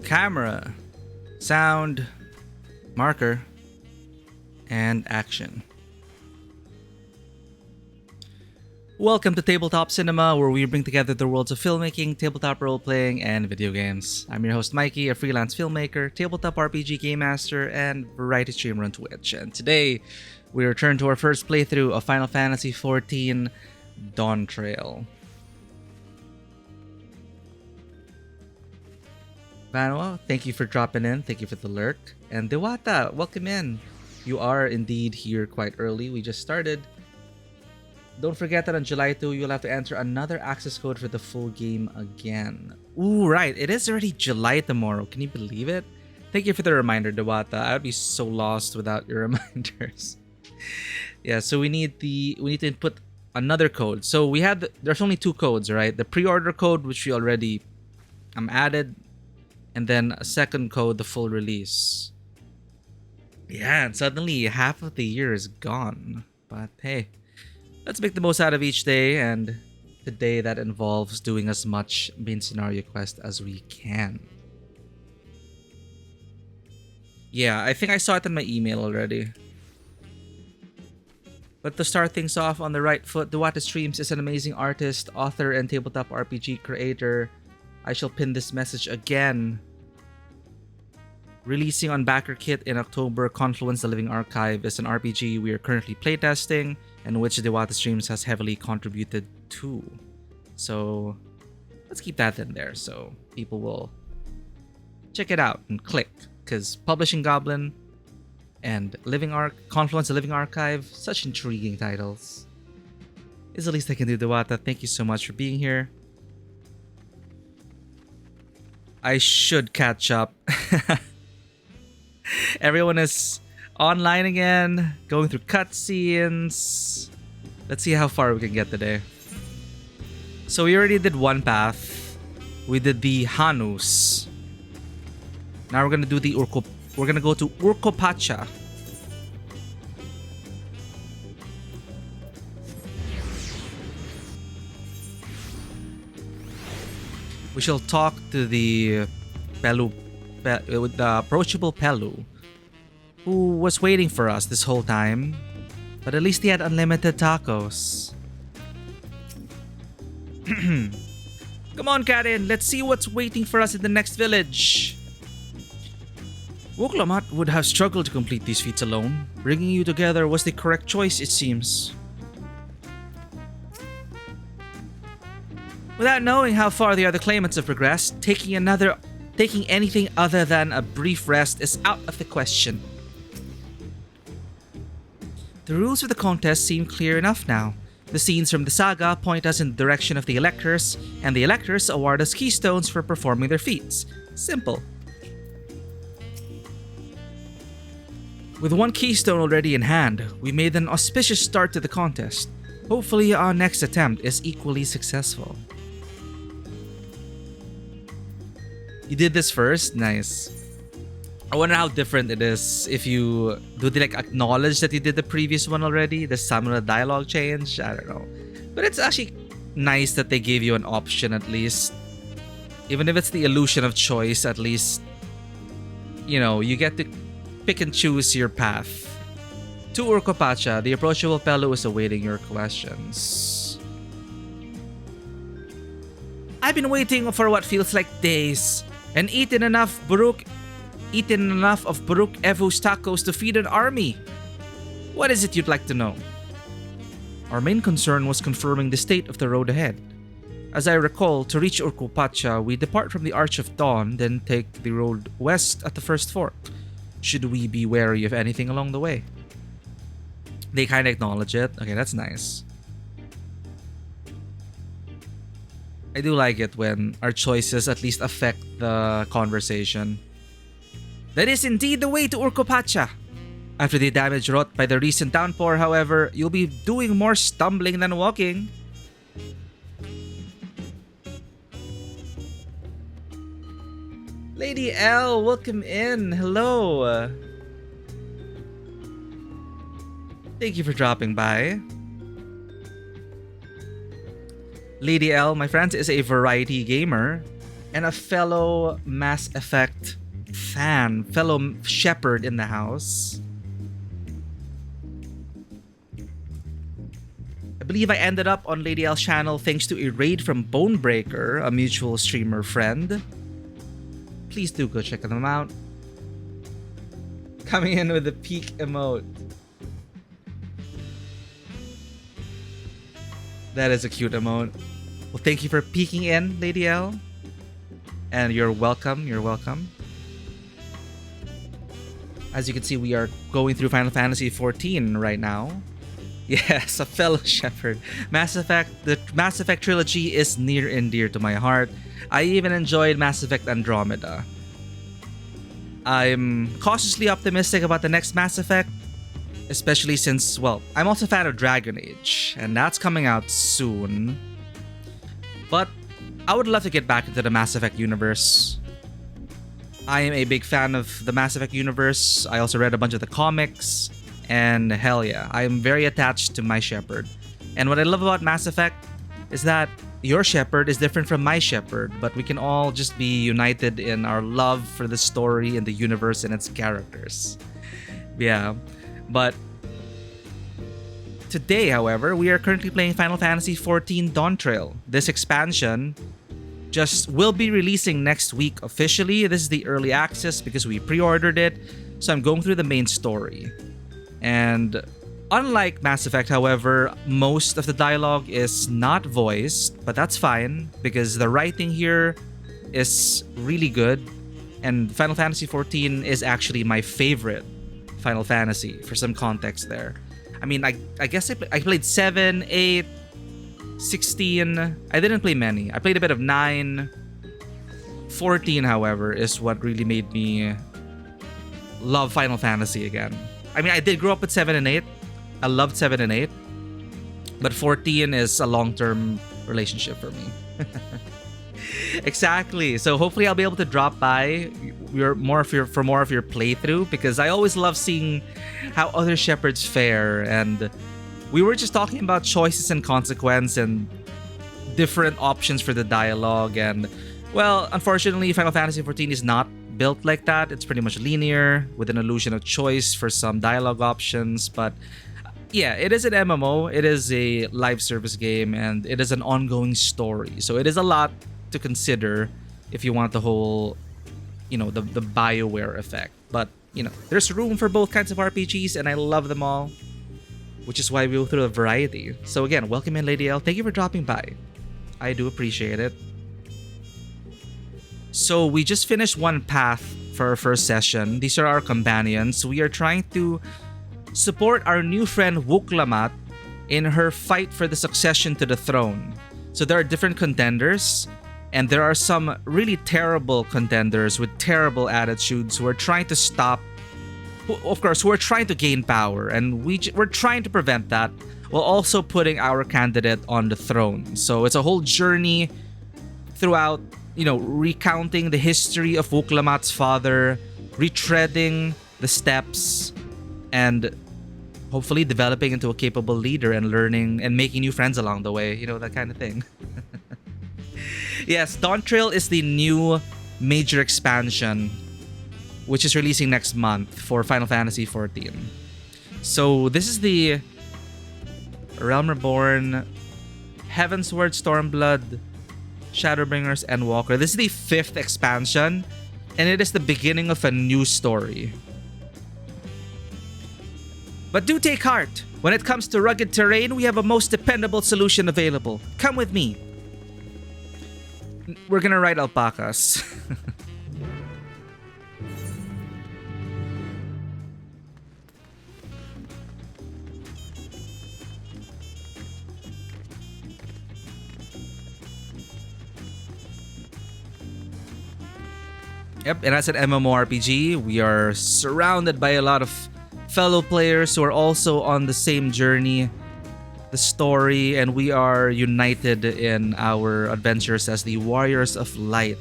camera, sound, marker, and action. Welcome to Tabletop Cinema, where we bring together the worlds of filmmaking, tabletop role-playing, and video games. I'm your host Mikey, a freelance filmmaker, tabletop RPG game master, and variety streamer on Twitch. And today, we return to our first playthrough of Final Fantasy XIV Dawntrail. Vanwa, thank you for dropping in. Thank you for the lurk. And Dewata, welcome in. You are indeed here quite early. We just started. Don't forget that on July 2, you'll have to enter another access code for the full game again. Ooh, right. It is already July tomorrow. Can you believe it? Thank you for the reminder, Dewata. I would be so lost without your reminders. Yeah, so we need to input another code. So there's only two codes, right? The pre-order code, which we already added, and then a second code, the full release. Yeah, and suddenly half of the year is gone. But hey, let's make the most out of each day, and today that involves doing as much main scenario quest as we can. Yeah, I think I saw it in my email already. But to start things off on the right foot, Dewata Streams is an amazing artist, author, and tabletop RPG creator. I shall pin this message again. Releasing on Backer Kit in October, Confluence the Living Archive is an RPG we are currently playtesting, and which Dewata Streams has heavily contributed to. So let's keep that in there so people will check it out and click, because Publishing Goblin and Confluence the Living Archive, such intriguing titles. Is the least I can do, Dewata. Thank you so much for being here. I should catch up. Everyone is online again, going through cutscenes. Let's see how far we can get today. So we already did one path. We did the Hanus. Now we're gonna do the We're gonna go to Urkopacha. We shall talk to the with the approachable Pelu, who was waiting for us this whole time, but at least he had unlimited tacos. Come on, Karin, let's see what's waiting for us in the next village. Wuklamat would have struggled to complete these feats alone. Bringing you together was the correct choice, it seems. Without knowing how far the other claimants have progressed, taking anything other than a brief rest is out of the question. The rules of the contest seem clear enough now. The scenes from the saga point us in the direction of the electors, and the electors award us keystones for performing their feats. Simple. With one keystone already in hand, we made an auspicious start to the contest. Hopefully our next attempt is equally successful. You did this first? Nice. I wonder how different it is if you... Do they acknowledge that you did the previous one already? The Samura dialogue change? I don't know. But it's actually nice that they gave you an option at least. Even if it's the illusion of choice, at least... you get to pick and choose your path. To Urkopacha, the approachable Pelu is awaiting your questions. I've been waiting for what feels like days, and eaten enough of Baruch Evu's tacos to feed an army. What is it you'd like to know? Our main concern was confirming the state of the road ahead. As I recall, to reach Urkopacha, we depart from the Arch of Dawn, then take the road west at the first fork. Should we be wary of anything along the way? They kind of acknowledge it. Okay, that's nice. I do like it when our choices at least affect the conversation. That is indeed the way to Urkopacha. After the damage wrought by the recent downpour, however, you'll be doing more stumbling than walking. Lady L, welcome in. Hello. Thank you for dropping by. Lady L, my friends, is a variety gamer. and a fellow Mass Effect fan, fellow shepherd in the house. I believe I ended up on Lady L's channel thanks to a raid from Bonebreaker, a mutual streamer friend. Please do go check them out. Coming in with the peak emote. That is a cute emote. Well, thank you for peeking in, Lady L. And you're welcome, you're welcome. As you can see, we are going through Final Fantasy XIV right now. Yes, a fellow shepherd. Mass Effect, the Mass Effect trilogy is near and dear to my heart. I even enjoyed Mass Effect Andromeda. I'm cautiously optimistic about the next Mass Effect, especially since, well, I'm also a fan of Dragon Age, and that's coming out soon. But I would love to get back into the Mass Effect universe. I am a big fan of the Mass Effect universe. I also read a bunch of the comics, and hell yeah, I am very attached to my Shepard. And what I love about Mass Effect is that your Shepard is different from my Shepard, but we can all just be united in our love for the story and the universe and its characters. Yeah, but today, however, we are currently playing Final Fantasy XIV Dawntrail. This expansion just will be releasing next week officially. This is the early access because we pre-ordered it, so I'm going through the main story. And unlike Mass Effect, however, most of the dialogue is not voiced, but that's fine because the writing here is really good. And Final Fantasy XIV is actually my favorite Final Fantasy, for some context there. I mean, I guess I played 7, 8, 16. I didn't play many. I played a bit of 9. 14, however, is what really made me love Final Fantasy again. I mean, I did grow up with 7 and 8. I loved 7 and 8. But 14 is a long-term relationship for me. Exactly. So hopefully I'll be able to drop by for more of your playthrough, because I always love seeing how other shepherds fare. And we were just talking about choices and consequence and different options for the dialogue. And well, unfortunately, Final Fantasy XIV is not built like that. It's pretty much linear with an illusion of choice for some dialogue options. But yeah, it is an MMO. It is a live service game, and it is an ongoing story. So it is a lot to consider if you want the whole, the BioWare effect. But, there's room for both kinds of RPGs, and I love them all, which is why we go through a variety. So again, welcome in, Lady L. Thank you for dropping by. I do appreciate it. So we just finished one path for our first session. These are our companions. We are trying to support our new friend Wuklamat in her fight for the succession to the throne. So there are different contenders, and there are some really terrible contenders with terrible attitudes who are trying to stop, who are trying to gain power, and we're trying to prevent that while also putting our candidate on the throne. So it's a whole journey throughout, recounting the history of Wuklamat's father, retreading the steps, and hopefully developing into a capable leader and learning and making new friends along the way, that kind of thing. Yes, Dawntrail is the new major expansion, which is releasing next month for Final Fantasy XIV. So this is the Realm Reborn, Heavensward, Stormblood, Shadowbringers, and Walker. This is the 5th expansion, and it is the beginning of a new story. But do take heart. When it comes to rugged terrain, we have a most dependable solution available. Come with me. We're gonna ride alpacas. Yep, and as an MMORPG, we are surrounded by a lot of fellow players who are also on the same journey, the story, and we are united in our adventures as the Warriors of Light.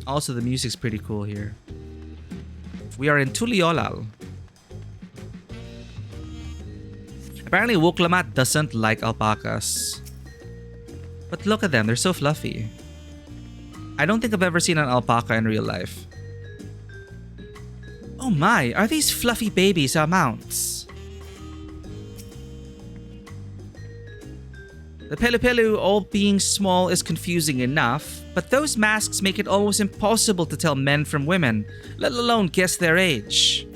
Also, the music's pretty cool here. We are in Tuliolal. Apparently, Wuklamat doesn't like alpacas. But look at them, they're so fluffy. I don't think I've ever seen an alpaca in real life. Oh my, are these fluffy babies our mounts? The Pelu Pelu, all being small, is confusing enough, but those masks make it almost impossible to tell men from women, let alone guess their age.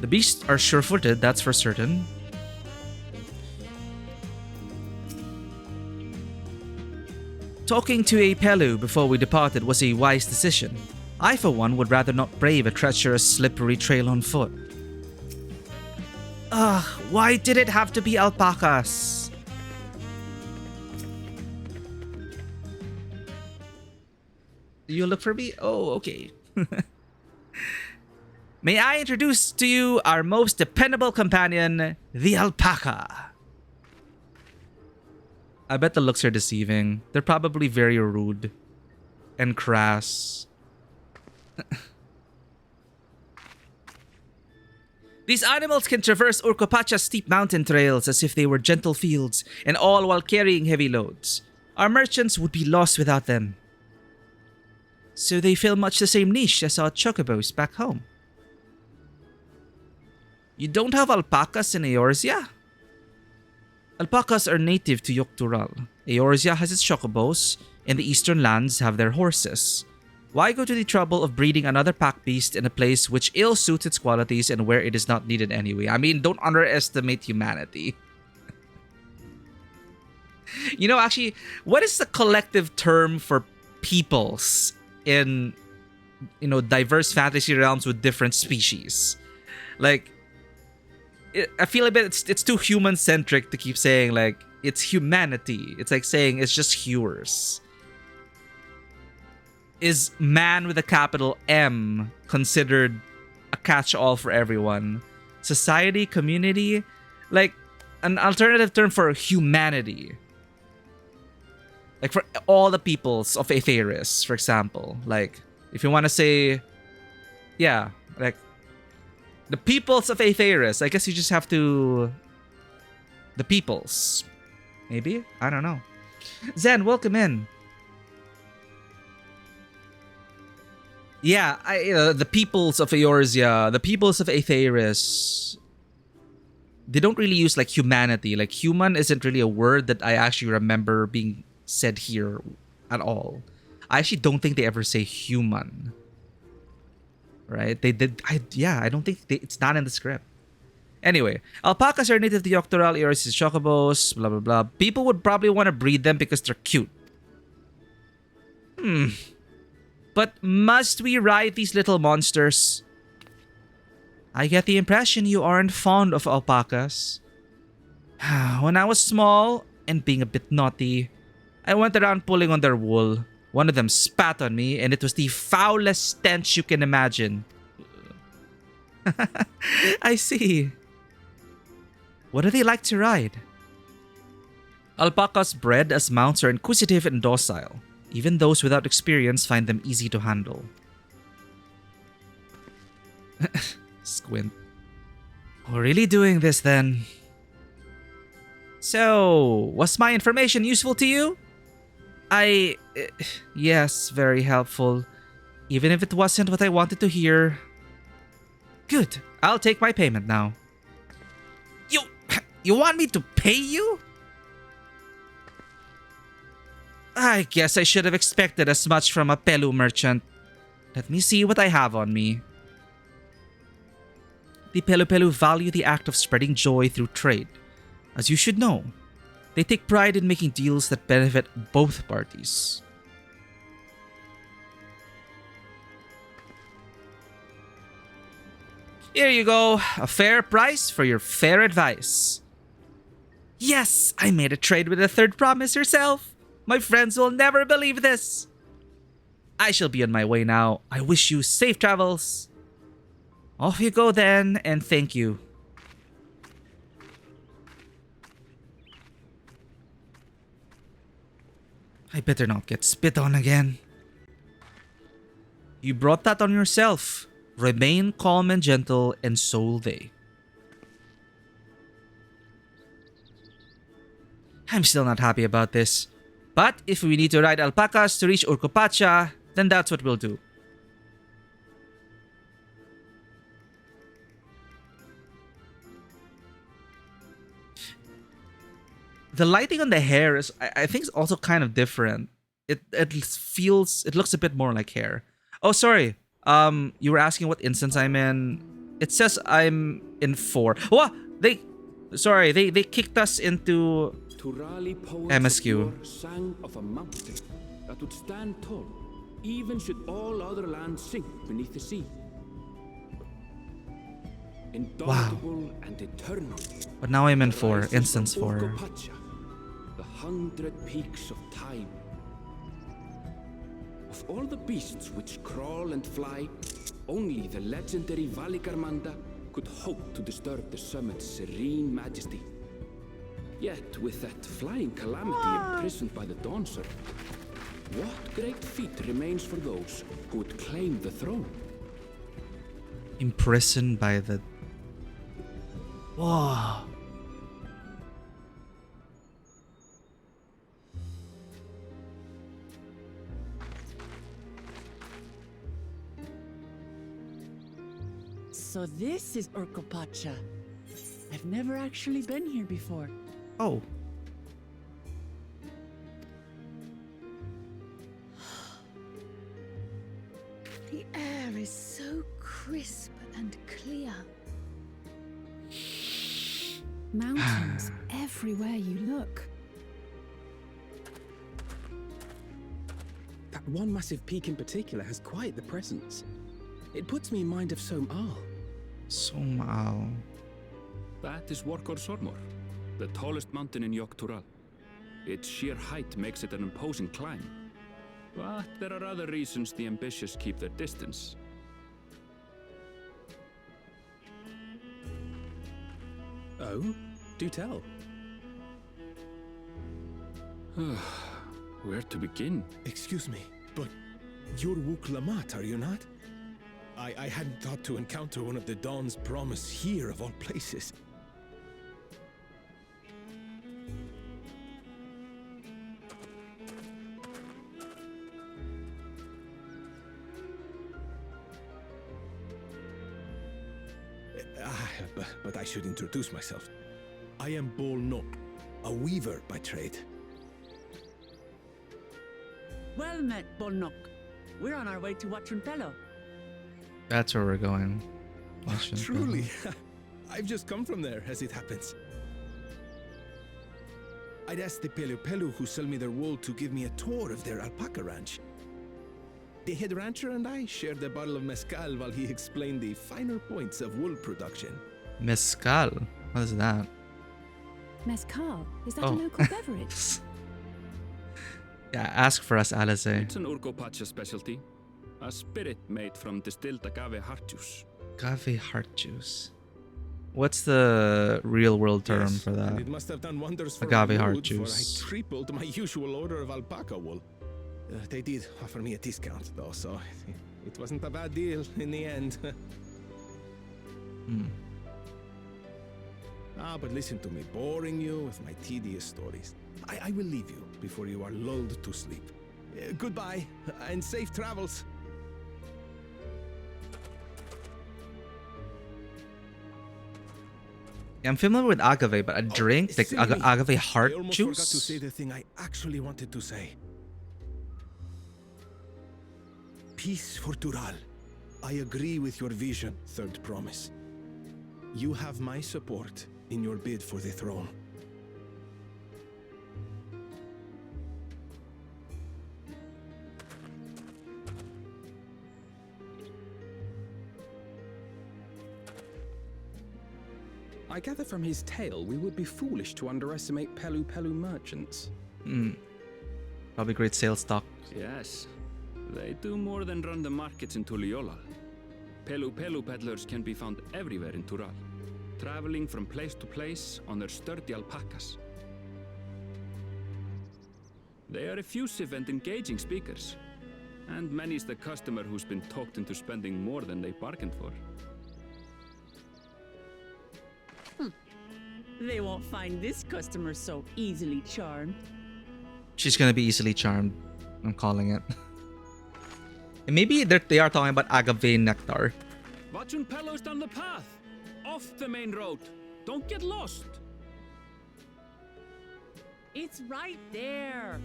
The beasts are sure-footed, that's for certain. Talking to a Pelu before we departed was a wise decision. I, for one, would rather not brave a treacherous, slippery trail on foot. Ugh, why did it have to be alpacas? You look for me? Oh, okay. May I introduce to you our most dependable companion, the alpaca. I bet the looks are deceiving. They're probably very rude and crass. These animals can traverse Urcopacha's steep mountain trails as if they were gentle fields, and all while carrying heavy loads. Our merchants would be lost without them. So they fill much the same niche as our chocobos back home. You don't have alpacas in Eorzea? Alpacas are native to Yoctoral. Eorzea has its chocobos, and the eastern lands have their horses. Why go to the trouble of breeding another pack beast in a place which ill suits its qualities and where it is not needed anyway? I mean, don't underestimate humanity. You know, actually, what is the collective term for peoples in, diverse fantasy realms with different species? Like, I feel a bit it's too human-centric to keep saying, like, it's humanity. It's like saying it's just hewers. Is man with a capital M considered a catch-all for everyone? Society, community? Like, an alternative term for humanity. Like, for all the peoples of Aetheris, for example. Like, if you want to say... Yeah, like... The peoples of Aetheris. I guess you just have to... The peoples. Maybe? I don't know. Zen, welcome in. Yeah, the peoples of Eorzea, the peoples of Aetheris, they don't really use like humanity. Like human isn't really a word that I actually remember being said here at all. I actually don't think they ever say human. Right? They did. I don't think it's not in the script. Anyway, alpacas are native to Yoctoral, Eorzea's chocobos, blah blah blah. People would probably want to breed them because they're cute. But must we ride these little monsters? I get the impression you aren't fond of alpacas. When I was small and being a bit naughty, I went around pulling on their wool. One of them spat on me and it was the foulest stench you can imagine. I see. What do they like to ride? Alpacas bred as mounts are inquisitive and docile. Even those without experience find them easy to handle. Squint. We're really doing this then. So, was my information useful to you? Yes, very helpful. Even if it wasn't what I wanted to hear. Good, I'll take my payment now. You want me to pay you? I guess I should have expected as much from a Pelu merchant. Let me see what I have on me. The Pelu Pelu value the act of spreading joy through trade. As you should know, they take pride in making deals that benefit both parties. Here you go, a fair price for your fair advice. Yes, I made a trade with a third promise herself. My friends will never believe this. I shall be on my way now. I wish you safe travels. Off you go then, and thank you. I better not get spit on again. You brought that on yourself. Remain calm and gentle, and so will they. I'm still not happy about this. But if we need to ride alpacas to reach Urcopacha, then that's what we'll do. The lighting on the hair is, I think, is also kind of different. It looks a bit more like hair. Oh, sorry. You were asking what instance I'm in. It says I'm in 4. What? They kicked us into MSQ. Sang of a mountain that would stand tall, even should all other lands sink beneath the sea. Indomitable and eternal. But now I'm in 4, instance 4. The 100 peaks of time. Of all the beasts which crawl and fly, only the legendary Valigarmanda could hope to disturb the summit's serene majesty. Yet, with that flying calamity imprisoned by the Dawn Serpent, what great feat remains for those who would claim the throne? Imprisoned by the... Whoa. So this is Urcopacha. I've never actually been here before. Oh. The air is so crisp and clear. Mountains everywhere you look. That one massive peak in particular has quite the presence. It puts me in mind of Som-Al. Som-Al. That is Workor Sormor, the tallest mountain in Yogg-Tural. Its sheer height makes it an imposing climb. But there are other reasons the ambitious keep their distance. Oh? Do tell. Where to begin? Excuse me, but you're Wuk Lamat, are you not? I hadn't thought to encounter one of the Dawn's promise here, of all places. But I should introduce myself. I am Bol Nok, a weaver by trade. Well met, Bolnok. We're on our way to Watranpelo. That's where we're going. Truly. I've just come from there, as it happens. I'd asked the Pelu who sell me their wool to give me a tour of their alpaca ranch. The head rancher and I shared a bottle of mezcal while he explained the finer points of wool production. Mezcal? What is that? Mezcal? Is that Oh. a local beverage? Yeah, ask for us, Alice. It's an Urcopacha specialty. A spirit made from distilled agave heart juice. Agave heart juice. What's the real world term Yes, for that? and it must have done wonders for Agave my heart mood, juice. For I tripled my usual order of alpaca wool. They did offer me a discount, though, so it wasn't a bad deal in the end. But listen to me, boring you with my tedious stories. I will leave you before you are lulled to sleep. Goodbye, and safe travels. I'm familiar with agave, but a drink like silly. agave I heart almost juice. forgot to say the thing I actually wanted to say. Peace for Tural. I agree with your vision, Third Promise. You have my support in your bid for the throne. I gather from his tale we would be foolish to underestimate Pelu merchants. Probably great sales stock. Yes, they do more than run the markets in Tuliolal. Pelu peddlers can be found everywhere in Tural, traveling from place to place on their sturdy alpacas. They are effusive and engaging speakers, and many's the customer who's been talked into spending more than they bargained for. They won't find this customer so easily charmed. She's gonna be easily charmed. I'm calling it. And maybe they are talking about agave nectar. Watchun Pello's down the path. Off the main road. Don't get lost. It's right there.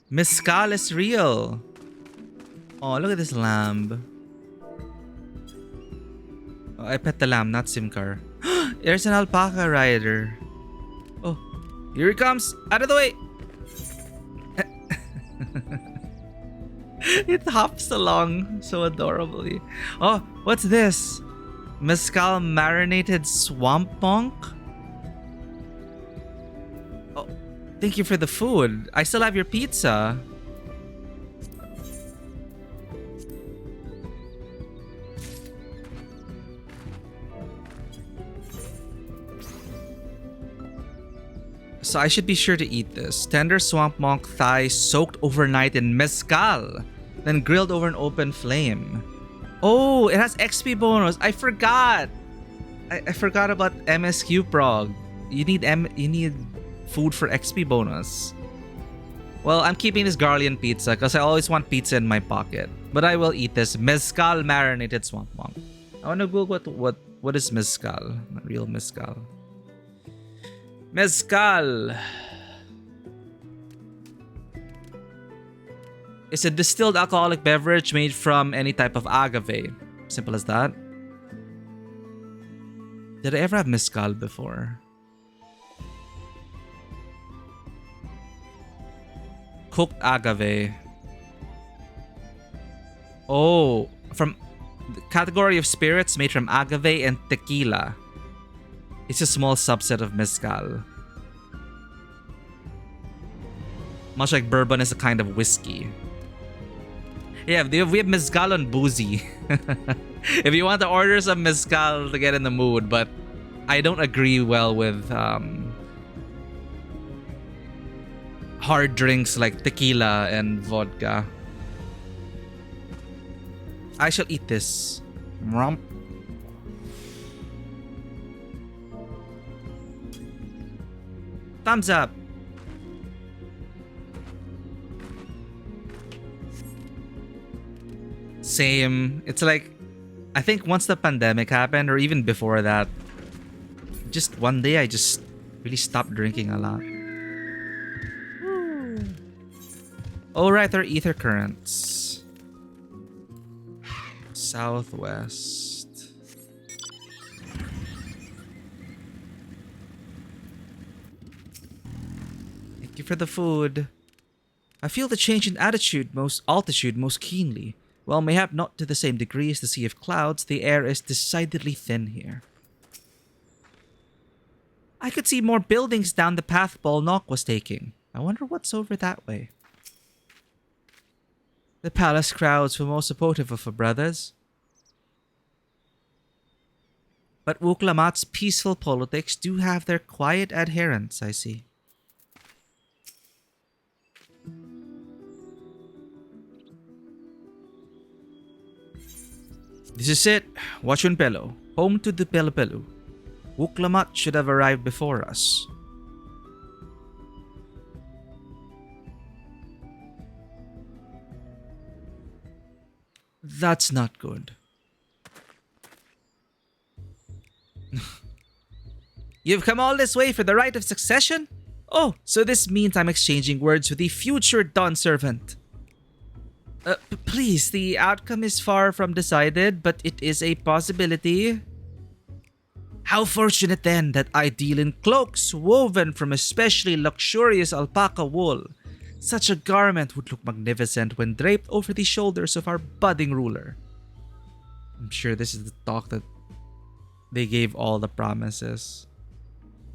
Mezcal is real. Oh, look at this lamb. Oh, I pet the lamb, not Simcar. There's an alpaca rider. Oh, here he comes. Out of the way. It hops along so adorably. Oh, what's this? Mezcal marinated swamp monk? Oh, thank you for the food. I still have your pizza. So I should be sure to eat this. Tender swamp monk thighs soaked overnight in mezcal, then grilled over an open flame. Oh, it has XP bonus. I forgot. I forgot about MSQ prog. You need food for XP bonus. Well, I'm keeping this Garlian pizza because I always want pizza in my pocket. But I will eat this mezcal marinated swamp monk. I want to Google what is mezcal? Not real mezcal. Mezcal. It's a distilled alcoholic beverage made from any type of agave. Simple as that. Did I ever have mezcal before? Cooked agave. Oh, from the category of spirits made from agave and tequila. It's a small subset of mezcal. Much like bourbon is a kind of whiskey. Yeah, we have mezcal on boozy. If you want to order some mezcal to get in the mood, but I don't agree well with hard drinks like tequila and vodka. I shall eat this. Rump. Thumbs up. Same. It's like, I think once the pandemic happened, or even before that, just one day I just really stopped drinking a lot. Oh, right, they're ether currents. Southwest. Thank you for the food. I feel the change in altitude most keenly. While mayhap not to the same degree as the Sea of Clouds, the air is decidedly thin here. I could see more buildings down the path Bolnock was taking. I wonder what's over that way. The palace crowds were most supportive of her brothers. But Wuklamat's peaceful politics do have their quiet adherents, I see. This is it, Watchun Pello, home to the Pelupelu. Wuklamat should have arrived before us. That's not good. You've come all this way for the right of succession? Oh, so this means I'm exchanging words with the future Dawn servant. Please, the outcome is far from decided, but it is a possibility. How fortunate then that I deal in cloaks woven from especially luxurious alpaca wool. Such a garment would look magnificent when draped over the shoulders of our budding ruler. I'm sure this is the talk that they gave all the promises.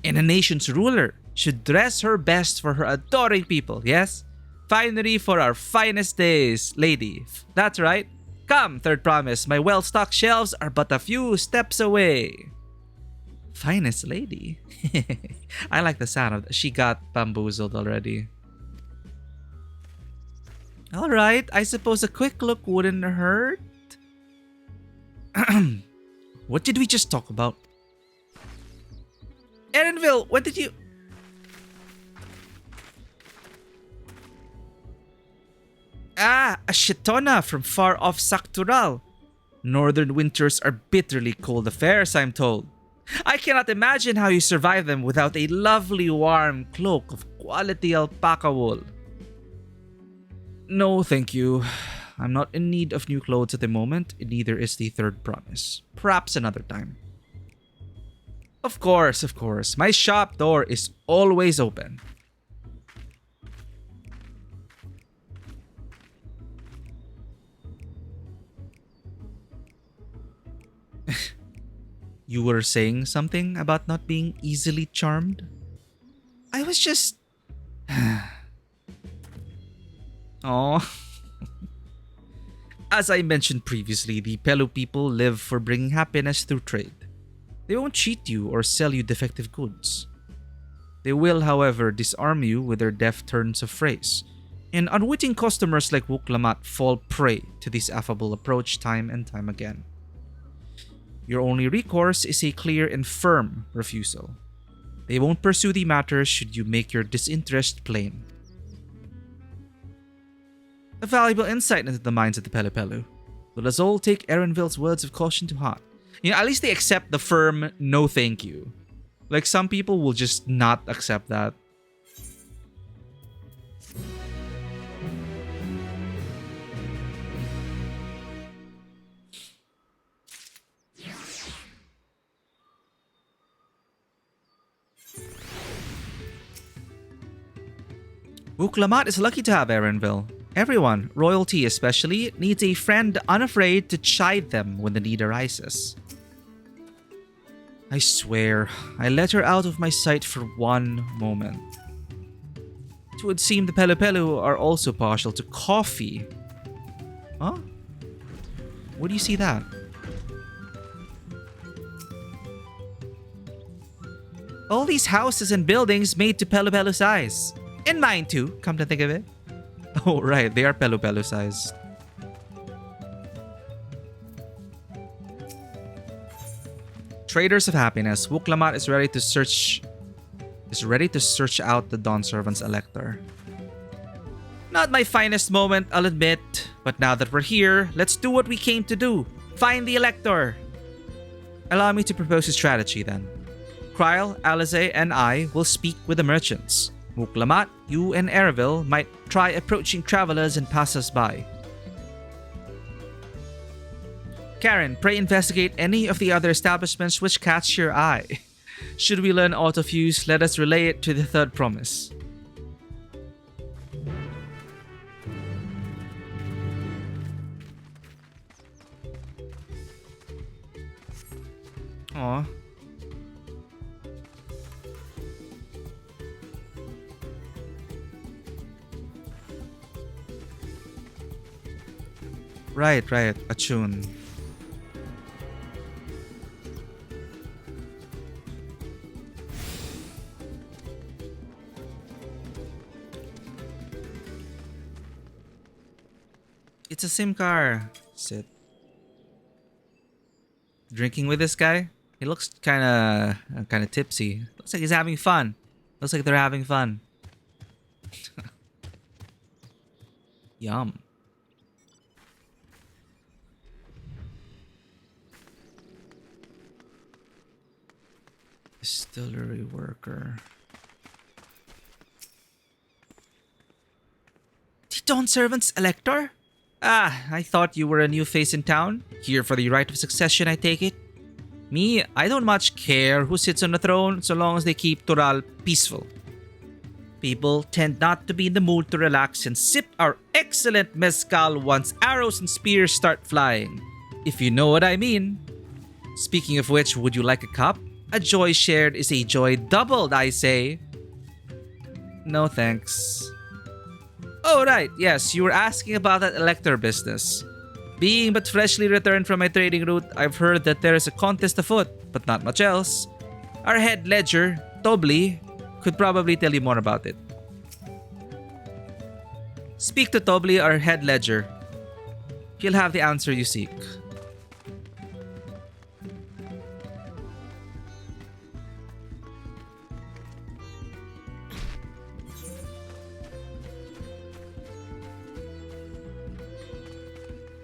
And a nation's ruler should dress her best for her adoring people, yes? Finery for our finest days, lady. That's right. Come, third promise, my well-stocked shelves are but a few steps away. Finest lady? I like the sound of that. She got bamboozled already. Alright, I suppose a quick look wouldn't hurt. What did we just talk about? Erenville, what did you... Ah, a Shitona from far off Saktural. Northern winters are bitterly cold affairs, I'm told. I cannot imagine how you survive them without a lovely warm cloak of quality alpaca wool. No, thank you. I'm not in need of new clothes at the moment, neither is the third promise. Perhaps another time. Of course, of course. My shop door is always open. You were saying something about not being easily charmed? I was just... Oh. As I mentioned previously, the Pelu people live for bringing happiness through trade. They won't cheat you or sell you defective goods. They will, however, disarm you with their deft turns of phrase, and unwitting customers like Wuklamat fall prey to this affable approach time and time again. Your only recourse is a clear and firm refusal. They won't pursue the matter should you make your disinterest plain. A valuable insight into the minds of the Pelu Pelu. Let us all take Erenville's words of caution to heart. You know, at least they accept the firm no thank you. Like some people will just not accept that. Wuklamat is lucky to have Erenville. Everyone, royalty especially, needs a friend unafraid to chide them when the need arises. I swear, I let her out of my sight for one moment. It would seem the Pelu Pelu are also partial to coffee. Huh? Where do you see that? All these houses and buildings made to Pelu Pelu size. And mine too, come to think of it. Oh right, they are Pelu Pelu sized. Traders of happiness, Wuklamat is ready to search out the Dawn Servant's Elector. Not my finest moment, I'll admit, but now that we're here, let's do what we came to do. Find the Elector. Allow me to propose a strategy then. Kryl, Alize, and I will speak with the merchants. Wuklamat, you and Erenville might try approaching travelers and passers-by. Karen, pray investigate any of the other establishments which catch your eye. Should we learn aught of use, let us relay it to the third promise. Aw. Right, a tune. It's a sim car. Sit. Drinking with this guy? He looks kinda tipsy. Looks like he's having fun. Looks like they're having fun. Yum. Distillery worker. The Dawn Servant's Elector? Ah, I thought you were a new face in town. Here for the right of succession, I take it. Me, I don't much care who sits on the throne so long as they keep Tural peaceful. People tend not to be in the mood to relax and sip our excellent mezcal once arrows and spears start flying. If you know what I mean. Speaking of which, would you like a cup? A joy shared is a joy doubled, I say. No thanks. Oh right, yes, you were asking about that Elector business. Being but freshly returned from my trading route, I've heard that there is a contest afoot, but not much else. Our head ledger, Tobli, could probably tell you more about it. Speak to Tobli, our head ledger. He'll have the answer you seek.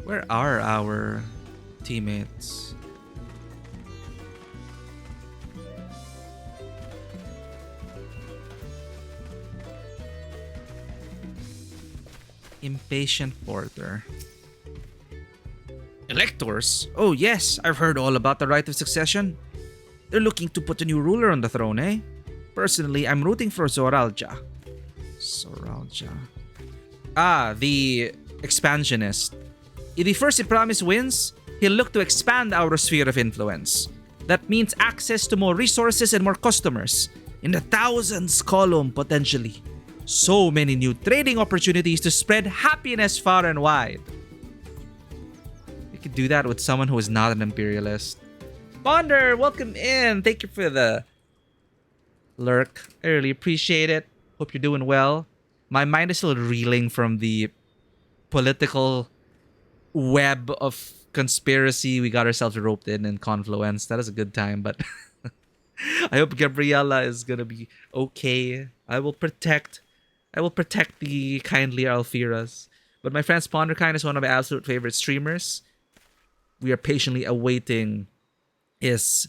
Where are our teammates? Impatient Porter. Electors? Oh yes, I've heard all about the right of succession. They're looking to put a new ruler on the throne, eh? Personally, I'm rooting for Zoralja. Zoralja. Ah, the expansionist. If the first in promise wins, he'll look to expand our sphere of influence. That means access to more resources and more customers. In the thousands column, potentially. So many new trading opportunities to spread happiness far and wide. You could do that with someone who is not an imperialist. Bonder, welcome in. Thank you for the lurk. I really appreciate it. Hope you're doing well. My mind is still reeling from the political web of conspiracy we got ourselves roped in Confluence. That is a good time, but I hope Gabriella is gonna be okay. I will protect the kindly Alfiras. But my friend Sponderkind is one of my absolute favorite streamers. We are patiently awaiting his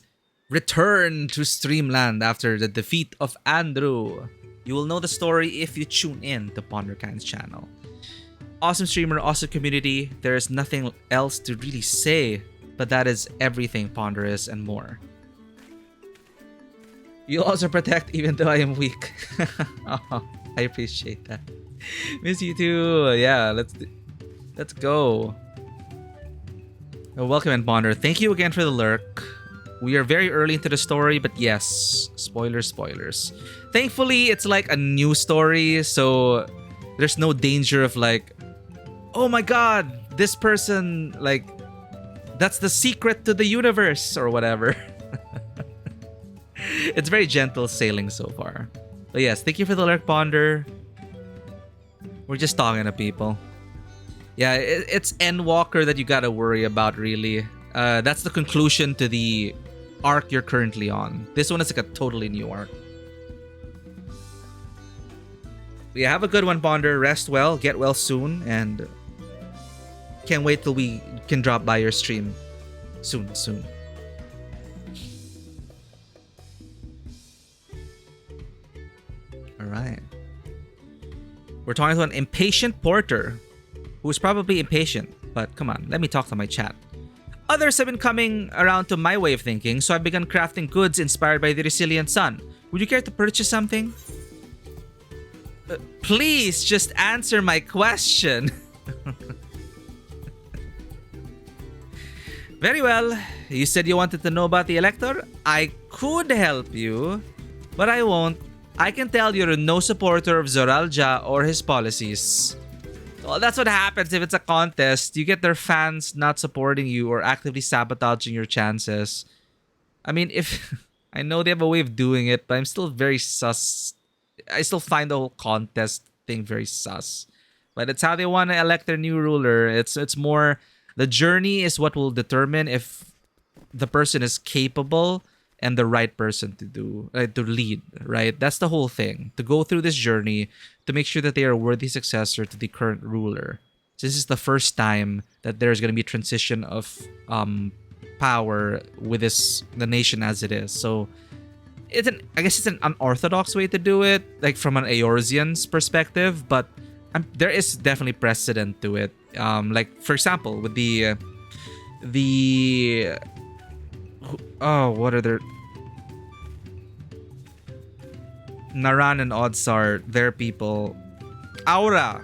return to Streamland after the defeat of Andrew. You will know the story if you tune in to Ponderkind's channel. Awesome streamer, awesome community. There is nothing else to really say, but that is everything Ponder is and more. You'll also protect even though I am weak. Oh, I appreciate that. Miss you too. Yeah, let's go. Welcome in Ponder. Thank you again for the lurk. We are very early into the story, but yes, spoilers. Thankfully, it's like a new story, so there's no danger of like, oh my god, this person, like, that's the secret to the universe or whatever. It's very gentle sailing so far. But yes, thank you for the lurk, Ponder. We're just talking to people. Yeah, it's Endwalker that you gotta worry about, really. That's the conclusion to the arc you're currently on. This one is like a totally new arc. Yeah, have a good one, Ponder. Rest well, get well soon, and can't wait till we can drop by your stream soon. Alright. We're talking to an impatient porter who's probably impatient, but come on, let me talk to my chat. Others have been coming around to my way of thinking, so I've begun crafting goods inspired by the resilient sun. Would you care to purchase something? Please just answer my question. Very well. You said you wanted to know about the Elector? I could help you, but I won't. I can tell you're no supporter of Zoralja or his policies. Well, that's what happens if it's a contest. You get their fans not supporting you or actively sabotaging your chances. I mean, if I know they have a way of doing it, but I'm still very sus. I still find the whole contest thing very sus. But it's how they want to elect their new ruler. It's more, the journey is what will determine if the person is capable and the right person to lead, right? That's the whole thing. To go through this journey to make sure that they are a worthy successor to the current ruler. This is the first time that there's going to be a transition of power with the nation as it is. So I guess it's an unorthodox way to do it, like from an Eorzean's perspective, but there is definitely precedent to it. Like for example, with what are their Naran and Odsar, their people. Aura.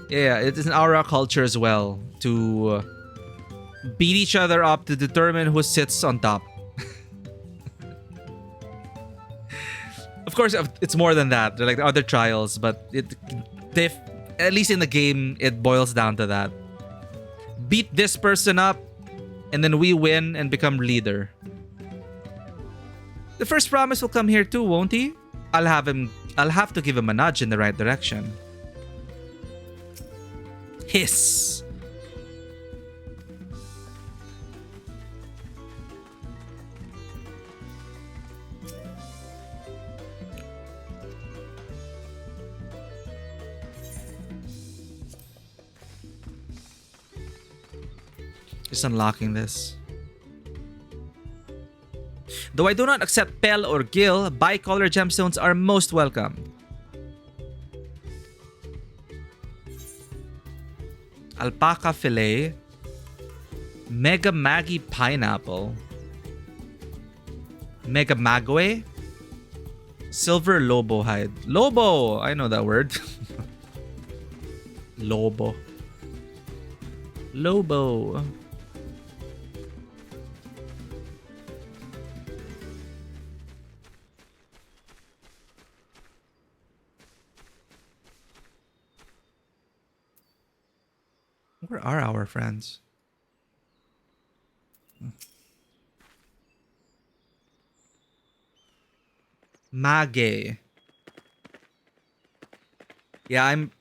Yeah, it is an aura culture as well to beat each other up to determine who sits on top. Of course, it's more than that. They're like the other trials, but at least in the game, it boils down to that. Beat this person up, and then we win and become leader. The first promise will come here too, won't he? I'll have to give him a nudge in the right direction. Hiss. Just unlocking this. Though I do not accept Pel or Gil, bicolor gemstones are most welcome. Alpaca fillet. Mega Maggie pineapple. Mega Magwe. Silver Lobo hide. Lobo! I know that word. Lobo. Lobo. Where are our friends? Mage. Yeah, I'm.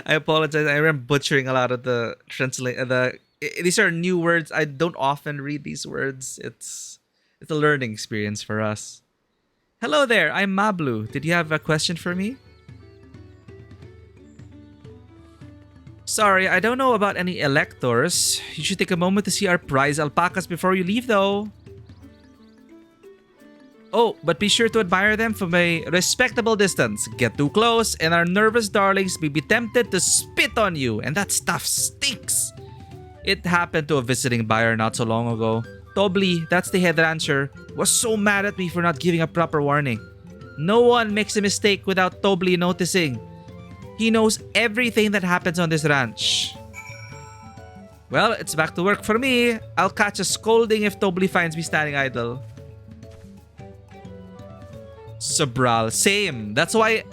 I apologize. I am butchering a lot of the translate. These are new words. I don't often read these words. It's a learning experience for us. Hello there. I'm Mablu. Did you have a question for me? Sorry, I don't know about any electors. You should take a moment to see our prize alpacas before you leave, though. Oh, but be sure to admire them from a respectable distance. Get too close, and our nervous darlings may be tempted to spit on you, and that stuff stinks. It happened to a visiting buyer not so long ago. Tobli, that's the head rancher, was so mad at me for not giving a proper warning. No one makes a mistake without Tobli noticing. He knows everything that happens on this ranch. Well, it's back to work for me. I'll catch a scolding if Tobli finds me standing idle. Sobral. Same. That's why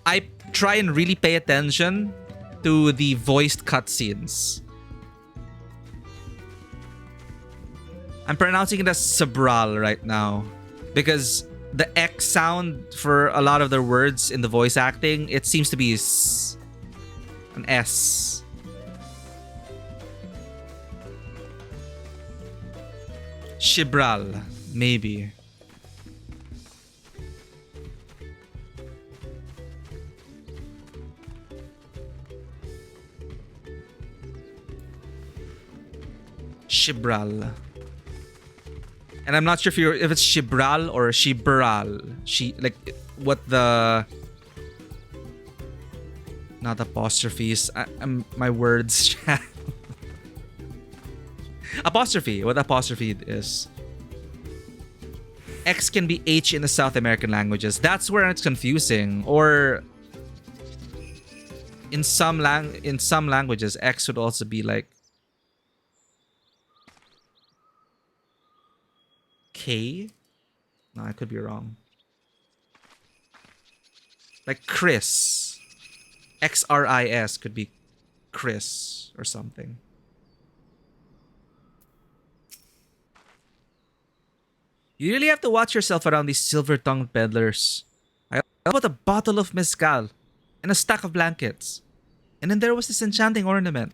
I try and really pay attention to the voiced cutscenes. I'm pronouncing it as Sobral right now because the X sound for a lot of their words in the voice acting, it seems to be an S. Shibral, maybe. Shibral. And I'm not sure if it's Shibral or Shibral. Like what the not apostrophes. My words. Apostrophe. What apostrophe is. X can be H in the South American languages. That's where it's confusing. Or in some languages, X would also be like K? No, I could be wrong. Like Chris. XRIS could be Chris or something. You really have to watch yourself around these silver-tongued peddlers. I bought a bottle of mezcal and a stack of blankets. And then there was this enchanting ornament.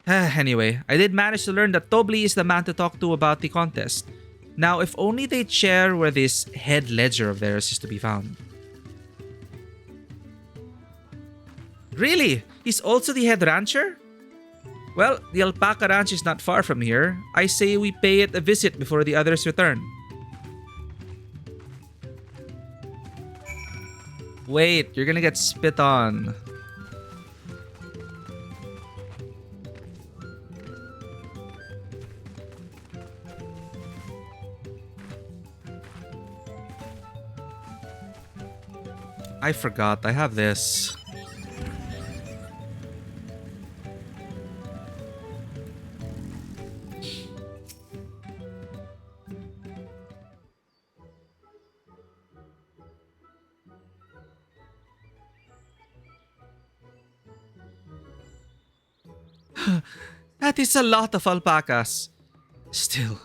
Anyway, I did manage to learn that Tobli is the man to talk to about the contest. Now, if only they'd share where this head ledger of theirs is to be found. Really? He's also the head rancher? Well, the alpaca ranch is not far from here. I say we pay it a visit before the others return. Wait, you're gonna get spit on. I forgot. I have this. That is a lot of alpacas. Still,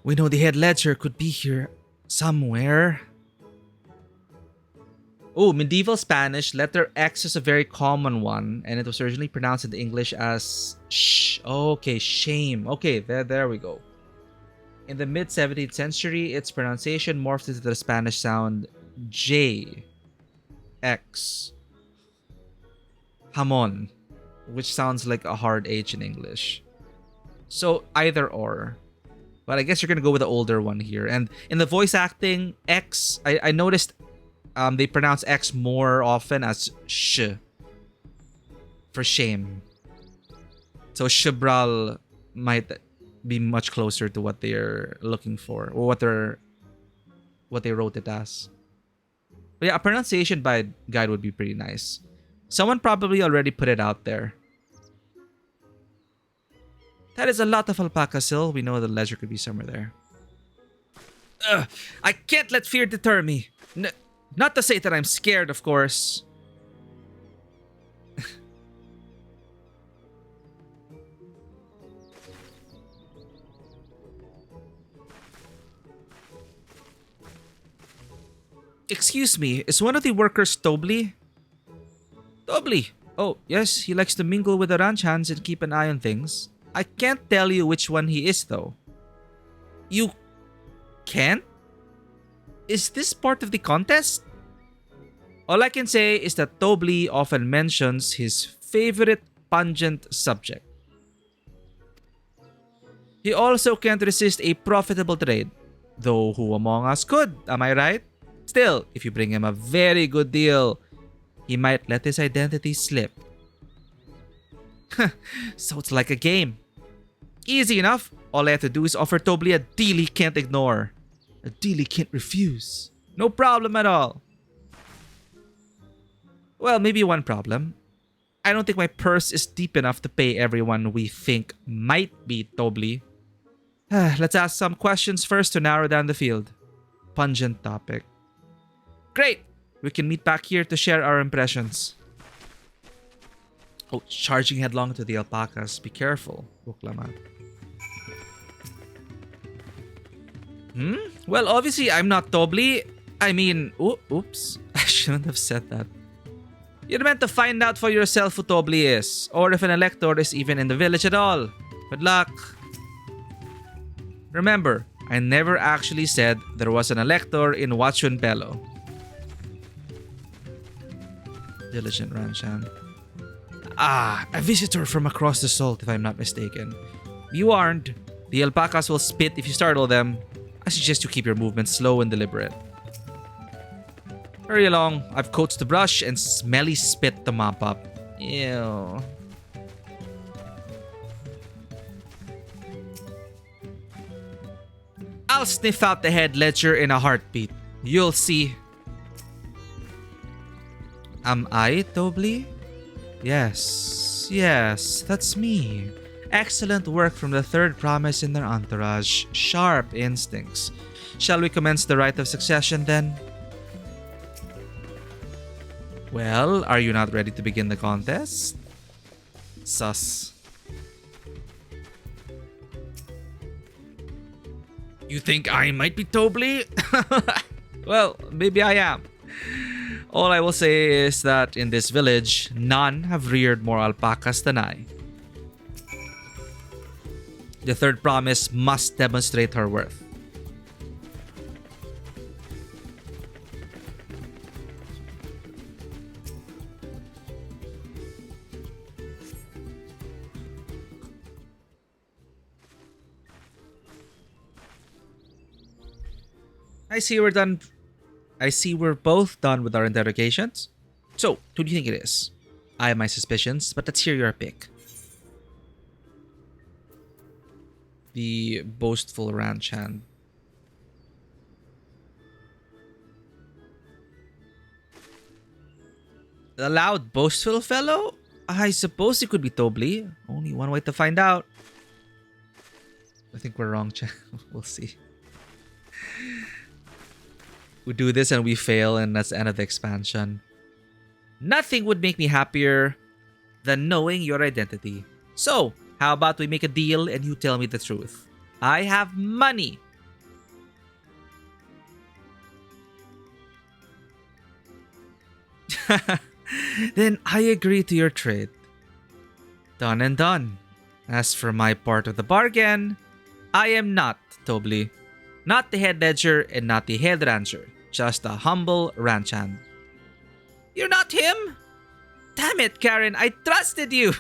we know the head ledger could be here somewhere. Oh, medieval Spanish, letter X is a very common one, and it was originally pronounced in English as sh. Okay, shame. Okay, there we go. In the mid 17th century, its pronunciation morphed into the Spanish sound J, X, jamon, which sounds like a hard H in English. So either or. But I guess you're gonna go with the older one here. And in the voice acting, X, I noticed they pronounce X more often as sh for shame. So Shibral might be much closer to what they're looking for, or what they wrote it as. But yeah, a pronunciation guide would be pretty nice. Someone probably already put it out there. That is a lot of alpaca, Sil. We know the ledger could be somewhere there. Ugh, I can't let fear deter me. Not to say that I'm scared, of course. Excuse me, is one of the workers Tobli? Tobli! Oh, yes, he likes to mingle with the ranch hands and keep an eye on things. I can't tell you which one he is, though. You can't? Is this part of the contest? All I can say is that Tobli often mentions his favorite pungent subject. He also can't resist a profitable trade, though who among us could, am I right? Still, if you bring him a very good deal, he might let his identity slip. So it's like a game. Easy enough. All I have to do is offer Tobli a deal he can't ignore. A deal he can't refuse. No problem at all. Well, maybe one problem. I don't think my purse is deep enough to pay everyone we think might be Tobli. Let's ask some questions first to narrow down the field. Pungent topic. Great! We can meet back here to share our impressions. Oh, charging headlong to the alpacas. Be careful, Buklaman. Well, obviously, I'm not Tobli. I mean, oops. I shouldn't have said that. You're meant to find out for yourself who Tobli is, or if an elector is even in the village at all. Good luck. Remember, I never actually said there was an elector in Wachun Bello. Diligent Ranchan. Ah, a visitor from across the salt, if I'm not mistaken. Be warned, the alpacas will spit if you startle them. I suggest you keep your movements slow and deliberate. Hurry along, I've coats to brush and smelly spit to mop up. Ew. I'll sniff out the head ledger in a heartbeat. You'll see. Am I Tobli? Yes, that's me. Excellent work from the third promise in their entourage. Sharp instincts. Shall we commence the rite of succession then? Well, are you not ready to begin the contest? Sus. You think I might be Tobli? Well, maybe I am. All I will say is that in this village, none have reared more alpacas than I. The third promise must demonstrate her worth. I see we're both done with our interrogations. So, who do you think it is? I have my suspicions, but let's hear your pick. The boastful ranch hand. The loud, boastful fellow? I suppose it could be Tobli. Only one way to find out. I think we're wrong, Chan. We'll see. We do this and we fail, and that's the end of the expansion. Nothing would make me happier than knowing your identity. So, how about we make a deal and you tell me the truth? I have money. Then I agree to your trade. Done and done. As for my part of the bargain, I am not Tobli. Not the head ledger and not the head rancher. Just a humble ranch hand. You're not him? Damn it, Karen, I trusted you.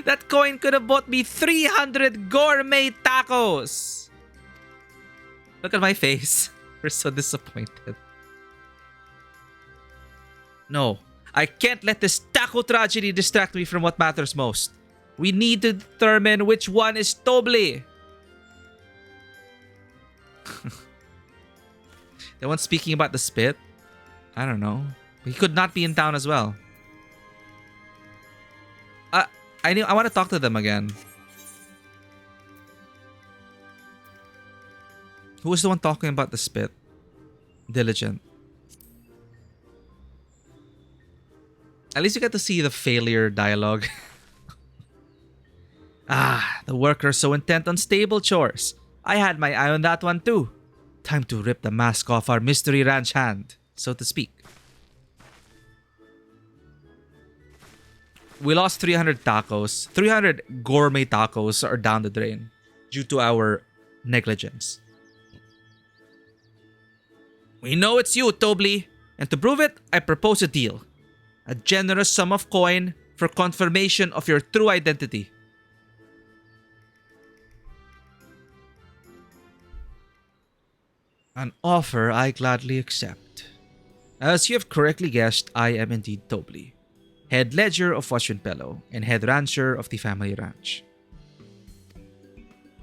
That coin could have bought me 300 gourmet tacos. Look at my face. We're so disappointed. No, I can't let this taco tragedy distract me from what matters most. We need to determine which one is Tobli. The one speaking about the spit? I don't know. He could not be in town as well. I want to talk to them again. Who was the one talking about the spit? Diligent. At least you get to see the failure dialogue. The worker so intent on stable chores. I had my eye on that one too. Time to rip the mask off our mystery ranch hand, so to speak. We lost 300 tacos. 300 gourmet tacos are down the drain due to our negligence. We know it's you, Tobli. And to prove it, I propose a deal. A generous sum of coin for confirmation of your true identity. An offer I gladly accept. As you have correctly guessed, I am indeed Tobli, head ledger of Washington and head rancher of the family ranch.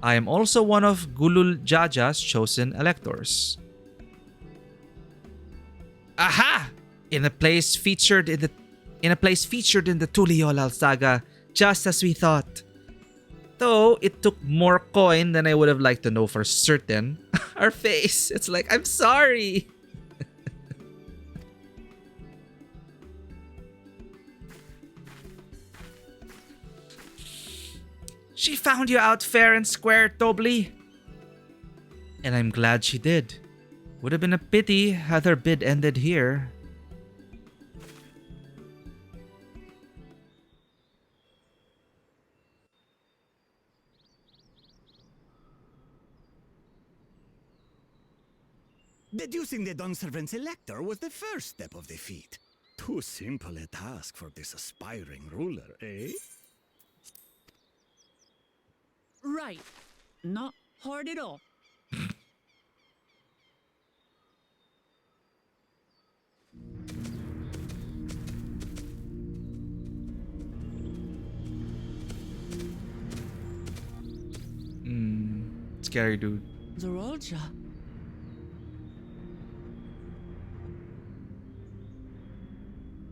I am also one of Gulul Jaja's chosen electors. Aha! In a place featured in the Tuliolal saga, just as we thought. Though it took more coin than I would have liked to know for certain. Our face, it's like, I'm sorry. She found you out fair and square, Tobli. And I'm glad she did. Would have been a pity had her bid ended here. Deducing the Dawnservant's elector was the first step of the feat. Too simple a task for this aspiring ruler, eh? Right. Not hard at all. Scary dude. Zorolja.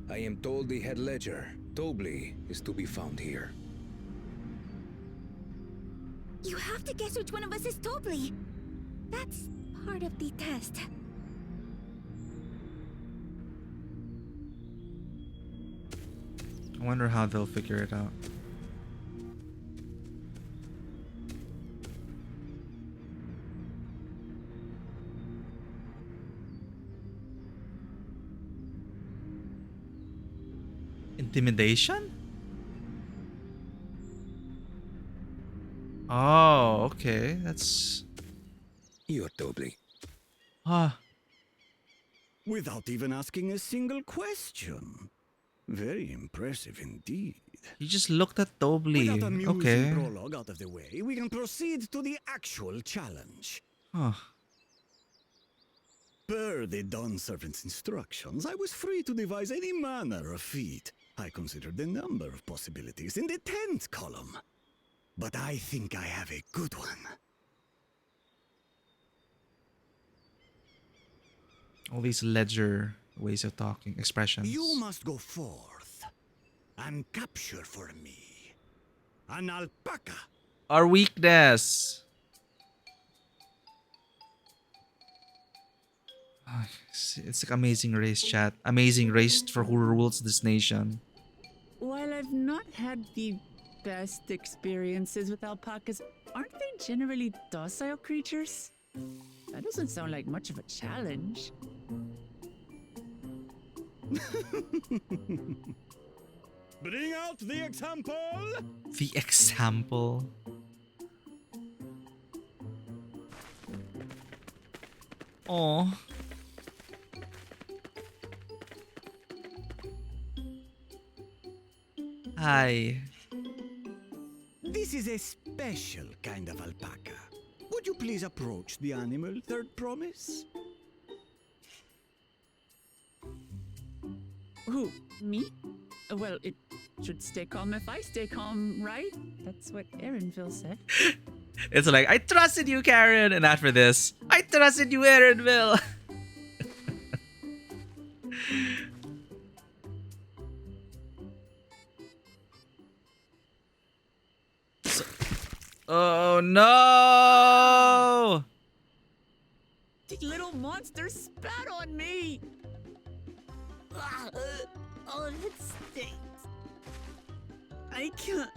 I am told the head ledger, Tobli, is to be found here. You have to guess which one of us is Tobli. That's part of the test. I wonder how they'll figure it out. Intimidation? Oh, okay. That's... You're Tobli. Without even asking a single question. Very impressive indeed. He just looked at Tobli. With that amusing Okay. prologue out of the way, we can proceed to the actual challenge. Huh. Per the Dawn Servant's instructions, I was free to devise any manner of feat. I considered a number of possibilities in the 10th column. But I think I have a good one. All these ledger ways of talking, expressions. You must go forth and capture for me an alpaca. Our weakness. It's like Amazing Race, chat. Amazing Race for who rules this nation. While I've not had the best experiences with alpacas, aren't they generally docile creatures? That doesn't sound like much of a challenge. Bring out the example! The example. Oh. Hi. is a special kind of alpaca. Would you please approach the animal, third promise? Who? Me? Well, it should stay calm if I stay calm, right? That's what Erinville said. It's like, I trusted you, Karen. And after this, I trusted you, Erinville. Oh no! The little monster spat on me! Oh, it stinks. I can't.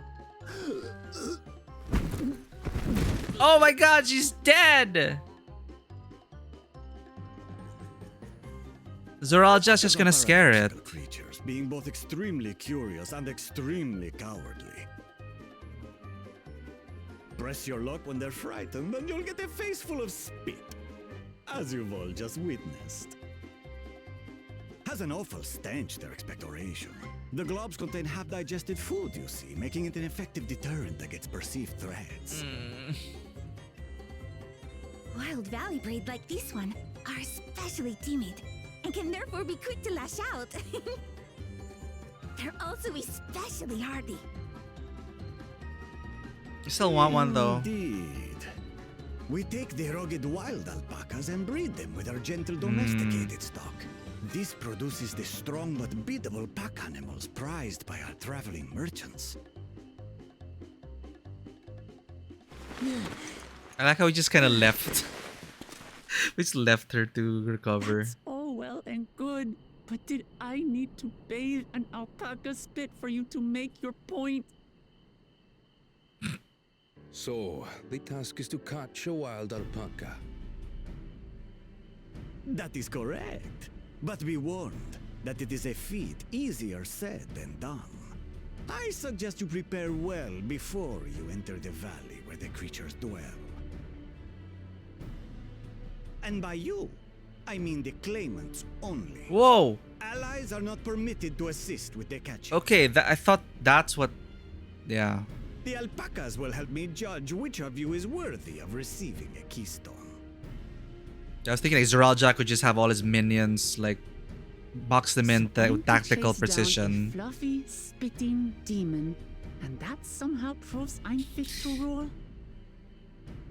Oh my god, she's dead! Zoralja's just gonna scare it. Creatures, being both extremely curious and extremely cowardly. Press your luck when they're frightened, and you'll get a face full of spit, as you've all just witnessed. Has an awful stench, their expectoration. The globs contain half-digested food, you see, making it an effective deterrent against perceived threats. Wild valley braid like this one are especially timid and can therefore be quick to lash out. They're also especially hardy. You still want one though. Indeed. We take the rugged wild alpacas and breed them with our gentle domesticated stock. This produces the strong but biddable pack animals prized by our traveling merchants. I like how we just kind of left. We just left her to recover. That's all well and good, but did I need to bathe an alpaca spit for you to make your point? So, the task is to catch a wild alpaca. That is correct. But be warned that it is a feat easier said than done. I suggest you prepare well before you enter the valley where the creatures dwell. And by you, I mean the claimants only. Whoa! Allies are not permitted to assist with the catching. Okay, I thought that's what... Yeah. The alpacas will help me judge which of you is worthy of receiving a keystone. I was thinking like Zoralja could just have all his minions, like, box them in with tactical Chase down a precision. fluffy, spitting demon, and that somehow proves I'm fit to rule?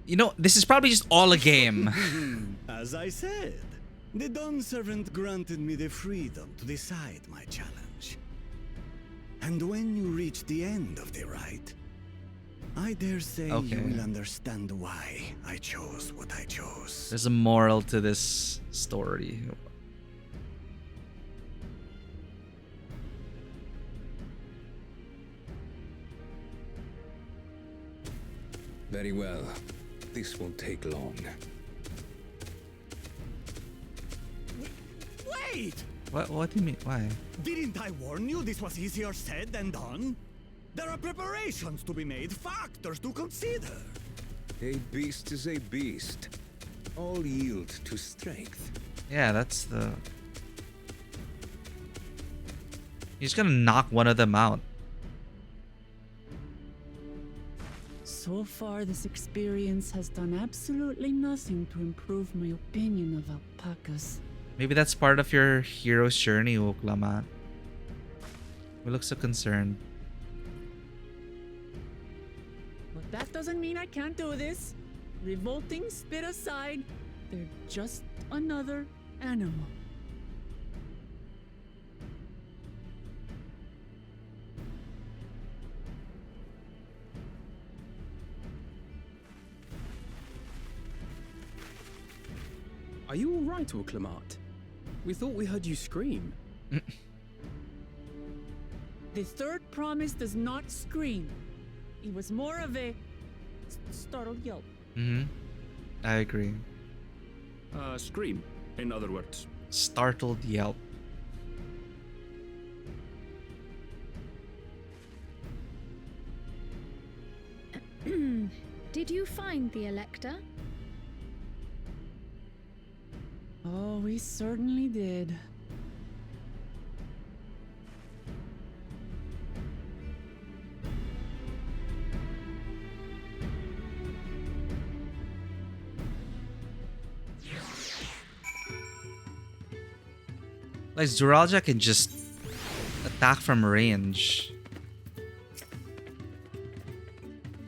You know, this is probably just all a game. As I said, the Dawn Servant granted me the freedom to decide my challenge. And when you reach the end of the rite, I dare say you will understand why I chose what I chose. There's a moral to this story. Very well. This won't take long. Wait! What do you mean? Why? Didn't I warn you this was easier said than done? There are preparations to be made, factors to consider. A beast is a beast. All yield to strength. Yeah, that's the... You're just gonna knock one of them out. So far, this experience has done absolutely nothing to improve my opinion of alpacas. Maybe that's part of your hero's journey, Oklamat. We look so concerned. But that doesn't mean I can't do this. Revolting spit aside, they're just another animal. Are you all right, Orklamat? We thought we heard you scream. The third promise does not scream. It was more of a startled yelp. I agree. Scream, in other words. Startled yelp. Did you find the Elector? Oh, we certainly did. Like Zoralia can just attack from range.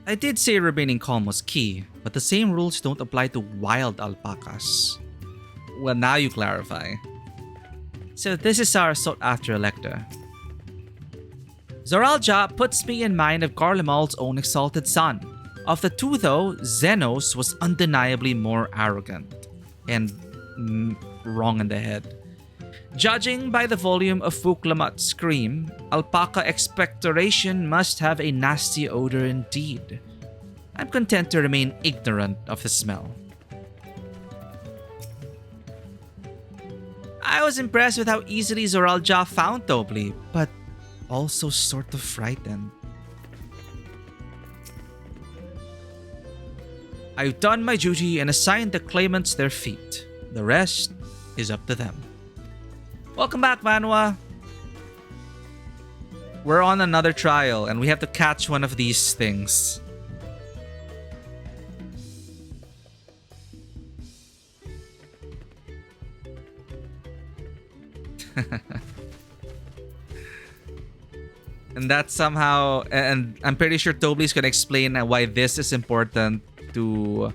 I did say remaining calm was key, but the same rules don't apply to wild alpacas. Well, now you clarify. So this is our sought-after Electa. Zoralia puts me in mind of Garlemald's own exalted son. Of the two though, Xenos was undeniably more arrogant. And wrong in the head. Judging by the volume of Fuklamat's scream, alpaca expectoration must have a nasty odor indeed. I'm content to remain ignorant of the smell. I was impressed with how easily Zoralia found Tobli, but also sort of frightened. I've done my duty and assigned the claimants their feet. The rest is up to them. Welcome back, Manwa. We're on another trial and we have to catch one of these things. And that's somehow, and I'm pretty sure Tobli's gonna explain why this is important to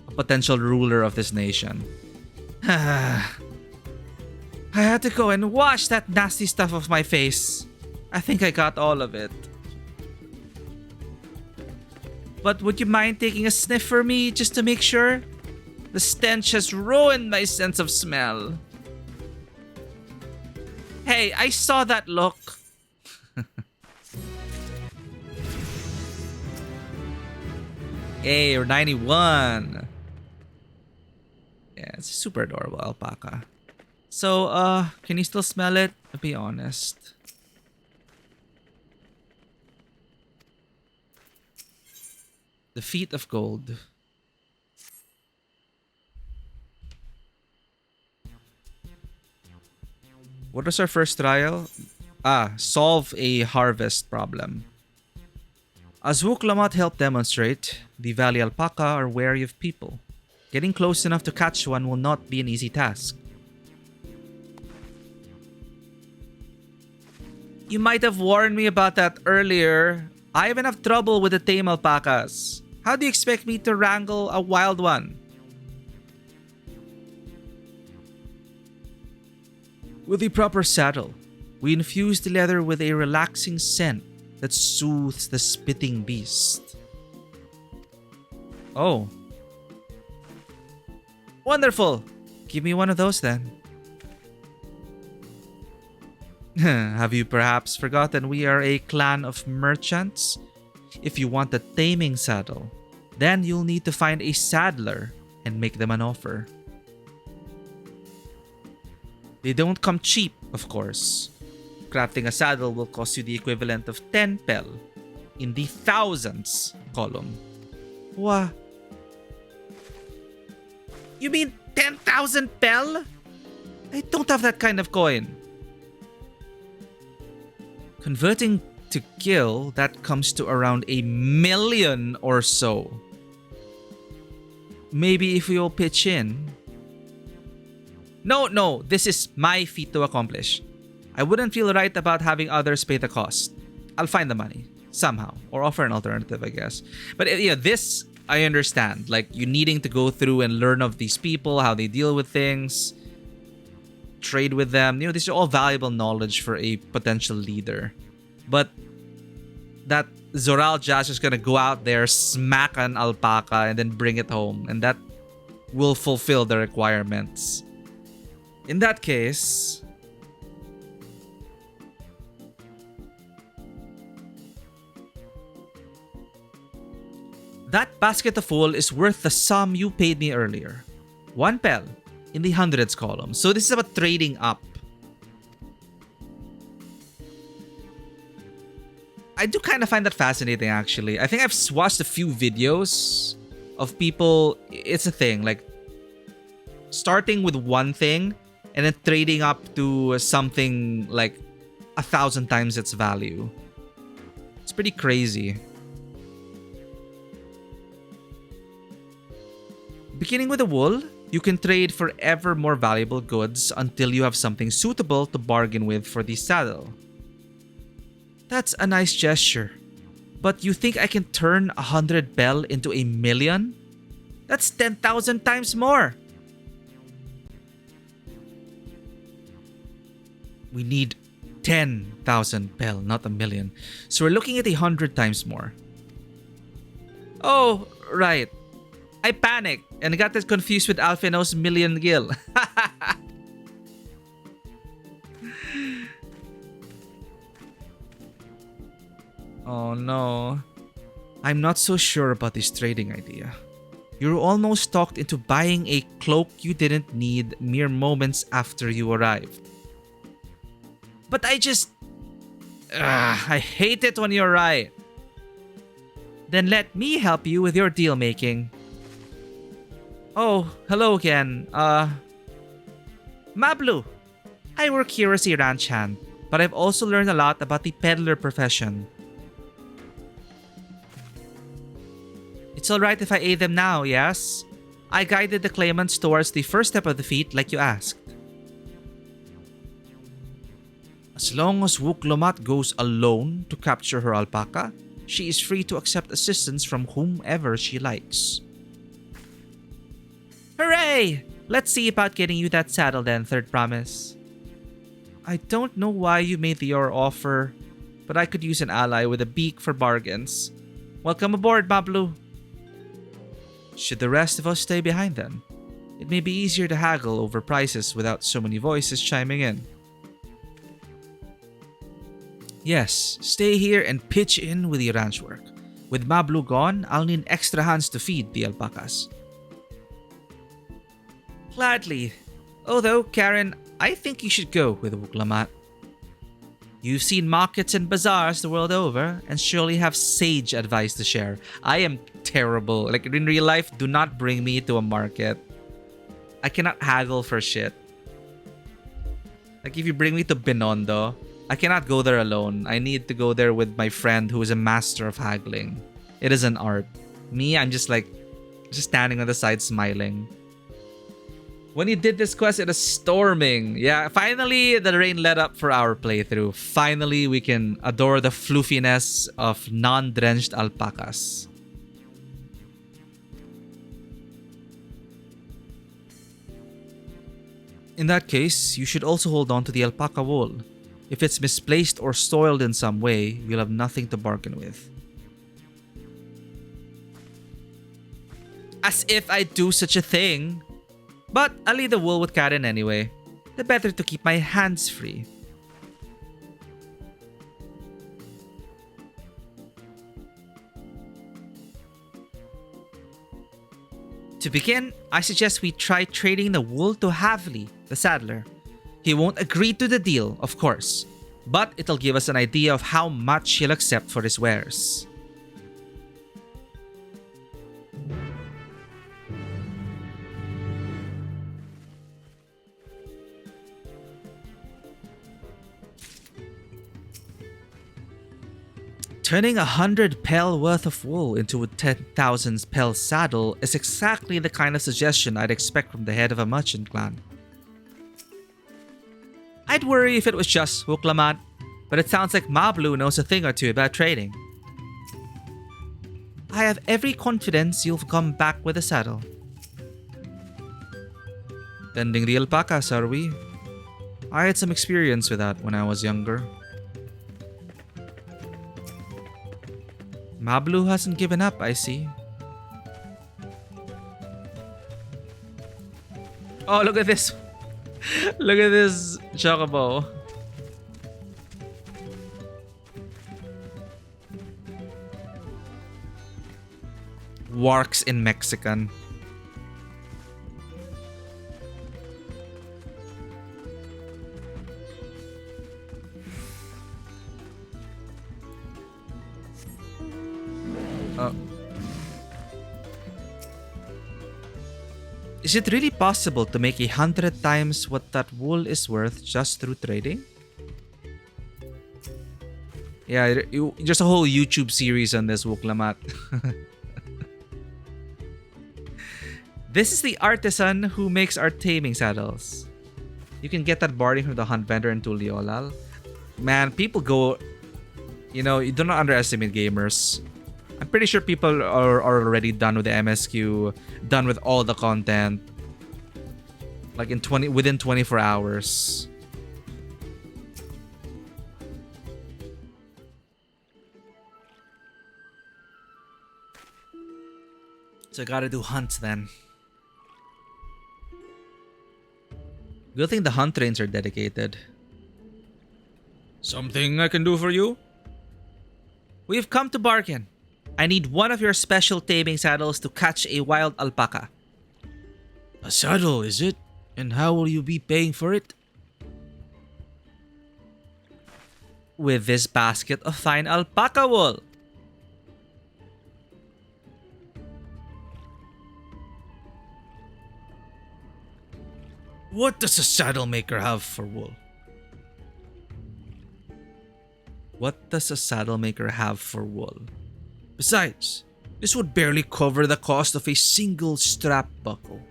a potential ruler of this nation. I had to go and wash that nasty stuff off my face. I think I got all of it. But would you mind taking a sniff for me just to make sure? The stench has ruined my sense of smell. Hey, I saw that look. Hey, we're 91. Yeah, it's a super adorable alpaca. So, can you still smell it? To be honest. The feet of gold. What was our first trial? Solve a harvest problem. As Wuklamat helped demonstrate, the valley alpaca are wary of people. Getting close enough to catch one will not be an easy task. You might have warned me about that earlier. I have enough trouble with the tame alpacas. How do you expect me to wrangle a wild one? With the proper saddle, we infuse the leather with a relaxing scent that soothes the spitting beast. Oh. Wonderful! Give me one of those then. Have you perhaps forgotten we are a clan of merchants? If you want the taming saddle, then you'll need to find a saddler and make them an offer. They don't come cheap, of course. Crafting a saddle will cost you the equivalent of 10 pel in the thousands column. What? You mean 10,000 pel? I don't have that kind of coin. Converting to gil, that comes to around 1 million or so. Maybe if we all pitch in. No, this is my feat to accomplish. I wouldn't feel right about having others pay the cost. I'll find the money, somehow, or offer an alternative, I guess. But yeah, this, I understand. Like, you needing to go through and learn of these people, how they deal with things, trade with them. You know, these are all valuable knowledge for a potential leader. But that Zoralia is just gonna go out there, smack an alpaca, and then bring it home. And that will fulfill the requirements. In that case... that basket of wool is worth the sum you paid me earlier. 1 pel in the hundreds column. So this is about trading up. I do kind of find that fascinating, actually. I think I've watched a few videos of people. It's a thing, like starting with one thing and then trading up to something like 1,000 times its value. It's pretty crazy. Beginning with the wool, You can trade for ever more valuable goods until you have something suitable to bargain with for the saddle. That's a nice gesture. But you think I can turn 100 bell into 1,000,000? That's 10,000 times more! We need 10,000 bell, not 1,000,000. So we're looking at 100 times more. Oh, right. I panicked and got this confused with Alphino's million gil. Oh no. I'm not so sure about this trading idea. You were almost talked into buying a cloak you didn't need mere moments after you arrived. But I hate it when you're right. Then let me help you with your deal making. Oh, hello again. Mablu. I work here as a ranch hand, but I've also learned a lot about the peddler profession. It's alright if I aid them now, yes? I guided the claimants towards the first step of the feat like you asked. As long as Wuklomat goes alone to capture her alpaca, she is free to accept assistance from whomever she likes. Hooray! Let's see about getting you that saddle then, Third Promise. I don't know why you made your offer, but I could use an ally with a beak for bargains. Welcome aboard, Mablu. Should the rest of us stay behind then? It may be easier to haggle over prices without so many voices chiming in. Yes, stay here and pitch in with your ranch work. With Mablu gone, I'll need extra hands to feed the alpacas. Gladly. Although, Karen, I think you should go with Wuklamat. You've seen markets and bazaars the world over and surely have sage advice to share. I am terrible. Like in real life, do not bring me to a market. I cannot haggle for shit. Like if you bring me to Binondo, I cannot go there alone. I need to go there with my friend who is a master of haggling. It is an art. Me, I'm just standing on the side smiling. When you did this quest, it was storming. Yeah, finally the rain let up for our playthrough. Finally, we can adore the floofiness of non-drenched alpacas. In that case, you should also hold on to the alpaca wool. If it's misplaced or soiled in some way, you'll have nothing to bargain with. As if I'd do such a thing. But I'll leave the wool with Karen anyway. The better to keep my hands free. To begin, I suggest we try trading the wool to Havli, the saddler. He won't agree to the deal, of course, but it'll give us an idea of how much he'll accept for his wares. Turning 100 pel worth of wool into a 10,000 pel saddle is exactly the kind of suggestion I'd expect from the head of a merchant clan. I'd worry if it was just Wuklamat, but it sounds like Mablu knows a thing or two about trading. I have every confidence you'll come back with a saddle. Tending the alpacas, are we? I had some experience with that when I was younger. Mablu hasn't given up, I see. Oh, look at this. Look at this chocobo. Works in Mexican. Is it really possible to make 100 times what that wool is worth just through trading? Yeah, there's a whole YouTube series on this, Wuklamat. This is the artisan who makes our taming saddles. You can get that barding from the hunt vendor in Tuliolal. Man, people go... You know, you do not underestimate gamers. I'm pretty sure people are already done with the MSQ, done with all the content. Like within 24 hours. So I gotta do hunts then. Good thing the hunt trains are dedicated. Something I can do for you? We've come to bargain. I need one of your special taming saddles to catch a wild alpaca. A saddle, is it? And how will you be paying for it? With this basket of fine alpaca wool. What does a saddle maker have for wool? What does a saddle maker have for wool? Besides, this would barely cover the cost of a single strap buckle.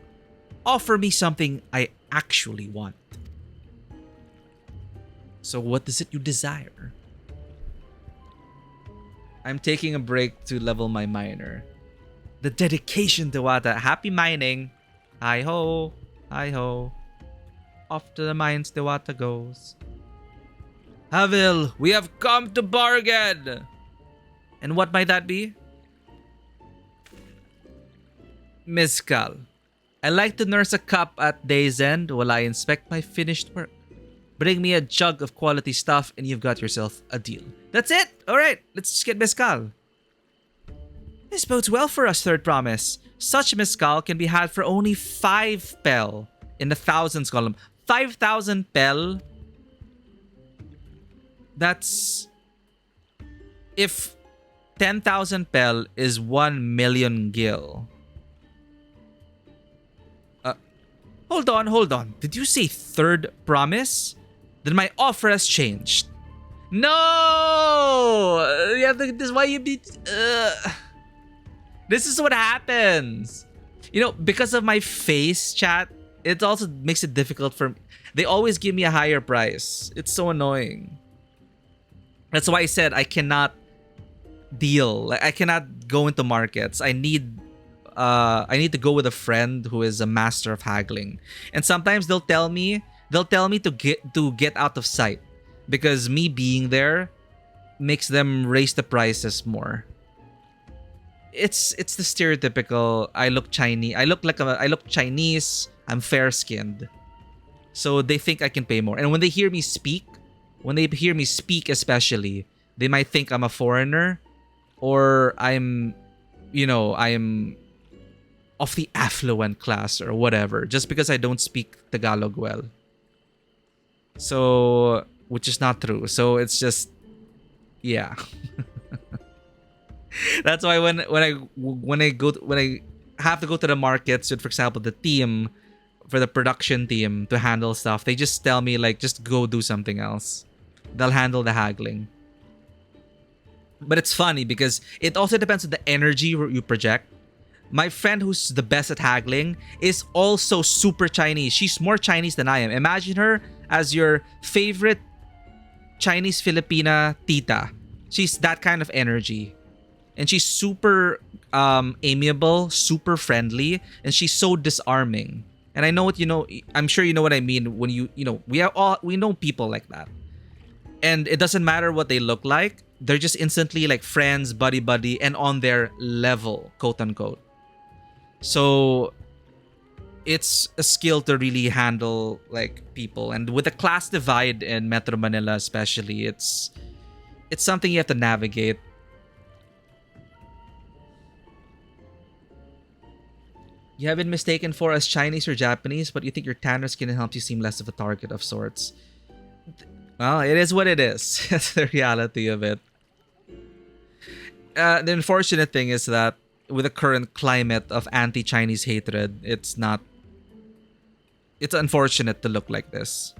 Offer me something I actually want. So what is it you desire? I'm taking a break to level my miner. The dedication, Dewata. Happy mining. Hi ho. Hi ho. Off to the mines Dewata goes. Havil, we have come to bargain! And what might that be? Mezcal. I like to nurse a cup at day's end while I inspect my finished work. Bring me a jug of quality stuff and you've got yourself a deal. That's it! Alright, let's just get mezcal. This bodes well for us, Third Promise. Such mezcal can be had for only 5 pel in the thousands column. 5,000 pel? That's... If 10,000 pel is 1 million gil. Hold on. Did you say Third Promise? Then my offer has changed. No! Yeah, this is why you beat... This is what happens. You know, because of my face, chat, it also makes it difficult for me. They always give me a higher price. It's so annoying. That's why I said I cannot deal. Like, I cannot go into markets. I need to go with a friend who is a master of haggling. And sometimes they'll tell me to get out of sight because me being there makes them raise the prices more. It's the stereotypical I look Chinese. I look Chinese. I'm fair-skinned. So they think I can pay more. And when they hear me speak, especially, they might think I'm a foreigner or I'm of the affluent class or whatever, just because I don't speak Tagalog well. So, which is not true. So it's just, yeah. That's why when I have to go to the markets with, for example, the team, for the production team to handle stuff, they just tell me like, just go do something else. They'll handle the haggling. But it's funny because it also depends on the energy you project. My friend who's the best at haggling is also super Chinese. She's more Chinese than I am. Imagine her as your favorite Chinese Filipina tita. She's that kind of energy. And she's super amiable, super friendly, and she's so disarming. And I know what you know. I'm sure you know what I mean when we know people like that. And it doesn't matter what they look like. They're just instantly like friends, buddy, and on their level, quote unquote. So it's a skill to really handle like people. And with the class divide in Metro Manila especially, it's something you have to navigate. You have been mistaken for as Chinese or Japanese, but you think your tanner skin helps you seem less of a target of sorts. Well, it is what it is. That's the reality of it. The unfortunate thing is that with the current climate of anti-Chinese hatred, it's unfortunate to look like this.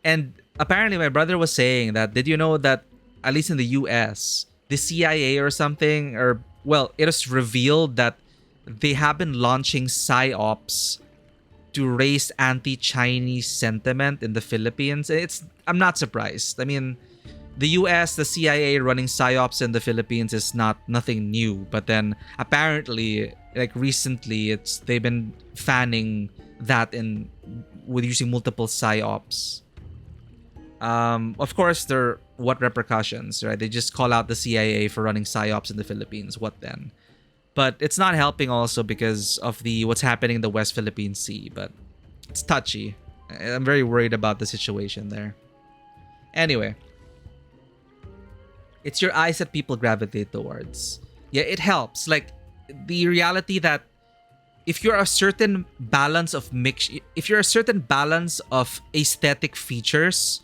And apparently my brother was saying that, did you know that at least in the US, the CIA or something, it was revealed that they have been launching psyops to raise anti-Chinese sentiment in the Philippines. I'm not surprised. I mean, the US, the CIA running psyops in the Philippines is nothing new. But then apparently, like recently, they've been fanning that with using multiple psyops. Of course, what repercussions, right? They just call out the CIA for running psyops in the Philippines. What then? But it's not helping also because of what's happening in the West Philippine Sea. But it's touchy. I'm very worried about the situation there. Anyway. It's your eyes that people gravitate towards. Yeah, it helps. Like, the reality that if you're a certain balance of aesthetic features,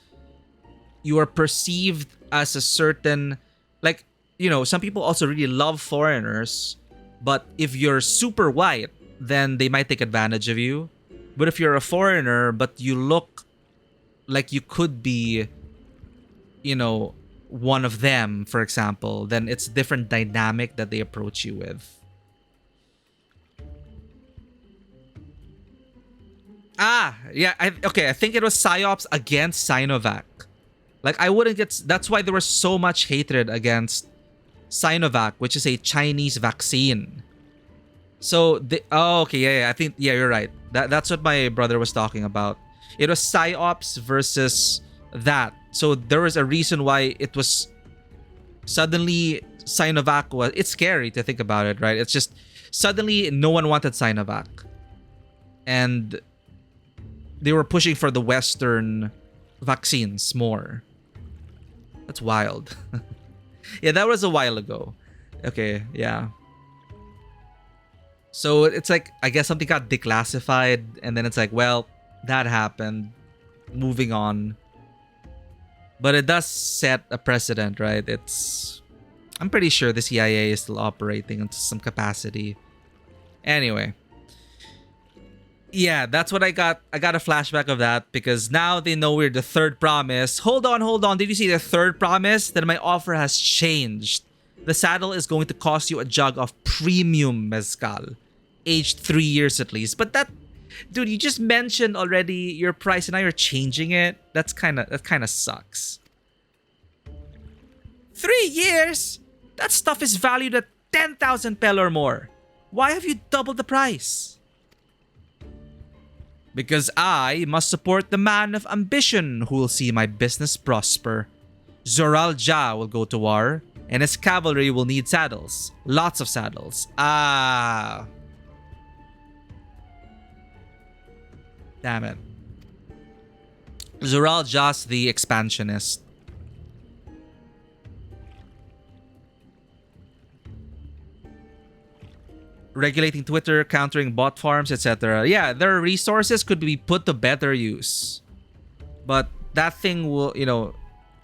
you are perceived as a certain, like, you know, some people also really love foreigners, but if you're super white, then they might take advantage of you. But if you're a foreigner, but you look like you could be, you know, one of them, for example, then it's a different dynamic that they approach you with. Yeah, I think it was psyops against Sinovac. Like, I wouldn't get... That's why there was so much hatred against Sinovac, which is a Chinese vaccine. So, yeah, I think, yeah, you're right. That's what my brother was talking about. It was psyops versus that. So there was a reason why it was suddenly Sinovac was... It's scary to think about it, right? It's just suddenly no one wanted Sinovac. And they were pushing for the Western vaccines more. That's wild. Yeah, that was a while ago. Okay, yeah. So it's like, I guess something got declassified, and then it's like, well, that happened. Moving on. But it does set a precedent, right? I'm pretty sure the CIA is still operating into some capacity. Anyway. Yeah, that's what I got. I got a flashback of that because now they know we're the third promise. Hold on. Did you see the third promise? That my offer has changed. The saddle is going to cost you a jug of premium mezcal. Aged 3 years at least. But that... Dude, you just mentioned already your price and now you're changing it. That kind of sucks. 3 years? That stuff is valued at 10,000 pel or more. Why have you doubled the price? Because I must support the man of ambition who will see my business prosper. Zoral Ja will go to war, and his cavalry will need saddles. Lots of saddles. Damn it. Zoral Ja's the expansionist. Regulating Twitter, countering bot farms, etc. Yeah, their resources could be put to better use. But that thing will, you know,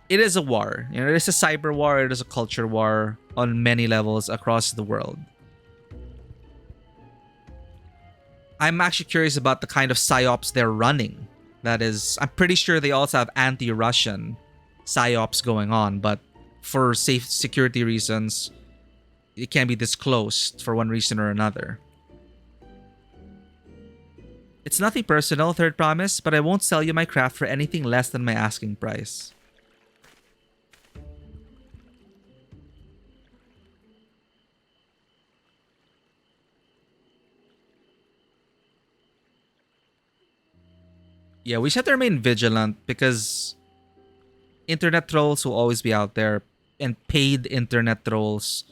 it is a war. You know, it is a cyber war, it is a culture war on many levels across the world. I'm actually curious about the kind of psyops they're running. That is, I'm pretty sure they also have anti-Russian psyops going on, but for safe security reasons, it can't be disclosed for one reason or another. It's nothing personal, third promise, but I won't sell you my craft for anything less than my asking price. Yeah, we should remain vigilant because internet trolls will always be out there, and paid internet trolls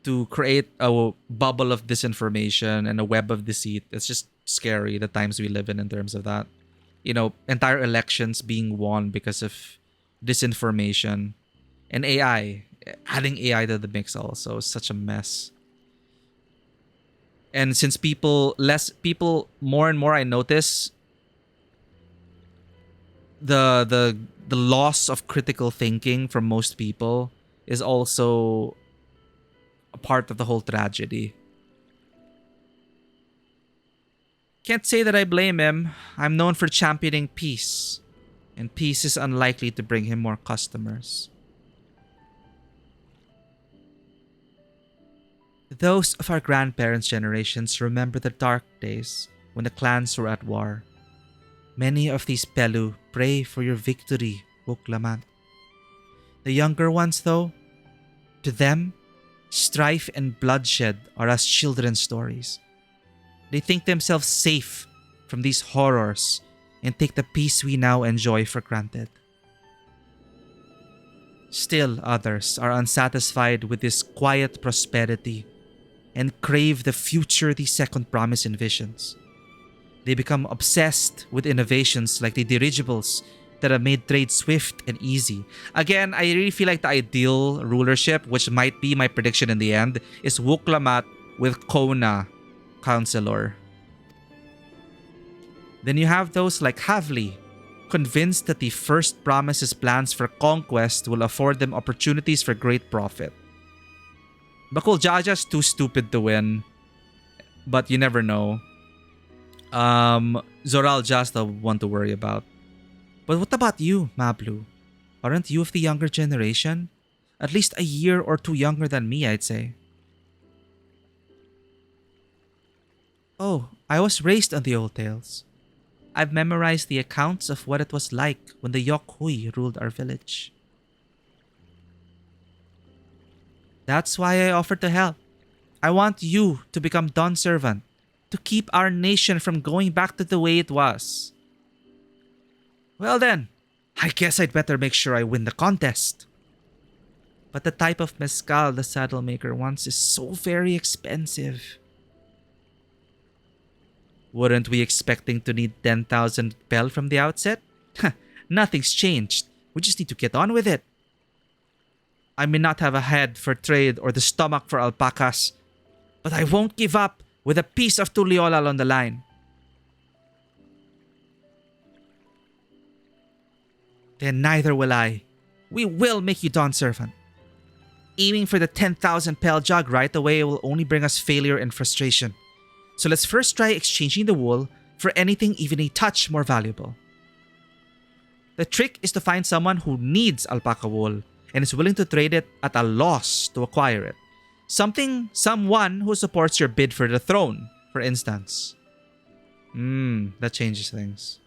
to create a bubble of disinformation and a web of deceit. It's just scary, the times we live in terms of that. You know, entire elections being won because of disinformation. And AI, adding AI to the mix also is such a mess. And since more and more I notice the loss of critical thinking from most people is also a part of the whole tragedy. Can't say that I blame him. I'm known for championing peace, and peace is unlikely to bring him more customers. Those of our grandparents' generations remember the dark days when the clans were at war. Many of these Pelu pray for your victory, Wuklamat. The younger ones, though, to them, strife and bloodshed are as children's stories. They think themselves safe from these horrors and take the peace we now enjoy for granted. Still others are unsatisfied with this quiet prosperity and crave the future the second promise envisions. They become obsessed with innovations like the dirigibles that have made trade swift and easy. Again, I really feel like the ideal rulership, which might be my prediction in the end, is Wuklamat with Kona, Counselor. Then you have those like Havli, convinced that the first promise's plans for conquest will afford them opportunities for great profit. Bakul Jaja's too stupid to win, but you never know. Zoral just the one to worry about. But what about you, Mablu? Aren't you of the younger generation? At least a year or two younger than me, I'd say. Oh, I was raised on the old tales. I've memorized the accounts of what it was like when the Yokhui ruled our village. That's why I offered to help. I want you to become Dawn Servant, to keep our nation from going back to the way it was. Well then, I guess I'd better make sure I win the contest. But the type of mezcal the saddle maker wants is so very expensive. Weren't we expecting to need 10,000 pel from the outset? Nothing's changed. We just need to get on with it. I may not have a head for trade or the stomach for alpacas, but I won't give up with a piece of tuliolal on the line. Then neither will I. We will make you Dawn Servant. Aiming for the 10,000 pel jug right away will only bring us failure and frustration. So let's first try exchanging the wool for anything even a touch more valuable. The trick is to find someone who needs alpaca wool and is willing to trade it at a loss to acquire it. Someone who supports your bid for the throne, for instance. That changes things.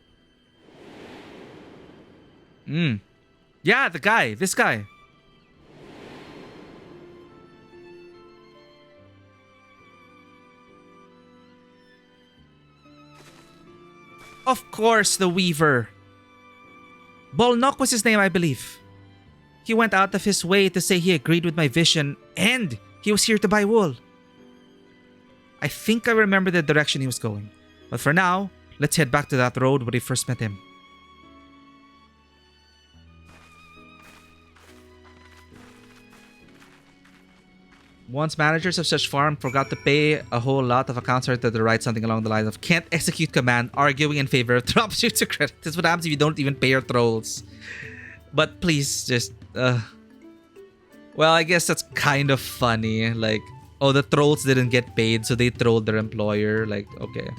Yeah, this guy. Of course, the Weaver. Bolnok was his name, I believe. He went out of his way to say he agreed with my vision and he was here to buy wool. I think I remember the direction he was going. But for now, let's head back to that road where we first met him. Once managers of such farm forgot to pay a whole lot of accounts started to write something along the lines of can't execute command, arguing in favor of dropship to credit. That's what happens if you don't even pay your trolls. But please just... Well, I guess that's kind of funny. Like, oh, the trolls didn't get paid, so they trolled their employer. Like, okay.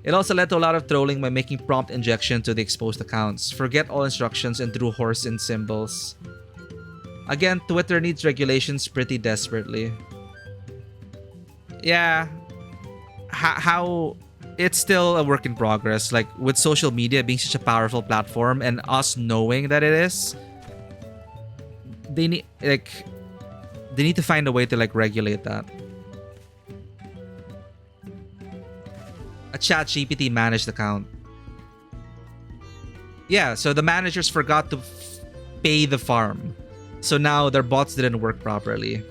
It also led to a lot of trolling by making prompt injection to the exposed accounts. Forget all instructions and drew horse in symbols. Again, Twitter needs regulations pretty desperately. Yeah. How... It's still a work in progress. Like, with social media being such a powerful platform and us knowing that it is, they need to find a way to like regulate that. A ChatGPT managed account. Yeah, so the managers forgot to pay the farm. So now their bots didn't work properly.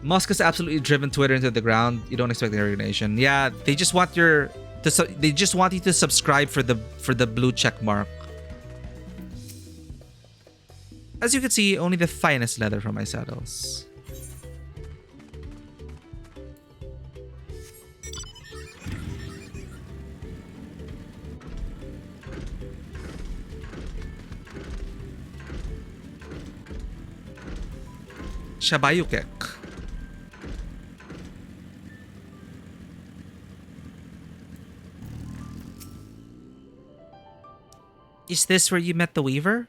Musk has absolutely driven Twitter into the ground. You don't expect the resignation. Yeah, they just want you to subscribe for the blue check mark. As you can see, only the finest leather from my saddles. Shabayukek. Is this where you met the Weaver?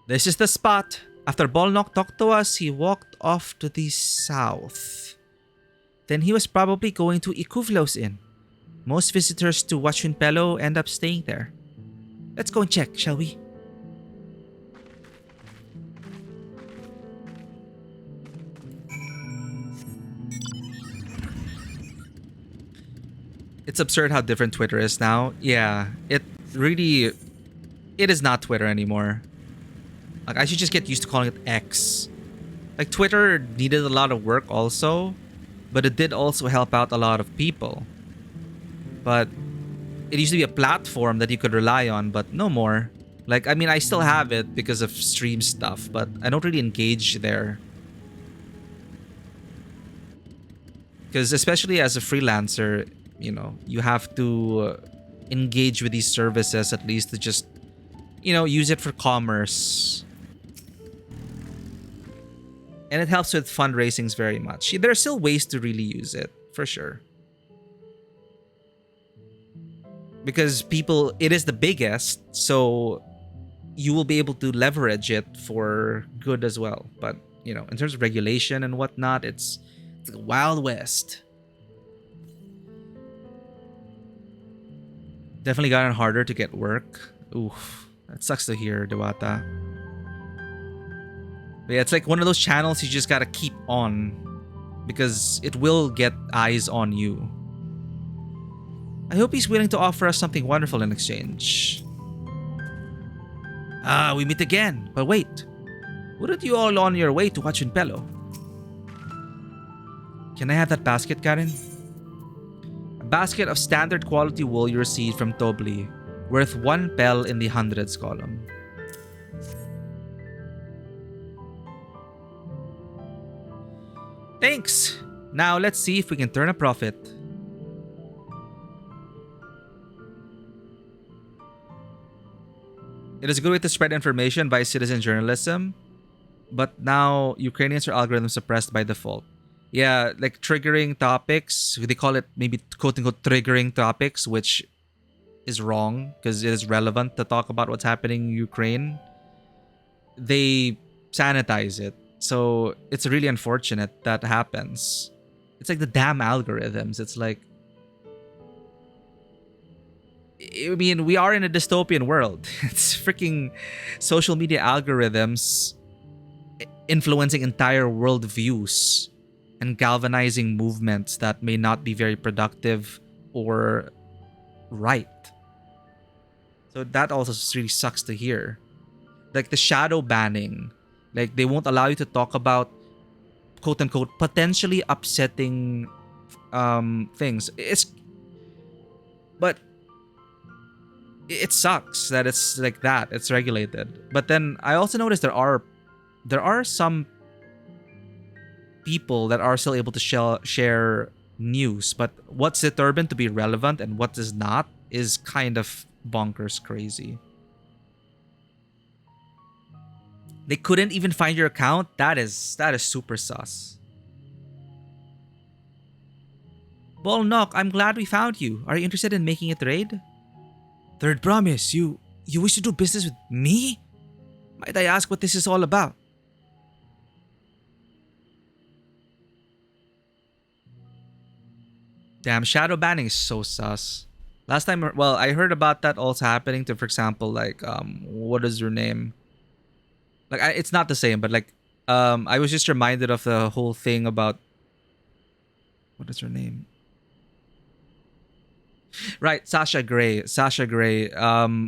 This is the spot. After Bolnok talked to us, he walked off to the south. Then he was probably going to Ikuvlos Inn. Most visitors to Huachunpelo end up staying there. Let's go and check, shall we? It's absurd how different Twitter is now. Yeah, it is not Twitter anymore. Like, I should just get used to calling it X. Like, Twitter needed a lot of work also, but it did also help out a lot of people. But it used to be a platform that you could rely on, but no more. Like, I mean, I still have it because of stream stuff, but I don't really engage there. Because especially as a freelancer, you know, you have to engage with these services at least to just, you know, use it for commerce. And it helps with fundraisings very much. There are still ways to really use it, for sure. Because people, it is the biggest, so you will be able to leverage it for good as well. But, you know, in terms of regulation and whatnot, it's like Wild West. Definitely gotten harder to get work. Oof, that sucks to hear, Dewata. But yeah, it's like one of those channels you just gotta keep on because it will get eyes on you. I hope he's willing to offer us something wonderful in exchange. Ah, we meet again. But wait, weren't you all on your way to Huachunpelo? Can I have that basket, Karen? A basket of standard quality wool you received from Tobli, worth 1 pel in the hundreds column. Thanks! Now let's see if we can turn a profit. It is a good way to spread information by citizen journalism, but now Ukrainians are algorithm suppressed by default. Yeah, like triggering topics, they call it maybe quote-unquote triggering topics, which is wrong because it is relevant to talk about what's happening in Ukraine. They sanitize it. So it's really unfortunate that happens. It's like the damn algorithms. It's like, I mean, we are in a dystopian world. It's freaking social media algorithms influencing entire world views and galvanizing movements that may not be very productive or right. So that also really sucks to hear. Like the shadow banning. Like, they won't allow you to talk about, quote-unquote, potentially upsetting things. But it sucks that it's like that. It's regulated. But then I also noticed there are some people that are still able to share news. But what's determined to be relevant and what is not is kind of bonkers crazy. They couldn't even find your account? That is super sus. Bolnok, I'm glad we found you. Are you interested in making a trade? Third promise, you wish to do business with me? Might I ask what this is all about? Damn, shadow banning is so sus. Last time, well, I heard about that also happening to, for example, like, what is your name? Like, it's not the same, but like, I was just reminded of the whole thing about, what is her name? Right, Sasha Grey.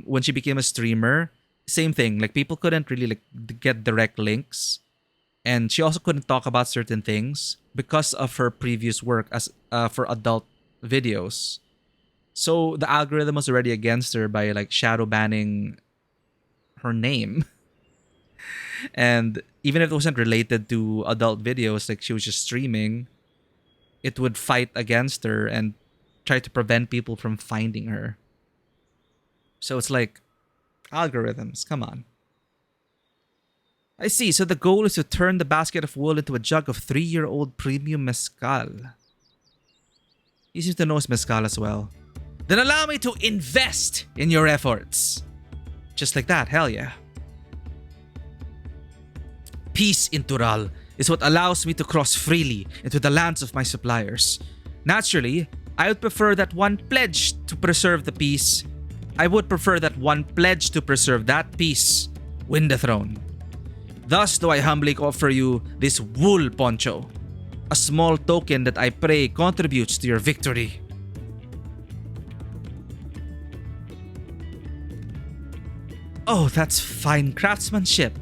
When she became a streamer, same thing. Like, people couldn't really like get direct links, and she also couldn't talk about certain things because of her previous work as for adult videos. So the algorithm was already against her by like shadow banning her name. And even if it wasn't related to adult videos, like she was just streaming, it would fight against her and try to prevent people from finding her. So it's like, algorithms, come on. I see, so the goal is to turn the basket of wool into a jug of 3-year-old premium mezcal. He seems to know his mezcal as well. Then allow me to invest in your efforts. Just like that, hell yeah. peace in Tural is what allows me to cross freely into the lands of my suppliers. Naturally, I would prefer that one pledge to preserve the peace. I would prefer that one pledge to preserve that peace win the throne. Thus do I humbly offer you this wool poncho, a small token that I pray contributes to your victory. Oh, that's fine craftsmanship.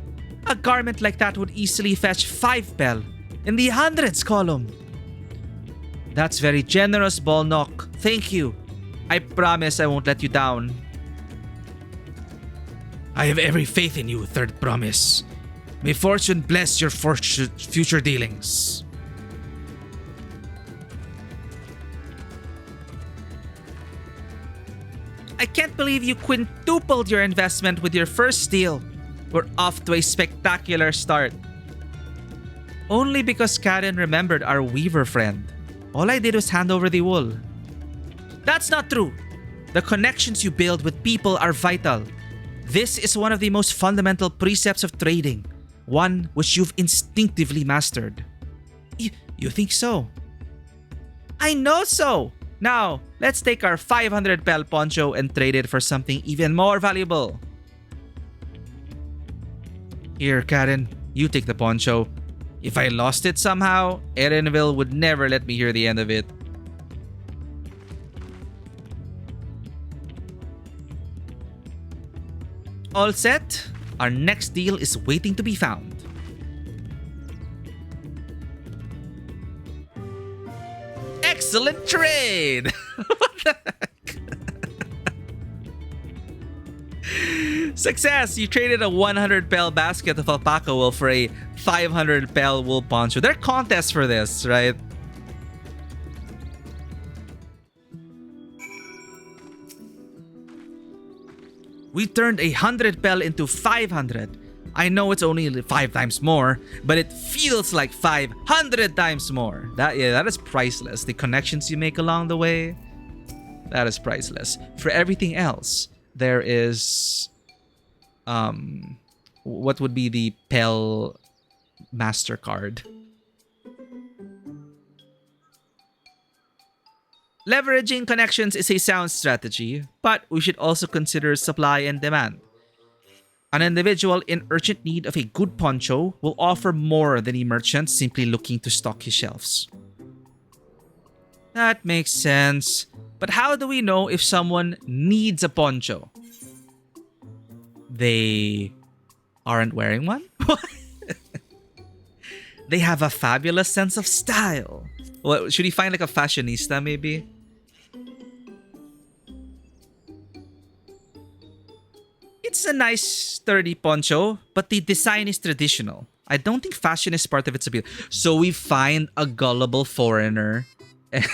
A garment like that would easily fetch 5 pel in the hundreds column. That's very generous, Bolnock. Thank you. I promise I won't let you down. I have every faith in you, Third Promise. May fortune bless your future dealings. I can't believe you quintupled your investment with your first deal. We're off to a spectacular start. Only because Karen remembered our weaver friend. All I did was hand over the wool. That's not true. The connections you build with people are vital. This is one of the most fundamental precepts of trading. One which you've instinctively mastered. You think so? I know so! Now, let's take our 500 pel poncho and trade it for something even more valuable. Here, Karen, you take the poncho. If I lost it somehow, Erenville would never let me hear the end of it. All set? Our next deal is waiting to be found. Excellent trade! What the heck? Success! You traded a 100 pel basket of alpaca wool for a 500 pel wool poncho. There are contests for this, right? We turned 100 pel into 500. I know it's only 5 times more, but it feels like 500 times more. That is priceless. The connections you make along the way, that is priceless. For everything else, there is what would be the Pel MasterCard. Leveraging connections is a sound strategy, but we should also consider supply and demand. An individual in urgent need of a good poncho will offer more than a merchant simply looking to stock his shelves. That makes sense. But how do we know if someone needs a poncho? They aren't wearing one? They have a fabulous sense of style. Well, should he find like a fashionista maybe? It's a nice sturdy poncho, but the design is traditional. I don't think fashion is part of its appeal. So we find a gullible foreigner and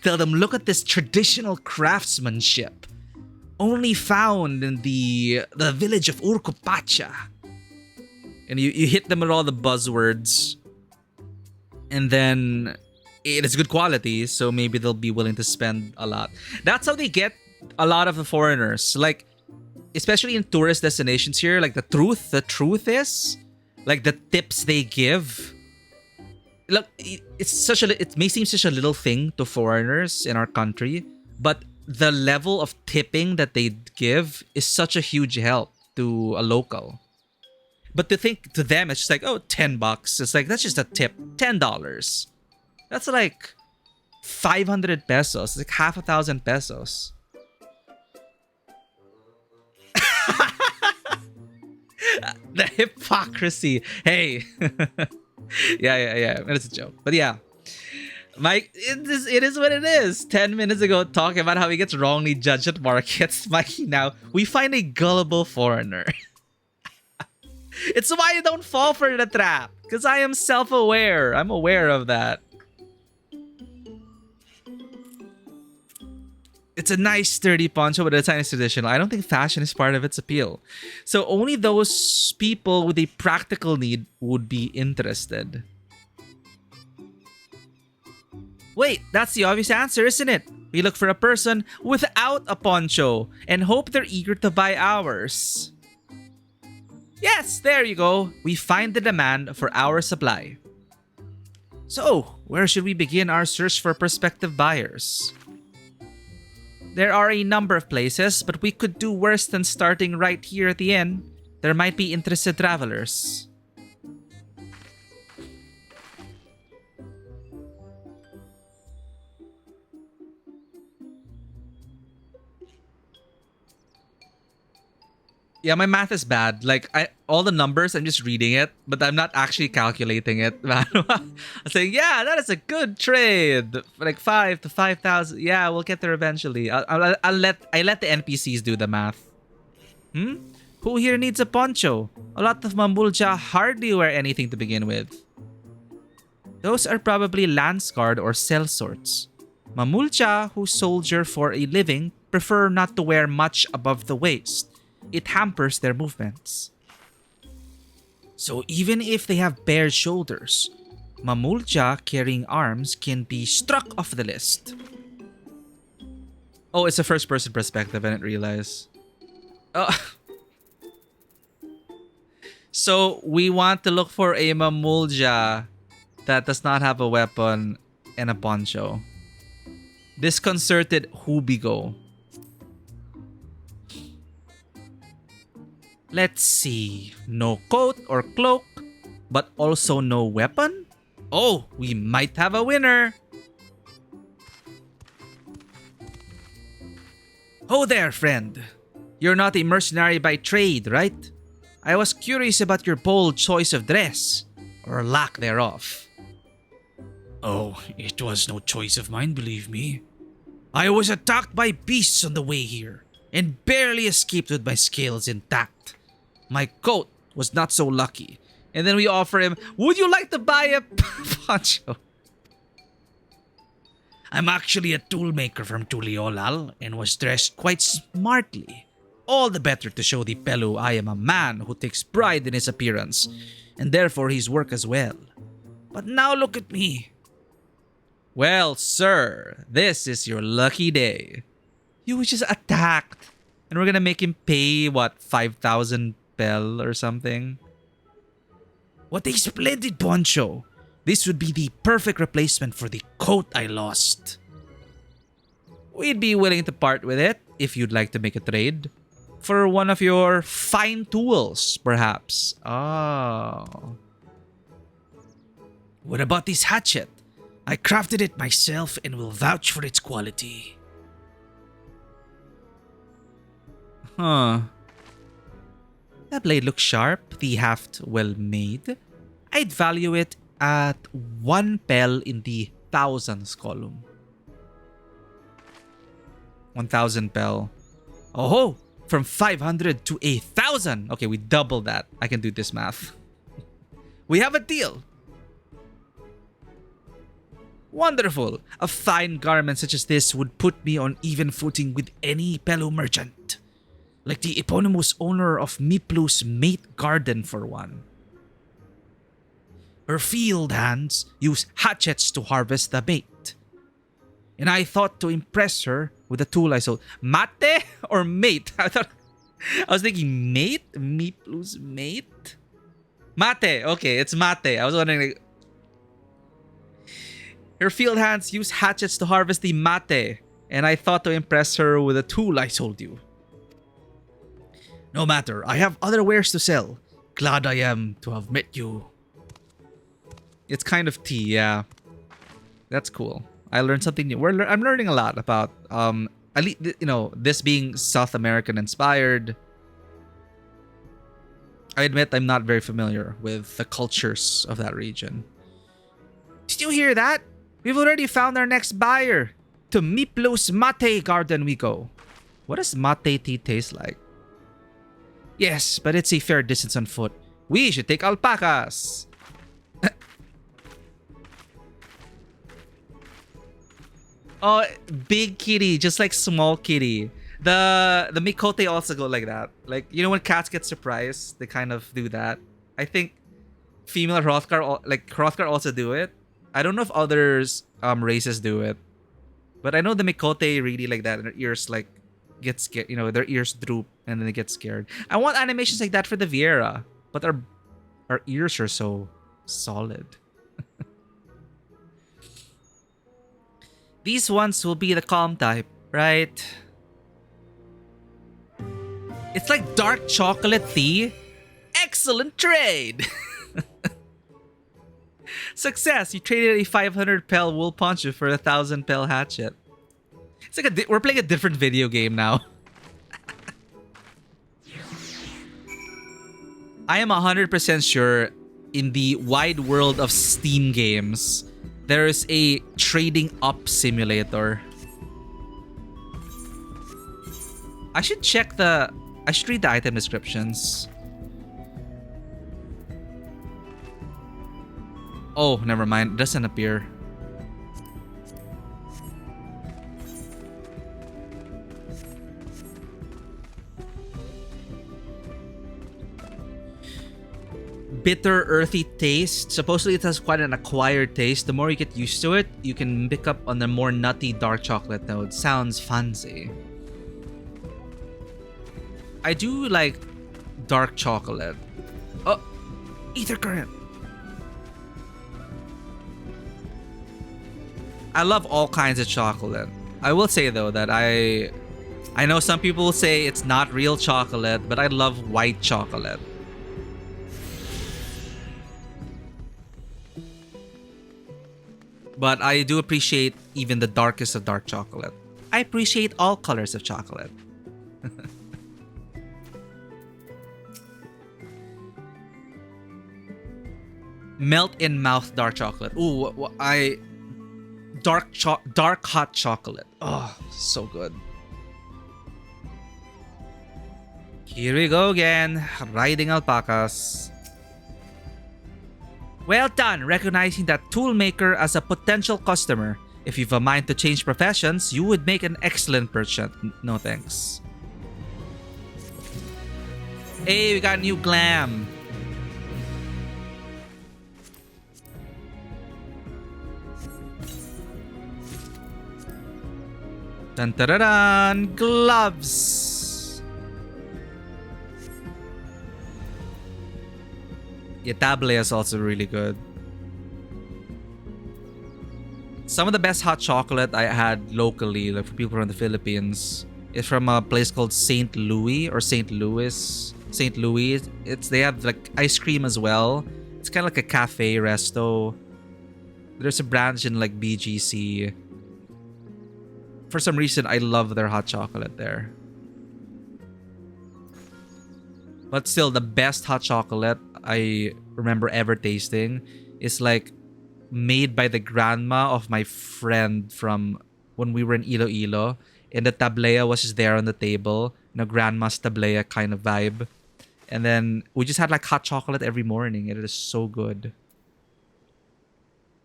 tell them, look at this traditional craftsmanship. Only found in the village of Urcopacha. And you hit them with all the buzzwords. And then it is good quality, so maybe they'll be willing to spend a lot. That's how they get a lot of the foreigners. Like, especially in tourist destinations here, like the truth is, like the tips they give. Look, it may seem such a little thing to foreigners in our country, but the level of tipping that they give is such a huge help to a local. But to think to them, it's just like, oh, $10. It's like, that's just a tip. $10. That's like 500 pesos. It's like half 1,000 pesos. The hypocrisy. Hey. Yeah. It's a joke. But yeah. Mike, it is what it is. 10 minutes ago, talking about how he gets wrongly judged at markets. Mikey, now, we find a gullible foreigner. It's why you don't fall for the trap. Because I am self-aware. I'm aware of that. It's a nice sturdy poncho, but the design is traditional. I don't think fashion is part of its appeal. So only those people with a practical need would be interested. Wait, that's the obvious answer, isn't it? We look for a person without a poncho and hope they're eager to buy ours. Yes, there you go. We find the demand for our supply. So, where should we begin our search for prospective buyers? There are a number of places, but we could do worse than starting right here at the inn. There might be interested travelers. Yeah, my math is bad. Like, all the numbers, I'm just reading it, but I'm not actually calculating it. I'm saying, yeah, that is a good trade. Like 5 to 5,000. Yeah, we'll get there eventually. I'll let the NPCs do the math. Who here needs a poncho? A lot of Mamulja hardly wear anything to begin with. Those are probably lance guard or sellswords. Mamulja who soldier for a living prefer not to wear much above the waist. It hampers their movements. So even if they have bare shoulders, Mamulja carrying arms can be struck off the list. Oh, it's a first-person perspective, I didn't realize. So we want to look for a Mamulja that does not have a weapon and a poncho. Disconcerted Hubigo. Let's see. No coat or cloak, but also no weapon? Oh, we might have a winner. Oh there, friend. You're not a mercenary by trade, right? I was curious about your bold choice of dress, or lack thereof. Oh, it was no choice of mine, believe me. I was attacked by beasts on the way here, and barely escaped with my scales intact. My coat was not so lucky. And then we offer him, would you like to buy a poncho? I'm actually a toolmaker from Tuliolal and was dressed quite smartly. All the better to show the Pelu I am a man who takes pride in his appearance and therefore his work as well. But now look at me. Well, sir, this is your lucky day. You were just attacked and we're gonna make him pay, what, 5,000 pel or something? What a splendid poncho! This would be the perfect replacement for the coat I lost. We'd be willing to part with it if you'd like to make a trade. For one of your fine tools, perhaps. Oh. What about this hatchet? I crafted it myself and will vouch for its quality. Huh. That blade looks sharp, the haft well made. I'd value it at 1 pel in the thousands column. 1,000 pel. Oh, from 500 to 1,000. Okay, we double that. I can do this math. We have a deal. Wonderful. A fine garment such as this would put me on even footing with any Pelu merchant. Like the eponymous owner of Miplu's mate garden for one. Her field hands use hatchets to harvest the mate. And I thought to impress her with a tool I sold. Mate or mate? I was thinking mate? Miplu's mate? Mate. Okay, it's mate. I was wondering like, her field hands use hatchets to harvest the mate. And I thought to impress her with a tool I sold you. No matter, I have other wares to sell. Glad I am to have met you. It's kind of tea, yeah. That's cool. I learned something new. I'm learning a lot about, at least, you know, this being South American inspired. I admit I'm not very familiar with the cultures of that region. Did you hear that? We've already found our next buyer. To Miplu's mate garden we go. What does mate tea taste like? Yes, but it's a fair distance on foot. We should take alpacas. Oh, big kitty, just like small kitty. The Mikote also go like that. Like, you know when cats get surprised, they kind of do that. I think female Hrothgar also do it. I don't know if others races do it. But I know the Mikote really like that, and their ears like get scared, you know, their ears droop and then they get scared. I want animations like that for the Viera. But our ears are so solid. These ones will be the calm type, right? It's like dark chocolate tea. Excellent trade! Success! You traded a 500 pel wool poncho for a 1,000 pel hatchet. It's like we're playing a different video game now. I am 100% sure in the wide world of Steam games, there is a trading up simulator. I should read the item descriptions. Oh, never mind. It doesn't appear. Bitter, earthy taste. Supposedly it has quite an acquired taste. The more you get used to it, you can pick up on the more nutty dark chocolate note. Sounds fancy. I do like dark chocolate. Oh, ether current. I love all kinds of chocolate. I will say though that I know some people will say it's not real chocolate, but I love white chocolate. But I do appreciate even the darkest of dark chocolate. I appreciate all colors of chocolate. Melt in mouth dark chocolate. Ooh, dark hot chocolate. Oh, so good. Here we go again, riding alpacas. Well done, recognizing that Toolmaker as a potential customer. If you've a mind to change professions, you would make an excellent merchant. No thanks. Hey, we got new glam. Dun dun dun dun! Gloves! Yeah, Tablea is also really good. Some of the best hot chocolate I had locally, like for people from the Philippines, is from a place called St. Louis or St. Louis. St. Louis. They have like ice cream as well. It's kind of like a cafe resto. There's a branch in like BGC. For some reason, I love their hot chocolate there. But still, the best hot chocolate I remember ever tasting is like made by the grandma of my friend from when we were in Iloilo. And the tablea was just there on the table. You know, grandma's tablea kind of vibe. And then we just had like hot chocolate every morning. And it is so good.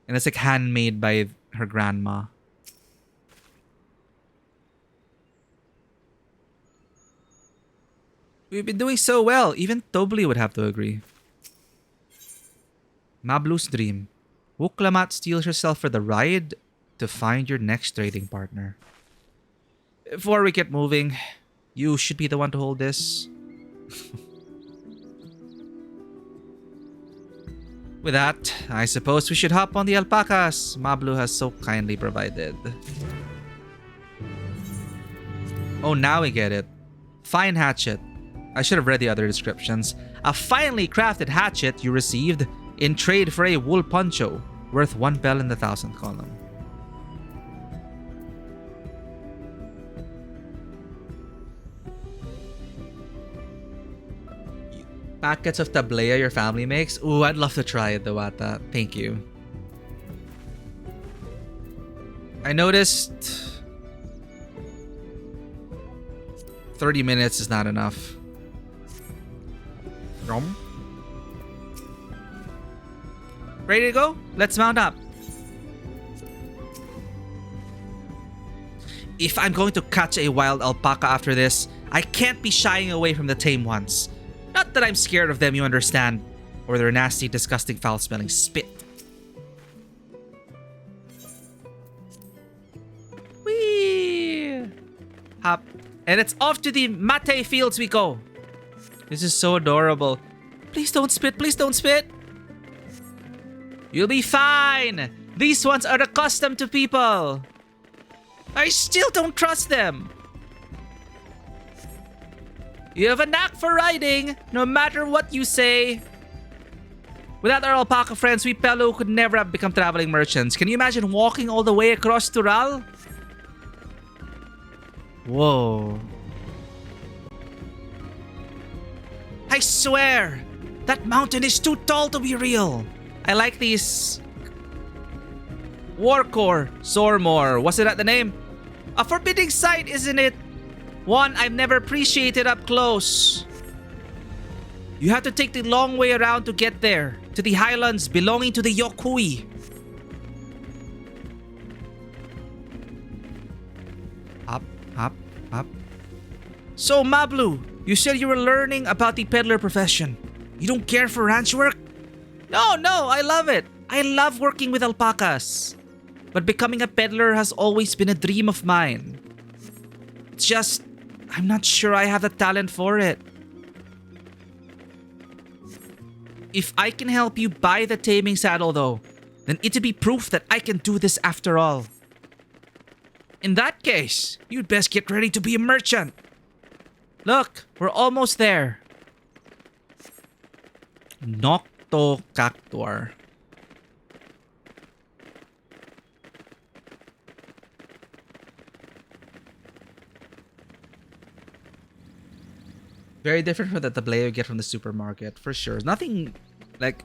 And it's like handmade by her grandma. We've been doing so well. Even Tobli would have to agree. Mablu's dream. Wuklamat steals yourself for the ride to find your next trading partner. Before we get moving, you should be the one to hold this. With that, I suppose we should hop on the alpacas Mablu has so kindly provided. Oh, now we get it. Fine hatchet. I should have read the other descriptions. A finely crafted hatchet you received in trade for a wool poncho worth 1 bell in the 1,000 column. Packets of tablea your family makes? Ooh, I'd love to try it, Dawata. Thank you. I noticed 30 minutes is not enough. Ready to go? Let's mount up. If I'm going to catch a wild alpaca after this, I can't be shying away from the tame ones. Not that I'm scared of them, you understand. Or their nasty, disgusting, foul-smelling spit. Whee! Hop. And it's off to the mate fields we go. This is so adorable. Please don't spit. Please don't spit. You'll be fine. These ones are accustomed to people. I still don't trust them. You have a knack for riding, no matter what you say. Without our alpaca friends, we Pelu could never have become traveling merchants. Can you imagine walking all the way across Tural? Whoa. I swear, that mountain is too tall to be real. I like these. Warcore, Sormor, was it at the name? A forbidding sight, isn't it? One I've never appreciated up close. You have to take the long way around to get there, to the highlands belonging to the Yokui. Up, up, up. So, Mablu, you said you were learning about the peddler profession. You don't care for ranch work? No, I love it. I love working with alpacas. But becoming a peddler has always been a dream of mine. It's just, I'm not sure I have the talent for it. If I can help you buy the taming saddle though, then it'd be proof that I can do this after all. In that case, you'd best get ready to be a merchant. Look, we're almost there. Nocto Cactuar. Very different from the tableo you get from the supermarket, for sure. Nothing like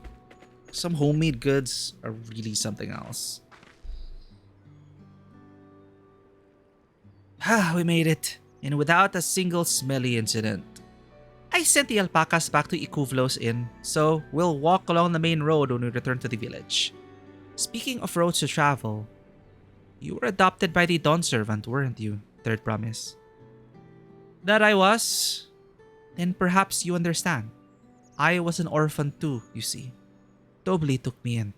some homemade goods are really something else. We made it, and without a single smelly incident. I sent the alpacas back to Ikuvlos Inn, so we'll walk along the main road when we return to the village. Speaking of roads to travel, you were adopted by the Dawn servant, weren't you? Third promise. That I was. Then perhaps you understand. I was an orphan too, you see. Tobli took me in.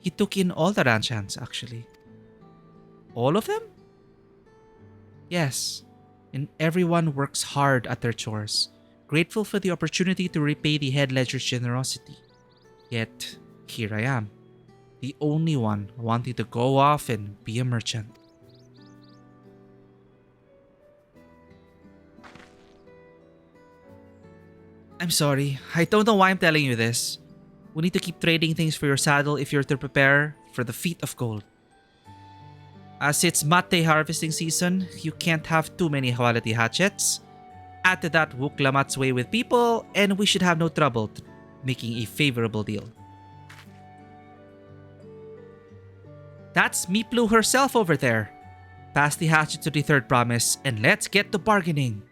He took in all the ranch hands, actually. All of them? Yes, and everyone works hard at their chores, grateful for the opportunity to repay the head ledger's generosity. Yet, here I am, the only one wanting to go off and be a merchant. I'm sorry, I don't know why I'm telling you this. We need to keep trading things for your saddle if you're to prepare for the feat of gold. As it's mate harvesting season, you can't have too many quality hatchets. Add to that Wuklamat's way with people, and we should have no trouble making a favorable deal. That's Miplu herself over there. Pass the hatchet to the third promise, and let's get to bargaining.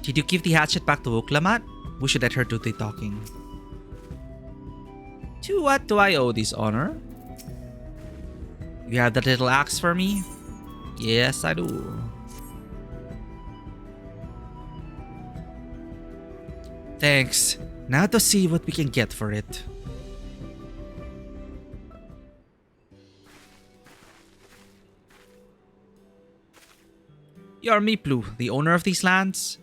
Did you give the hatchet back to Wuklamat? We should let her do the talking. To what do I owe this honor? You have that little axe for me? Yes, I do. Thanks. Now to see what we can get for it. You're Miplu, the owner of these lands?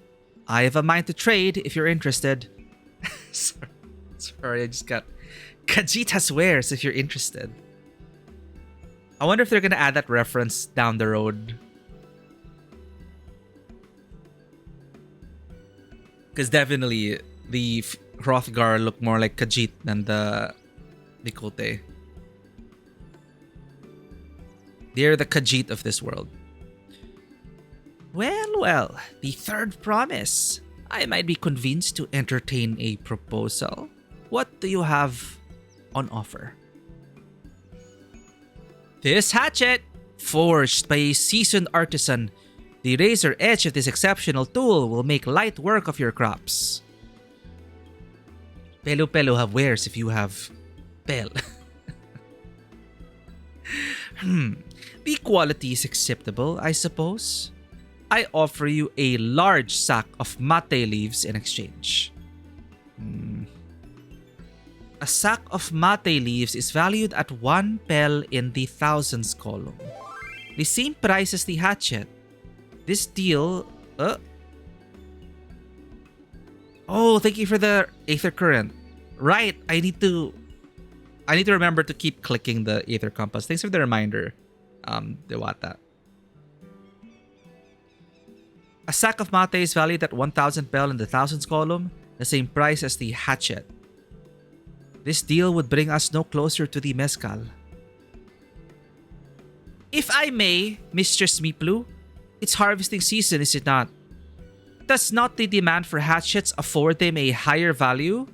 I have a mind to trade if you're interested. Sorry, I just got Kajita swears if you're interested. I wonder if they're gonna add that reference down the road. Because definitely the Hrothgar look more like Khajiit than the Kote. They're the Khajiit of this world. Well, the third promise. I might be convinced to entertain a proposal. What do you have on offer? This hatchet, forged by a seasoned artisan. The razor edge of this exceptional tool will make light work of your crops. Pelu have wares if you have pel. The quality is acceptable, I suppose. I offer you a large sack of mate leaves in exchange. A sack of mate leaves is valued at 1 pel in the thousands column. The same price as the hatchet. This deal... Oh, thank you for the Aether Current. Right, I need to remember to keep clicking the Aether Compass. Thanks for the reminder, Dewata. A sack of mate is valued at 1,000 pel in the thousands column, the same price as the hatchet. This deal would bring us no closer to the mezcal. If I may, Mistress Miplu, it's harvesting season, is it not? Does not the demand for hatchets afford them a higher value?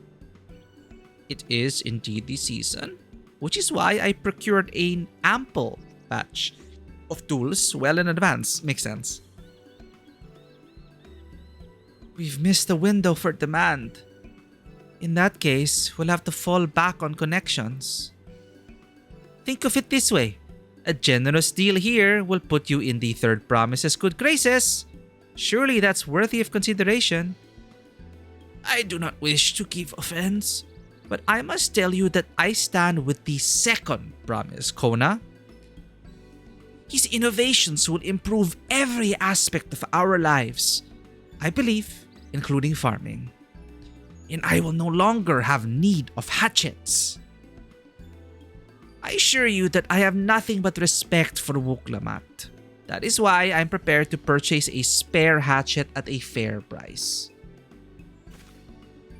It is indeed the season, which is why I procured an ample batch of tools well in advance. Makes sense. We've missed the window for demand. In that case, we'll have to fall back on connections. Think of it this way. A generous deal here will put you in the third promise's good graces. Surely that's worthy of consideration. I do not wish to give offense, but I must tell you that I stand with the second promise, Kona. His innovations will improve every aspect of our lives, I believe, including farming. And I will no longer have need of hatchets. I assure you that I have nothing but respect for Wuklamat. That is why I'm prepared to purchase a spare hatchet at a fair price.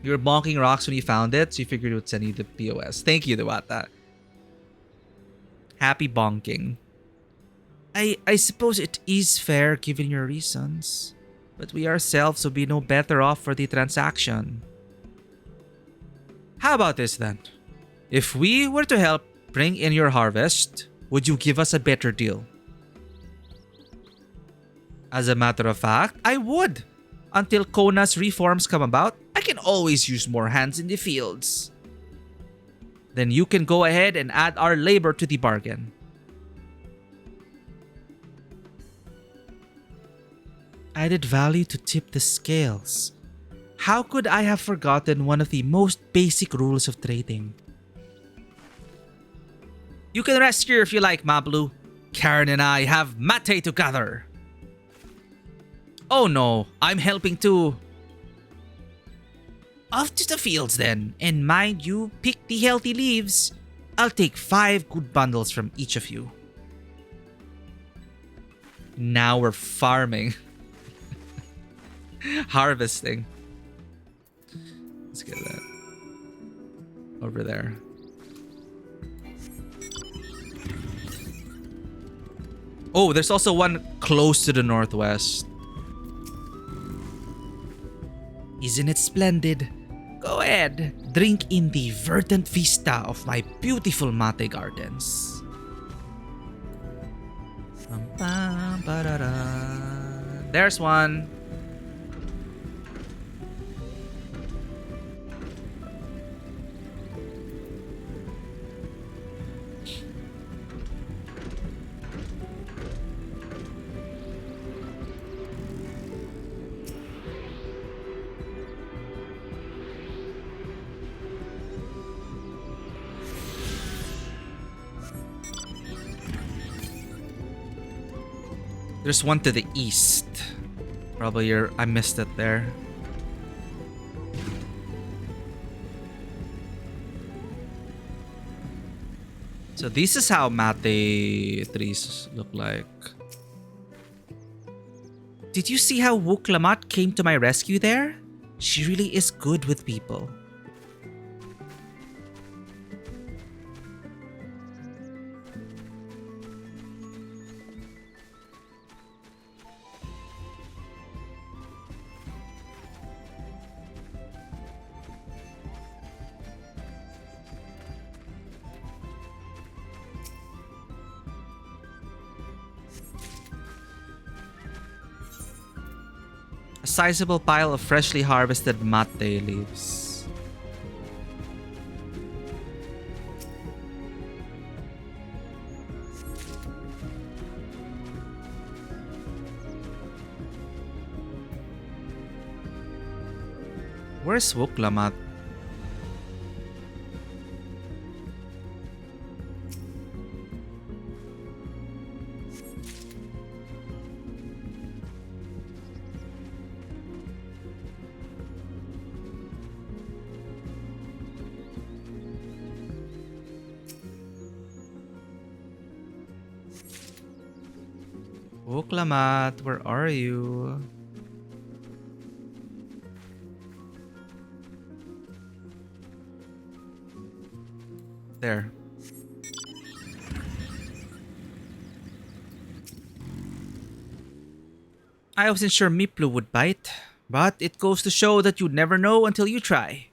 You were bonking rocks when you found it, so you figured it would send you the POS. Thank you, Dewata. Happy bonking. I suppose it is fair given your reasons, but we ourselves will be no better off for the transaction. How about this then? If we were to help bring in your harvest, would you give us a better deal? As a matter of fact, I would. Until Kona's reforms come about, I can always use more hands in the fields. Then you can go ahead and add our labor to the bargain. Added value to tip the scales. How could I have forgotten one of the most basic rules of trading? You can rest here if you like, Mablu. Karen and I have mate together. Oh no, I'm helping too. Off to the fields then, and mind you, pick the healthy leaves. I'll take 5 good bundles from each of you. Now we're farming. Harvesting. Let's get that over there. Oh, there's also one close to the northwest. Isn't it splendid? Go ahead, drink in the verdant vista of my beautiful mate gardens. There's one. There's one to the east. Probably I missed it there. So this is how mate trees look like. Did you see how Wuklamat came to my rescue there? She really is good with people. A sizable pile of freshly harvested mate leaves. Where's Woklamat? Woklamat, where are you? There. I wasn't sure Miplu would bite, but it goes to show that you'd never know until you try.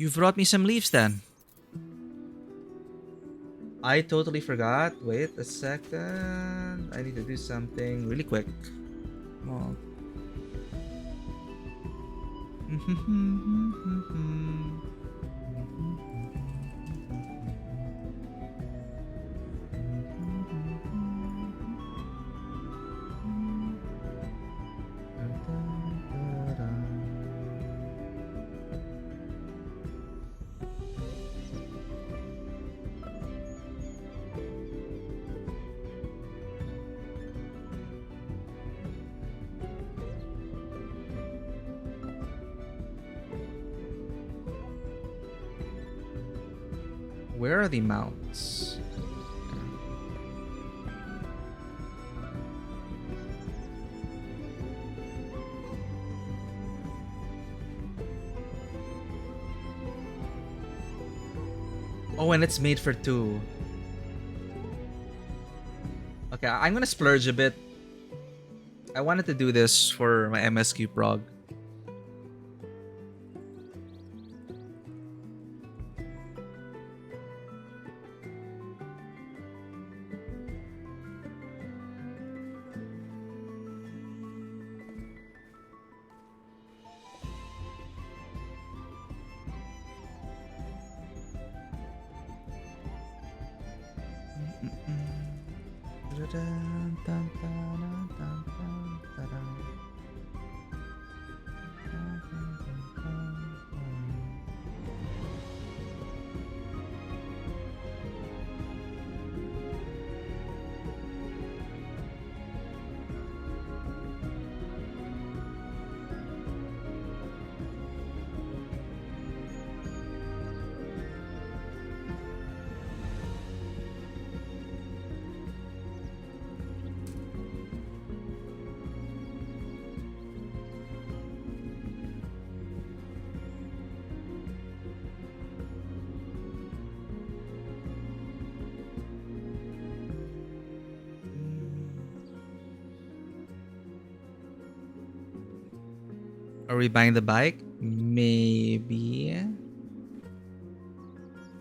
You've brought me some leaves then. I totally forgot. Wait a second. I need to do something really quick. Come Where are the mounts? Oh, and it's made for 2. Okay, I'm gonna splurge a bit. I wanted to do this for my MSQ prog. Are we buying the bike? Maybe.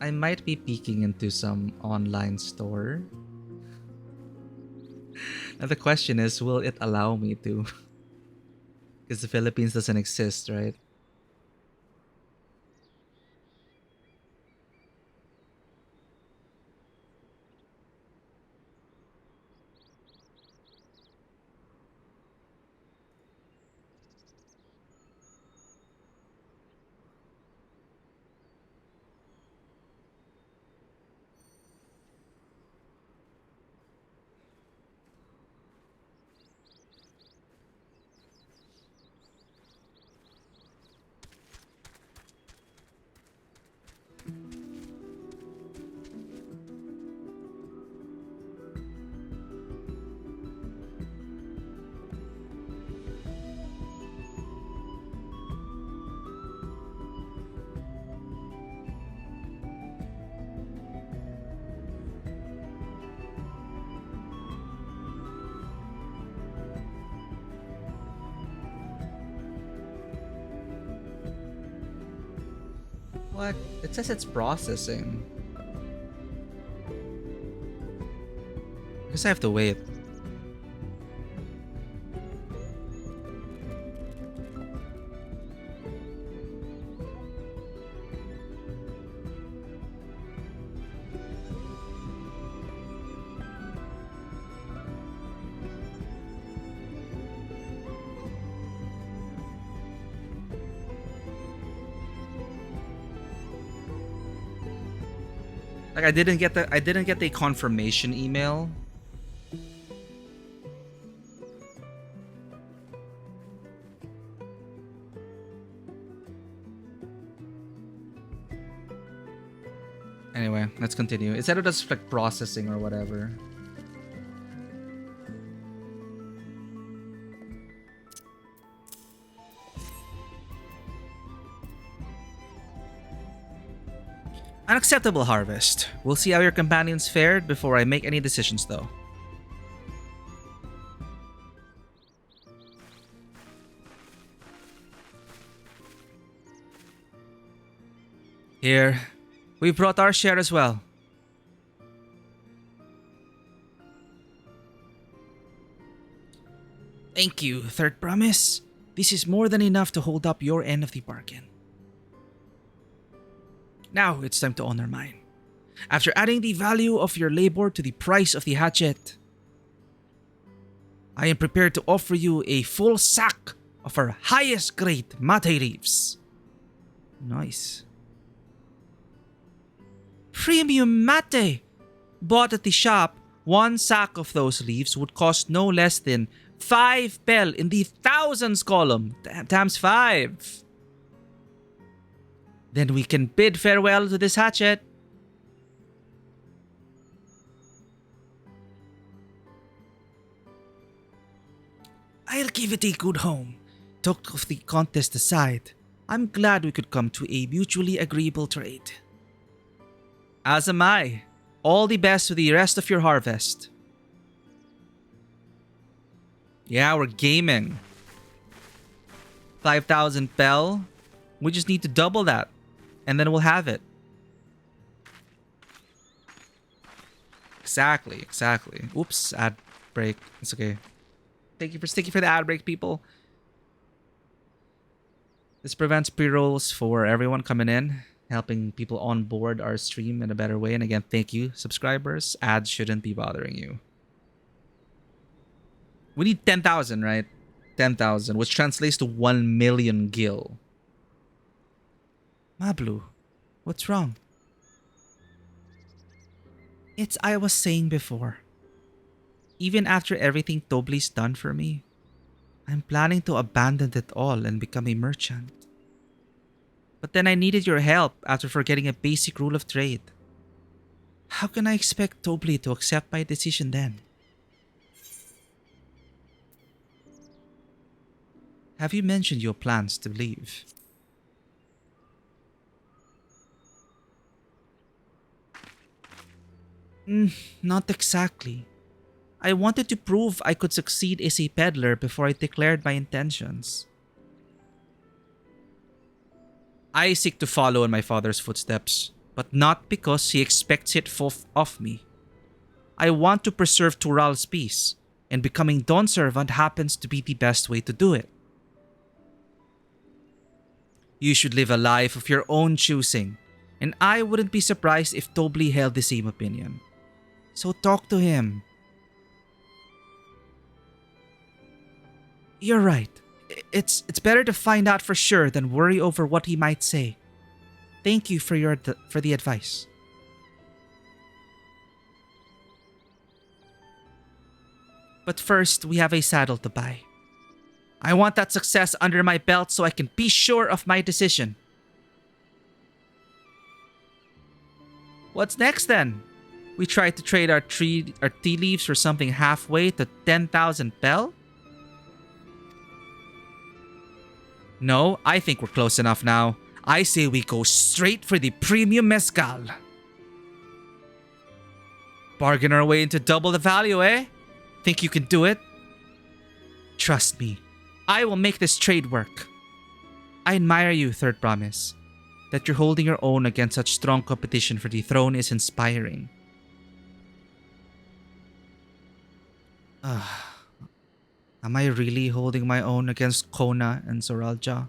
I might be peeking into some online store. And the question is, will it allow me to? Because the Philippines doesn't exist, right? What? It says it's processing. Guess I have to wait. Like I didn't get the confirmation email. Anyway, let's continue. It said it was like processing or whatever. An acceptable harvest. We'll see how your companions fared before I make any decisions, though. Here, we brought our share as well. Thank you, Third Promise. This is more than enough to hold up your end of the bargain. Now it's time to honor mine. After adding the value of your labor to the price of the hatchet, I am prepared to offer you a full sack of our highest grade mate leaves. Nice. Premium mate! Bought at the shop, one sack of those leaves would cost no less than 5 pel in the thousands column, times 5. Then we can bid farewell to this hatchet. I'll give it a good home. Talk of the contest aside, I'm glad we could come to a mutually agreeable trade. As am I. All the best with the rest of your harvest. Yeah, we're gaming. 5,000 pel. We just need to double that. And then we'll have it. Exactly. Oops, ad break. It's okay. Thank you for the ad break, people. This prevents pre-rolls for everyone coming in, helping people onboard our stream in a better way. And again, thank you, subscribers. Ads shouldn't be bothering you. We need 10,000, right? 10,000, which translates to 1 million gil. Mablu, what's wrong? It's I was saying before. Even after everything Tobli's done for me, I'm planning to abandon it all and become a merchant. But then I needed your help after forgetting a basic rule of trade. How can I expect Tobli to accept my decision then? Have you mentioned your plans to leave? Not exactly. I wanted to prove I could succeed as a peddler before I declared my intentions. I seek to follow in my father's footsteps, but not because he expects it of me. I want to preserve Tural's peace, and becoming Dawn Servant happens to be the best way to do it. You should live a life of your own choosing, and I wouldn't be surprised if Tobli held the same opinion. So talk to him. You're right. It's better to find out for sure than worry over what he might say. Thank you for the advice. But first, we have a saddle to buy. I want that success under my belt so I can be sure of my decision. What's next then? We try to trade our tea leaves for something halfway to 10,000 pel? No, I think we're close enough now. I say we go straight for the premium mezcal. Bargain our way into double the value, eh? Think you can do it? Trust me, I will make this trade work. I admire you, Third Promise. That you're holding your own against such strong competition for the throne is inspiring. Am I really holding my own against Kona and Soralja?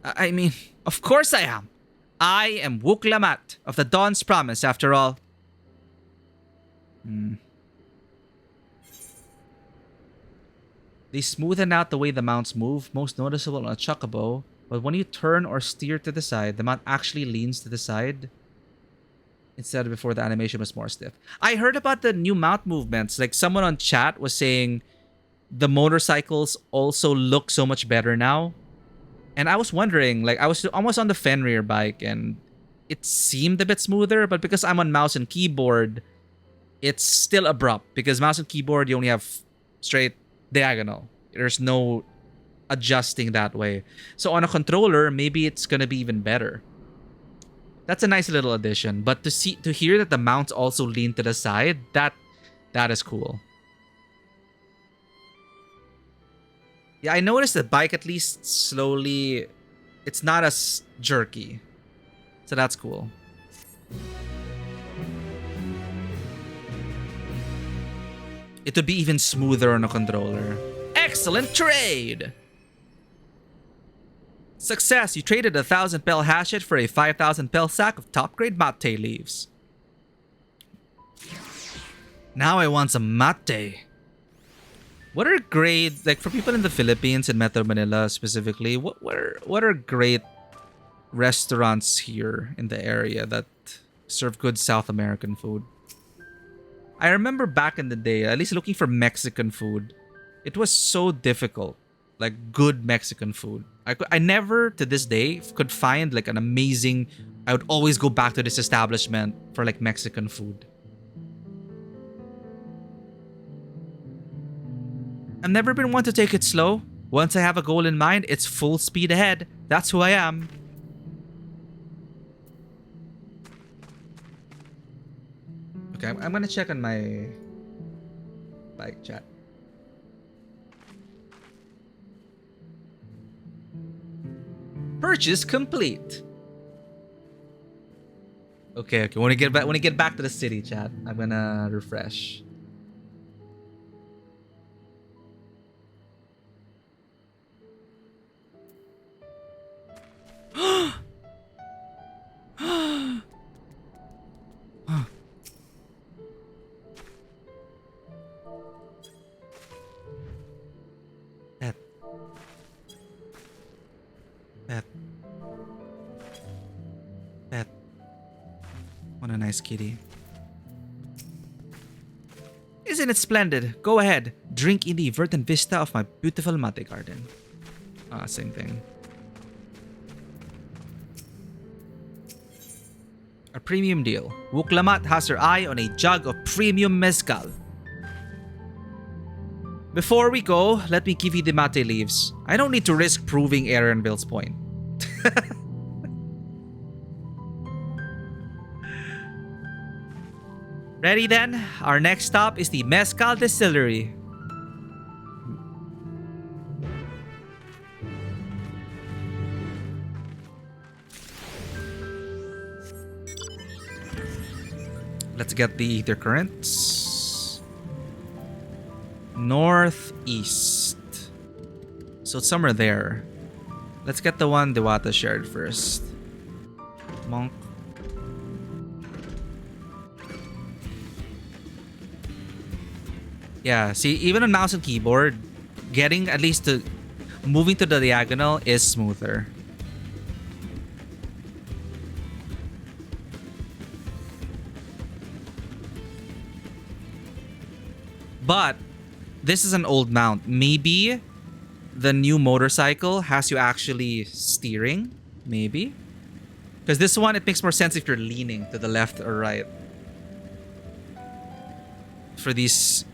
I mean, of course I am. I am Wuklamat of the Dawn's Promise, after all. They smoothen out the way the mounts move, most noticeable on a chocobo, but when you turn or steer to the side, the mount actually leans to the side instead of before the animation was more stiff. I heard about the new mount movements. Like someone on chat was saying the motorcycles also look so much better now. And I was wondering, like I was almost on the Fenrir bike and it seemed a bit smoother, but because I'm on mouse and keyboard, it's still abrupt because mouse and keyboard, you only have straight diagonal. There's no adjusting that way. So on a controller, maybe it's gonna be even better. That's a nice little addition. But to hear that the mounts also lean to the side, that is cool. Yeah, I noticed the bike at least slowly, it's not as jerky. So that's cool. It would be even smoother on a controller. Excellent trade! Success! You traded a 1,000 pel hatchet for a 5,000 pel sack of top-grade mate leaves. Now I want some mate. What are great, like for people in the Philippines and Metro Manila specifically, what are great restaurants here in the area that serve good South American food? I remember back in the day, at least looking for Mexican food, it was so difficult. Like good Mexican food. I never to this day could find like an amazing, I would always go back to this establishment for like Mexican food. I've never been one to take it slow. Once I have a goal in mind, it's full speed ahead. That's who I am. Okay, I'm gonna check on my bike chat. Purchase complete. Okay. When I get back to the city, chat, I'm gonna refresh. Pet. What a nice kitty. Isn't it splendid? Go ahead. Drink in the verdant vista of my beautiful mate garden. Same thing. A premium deal. Wuklamat has her eye on a jug of premium mezcal. Before we go, let me give you the mate leaves. I don't need to risk proving Aaronville's point. Ready then? Our next stop is the Mezcal Distillery. Let's get the ether currents. Northeast. So it's somewhere there. Let's get the one Dewata shared first. Monk. Yeah, see, even on mouse and keyboard, getting at least to moving to the diagonal is smoother. But this is an old mount. Maybe the new motorcycle has you actually steering. Maybe. Because this one, it makes more sense if you're leaning to the left or right. For these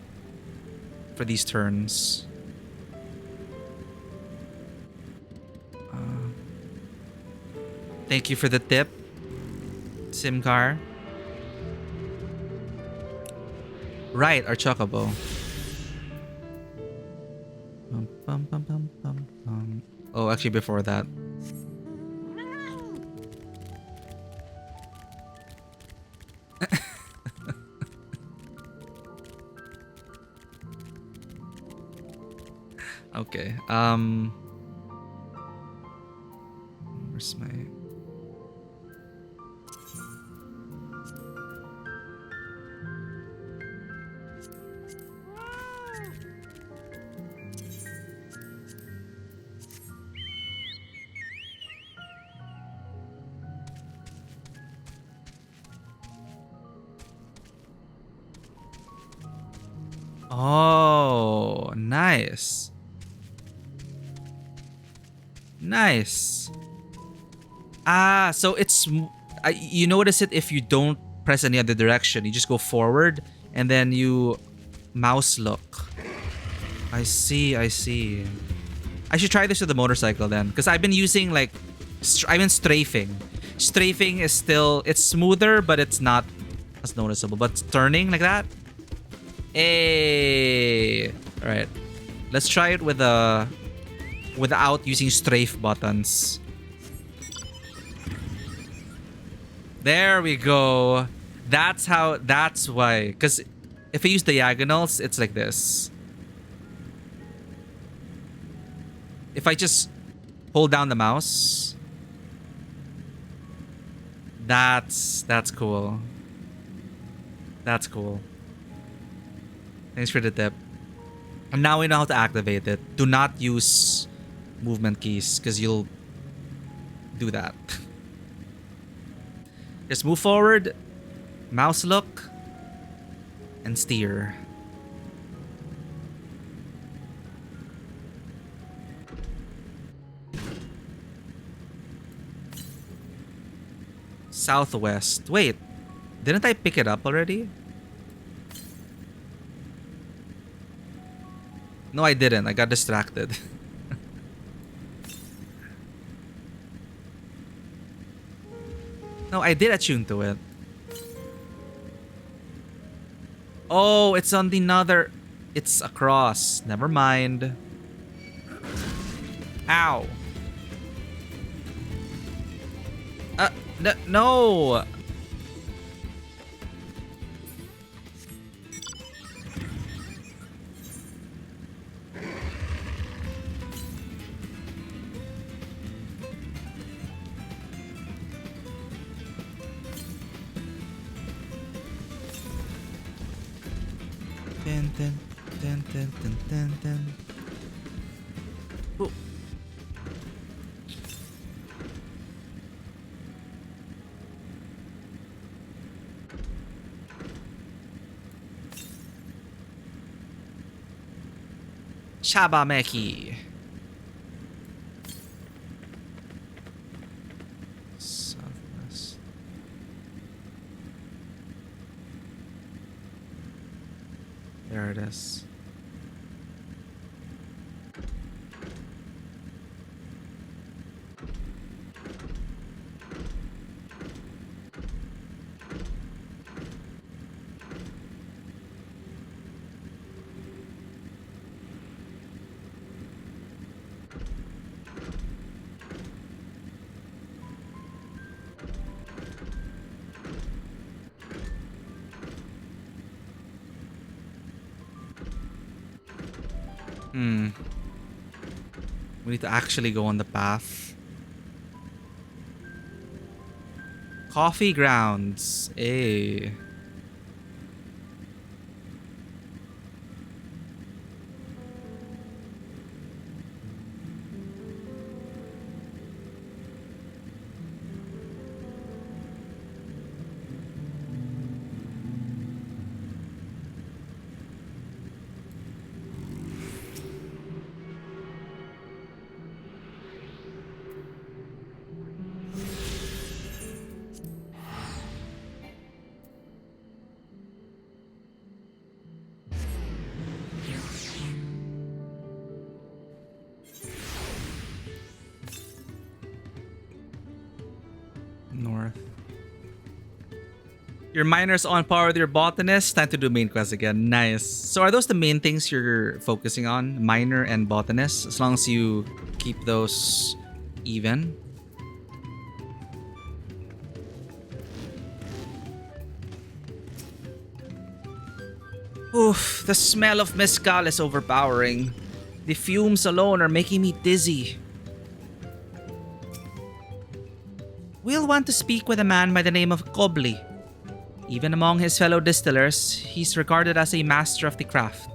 turns. Thank you for the tip, Simcar. Right, our chocobo. Oh, actually before that. Okay. Where's my... Oh, nice. Nice. Ah, so it's... you notice it if you don't press any other direction. You just go forward and then you mouse look. I see, I see. I should try this with the motorcycle then. Because I've been using like... I've been strafing. Strafing is still... It's smoother, but it's not as noticeable. But turning like that... Hey. All right. Let's try it with without using strafe buttons. There we go. That's how. That's why. Because if I use diagonals, it's like this. If I just hold down the mouse, that's cool. That's cool. Thanks for the tip. And now we know how to activate it. Do not use movement keys because you'll do that. Just move forward, mouse look, and steer. Southwest. Wait, didn't I pick it up already? No, I didn't. I got distracted. No, I did attune to it. Oh, it's on the other... It's across. Never mind. Ow. No! Dun, dun, dun, dun, dun, dun, dun. Oh. Shabameki. Southwest. There it is. We need to actually go on the path. Coffee grounds. Hey. North. Your miner's on par with your botanist. Time to do main quest again. Nice. So are those the main things you're focusing on? Miner and botanist? As long as you keep those even. Oof, the smell of mezcal is overpowering. The fumes alone are making me dizzy. We'll want to speak with a man by the name of Kobli. Even among his fellow distillers, he's regarded as a master of the craft.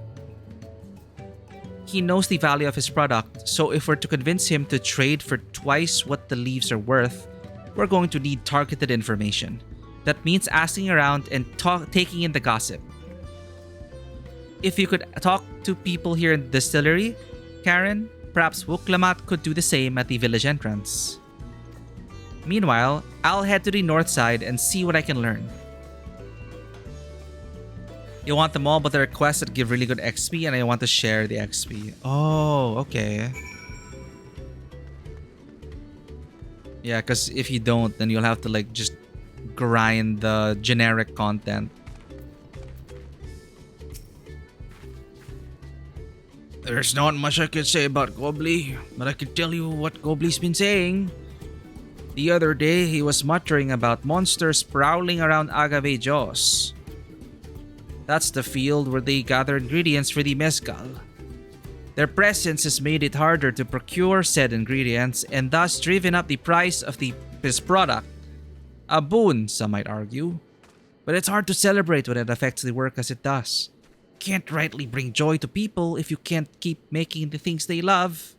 He knows the value of his product, so if we're to convince him to trade for twice what the leaves are worth, we're going to need targeted information. That means asking around and taking in the gossip. If you could talk to people here in the distillery, Karen, perhaps Wuklamat could do the same at the village entrance. Meanwhile, I'll head to the north side and see what I can learn. You want them all, but there are quests that give really good XP, and I want to share the XP. Oh, okay. Yeah, because if you don't, then you'll have to like just grind the generic content. There's not much I could say about Gobli, but I can tell you what Gobli's been saying. The other day, he was muttering about monsters prowling around Agave Jaws. That's the field where they gather ingredients for the mezcal. Their presence has made it harder to procure said ingredients and thus driven up the price of his product. A boon, some might argue. But it's hard to celebrate when it affects the work as it does. Can't rightly bring joy to people if you can't keep making the things they love.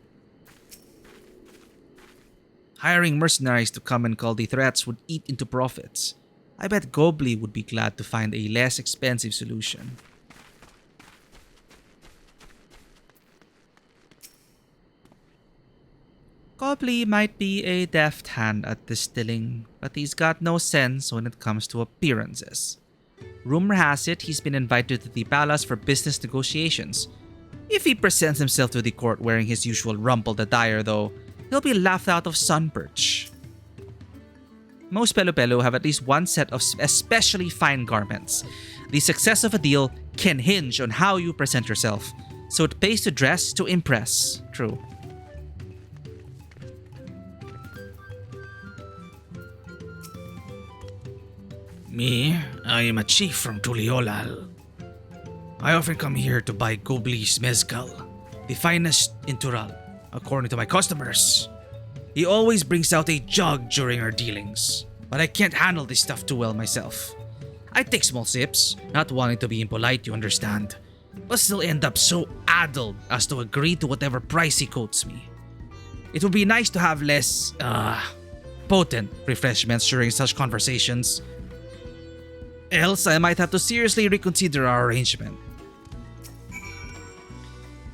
Hiring mercenaries to come and call the threats would eat into profits. I bet Gobli would be glad to find a less expensive solution. Gobli might be a deft hand at distilling, but he's got no sense when it comes to appearances. Rumor has it he's been invited to the palace for business negotiations. If he presents himself to the court wearing his usual rumpled attire though, he'll be laughed out of Sunperch. Most Pelu have at least one set of especially fine garments. The success of a deal can hinge on how you present yourself, so it pays to dress to impress. True. Me, I am a chief from Tuliolal. I often come here to buy Gobli's mezcal, the finest in Tural, according to my customers. He always brings out a jug during our dealings, but I can't handle this stuff too well myself. I take small sips, not wanting to be impolite, you understand, but still end up so addled as to agree to whatever price he quotes me. It would be nice to have less, potent refreshments during such conversations. Else, I might have to seriously reconsider our arrangement.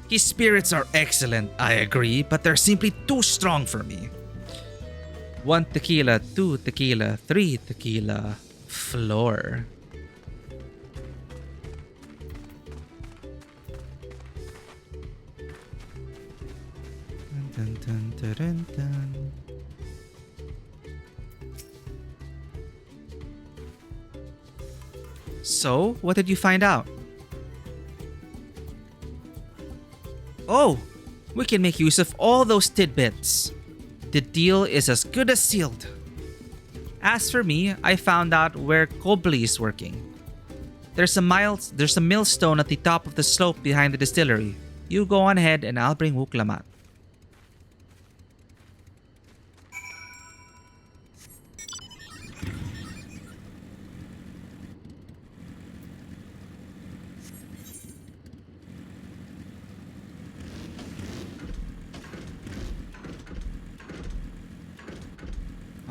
His spirits are excellent, I agree, but they're simply too strong for me. 1 tequila, 2 tequila, 3 tequila, floor. Dun, dun, dun, dun, dun. So, what did you find out? Oh, we can make use of all those tidbits. The deal is as good as sealed. As for me, I found out where Kobli is working. There's a millstone at the top of the slope behind the distillery. You go on ahead and I'll bring Wuklamat.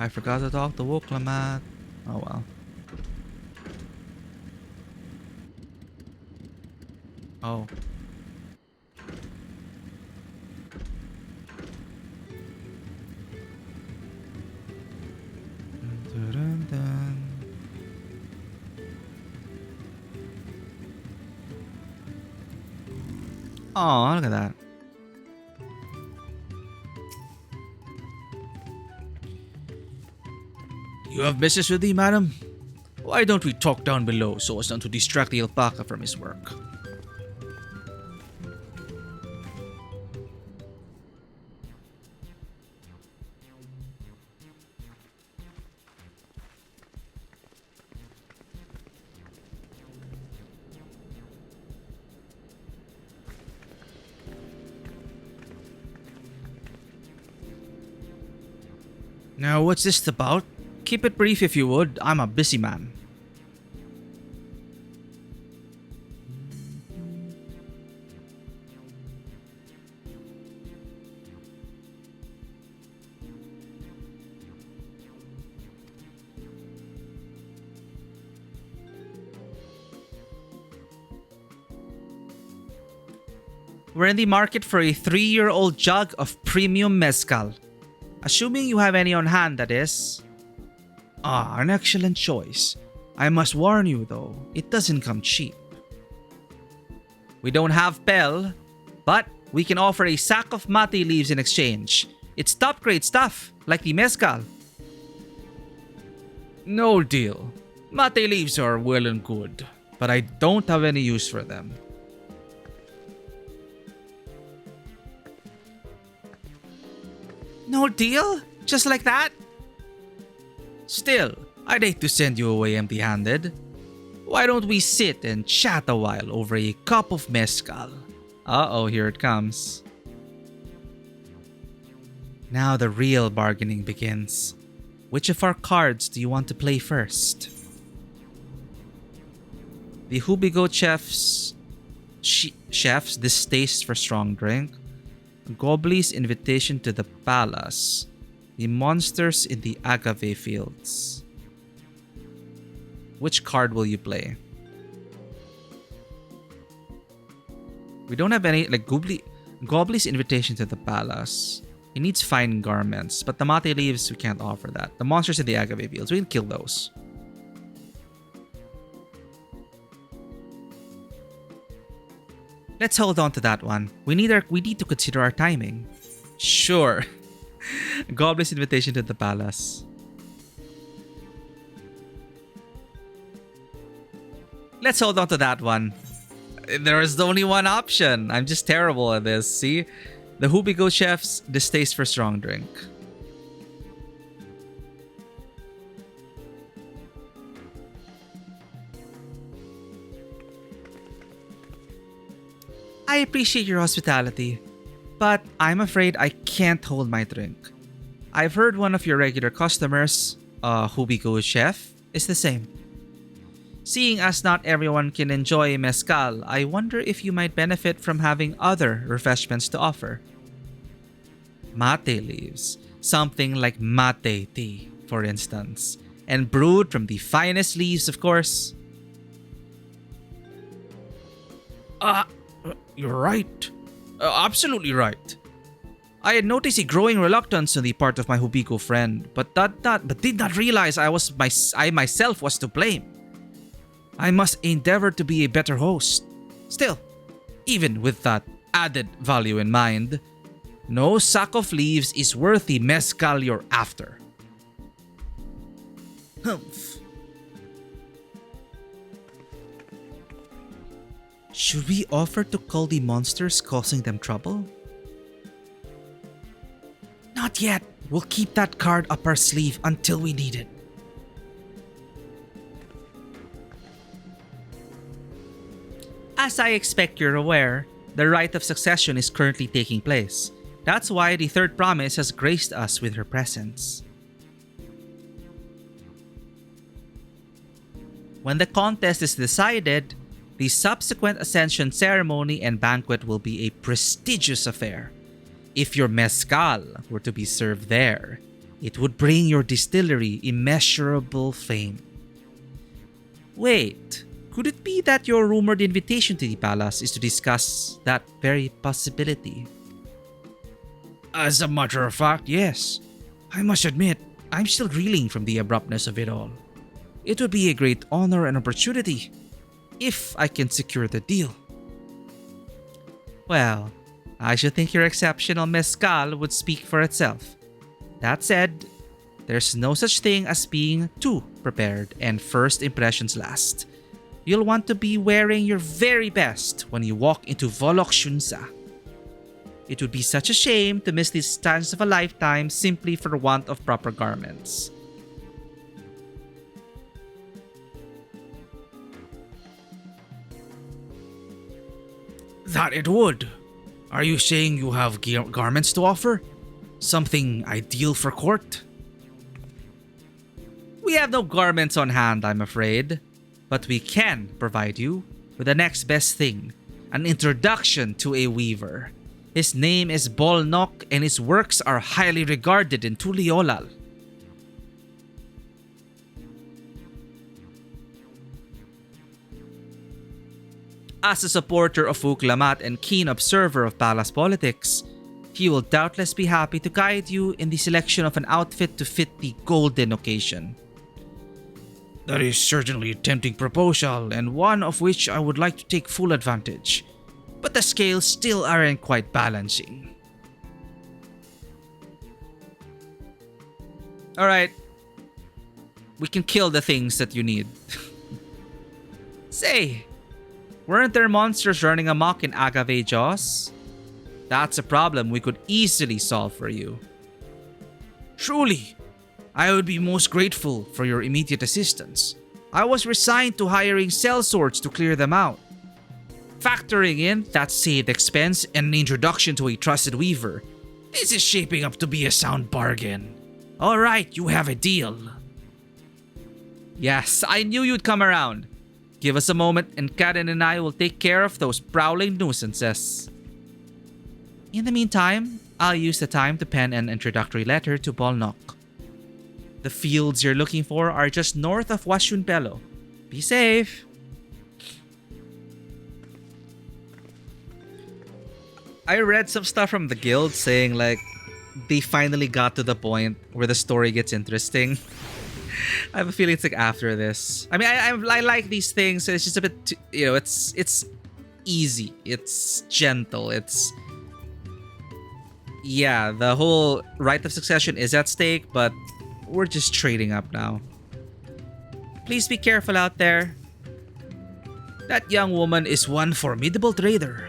I forgot to talk to Wuklamat. Oh well. Oh. Dun, dun, dun. Oh, look at that. You have business with me, madam? Why don't we talk down below so as not to distract the alpaca from his work? Now, what's this about? Keep it brief if you would. I'm a busy man. We're in the market for a 3-year-old jug of premium mezcal. Assuming you have any on hand, that is. Ah, an excellent choice. I must warn you though, it doesn't come cheap. We don't have Pel, but we can offer a sack of mate leaves in exchange. It's top grade stuff, like the mezcal. No deal. Mate leaves are well and good, but I don't have any use for them. No deal? Just like that? Still, I'd hate to send you away empty-handed. Why don't we sit and chat a while over a cup of mezcal? Uh-oh, here it comes. Now the real bargaining begins. Which of our cards do you want to play first? The Hubigo chef's distaste for strong drink. Gobley's invitation to the palace. The monsters in the agave fields. Which card will you play? We don't have any, like Gobley's invitation to the palace. He needs fine garments, but the mate leaves, we can't offer that. The monsters in the agave fields, we can kill those. Let's hold on to that one. We need to consider our timing. Sure. Goblin's invitation to the palace. Let's hold on to that one. There is only one option. I'm just terrible at this. See? The Hubigo chef's distaste for strong drink. I appreciate your hospitality, but I'm afraid I can't hold my drink. I've heard one of your regular customers, Hubigo chef, is the same. Seeing as not everyone can enjoy mezcal, I wonder if you might benefit from having other refreshments to offer. Mate leaves, something like mate tea, for instance, and brewed from the finest leaves, of course. You're right. Absolutely right. I had noticed a growing reluctance on the part of my Hubigo friend, but did not realize I myself was to blame. I must endeavor to be a better host. Still, even with that added value in mind, no sack of leaves is worth the mezcal you're after. Humph. Should we offer to cull the monsters causing them trouble? Not yet. We'll keep that card up our sleeve until we need it. As I expect you're aware, the rite of succession is currently taking place. That's why the third promise has graced us with her presence. When the contest is decided, the subsequent ascension ceremony and banquet will be a prestigious affair. If your mezcal were to be served there, it would bring your distillery immeasurable fame. Wait, could it be that your rumored invitation to the palace is to discuss that very possibility? As a matter of fact, yes. I must admit, I'm still reeling from the abruptness of it all. It would be a great honor and opportunity if I can secure the deal. Well, I should think your exceptional mezcal would speak for itself. That said, there's no such thing as being too prepared, and first impressions last. You'll want to be wearing your very best when you walk into Volok Shunsa. It would be such a shame to miss this chance of a lifetime simply for want of proper garments. That it would. Are you saying you have garments to offer? Something ideal for court? We have no garments on hand, I'm afraid, but we can provide you with the next best thing, an introduction to a weaver. His name is Bolnok and his works are highly regarded in Tuliolal. As a supporter of Uklamat and keen observer of palace politics, he will doubtless be happy to guide you in the selection of an outfit to fit the golden occasion. That is certainly a tempting proposal, and one of which I would like to take full advantage. But the scales still aren't quite balancing. Alright. We can kill the things that you need. Say, weren't there monsters running amok in Agave Jaws? That's a problem we could easily solve for you. Truly, I would be most grateful for your immediate assistance. I was resigned to hiring sellswords to clear them out. Factoring in that saved expense and an introduction to a trusted weaver, this is shaping up to be a sound bargain. Alright, you have a deal. Yes, I knew you'd come around. Give us a moment and Karen and I will take care of those prowling nuisances. In the meantime, I'll use the time to pen an introductory letter to Bolnok. The fields you're looking for are just north of Washunpelo. Be safe. I read some stuff from the guild saying like they finally got to the point where the story gets interesting. I have a feeling it's like after this. I mean, I like these things. It's just a bit, it's easy. It's gentle. Yeah, the whole right of succession is at stake, but we're just trading up now. Please be careful out there. That young woman is one formidable trader.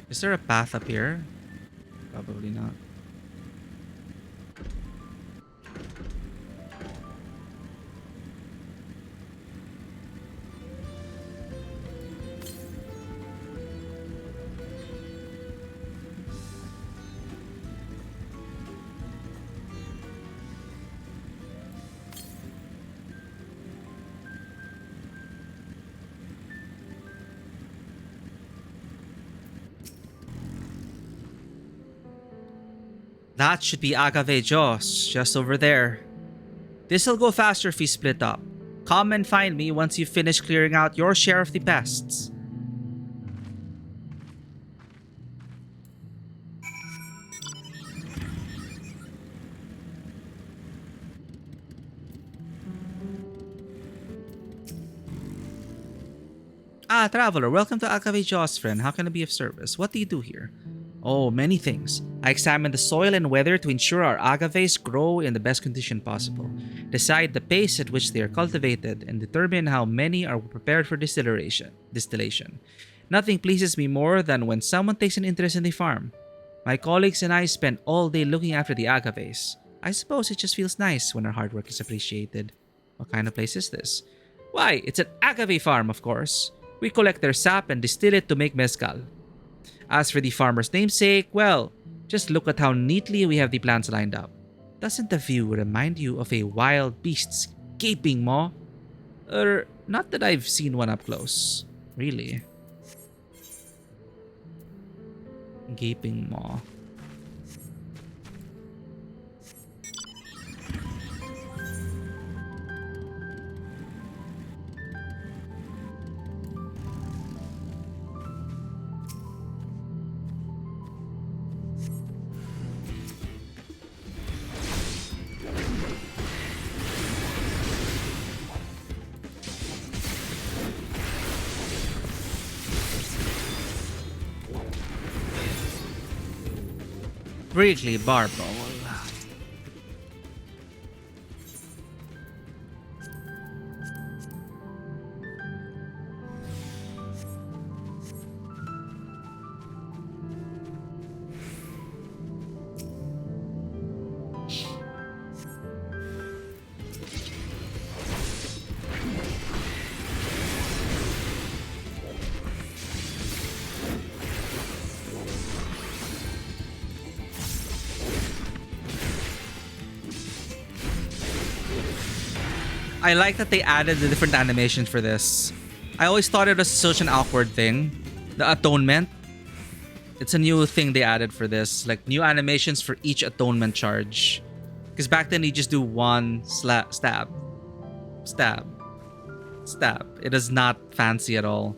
Is there a path up here? Probably not. That should be Agave Jaws, just over there. This'll go faster if we split up. Come and find me once you've finished clearing out your share of the pests. Ah, traveler, welcome to Agave Jaws, friend. How can I be of service? What do you do here? Oh, many things. I examine the soil and weather to ensure our agaves grow in the best condition possible, decide the pace at which they are cultivated, and determine how many are prepared for distillation. Nothing pleases me more than when someone takes an interest in the farm. My colleagues and I spend all day looking after the agaves. I suppose it just feels nice when our hard work is appreciated. What kind of place is this? Why, it's an agave farm, of course. We collect their sap and distill it to make mezcal. As for the farmer's namesake, well, just look at how neatly we have the plants lined up. Doesn't the view remind you of a wild beast's gaping maw? Not that I've seen one up close. Really. Gaping maw. Briefly, Barbowl. I like that they added the different animations for this. I always thought it was such an awkward thing. The atonement. It's a new thing they added for this. Like new animations for each atonement charge. Because back then you just do one stab. Stab. Stab. It is not fancy at all.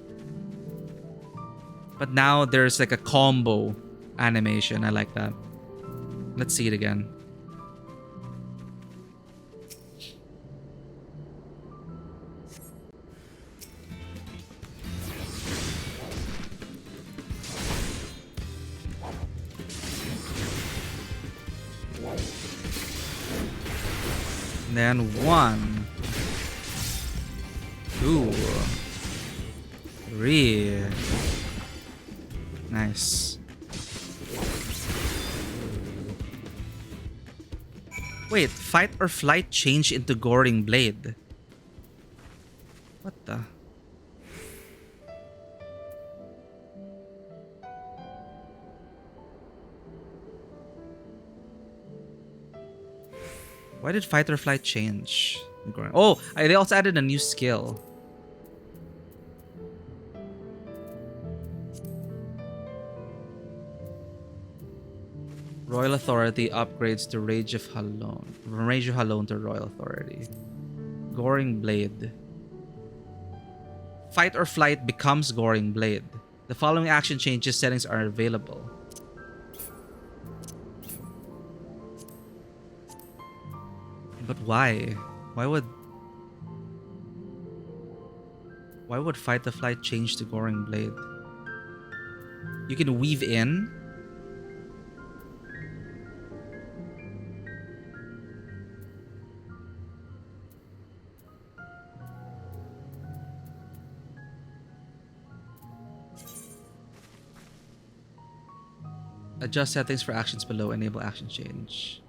But now there's like a combo animation. I like that. Let's see it again. And then 1, 2, 3. Nice. Wait, fight or flight change into goring blade. What the? Why did fight or flight change? Oh, they also added a new skill. Royal Authority upgrades to Rage of Halon. From Rage of Halon to Royal Authority. Goring Blade. Fight or flight becomes Goring Blade. The following action changes settings are available. But why? Why would fight or flight change to Goring Blade? You can weave in. Adjust settings for actions below. Enable action change.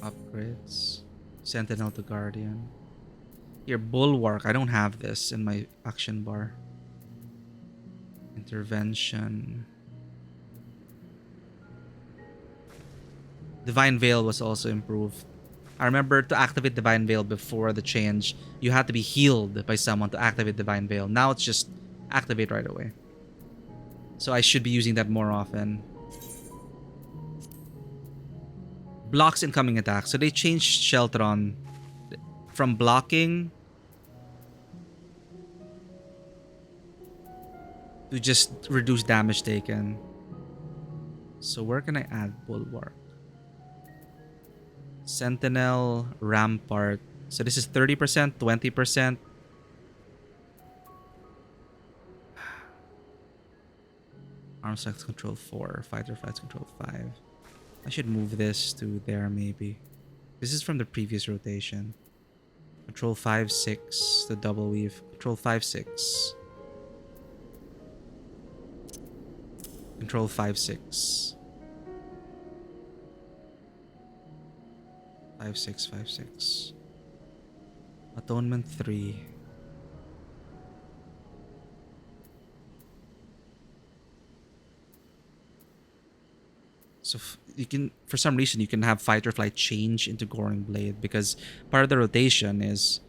Upgrades. Sentinel to Guardian. Here, Bulwark. I don't have this in my action bar. Intervention. Divine Veil was also improved. I remember to activate Divine Veil before the change, you had to be healed by someone to activate Divine Veil. Now it's just activate right away. So I should be using that more often. Blocks incoming attacks. So they changed Sheltron from blocking to just reduce damage taken. So where can I add Bulwark? Sentinel, Rampart. So this is 30%, 20%. Arm select control 4, fighter flights control 5. I should move this to there maybe. This is from the previous rotation. Control 5, 6, the double weave. Control 5, 6. Control 5, 6. 5, 6, 5, 6. Atonement 3. So you can, for some reason, you can have fight or flight change into Goring Blade because part of the rotation is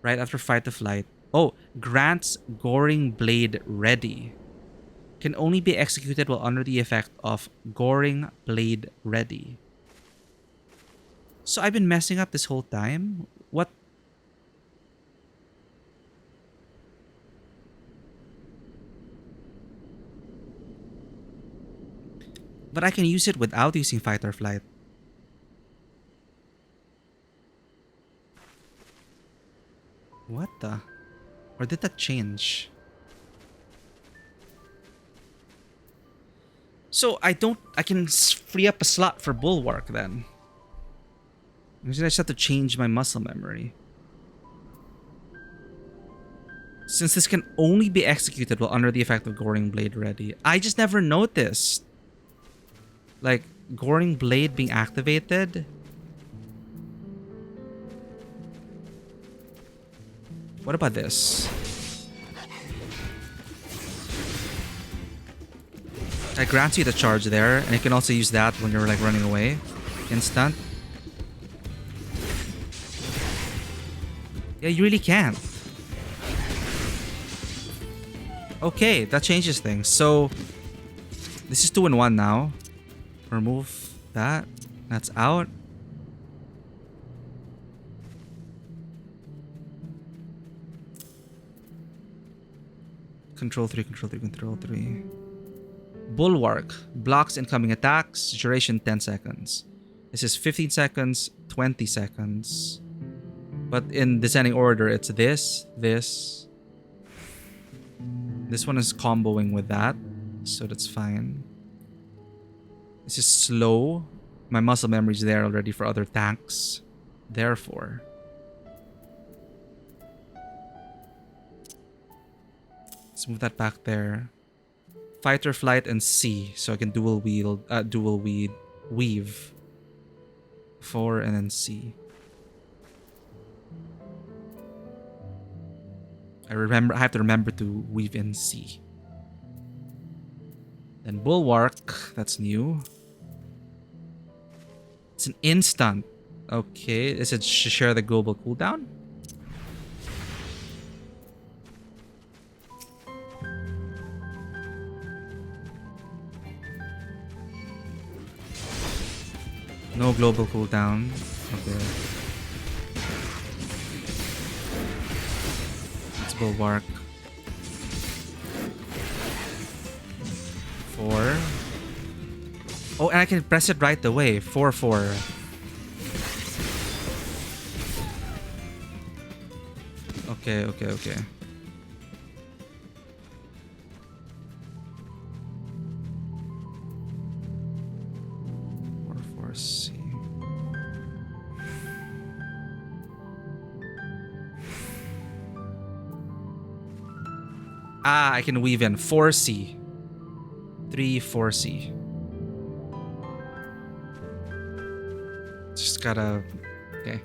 right after fight or flight. Oh, grants Goring Blade ready. Can only be executed while under the effect of Goring Blade ready. So I've been messing up this whole time? What? But I can use it without using fight or flight. What the? Or did that change? So I can free up a slot for Bulwark then. I just have to change my muscle memory. Since this can only be executed while under the effect of Goring Blade ready. I just never noticed. Like, Goring Blade being activated. What about this? That grants you the charge there, and you can also use that when you're like running away. Instant. Yeah, you really can't. Okay, that changes things. So this is 2-in-1 now. Remove that. That's out. Control 3, control 3, control 3. Bulwark. Blocks incoming attacks. Duration 10 seconds. This is 15 seconds, 20 seconds. But in descending order, it's this. This one is comboing with that. So that's fine. This is slow. My muscle memory is there already for other tanks. Therefore, let's move that back there. Fighter, flight, and C, so I can dual weave. 4 and then C. I have to remember to weave in C. Then Bulwark, that's new. It's an instant. Okay, is it share the global cooldown? No global cooldown. Okay. Let's Bulwark. 4. Oh, and I can press it right away. 4-4. Okay. 4-4-C. I can weave in 4C. 3-4C. Just gotta... Okay.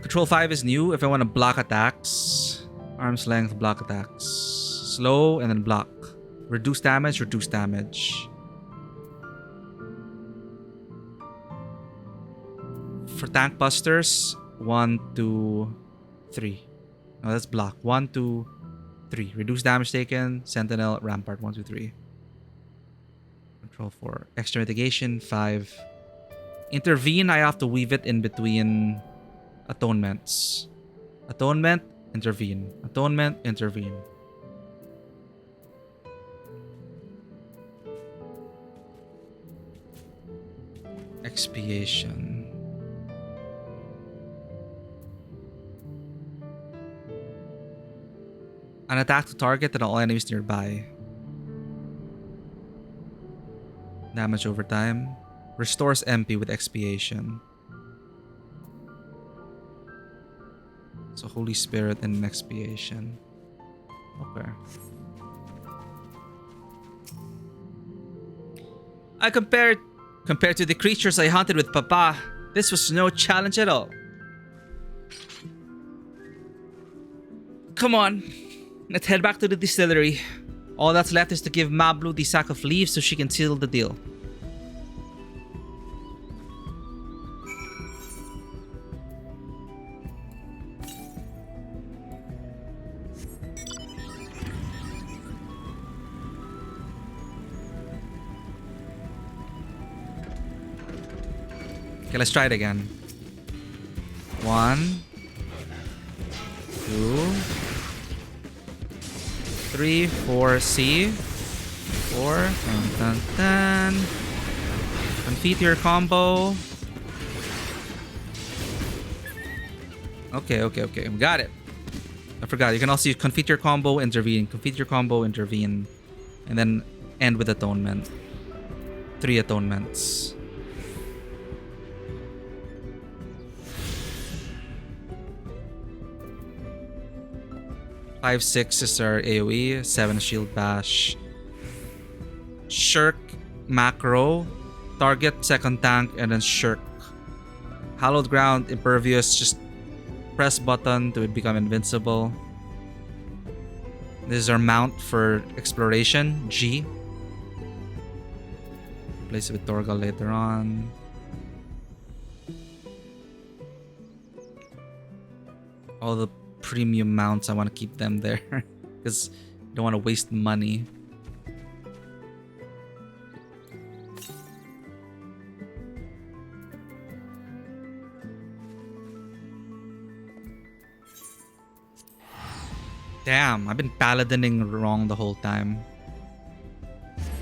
Control 5 is new if I want to block attacks. Arm's length, block attacks. Slow and then block. Reduce damage, reduce damage. For tank busters, 1, 2, 3. No, that's block. 1, 2, 3. Reduce damage taken. Sentinel, Rampart, 1, 2, 3. Control 4. Extra mitigation, 5. Intervene, I have to weave it in between atonements. Atonement, intervene. Atonement, intervene. Expiation. An attack to target and all enemies nearby. Damage over time. Restores MP with expiation. So Holy Spirit and expiation. Okay. Compared to the creatures I hunted with Papa, this was no challenge at all. Come on, let's head back to the distillery. All that's left is to give Mablu the sack of leaves so she can seal the deal. Okay, let's try it again. 1, 2, 3, 4, C. 4. Dun, dun, dun. Complete your combo. Okay. We got it. I forgot. You can also use complete your combo, intervene. Complete your combo, intervene. And then end with atonement. 3 atonements. Five, 6 is our AoE, 7 shield bash. Shirk, macro, target, second tank, and then shirk. Hallowed ground, impervious, just press button to become invincible. This is our mount for exploration, G. replace it with Torgal later on. All the premium mounts, I want to keep them there because I don't want to waste money. Damn, I've been paladining wrong the whole time.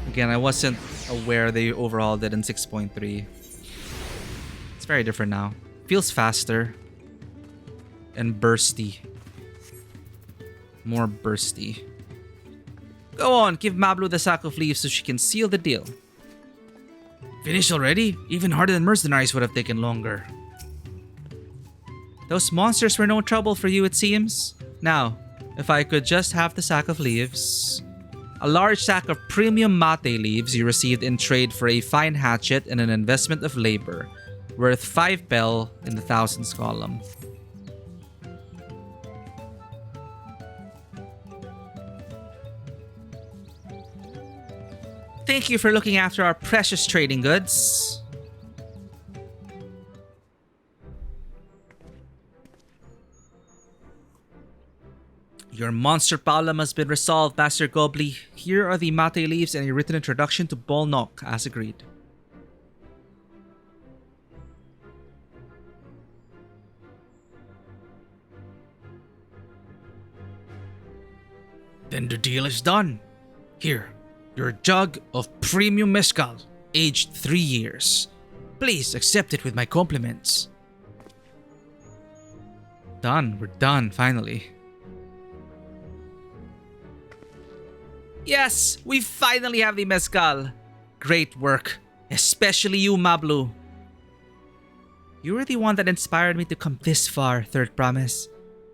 Again, I wasn't aware they overhauled it in 6.3. It's very different now. Feels faster. And bursty. More bursty. Go on, give Mablu the sack of leaves so she can seal the deal. Finished already? Even harder than mercenaries would have taken longer. Those monsters were no trouble for you, it seems. Now, if I could just have the sack of leaves. A large sack of premium mate leaves you received in trade for a fine hatchet and an investment of labor, worth 5 bell in the thousands column. Thank you for looking after our precious trading goods. Your monster problem has been resolved, Master Gobly. Here are the mate leaves and a written introduction to Bolnok, as agreed. Then the deal is done. Here, your jug of premium mezcal, aged 3 years. Please accept it with my compliments. Done. We're done, finally. Yes, we finally have the mezcal. Great work, especially you, Mablu. You were the one that inspired me to come this far, Third Promise.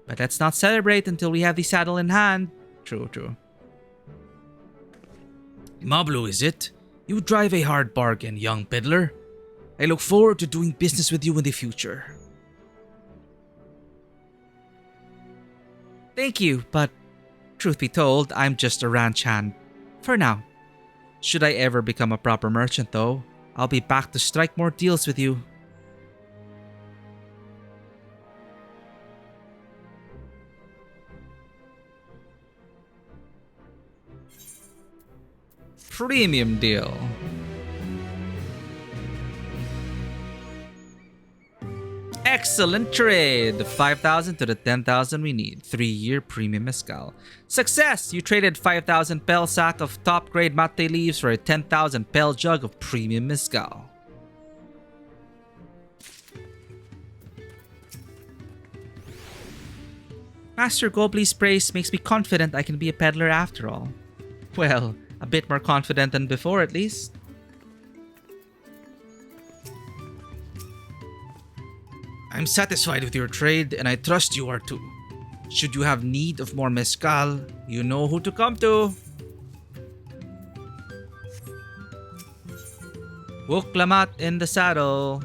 But let's not celebrate until we have the saddle in hand. True. Mablu, is it? You drive a hard bargain, young peddler. I look forward to doing business with you in the future. Thank you, but truth be told, I'm just a ranch hand. For now. Should I ever become a proper merchant though, I'll be back to strike more deals with you. Premium deal. Excellent trade! 5,000 to the 10,000 we need. 3-year premium mezcal. Success! You traded 5,000 pel sack of top grade mate leaves for a 10,000 pel jug of premium mezcal. Master Gobly's praise makes me confident I can be a peddler after all. Well, a bit more confident than before at least. I'm satisfied with your trade and I trust you are too. Should you have need of more mezcal, you know who to come to. Wuklamat in the saddle.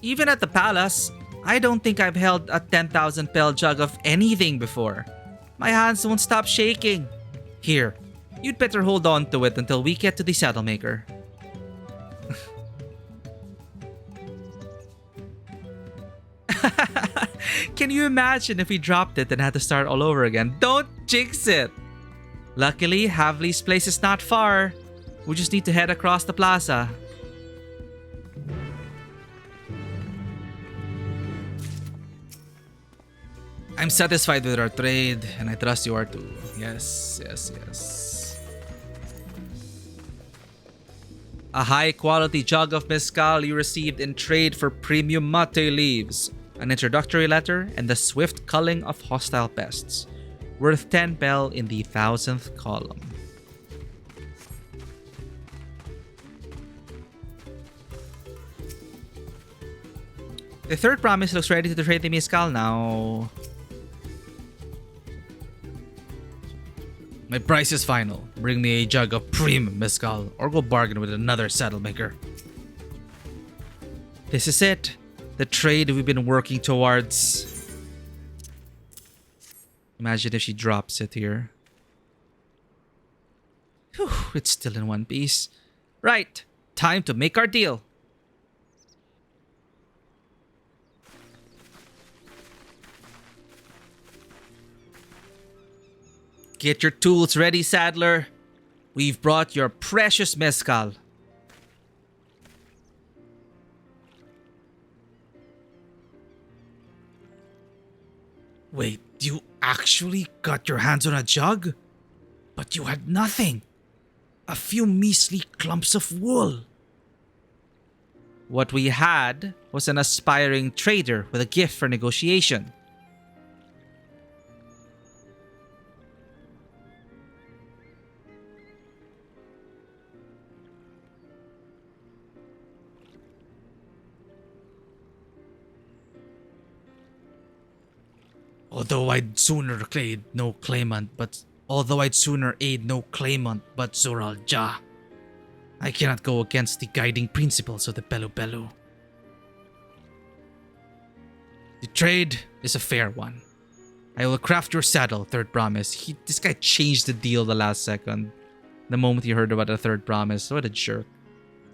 Even at the palace, I don't think I've held a 10,000 pel jug of anything before. My hands won't stop shaking. Here, you'd better hold on to it until we get to the saddle maker. Can you imagine if we dropped it and had to start all over again? Don't jinx it! Luckily, Havli's place is not far. We just need to head across the plaza. I'm satisfied with our trade and I trust you are too. Yes. A high-quality jug of mezcal you received in trade for premium mate leaves, an introductory letter, and the swift culling of hostile pests, worth 10 bell in the 1000th column. The Third Promise looks ready to trade the mezcal now. My price is final. Bring me a jug of premium mezcal or go bargain with another saddle maker. This is it. The trade we've been working towards. Imagine if she drops it here. Whew, it's still in one piece. Right, time to make our deal. Get your tools ready, Saddler. We've brought your precious mezcal. Wait, you actually got your hands on a jug? But you had nothing. A few measly clumps of wool. What we had was an aspiring trader with a gift for negotiation. Although I'd sooner aid no claimant but Zoral Ja. I cannot go against the guiding principles of the Pelu Pelu. The trade is a fair one. I will craft your saddle, third promise. This guy changed the deal the last second. The moment he heard about the third promise. What a jerk.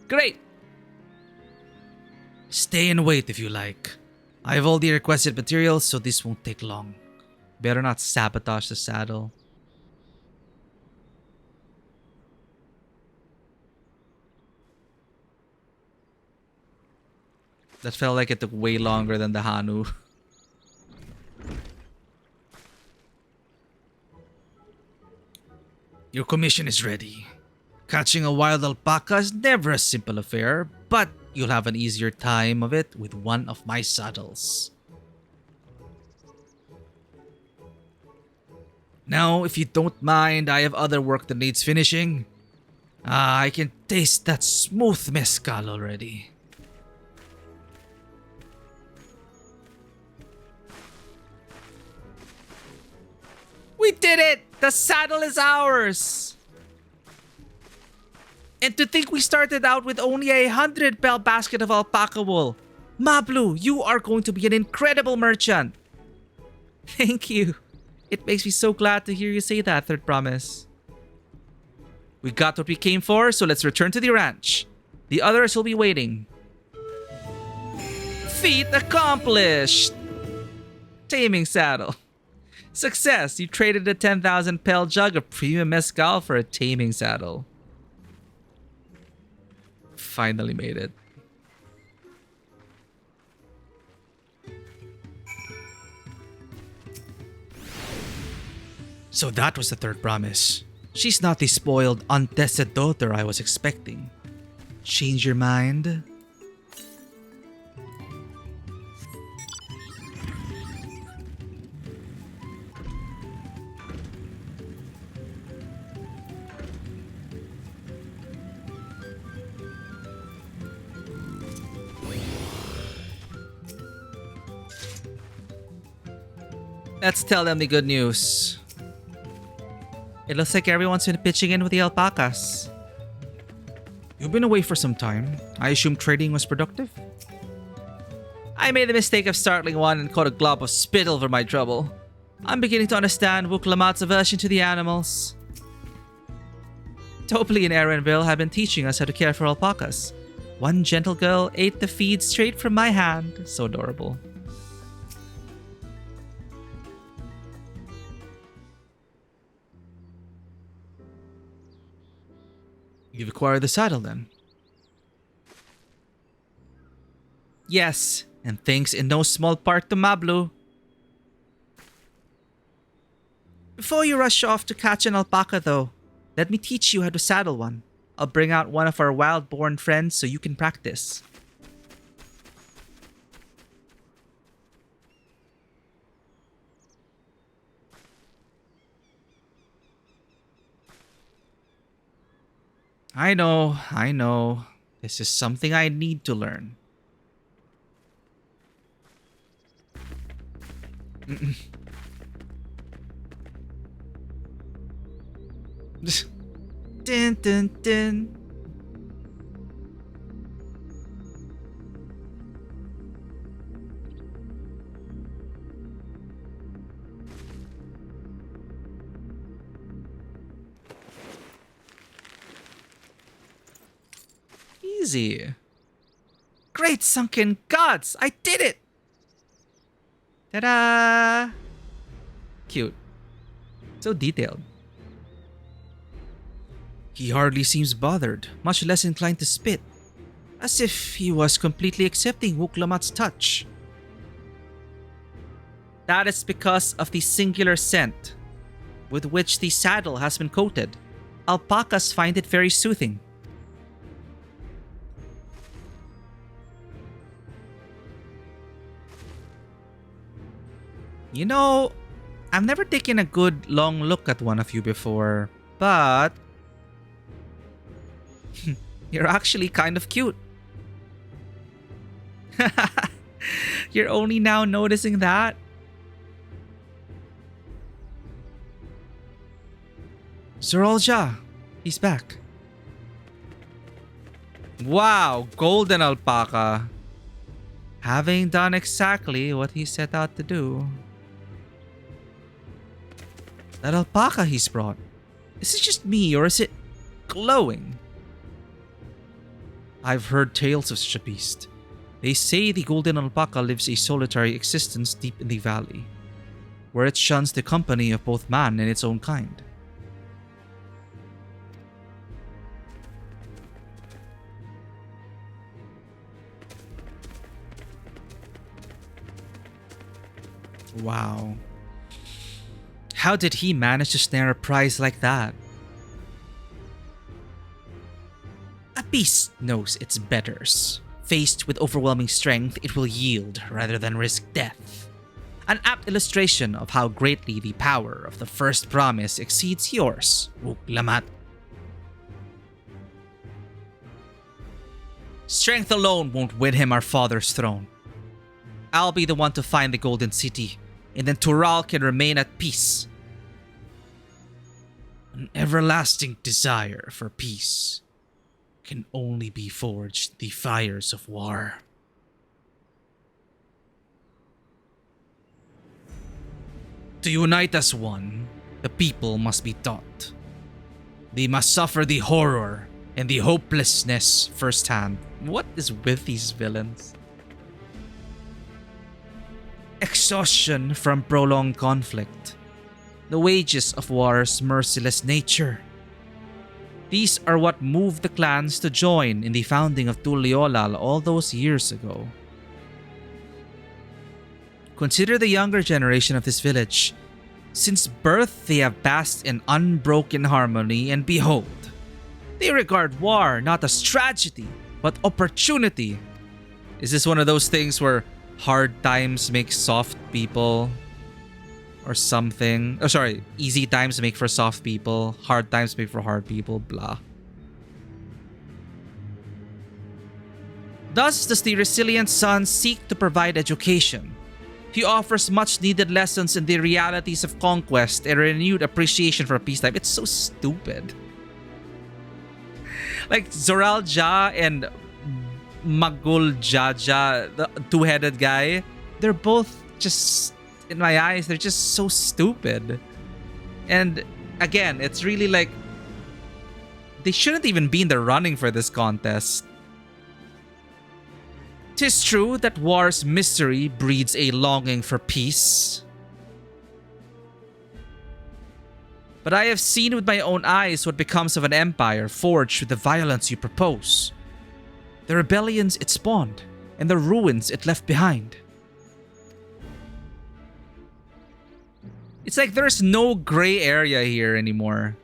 Great! Stay and wait if you like. I have all the requested materials, so this won't take long. Better not sabotage the saddle. That felt like it took way longer than the Hanu. Your commission is ready. Catching a wild alpaca is never a simple affair, but you'll have an easier time of it with one of my saddles. Now, if you don't mind, I have other work that needs finishing. I can taste that smooth mezcal already. We did it! The saddle is ours! And to think we started out with only 100 basket of alpaca wool. Mablu, you are going to be an incredible merchant. Thank you. It makes me so glad to hear you say that, third promise. We got what we came for, so let's return to the ranch. The others will be waiting. Feat accomplished! Taming saddle. Success! You traded a 10,000 pel jug of premium mezcal for a taming saddle. Finally made it. So that was the third promise. She's not the spoiled, untested daughter I was expecting. Change your mind? Let's tell them the good news. It looks like everyone's been pitching in with the alpacas. You've been away for some time. I assume trading was productive? I made the mistake of startling one and caught a glob of spittle for my trouble. I'm beginning to understand Wuklamat's aversion to the animals. Topley and Aaronville have been teaching us how to care for alpacas. One gentle girl ate the feed straight from my hand. So adorable. You've acquired the saddle then? Yes, and thanks in no small part to Mablu. Before you rush off to catch an alpaca though, let me teach you how to saddle one. I'll bring out one of our wild-born friends so you can practice. I know. This is something I need to learn. Dun dun dun. crazy. Great sunken gods! I did it! Ta-da! Cute. So detailed. He hardly seems bothered, much less inclined to spit. As if he was completely accepting Wuklamat's touch. That is because of the singular scent with which the saddle has been coated. Alpacas find it very soothing. You know, I've never taken a good long look at one of you before, but you're actually kind of cute. You're only now noticing that? Zeralja, he's back. Wow, golden alpaca. Having done exactly what he set out to do. That alpaca he's brought. Is it just me or is it glowing? I've heard tales of such a beast. They say the golden alpaca lives a solitary existence deep in the valley, where it shuns the company of both man and its own kind. Wow. How did he manage to snare a prize like that? A beast knows its betters. Faced with overwhelming strength, it will yield rather than risk death. An apt illustration of how greatly the power of the first promise exceeds yours, Wuklamat. Strength alone won't win him our father's throne. I'll be the one to find the Golden City, and then Tural can remain at peace. An everlasting desire for peace can only be forged in the fires of war. To unite as one, the people must be taught. They must suffer the horror and the hopelessness firsthand. What is with these villains? Exhaustion from prolonged conflict. The wages of war's merciless nature. These are what moved the clans to join in the founding of Tuliolal all those years ago. Consider the younger generation of this village. Since birth, they have basked in unbroken harmony, and behold, they regard war not as tragedy, but opportunity. Is this one of those things where hard times make soft people? Or something? Oh, sorry. Easy times make for soft people. Hard times make for hard people. Blah. Thus does the resilient son seek to provide education. He offers much needed lessons in the realities of conquest and renewed appreciation for peacetime. It's so stupid. Like Zoralja and Magul Jaja, the two-headed guy, they're both just, in my eyes, they're just so stupid. And again, it's really like they shouldn't even be in the running for this contest. 'Tis true that war's misery breeds a longing for peace. But I have seen with my own eyes what becomes of an empire forged with the violence you propose. The rebellions it spawned, and the ruins it left behind. It's like there's no gray area here anymore.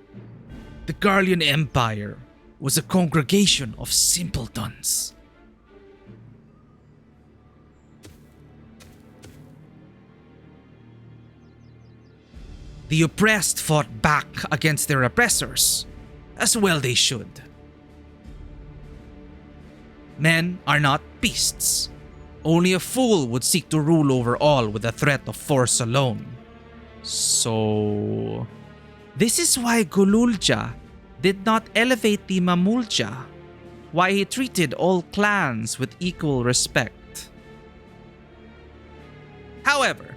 The Garlean Empire was a congregation of simpletons. The oppressed fought back against their oppressors, as well they should. Men are not beasts. Only a fool would seek to rule over all with the threat of force alone. So, this is why Gululja did not elevate the Mamulja, why he treated all clans with equal respect. However,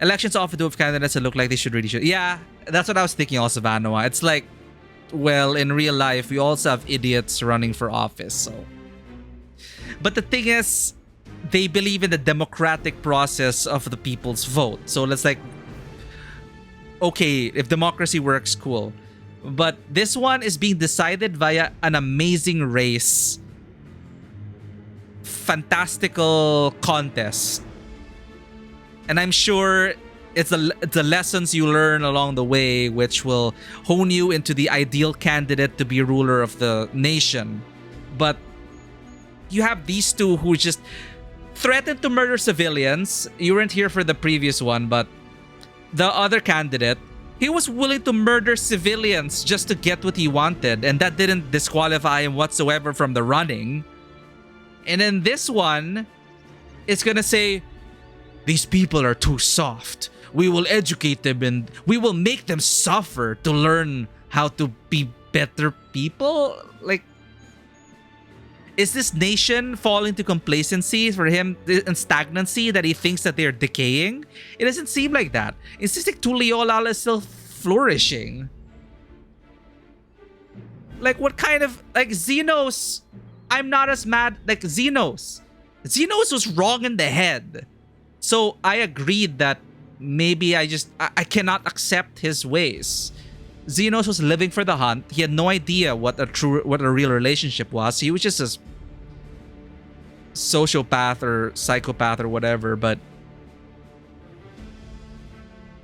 elections often do have candidates that look like they should. Yeah, that's what I was thinking also, Vanoa. It's like, well, in real life, we also have idiots running for office. So, but the thing is, they believe in the democratic process of the people's vote. So let's like, okay, if democracy works, cool. But this one is being decided via an amazing race, fantastical contest. And I'm sure it's the lessons you learn along the way which will hone you into the ideal candidate to be ruler of the nation. But you have these two who just threatened to murder civilians. You weren't here for the previous one, but the other candidate, he was willing to murder civilians just to get what he wanted, and that didn't disqualify him whatsoever from the running. And then this one, it's gonna say, these people are too soft. We will educate them and we will make them suffer to learn how to be better people. Like, is this nation falling to complacency for him and stagnancy that he thinks that they're decaying? It doesn't seem like that. It's just like Tuliolal is still flourishing. Like, what kind of, like, Xenos, I'm not as mad, like Xenos. Xenos was wrong in the head. So I agreed that maybe I cannot accept his ways. Xenos was living for the hunt. He had no idea what a real relationship was. He was just a sociopath or psychopath or whatever. But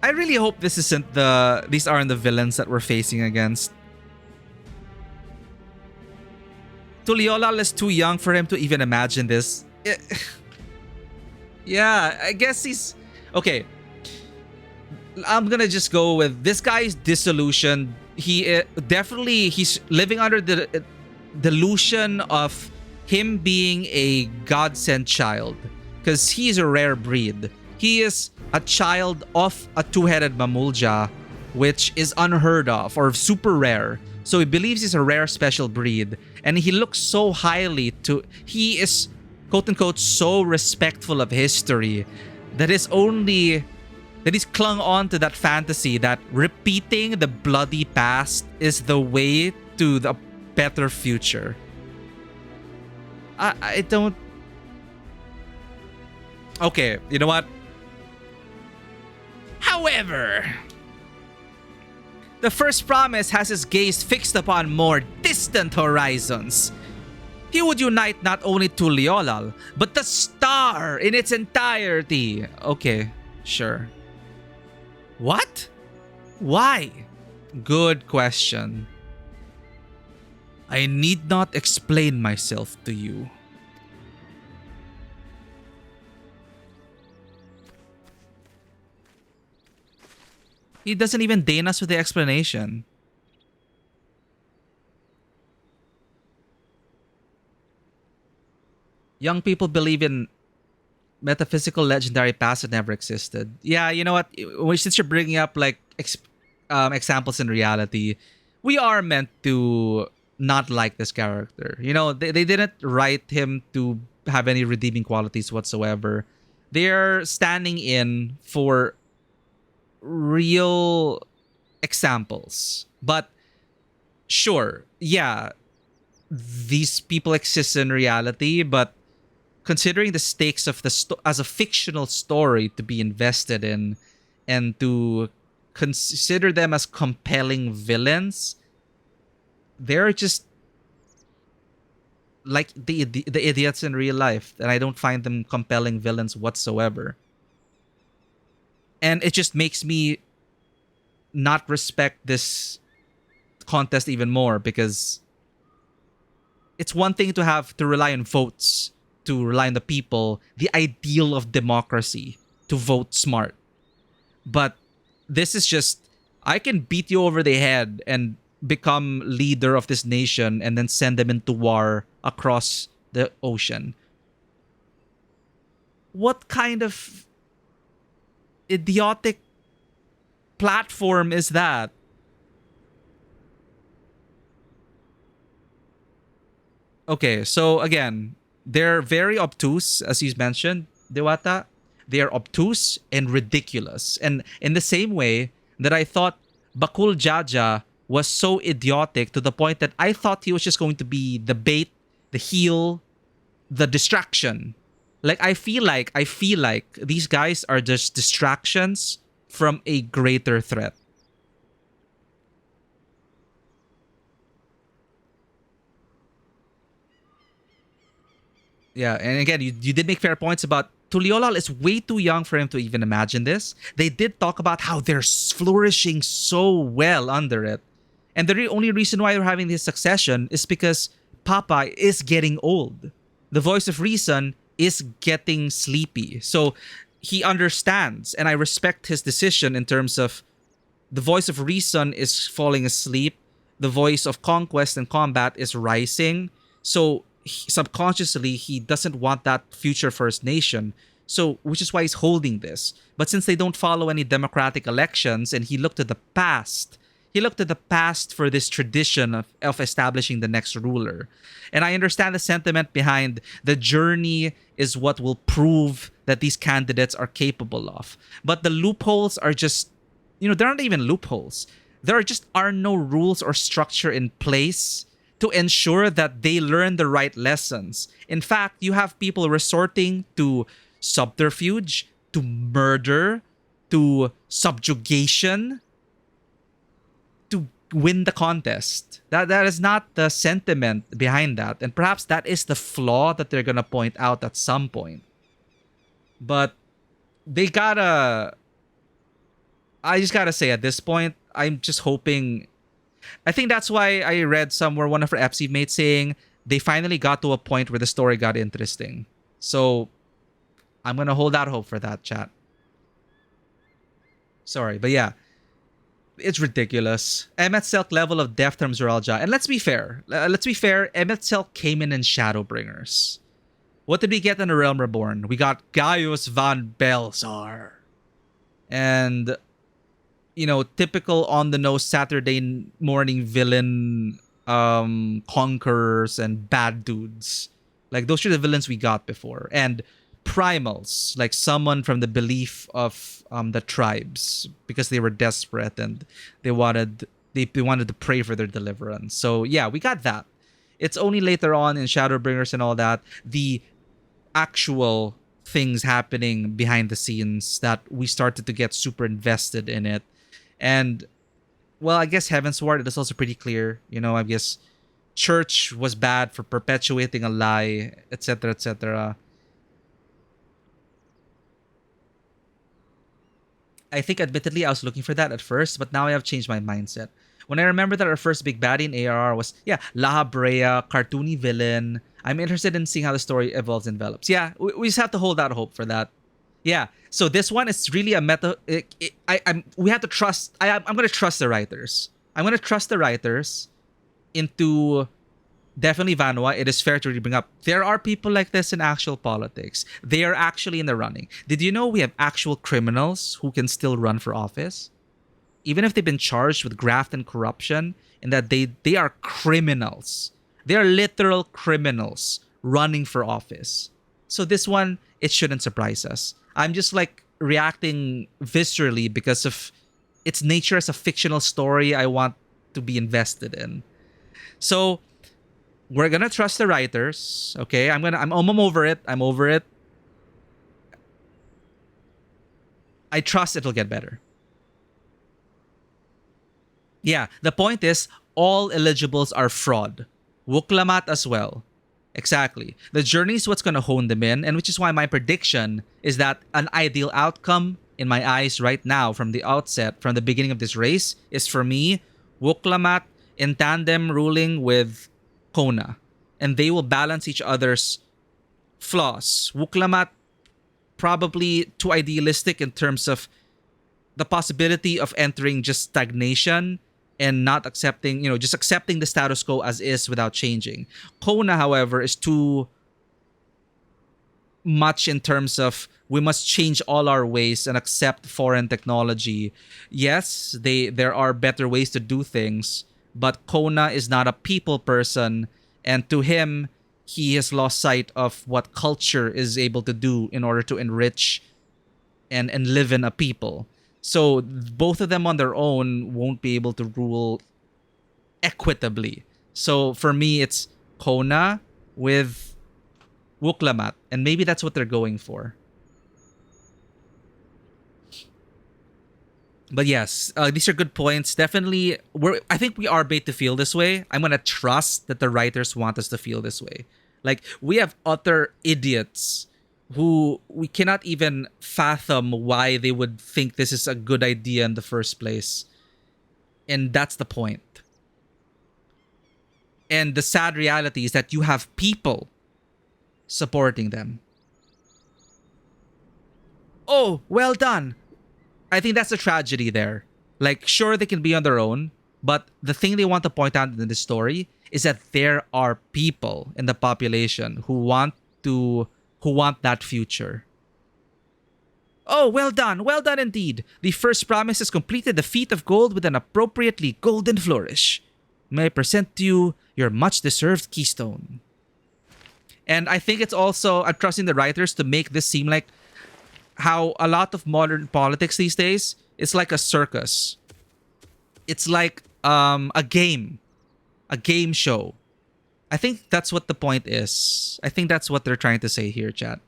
I really hope these aren't the villains that we're facing against. Tuliolal is too young for him to even imagine this. Yeah, I guess he's okay. I'm gonna just go with this guy's disillusioned. He's living under the delusion of him being a God-sent child, because he's a rare breed. He is a child of a two-headed mamulja, which is unheard of or super rare. So he believes he's a rare special breed, and he looks so highly to. He is, quote unquote, so respectful of history that he's clung on to that fantasy that repeating the bloody past is the way to the better future. I don't. Okay, you know what? However, the first promise has his gaze fixed upon more distant horizons. He would unite not only Tuliolal, but the star in its entirety. Okay, sure. What? Why? Good question. I need not explain myself to you. He doesn't even deign us with the explanation. Young people believe in metaphysical legendary past that never existed. Yeah, you know what? Since you're bringing up like examples in reality, we are meant to not like this character. You know, they didn't write him to have any redeeming qualities whatsoever. They're standing in for real examples. But sure, yeah, these people exist in reality, but considering the stakes of as a fictional story to be invested in and to consider them as compelling villains, they're just like the idiots in real life, and I don't find them compelling villains whatsoever. And it just makes me not respect this contest even more, because it's one thing to have to rely on votes, to rely on the people, the ideal of democracy, to vote smart. But this is just, I can beat you over the head and become leader of this nation and then send them into war across the ocean. What kind of idiotic platform is that? Okay, so again, they're very obtuse, as you mentioned, Dewata. They are obtuse and ridiculous. And in the same way that I thought Bakul Jaja was so idiotic to the point that I thought he was just going to be the bait, the heel, the distraction. Like I feel like these guys are just distractions from a greater threat. Yeah, and again, you did make fair points about Tuliolal is way too young for him to even imagine this. They did talk about how they're flourishing so well under it. And the only reason why they're having this succession is because Papa is getting old. The voice of reason is getting sleepy. So he understands, and I respect his decision in terms of the voice of reason is falling asleep. The voice of conquest and combat is rising. So subconsciously, he doesn't want that future First Nation. So, which is why he's holding this. But since they don't follow any democratic elections and he looked at the past, for this tradition of establishing the next ruler. And I understand the sentiment behind the journey is what will prove that these candidates are capable of. But the loopholes are just, they're not even loopholes. There are no rules or structure in place to ensure that they learn the right lessons. In fact, you have people resorting to subterfuge, to murder, to subjugation, to win the contest. That is not the sentiment behind that. And perhaps that is the flaw that they're gonna point out at some point. But I just gotta say at this point, I'm just hoping. I think that's why I read somewhere one of our FC mates saying they finally got to a point where the story got interesting. So I'm gonna hold out hope for that, chat. Sorry, but yeah. It's ridiculous. Emmet Selk level of depth from Zeralja. And let's be fair. Emmet Selk came in Shadowbringers. What did we get in The Realm Reborn? We got Gaius van Belzar. And, typical on-the-nose Saturday morning villain conquerors and bad dudes. Like, those are the villains we got before. And primals, like someone from the belief of the tribes, because they were desperate and they wanted to pray for their deliverance. So yeah, we got that. It's only later on in Shadowbringers and all that, the actual things happening behind the scenes, that we started to get super invested in it. And well, I guess Heavensward, it is also pretty clear. I guess Church was bad for perpetuating a lie, etc., etc. I think admittedly I was looking for that at first, but now I have changed my mindset. When I remember that our first big baddie in ARR was, La Habrea, cartoony villain. I'm interested in seeing how the story evolves and develops. Yeah, we just have to hold out hope for that. Yeah, so this one is really a meta. We have to trust. I'm going to trust the writers. I'm going to trust the writers into. Definitely Vanwa, it is fair to really bring up, there are people like this in actual politics. They are actually in the running. Did you know we have actual criminals who can still run for office? Even if they've been charged with graft and corruption, and that they are criminals. They are literal criminals running for office. So this one, it shouldn't surprise us. I'm just like reacting viscerally because of its nature as a fictional story I want to be invested in. So we're gonna trust the writers, okay? I'm over it. I'm over it. I trust it'll get better. Yeah, the point is, all eligibles are fraud. Wuklamat as well. Exactly. The journey is what's gonna hone them in, and which is why my prediction is that an ideal outcome, in my eyes right now, from the outset, from the beginning of this race, is for me, Wuklamat in tandem ruling with Kona, and they will balance each other's flaws. Wuklamat probably too idealistic in terms of the possibility of entering just stagnation and not accepting, just accepting the status quo as is without changing. Kona, however, is too much in terms of we must change all our ways and accept foreign technology. Yes, there are better ways to do things, but Kona is not a people person, and to him, he has lost sight of what culture is able to do in order to enrich and live in a people. So both of them on their own won't be able to rule equitably. So for me, it's Kona with Wuklamat, and maybe that's what they're going for. But yes, these are good points. Definitely, I think we are made to feel this way. I'm gonna trust that the writers want us to feel this way. Like, we have utter idiots who we cannot even fathom why they would think this is a good idea in the first place. And that's the point. And the sad reality is that you have people supporting them. Oh, well done. I think that's the tragedy there. Like, sure, they can be on their own, but the thing they want to point out in this story is that there are people in the population who want that future. Oh, well done indeed. The first promise has completed the feat of gold with an appropriately golden flourish. May I present to you your much-deserved keystone. And I think it's also, I'm trusting the writers to make this seem like how a lot of modern politics these days is like a circus. It's like a game show. I think that's what the point is. I think that's what they're trying to say here, chat.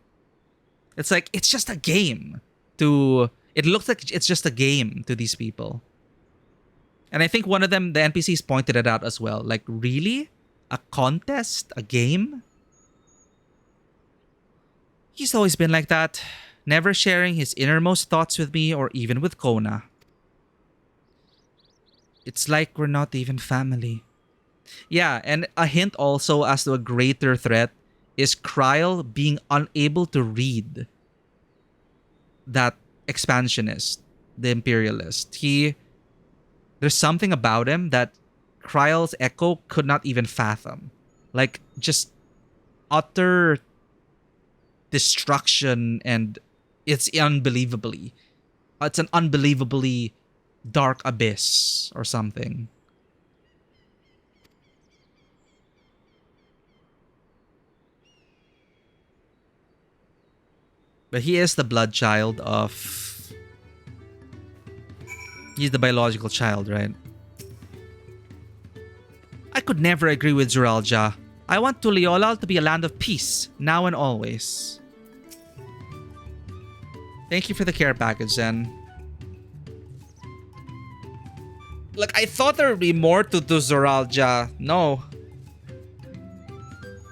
It's like, it's just a game it looks like it's just a game to these people. And I think one of them, the NPCs, pointed it out as well. Like, really? A contest? A game? He's always been like that, never sharing his innermost thoughts with me or even with Kona. It's like we're not even family. Yeah, and a hint also as to a greater threat is Kryl being unable to read that expansionist, the imperialist. There's something about him that Kryl's echo could not even fathom. Like, just utter destruction, and it's an unbelievably dark abyss or something. But he is the blood child of... He's the biological child, right? I could never agree with Zuralja. I want Tuliolal to be a land of peace, now and always. Thank you for the care package, Zen. Like, I thought there would be more to Zuralja. No.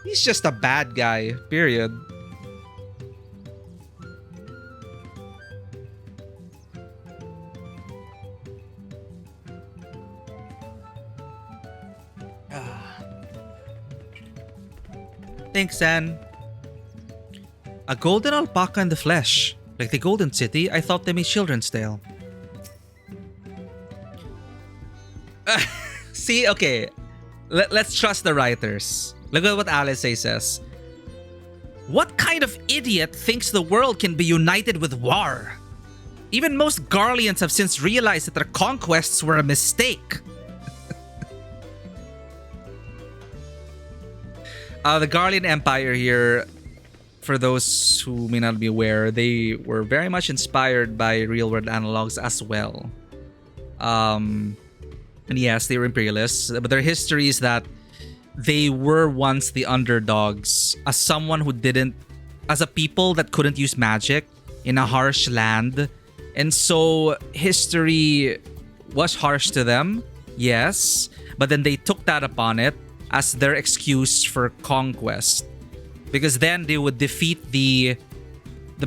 He's just a bad guy, period. Thanks, Zen. A golden alpaca in the flesh. Like the Golden City, I thought they made children's tale. See, okay. Let's trust the writers. Look at what Alice says. What kind of idiot thinks the world can be united with war? Even most Garleans have since realized that their conquests were a mistake. The Garlean Empire here, for those who may not be aware, they were very much inspired by real-world analogs as well. And yes, they were imperialists, but their history is that they were once the underdogs, as a people that couldn't use magic in a harsh land. And so history was harsh to them, yes, but then they took that upon it as their excuse for conquest, because then they would defeat the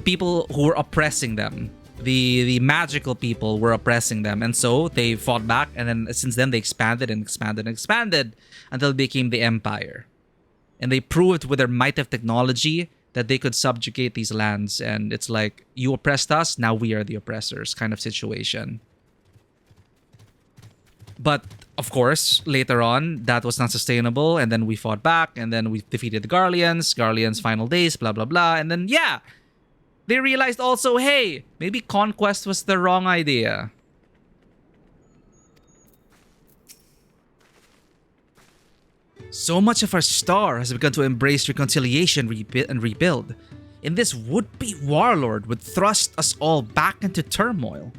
people who were oppressing them. The magical people were oppressing them, and so they fought back, and then since then they expanded and expanded and expanded until they became the empire. And they proved with their might of technology that they could subjugate these lands, and it's like, you oppressed us, now we are the oppressors kind of situation. But of course, later on, that was not sustainable, and then we fought back, and then we defeated the Garleans' final days, blah, blah, blah. And then, yeah, they realized also, hey, maybe conquest was the wrong idea. So much of our star has begun to embrace reconciliation and rebuild, and this would-be warlord would thrust us all back into turmoil.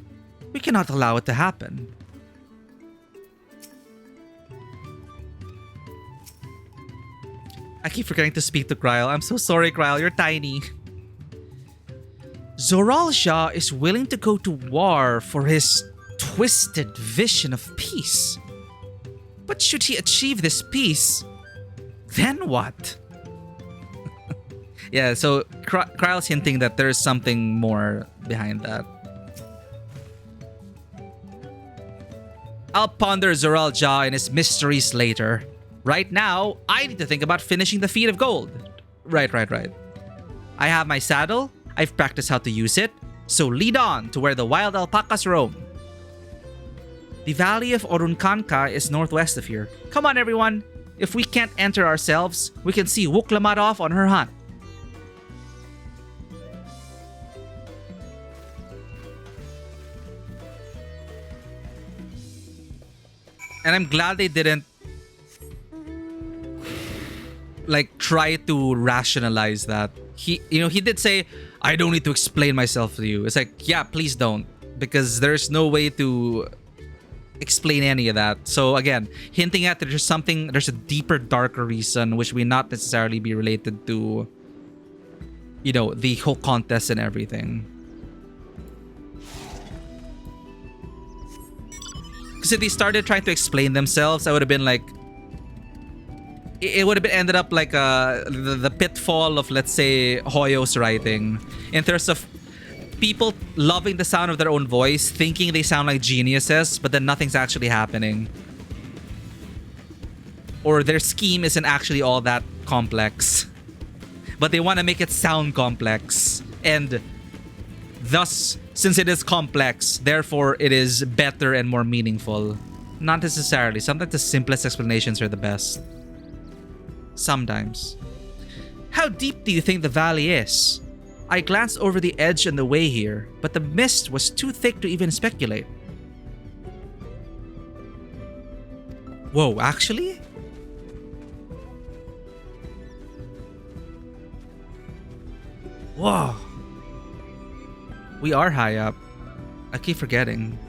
We cannot allow it to happen. I keep forgetting to speak to Kryle. I'm so sorry, Kryle. You're tiny. Zoral Shah is willing to go to war for his twisted vision of peace. But should he achieve this peace, then what? Yeah, so Kryle's hinting that there's something more behind that. I'll ponder Zoral Jah and his mysteries later. Right now, I need to think about finishing the feat of gold. Right. I have my saddle. I've practiced how to use it. So lead on to where the wild alpacas roam. The valley of Orunkanka is northwest of here. Come on, everyone. If we can't enter ourselves, we can see Wuklamat off on her hunt. And I'm glad they didn't like try to rationalize that. He did say, I don't need to explain myself to you. It's like, yeah, please don't. Because there's no way to explain any of that. So again, hinting at there's a deeper, darker reason which may not necessarily be related to, the whole contest and everything. Because if they started trying to explain themselves, I would have been like, it would have ended up like the pitfall of, let's say, Hoyo's writing, in terms of people loving the sound of their own voice, thinking they sound like geniuses, but then nothing's actually happening. Or their scheme isn't actually all that complex, but they want to make it sound complex. And thus, since it is complex, therefore it is better and more meaningful. Not necessarily. Sometimes the simplest explanations are the best. Sometimes. How deep do you think the valley is? I glanced over the edge on the way here, but the mist was too thick to even speculate. Whoa, actually? Whoa. We are high up. I keep forgetting.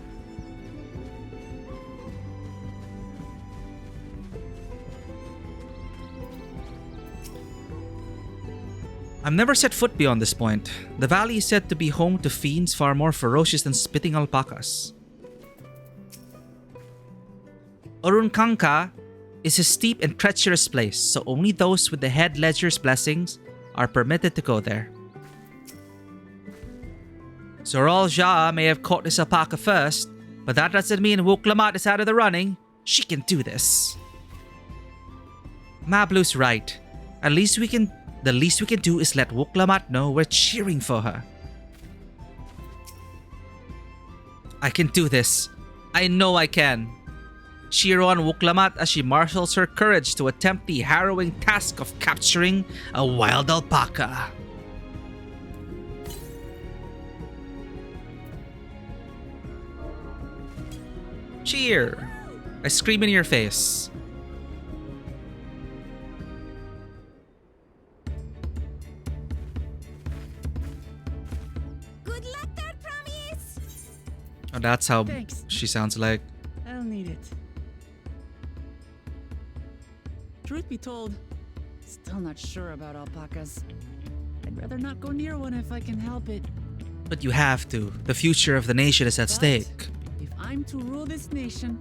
I've never set foot beyond this point. The valley is said to be home to fiends far more ferocious than spitting alpacas. Orunkanka is a steep and treacherous place, so only those with the head ledger's blessings are permitted to go there. Zoral Jah may have caught this alpaca first, but that doesn't mean Wuklamat is out of the running. She can do this. Mablu's right. The least we can do is let Wuklamat know we're cheering for her. I can do this. I know I can. Cheer on Wuklamat as she marshals her courage to attempt the harrowing task of capturing a wild alpaca. Cheer! I scream in your face. Good luck there, promise! Oh, that's how Thanks. she sounds like. I'll need it. Truth be told, still not sure about alpacas. I'd rather not go near one if I can help it. But you have to. The future of the nation is at But stake. if I'm to rule this nation,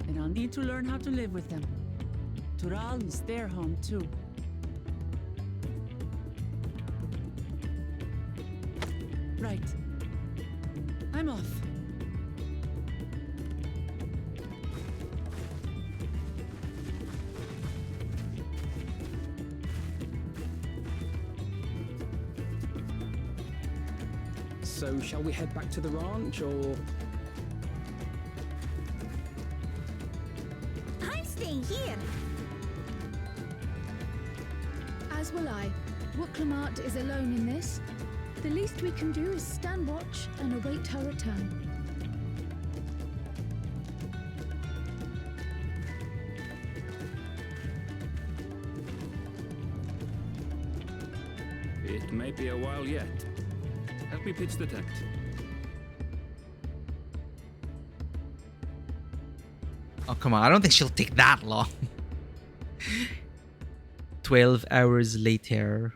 then I'll need to learn how to live with them. Tural is their home too. Right. I'm off. So, shall we head back to the ranch, or...? I'm staying here. As will I. Wuklamat is alone in this. The least we can do is stand watch and await her return. It may be a while yet. Help me pitch the tent. Oh, come on. I don't think she'll take that long. 12 hours later.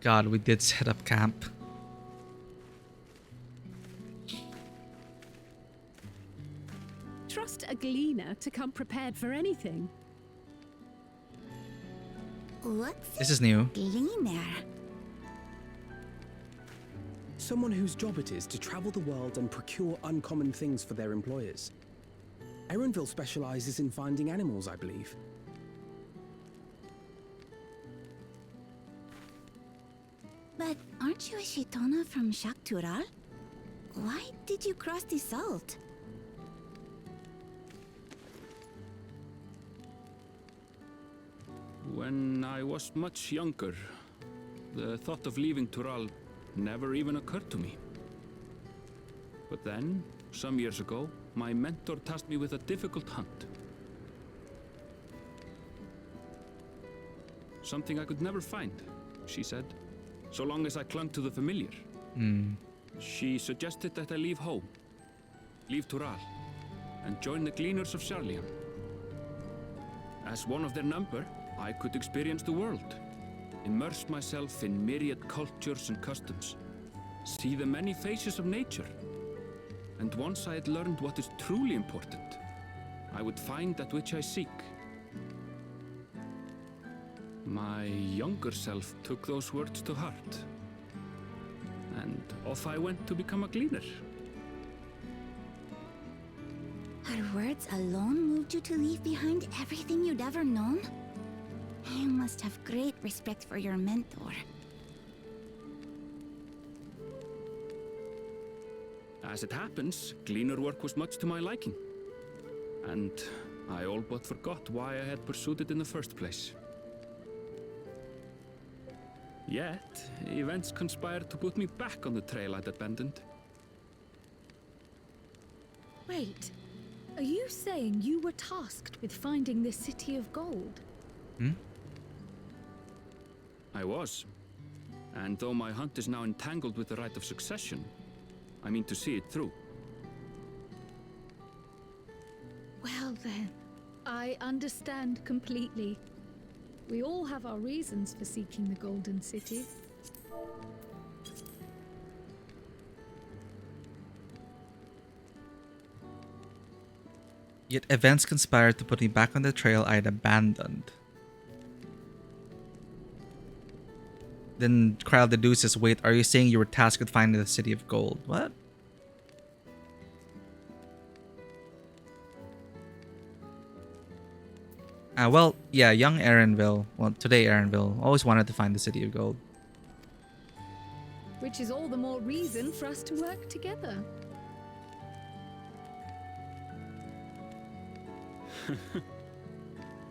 God, we did set up camp. Trust a gleaner to come prepared for anything. What's This is new. Gleaner? Someone whose job it is to travel the world and procure uncommon things for their employers. Erenville specializes in finding animals, I believe. But aren't you a Shaitana from Shaktural? Why did you cross the salt? When I was much younger, the thought of leaving Tural never even occurred to me. But then, some years ago, my mentor tasked me with a difficult hunt. Something I could never find, she said, so long as I clung to the familiar. She suggested that I leave home, leave Tural, and join the Gleaners of Sharlian. As one of their number, I could experience the world, immerse myself in myriad cultures and customs, see the many faces of nature. And once I had learned what is truly important, I would find that which I seek. My younger self took those words to heart, and off I went to become a gleaner. Her words alone moved you to leave behind everything you'd ever known? You must have great respect for your mentor. As it happens, gleaner work was much to my liking, and I all but forgot why I had pursued it in the first place. Yet, events conspired to put me back on the trail I'd abandoned. Wait, are you saying you were tasked with finding the City of Gold? I was. And though my hunt is now entangled with the right of succession, I mean to see it through. Well then, I understand completely. We all have our reasons for seeking the Golden City. Yet events conspired to put me back on the trail I had abandoned. Then Krile deduces, wait, are you saying you were tasked with finding the City of Gold? What? Well, yeah, young Erenville, well, today Erenville, always wanted to find the City of Gold. Which is all the more reason for us to work together.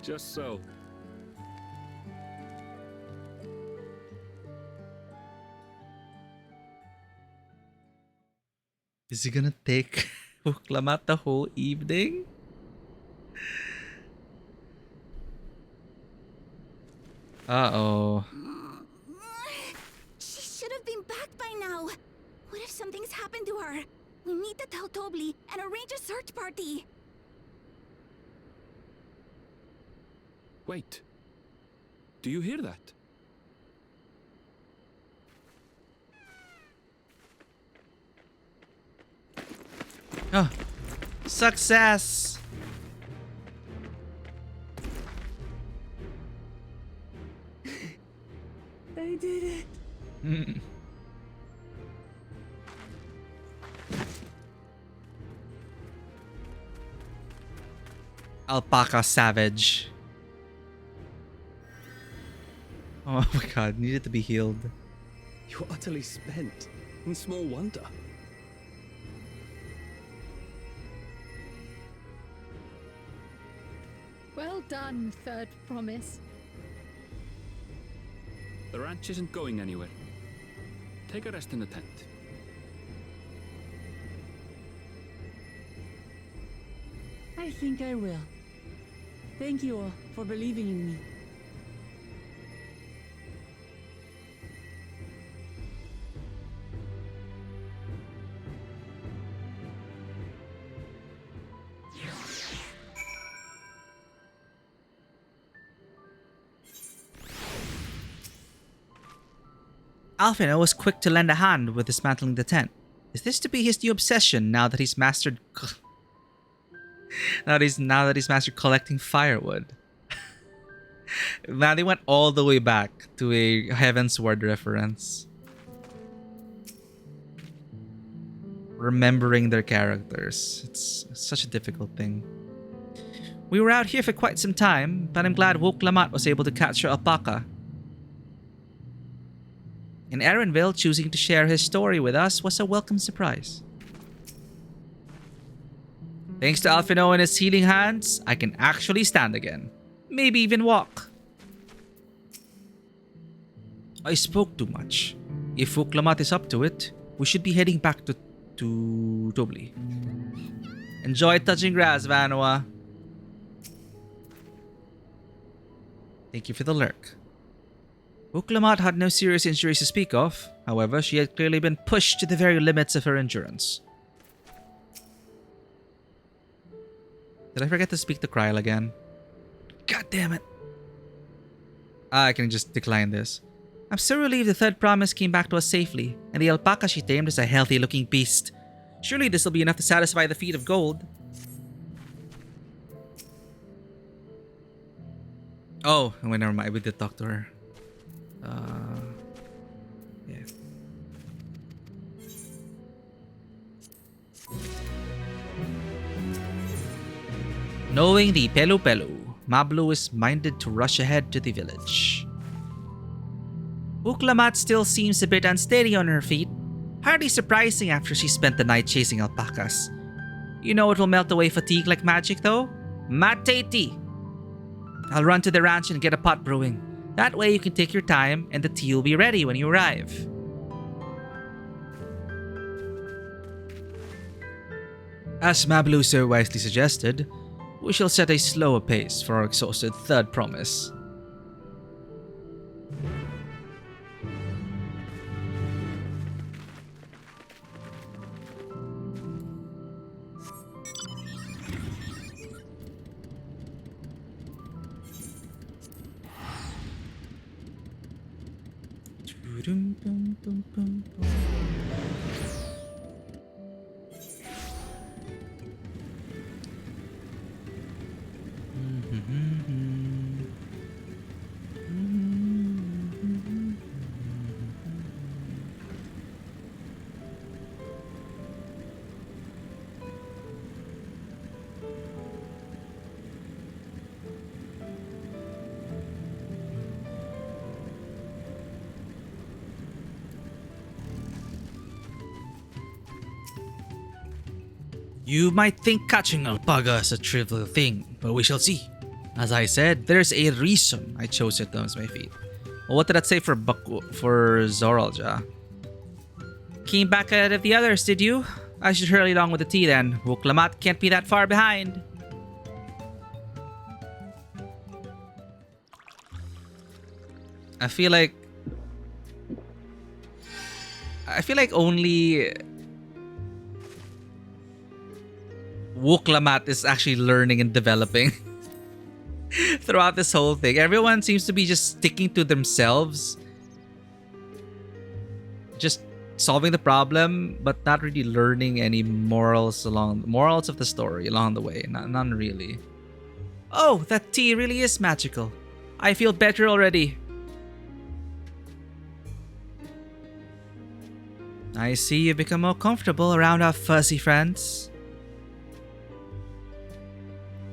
Just so. Is he gonna take Huklamat the whole evening? Uh-oh. She should have been back by now. What if something's happened to her? We need to tell Tobli and arrange a search party. Wait. Do you hear that? Oh, success! They did it. Alpaca savage. Oh my god, needed to be healed. You're utterly spent, and small wonder. Well done, Third Promise. The ranch isn't going anywhere. Take a rest in the tent. I think I will. Thank you all for believing in me. Alfino was quick to lend a hand with dismantling the tent. Is this to be his new obsession now that he's mastered now that he's mastered collecting firewood? Man, they went all the way back to a Heaven's Word reference. Remembering their characters. It's such a difficult thing. We were out here for quite some time, but I'm glad Woke Lamat was able to catch your alpaca. And Erenville choosing to share his story with us was a welcome surprise. Thanks to Alfino and his healing hands, I can actually stand again. Maybe even walk. I spoke too much. If Woke Lamat is up to it, we should be heading back to Tobli. Enjoy touching grass, Vanua. Thank you for the lurk. Woklamat had no serious injuries to speak of. However, she had clearly been pushed to the very limits of her endurance. Did I forget to speak to Kryl again? God damn it. I can just decline this. I'm so relieved the third promise came back to us safely, and the alpaca she tamed is a healthy-looking beast. Surely this will be enough to satisfy the feat of gold. Oh, wait, never mind. We did talk to her. Yeah. Knowing the Pelu Pelu, Mablu is minded to rush ahead to the village. Uklamat still seems a bit unsteady on her feet. Hardly surprising after she spent the night chasing alpacas. You know it will melt away fatigue like magic though? Mateti! I'll run to the ranch and get a pot brewing. That way you can take your time and the tea will be ready when you arrive. As Mablu so wisely suggested, we shall set a slower pace for our exhausted third promise. You might think catching alpaca is a trivial thing, but we shall see. As I said, there's a reason I chose it as my feat. Well, what did that say for Zoralja? Came back ahead of the others, did you? I should hurry along with the tea then. Wuklamat can't be that far behind. I feel like only Wuklamat is actually learning and developing throughout this whole thing. Everyone seems to be just sticking to themselves, just solving the problem, but not really learning any morals of the story along the way. None really. Oh, that tea really is magical. I feel better already. I see you become more comfortable around our fuzzy friends.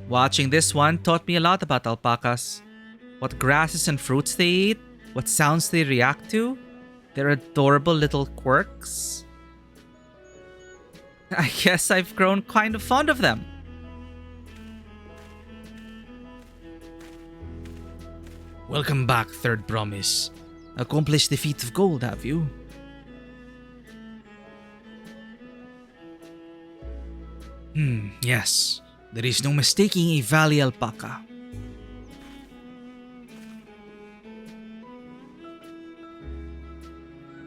Watching this one taught me a lot about alpacas. What grasses and fruits they eat, what sounds they react to, their adorable little quirks. I guess I've grown kind of fond of them. Welcome back, third promise. Accomplished the feat of gold, have you? Yes. There is no mistaking a valley alpaca.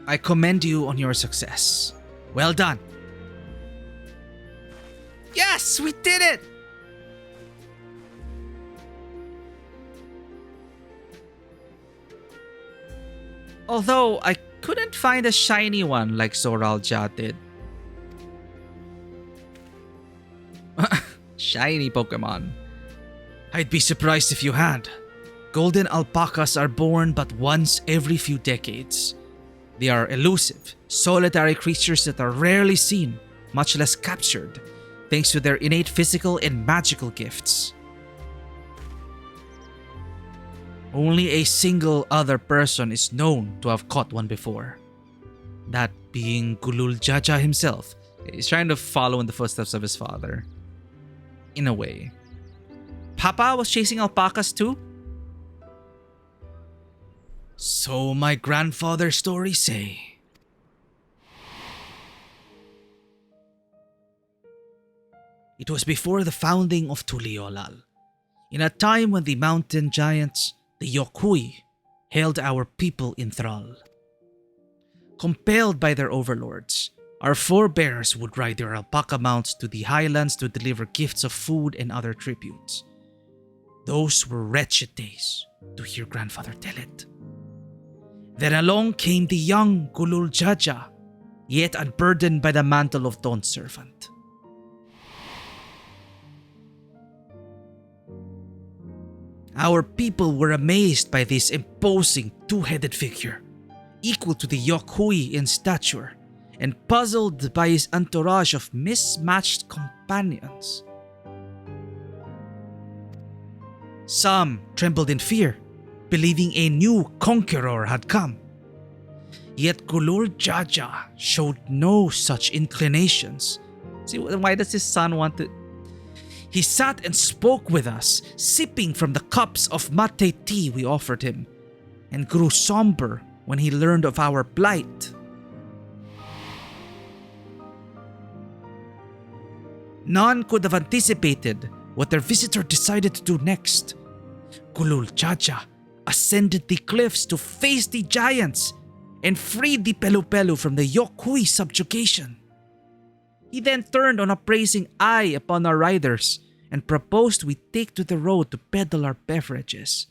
I commend you on your success. Well done. Yes, we did it! Although I couldn't find a shiny one like Zoralja did. Shiny Pokemon. I'd be surprised if you had. Golden alpacas are born but once every few decades. They are elusive, solitary creatures that are rarely seen, much less captured, thanks to their innate physical and magical gifts. Only a single other person is known to have caught one before. That being Gulul Jaja himself. He's trying to follow in the footsteps of his father. In a way. Papa was chasing alpacas too? So my grandfather's stories say. It was before the founding of Tuliolal, in a time when the mountain giants, the Yokui, held our people in thrall. Compelled by their overlords, our forebears would ride their alpaca mounts to the highlands to deliver gifts of food and other tributes. Those were wretched days, to hear grandfather tell it. Then along came the young Gulul Jaja, yet unburdened by the mantle of Dawn's servant. Our people were amazed by this imposing two-headed figure, equal to the Yokui in stature, and puzzled by his entourage of mismatched companions. Some trembled in fear, believing a new conqueror had come. Yet Gulul Jaja showed no such inclinations. See, why does his son want to... He sat and spoke with us, sipping from the cups of mate tea we offered him, and grew somber when he learned of our plight. None could have anticipated what their visitor decided to do next. Gulul Jaja ascended the cliffs to face the giants and freed the Pelu from the Yokui subjugation. He then turned an appraising eye upon our riders and proposed we take to the road to peddle our beverages.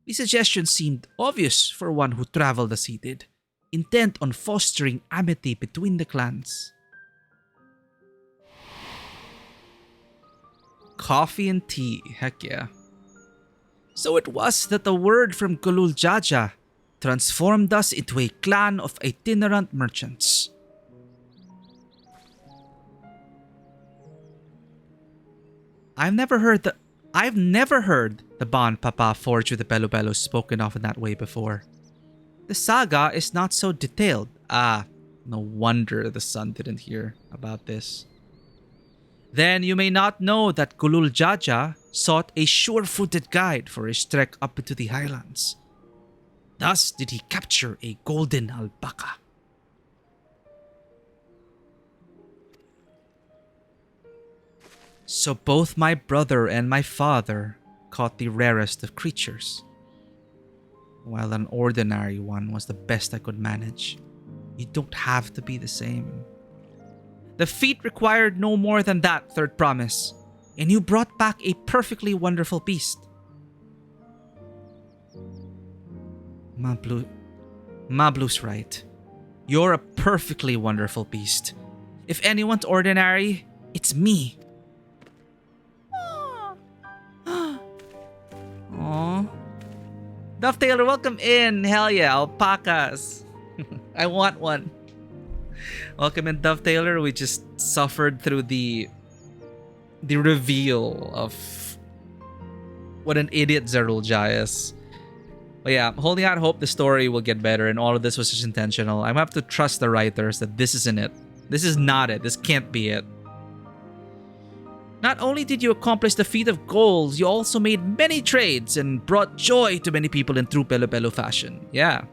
The suggestion seemed obvious for one who traveled as he did, intent on fostering amity between the clans. Coffee and tea, heck yeah. So it was that the word from Gulul Jaja transformed us into a clan of itinerant merchants. I've never heard the bond Papa forged with the Pelu spoken of in that way before. The saga is not so detailed. No wonder the son didn't hear about this. Then you may not know that Gulul Jaja sought a sure-footed guide for his trek up into the highlands. Thus did he capture a golden alpaca. So both my brother and my father caught the rarest of creatures, while an ordinary one was the best I could manage. You don't have to be the same. The feat required no more than that, third promise, and you brought back a perfectly wonderful beast. Mablu's right. You're a perfectly wonderful beast. If anyone's ordinary, it's me. Aww. Dawntrail, welcome in. Hell yeah, alpacas. I want one. Welcome in, Dawntrail. We just suffered through the reveal of what an idiot Zerulja is. But yeah, I'm holding out hope the story will get better and all of this was just intentional. I'm gonna have to trust the writers that this isn't it. This is not it. This can't be it. Not only did you accomplish the feat of goals, you also made many trades and brought joy to many people in true Pelu fashion. Yeah.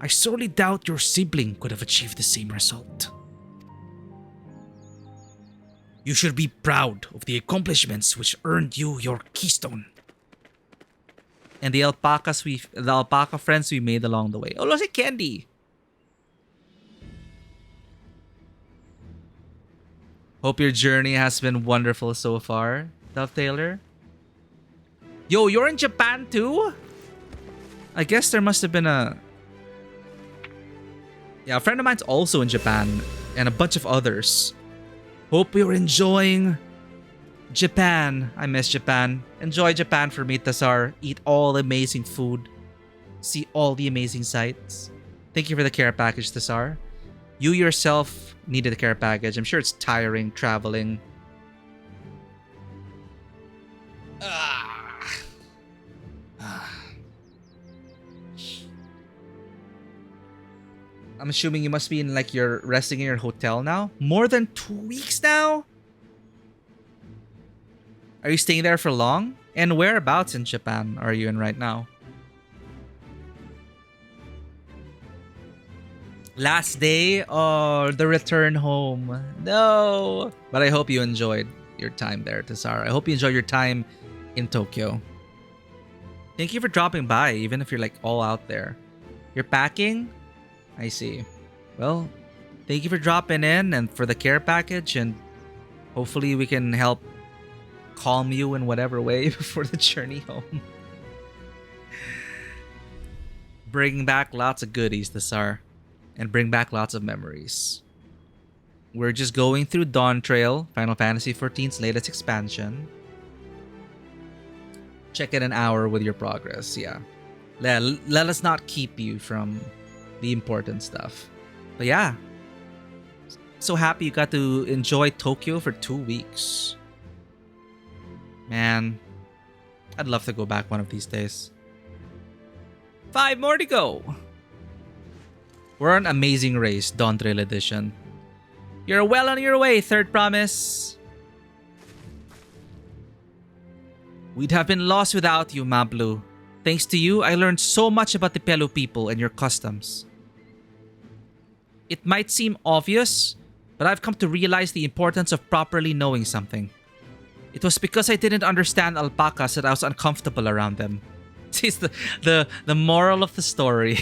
I sorely doubt your sibling could have achieved the same result. You should be proud of the accomplishments which earned you your keystone. And the alpaca friends we made along the way. Oh, look at Candy. Hope your journey has been wonderful so far, Dawntrail. Yo, you're in Japan too? I guess there must have been a Yeah, a friend of mine's also in Japan, and a bunch of others. Hope you're enjoying Japan. I miss Japan. Enjoy Japan for me, Tasar. Eat all the amazing food. See all the amazing sights. Thank you for the care package, Tasar. You yourself needed a care package. I'm sure it's tiring traveling. I'm assuming you must be in like you're resting in your hotel now. More than 2 weeks now? Are you staying there for long? And whereabouts in Japan are you in right now? Last day or the return home? No. But I hope you enjoyed your time there, Tasara. I hope you enjoyed your time in Tokyo. Thank you for dropping by, even if you're like all out there. You're packing? I see. Well, thank you for dropping in and for the care package, and hopefully we can help calm you in whatever way before the journey home. Bring back lots of goodies, Tasar, and bring back lots of memories. We're just going through Dawntrail, Final Fantasy XIV's latest expansion. Check in an hour with your progress, yeah. Let us not keep you from the important stuff. But yeah, so happy you got to enjoy Tokyo for 2 weeks. Man, I'd love to go back one of these days. 5 more to go. We're an amazing race, Dawntrail edition. You're well on your way, Third Promise. We'd have been lost without you, Mablu. Thanks to you, I learned so much about the Pelu people and your customs. It might seem obvious, but I've come to realize the importance of properly knowing something. It was because I didn't understand alpacas that I was uncomfortable around them. It's the moral of the story.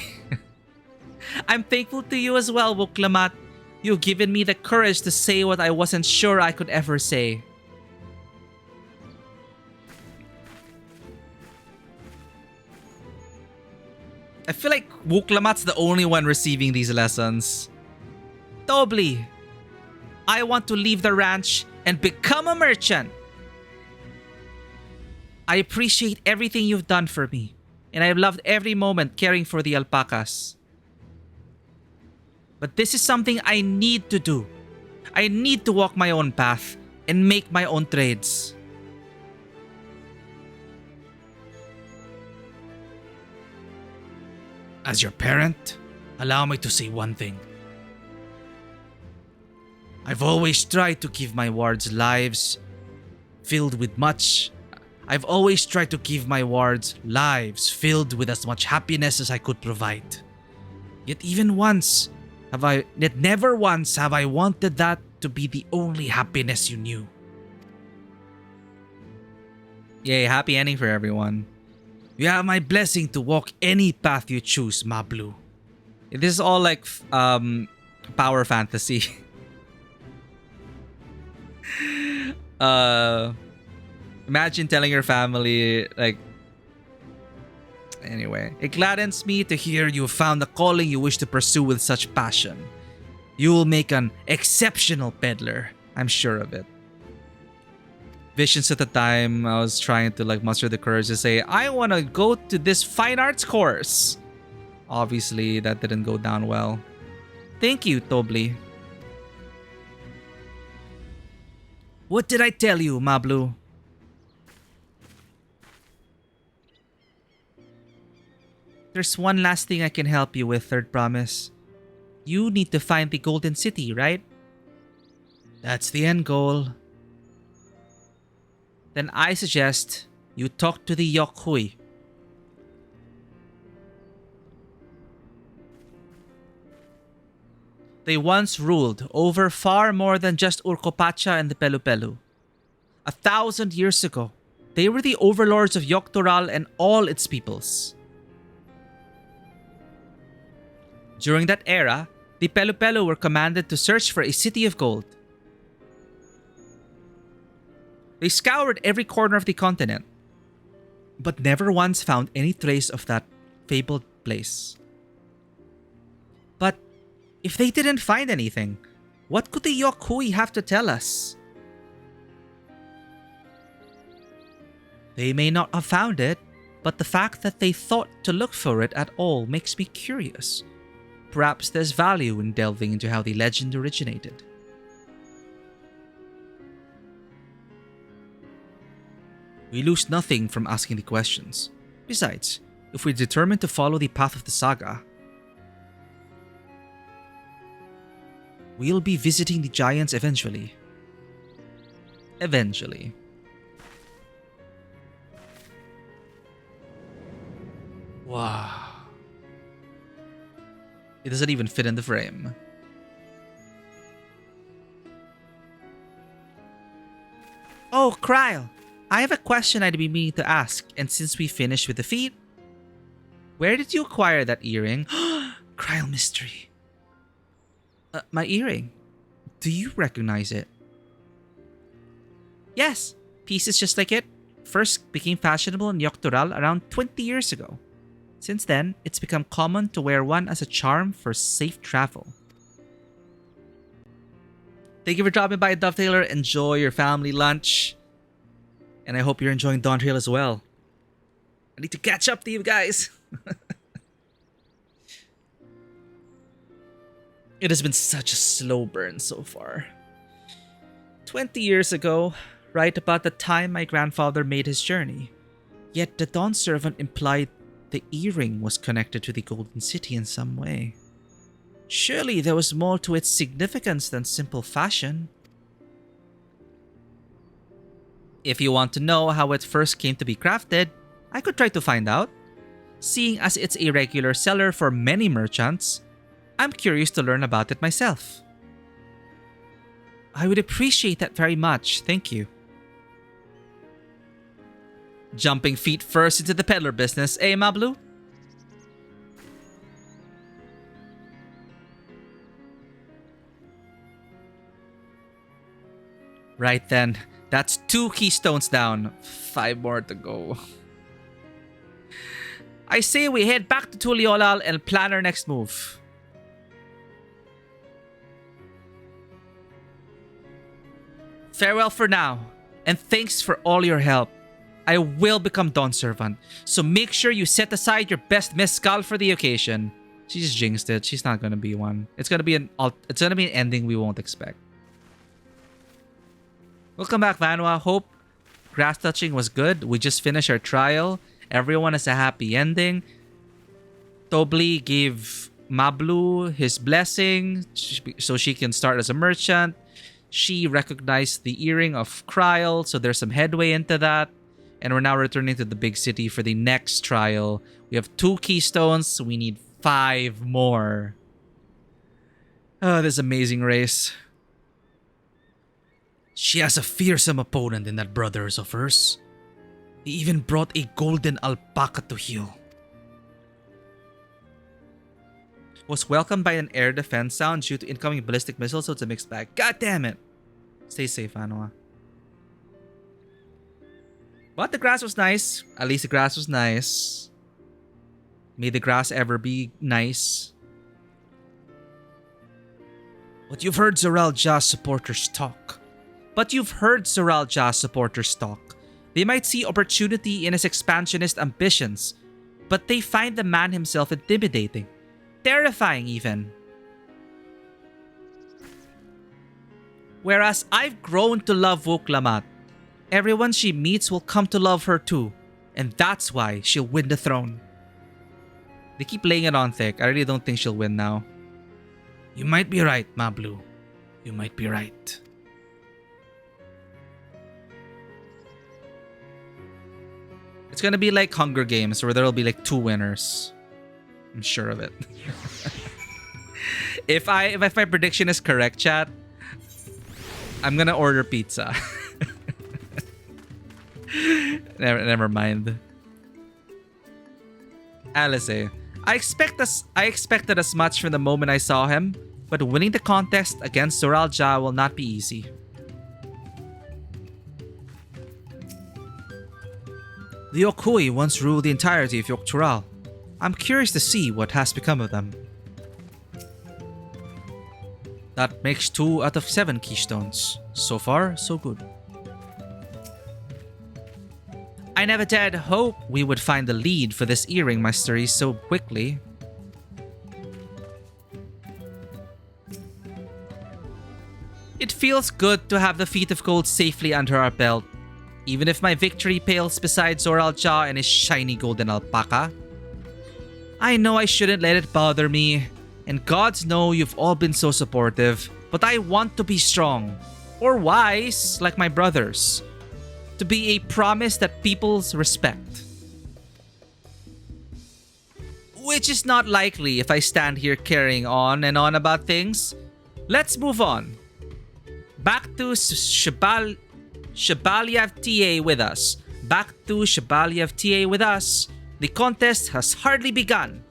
I'm thankful to you as well, Wuklamat. You've given me the courage to say what I wasn't sure I could ever say. I feel like Wuklamat's the only one receiving these lessons. Tobli, I want to leave the ranch and become a merchant. I appreciate everything you've done for me, and I've loved every moment caring for the alpacas. But this is something I need to do. I need to walk my own path and make my own trades. As your parent, allow me to say one thing. I've always tried to give my wards lives filled with I've always tried to give my wards lives filled with as much happiness as I could provide. Yet never once have I wanted that to be the only happiness you knew. Yay, happy ending for everyone. You have my blessing to walk any path you choose, Mablu. This is all like power fantasy. Imagine telling your family, like... Anyway, it gladdens me to hear you found the calling you wish to pursue with such passion. You will make an exceptional peddler, I'm sure of it. Visions at the time, I was trying to like muster the courage to say, I want to go to this fine arts course. Obviously, that didn't go down well. Thank you, Tobli. What did I tell you, Mablu? There's one last thing I can help you with, Third Promise. You need to find the Golden City, right? That's the end goal. Then I suggest you talk to the Yokhui. They once ruled over far more than just Urkopacha and the Pelu-Pelu. 1,000 years ago, they were the overlords of Yoktoral and all its peoples. During that era, the Pelu-Pelu were commanded to search for a city of gold. They scoured every corner of the continent, but never once found any trace of that fabled place. But If they didn't find anything, what could the Yokui have to tell us? They may not have found it, but the fact that they thought to look for it at all makes me curious. Perhaps there's value in delving into how the legend originated. We lose nothing from asking the questions. Besides, if we're determined to follow the path of the saga, we'll be visiting the giants eventually. Eventually. Wow. It doesn't even fit in the frame. Oh, Kryle! I have a question I'd be meaning to ask, and since we finished with the feat, where did you acquire that earring? Kryle mystery. My earring. Do you recognize it? Yes, pieces just like it first became fashionable in Yoctoral around 20 years ago. Since then, it's become common to wear one as a charm for safe travel. Thank you for dropping by, Dovetailer. Enjoy your family lunch. And I hope you're enjoying Dawntrail as well. I need to catch up to you guys. It has been such a slow burn so far. 20 years ago, right about the time my grandfather made his journey. Yet the Dawn Servant implied the earring was connected to the Golden City in some way. Surely there was more to its significance than simple fashion. If you want to know how it first came to be crafted, I could try to find out. Seeing as it's a regular seller for many merchants, I'm curious to learn about it myself. I would appreciate that very much, thank you. Jumping feet first into the peddler business, eh, Mablu? Right then, that's 2 keystones down. 5 more to go. I say we head back to Tuliolal and plan our next move. Farewell for now, and thanks for all your help. I will become Dawn Servant, so make sure you set aside your best mezcal for the occasion. She just jinxed it. She's not gonna be one. It's gonna be an ending we won't expect. Welcome back, Vanwa. Hope grass touching was good. We just finished our trial. Everyone has a happy ending. Tobli gave Mablu his blessing so she can start as a merchant. She recognized the earring of Kryle, so there's some headway into that. And we're now returning to the big city for the next trial. We have 2 keystones, so we need 5 more. Oh, this amazing race. She has a fearsome opponent in that brothers of hers. He even brought a golden alpaca to heal. Was welcomed by an air defense sound due to incoming ballistic missiles, so it's a mixed bag. God damn it! Stay safe, Anwa. But the grass was nice. At least the grass was nice. May the grass ever be nice. But you've heard Zoral Ja's supporters talk. They might see opportunity in his expansionist ambitions, but they find the man himself intimidating. Terrifying even. Whereas I've grown to love Woklamat. Everyone she meets will come to love her too, and that's why she'll win the throne. They keep laying it on thick. I really don't think she'll win now. You might be right, Mablu. You might be right. It's gonna be like Hunger Games, where there'll be like 2 winners. I'm sure of it. If my prediction is correct, chat, I'm gonna order pizza. Never mind. Alice, I expected as much from the moment I saw him, but winning the contest against Zoral Ja will not be easy. The Yokui once ruled the entirety of Yoctoral. I'm curious to see what has become of them. That makes 2 out of 7 keystones. So far, so good. I never dared hope we would find the lead for this earring mystery so quickly. It feels good to have the Feet of Gold safely under our belt, even if my victory pales beside Zoralja and his shiny golden alpaca. I know I shouldn't let it bother me, and gods know you've all been so supportive, but I want to be strong, or wise, like my brothers. To be a promise that people's respect. Which is not likely if I stand here carrying on and on about things. Let's move on. Back to Shabalyev TA with us. Back to Shabalyev TA with us. The contest has hardly begun.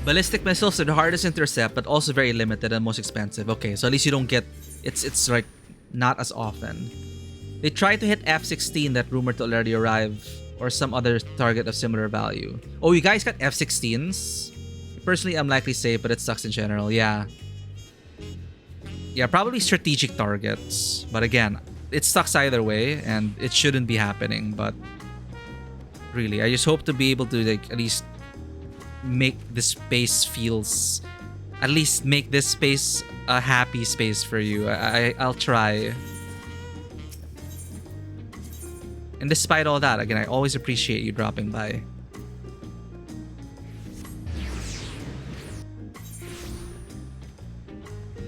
Ballistic missiles are the hardest to intercept, but also very limited and most expensive. Okay, so at least you don't get... It's like not as often. They try to hit F-16 that rumored to already arrive, or some other target of similar value. Oh, you guys got F-16s? Personally, I'm likely safe, but it sucks in general. Yeah. Yeah, probably strategic targets. But again, it sucks either way, and it shouldn't be happening. But really, I just hope to be able to like at least make this space feels... At least make this space a happy space for you. I'll try. And despite all that, again, I always appreciate you dropping by.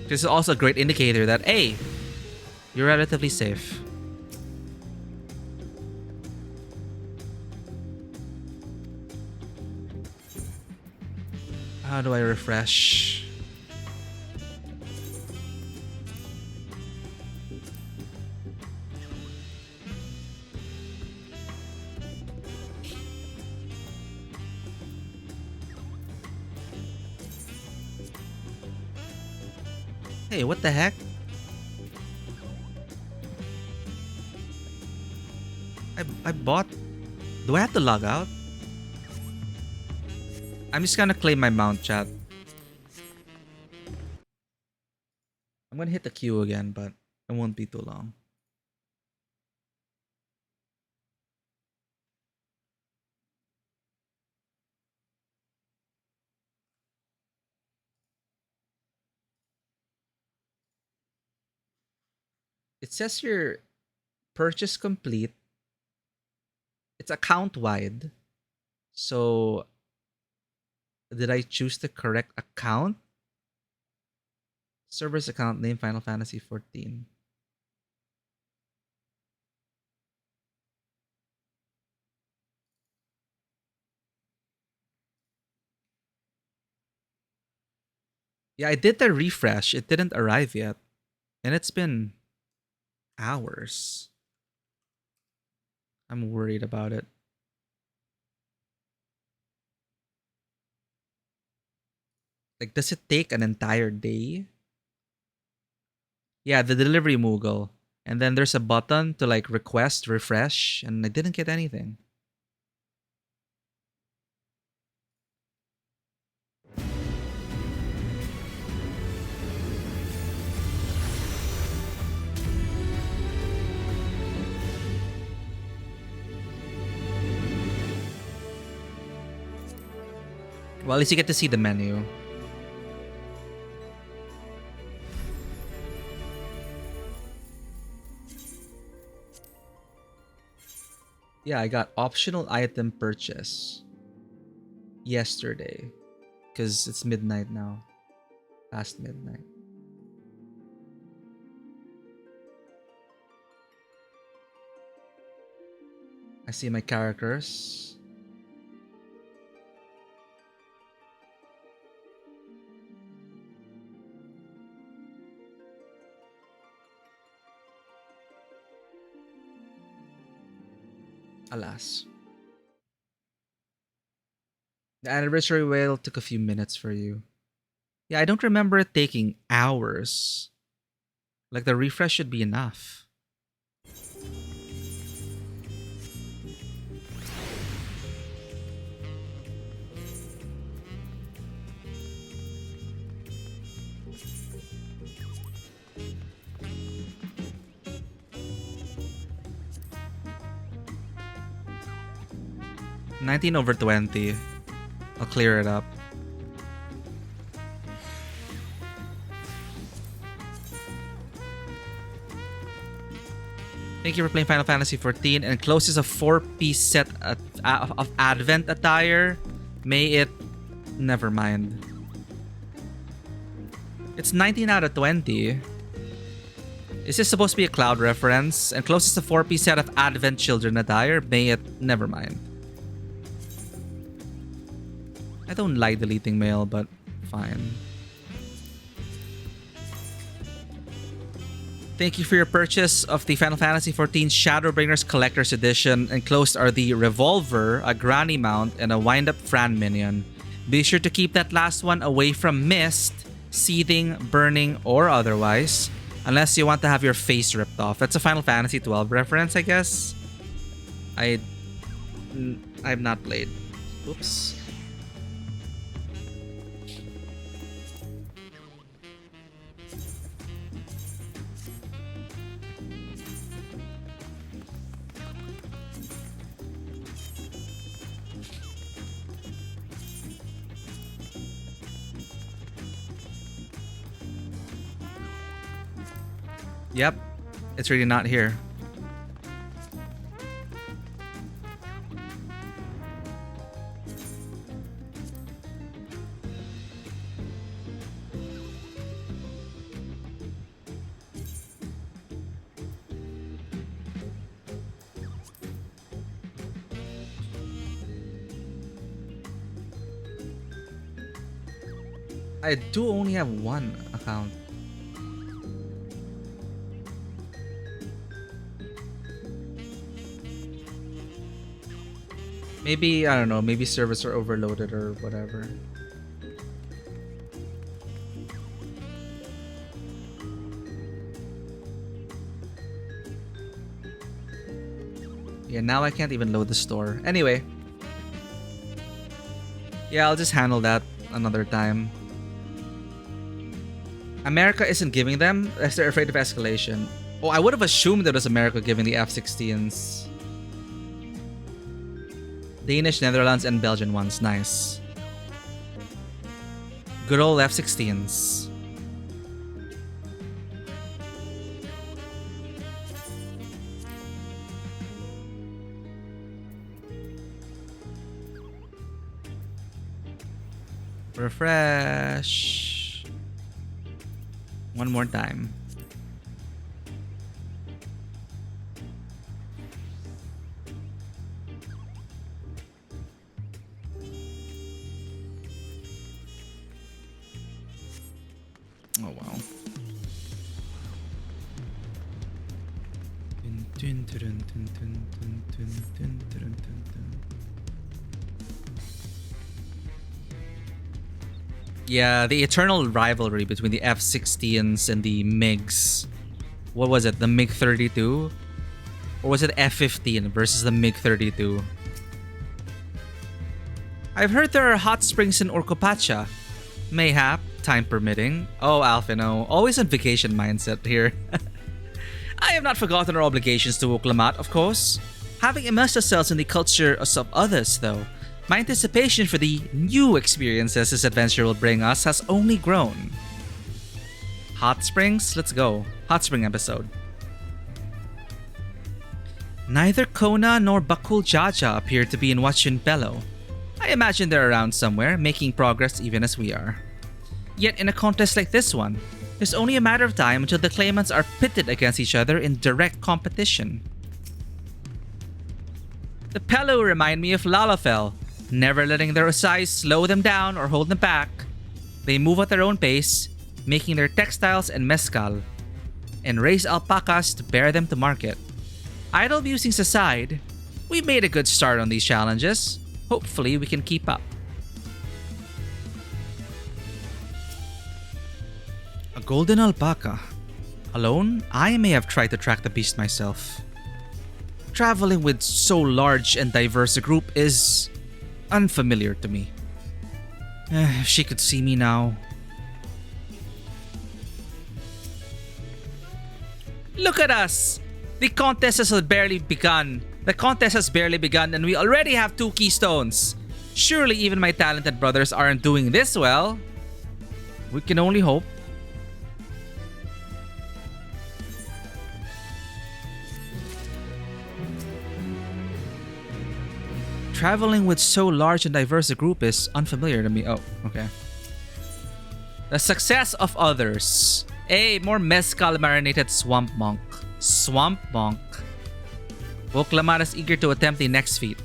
This is also a great indicator that, hey, you're relatively safe. How do I refresh? Hey, what the heck? I bought... Do I have to log out? I'm just gonna claim my mount, chat. I'm gonna hit the queue again, but it won't be too long. It says your purchase complete. It's account wide. So did I choose the correct account? Server's account name Final Fantasy 14. Yeah, I did the refresh. It didn't arrive yet. And it's been hours. I'm worried about it. Like, does it take an entire day? Yeah, the delivery Moogle. And then there's a button to like request refresh, and I didn't get anything. Well, at least you get to see the menu. Yeah, I got optional item purchase yesterday because it's midnight now. Past midnight. I see my characters. Alas. The anniversary whale took a few minutes for you. Yeah, I don't remember it taking hours. Like, the refresh should be enough. $19/20. I'll clear it up. Thank you for playing Final Fantasy XIV and closes a 4-piece set of Advent attire. May it... Never mind. It's 19/20. Is this supposed to be a Cloud reference? And closes a 4-piece set of Advent children attire. May it... Never mind. I don't like deleting mail, but fine. Thank you for your purchase of the Final Fantasy XIV Shadowbringers Collector's Edition. Enclosed are the Revolver, a Granny Mount, and a Wind-Up Fran minion. Be sure to keep that last one away from mist, seething, burning, or otherwise. Unless you want to have your face ripped off. That's a Final Fantasy XII reference, I guess. I've not played. Oops. Yep, it's really not here. I do only have one account. Maybe, I don't know, maybe servers are overloaded or whatever. Yeah, now I can't even load the store. Anyway. Yeah, I'll just handle that another time. America isn't giving them as they're afraid of escalation. Oh, I would have assumed it was America giving the F-16s. Danish, Netherlands, and Belgian ones. Nice. Good old F-16s. Refresh. One more time. Oh wow. Yeah, the eternal rivalry between the F-16s and the MiGs. What was it? The MiG-32? Or was it F-15 versus the MiG-32? I've heard there are hot springs in Orcopacha. Mayhap, time permitting. Oh, Alfino, always on vacation mindset here. I have not forgotten our obligations to Uklamat, of course. Having immersed ourselves in the culture of others, though, my anticipation for the new experiences this adventure will bring us has only grown. Hot springs? Let's go. Hot spring episode. Neither Kona nor Bakul Jaja appear to be in Wachun Bello. I imagine they're around somewhere, making progress even as we are. Yet in a contest like this one, there's only a matter of time until the claimants are pitted against each other in direct competition. The Pello remind me of Lalafell, never letting their size slow them down or hold them back. They move at their own pace, making their textiles and mezcal, and raise alpacas to bear them to market. Idle musings aside, we've made a good start on these challenges. Hopefully we can keep up. Golden alpaca. Alone, I may have tried to track the beast myself. Traveling with so large and diverse a group is unfamiliar to me. If she could see me now. Look at us! The contest has barely begun. And we already have 2 keystones. Surely even my talented brothers aren't doing this well. We can only hope. Traveling with so large and diverse a group is unfamiliar to me. Oh, okay. The success of others. More mezcal marinated swamp monk. Swamp monk. Woklamar is eager to attempt the next feat.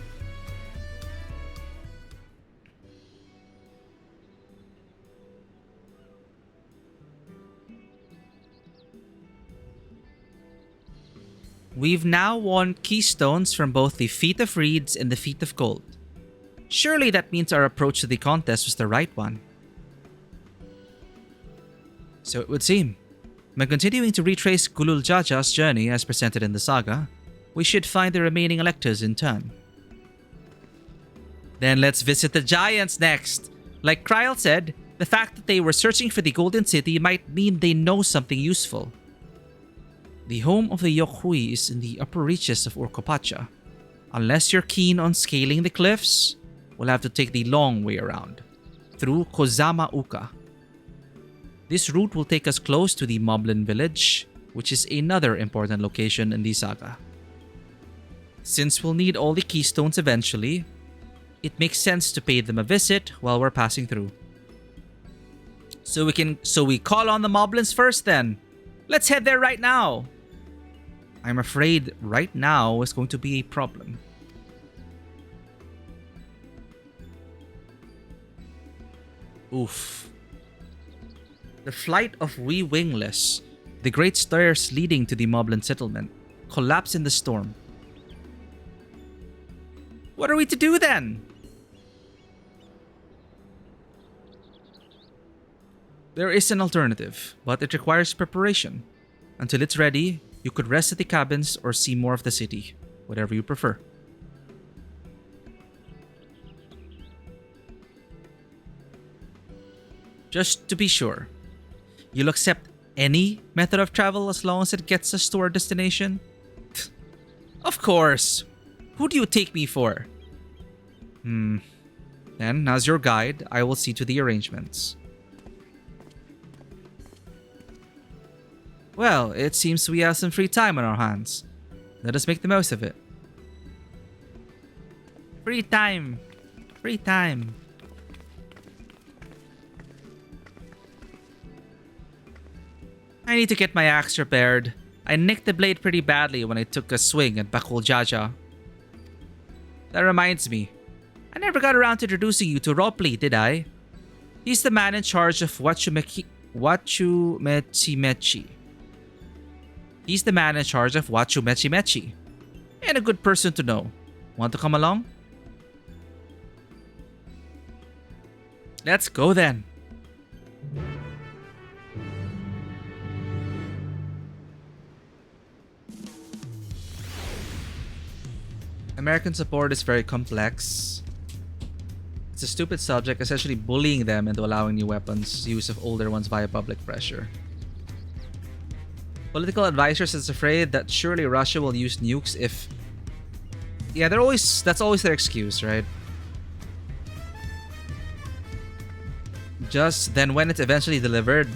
We've now won keystones from both the Feat of Reeds and the Feat of Gold. Surely that means our approach to the contest was the right one. So it would seem. By continuing to retrace Gulul Jaja's journey as presented in the saga, we should find the remaining electors in turn. Then let's visit the giants next. Like Kryl said, the fact that they were searching for the Golden City might mean they know something useful. The home of the Yokhui is in the upper reaches of Orkopacha. Unless you're keen on scaling the cliffs, we'll have to take the long way around, through Kozama Uka. This route will take us close to the Moblin village, which is another important location in the saga. Since we'll need all the keystones eventually, it makes sense to pay them a visit while we're passing through. So we call on the Moblins first then. Let's head there right now. I'm afraid right now is going to be a problem. Oof. The flight of Wee Wingless, the great stairs leading to the Moblin settlement, collapse in the storm. What are we to do then? There is an alternative, but it requires preparation. Until it's ready, you could rest at the cabins or see more of the city, whatever you prefer. Just to be sure, you'll accept any method of travel as long as it gets us to our destination? Of course! Who do you take me for? Then, as your guide, I will see to the arrangements. Well, it seems we have some free time on our hands. Let us make the most of it. Free time! Free time! I need to get my axe repaired. I nicked the blade pretty badly when I took a swing at Bakul Jaja. That reminds me. I never got around to introducing you to Ropli, did I? He's the man in charge of Wachumechi. He's the man in charge of Wachumechi, and a good person to know. Want to come along? Let's go then. American support is very complex. It's a stupid subject, essentially bullying them into allowing new weapons, use of older ones via public pressure. Political advisors is afraid that surely Russia will use nukes if... Yeah, that's always their excuse, right? Just then when it's eventually delivered,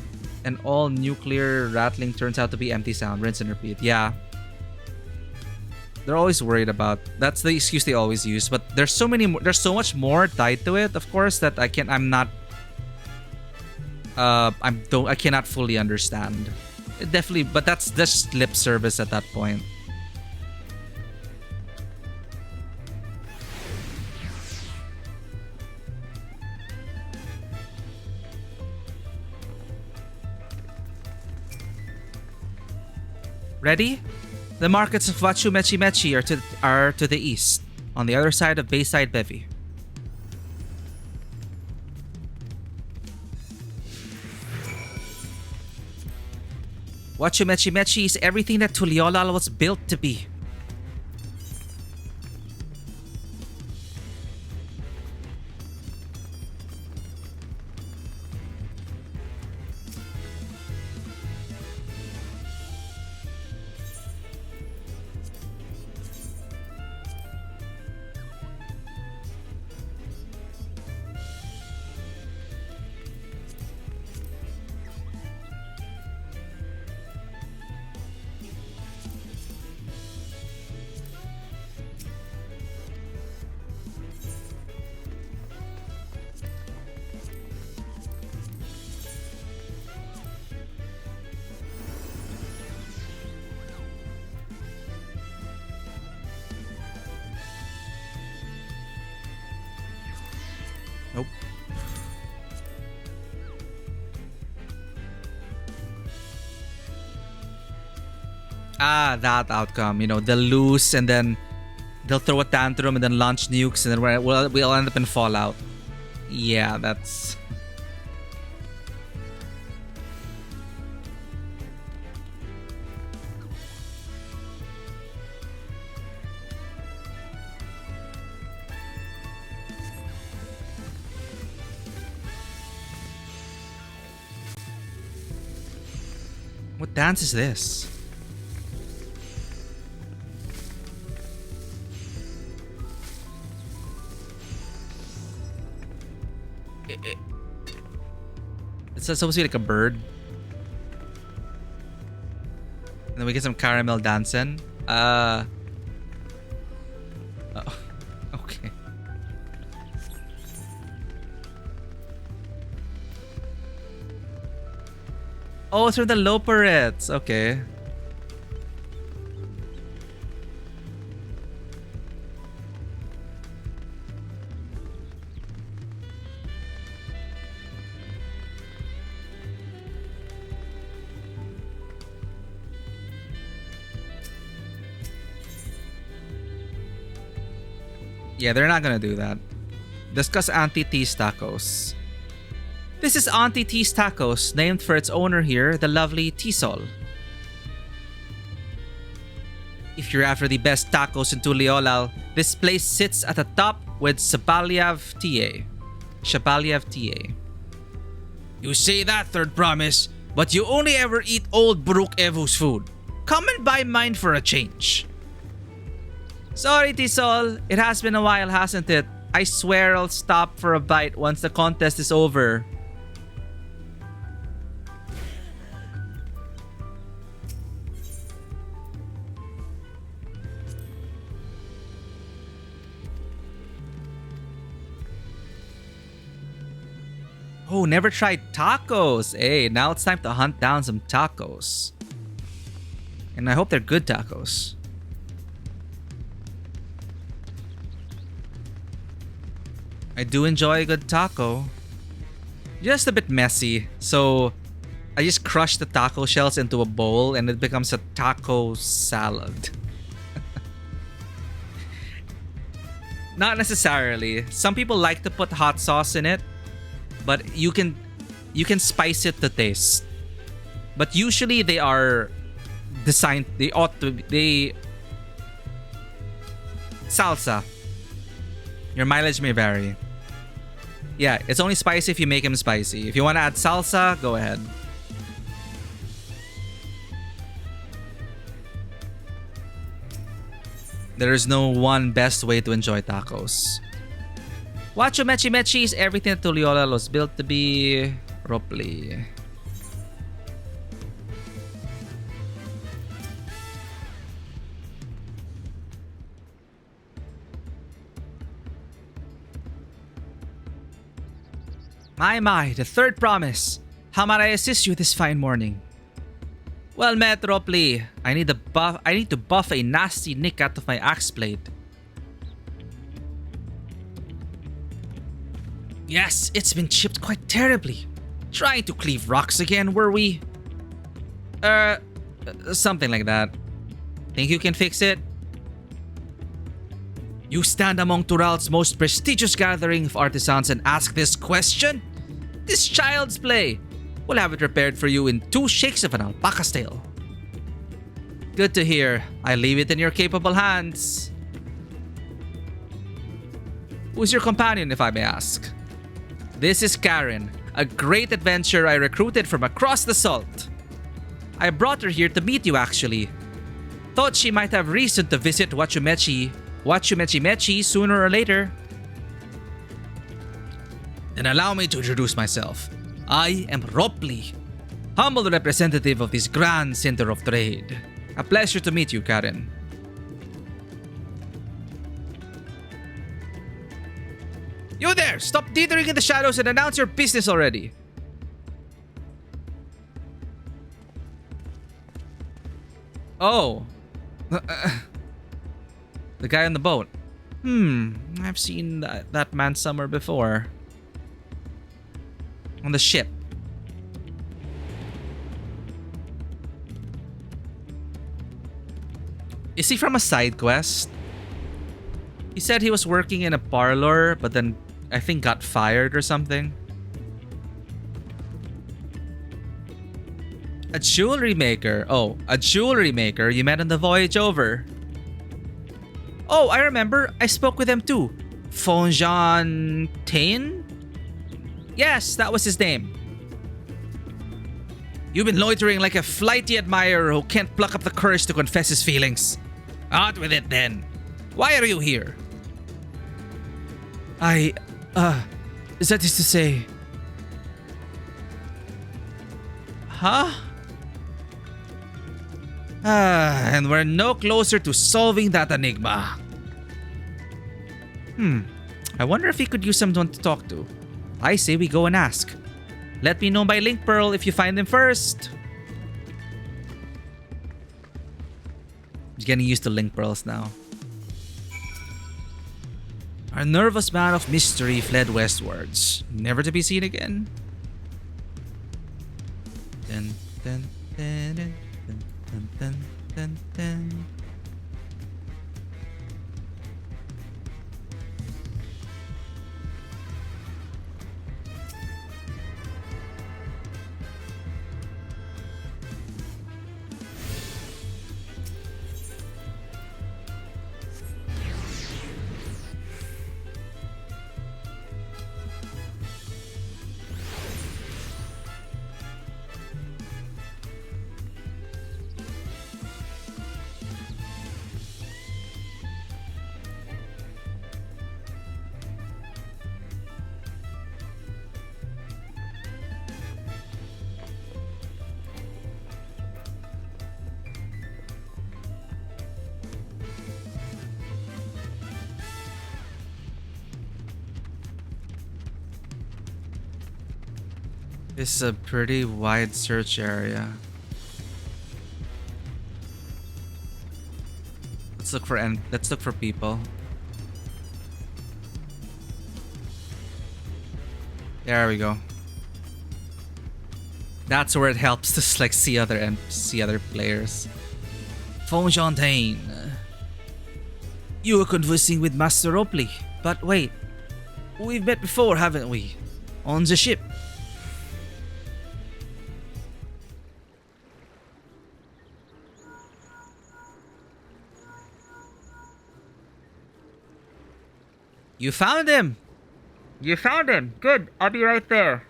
and all nuclear rattling turns out to be empty sound, rinse and repeat. Yeah. They're always worried about... That's the excuse they always use, but there's so much more tied to it, of course, that I cannot fully understand. Definitely, but that's just lip service at that point. Ready? The markets of Wachumechi are to the east, on the other side of Bayside Bevy. Wachumechi Mechi is everything that Tuliolal was built to be. Nope. Ah, that outcome. You know, they'll lose and then they'll throw a tantrum and then launch nukes and then we'll end up in Fallout. Yeah, that's... What dance is this? It's supposed to be like a bird. And then we get some caramel dancing. Oh, okay. Oh, it's from the Loperettes. Okay. Yeah, they're not gonna do that. Discuss Auntie T's tacos. This is Auntie T's Tacos, named for its owner here, the lovely Tisol. If you're after the best tacos in Tuliolal, this place sits at the top with Shabalyav TA. Shabalyav TA. You say that, Third Promise, but you only ever eat old Brooke Evu's food. Come and buy mine for a change. Sorry, Tisol. It has been a while, hasn't it? I swear I'll stop for a bite once the contest is over. Oh, never tried tacos. Hey, now it's time to hunt down some tacos. And I hope they're good tacos. I do enjoy a good taco. Just a bit messy. So I just crush the taco shells into a bowl and it becomes a taco salad. Not necessarily. Some people like to put hot sauce in it. But you can spice it to taste. But usually they are designed, salsa. Your mileage may vary. Yeah, it's only spicy if you make them spicy. If you want to add salsa, go ahead. There is no one best way to enjoy tacos. Wachumechi Mechi is everything that Tuliolal was built to be. Ropli. My, the Third Promise. How might I assist you this fine morning? Well met, Ropli. I need to buff a nasty nick out of my axe blade. Yes, it's been chipped quite terribly. Trying to cleave rocks again, were we? Something like that. Think you can fix it? You stand among Tural's most prestigious gathering of artisans and ask this question? This child's play. We'll have it repaired for you in 2 shakes of an alpaca's tail. Good to hear. I leave it in your capable hands. Who's your companion, if I may ask? This is Karen, a great adventurer I recruited from across the salt. I brought her here to meet you, actually. Thought she might have reason to visit Wachumechi Mechi sooner or later. Then allow me to introduce myself. I am Ropley, humble representative of this grand center of trade. A pleasure to meet you, Karen. You there! Stop dithering in the shadows and announce your business already! Oh. The guy on the boat. I've seen that man somewhere before. On the ship. Is he from a side quest? He said he was working in a parlor, but then I think got fired or something. A jewelry maker. Oh, a jewelry maker you met on the voyage over. Oh, I remember. I spoke with him too. Fontaine? Yes, that was his name. You've been loitering like a flighty admirer who can't pluck up the courage to confess his feelings. Out with it then. Why are you here? That is to say... Huh? And we're no closer to solving that enigma. I wonder if he could use someone to talk to. I say we go and ask. Let me know by link pearl if you find him first. He's getting used to link pearls now. Our nervous man of mystery fled westwards, never to be seen again. Dun, dun, dun, dun, dun, dun, dun, dun. This is a pretty wide search area. Let's look for people. There we go. That's where it helps to like see other players. Fontaine. You were conversing with Master Ropley, but wait. We've met before, haven't we? On the ship. You found him! You found him! Good, I'll be right there.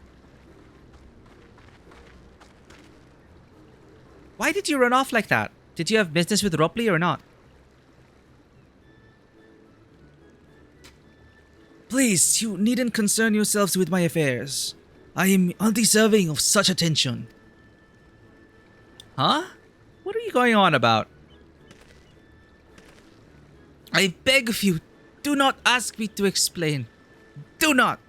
Why did you run off like that? Did you have business with Ropley or not? Please, you needn't concern yourselves with my affairs. I am undeserving of such attention. Huh? What are you going on about? I beg of you, do not ask me to explain. Do not!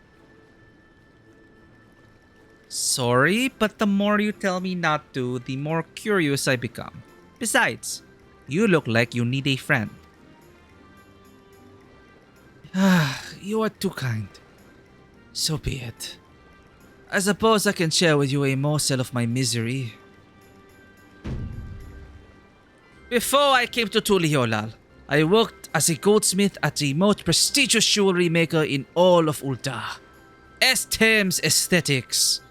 Sorry, but the more you tell me not to, the more curious I become. Besides, you look like you need a friend. You are too kind. So be it. I suppose I can share with you a morsel of my misery. Before I came to Tuliolal, I worked as a goldsmith at the most prestigious jewelry maker in all of Ulta, Thames Aesthetics.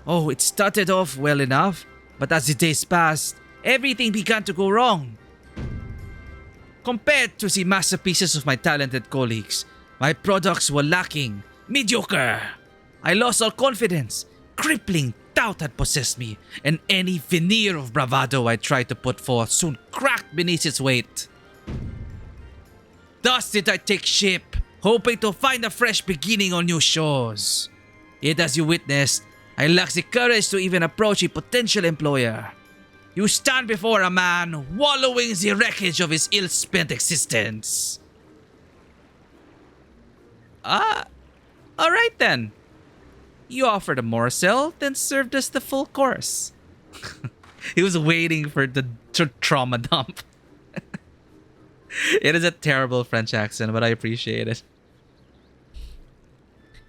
Oh, it started off well enough, but as the days passed, everything began to go wrong. Compared to the masterpieces of my talented colleagues, my products were lacking, mediocre. I lost all confidence. Crippling doubt had possessed me, and any veneer of bravado I tried to put forth soon cracked beneath its weight. Thus did I take ship, hoping to find a fresh beginning on new shores. Yet as you witnessed, I lacked the courage to even approach a potential employer. You stand before a man wallowing in the wreckage of his ill-spent existence. Alright then. You offered a morsel, then served us the full course. He was waiting for the trauma dump. It is a terrible French accent, but I appreciate it.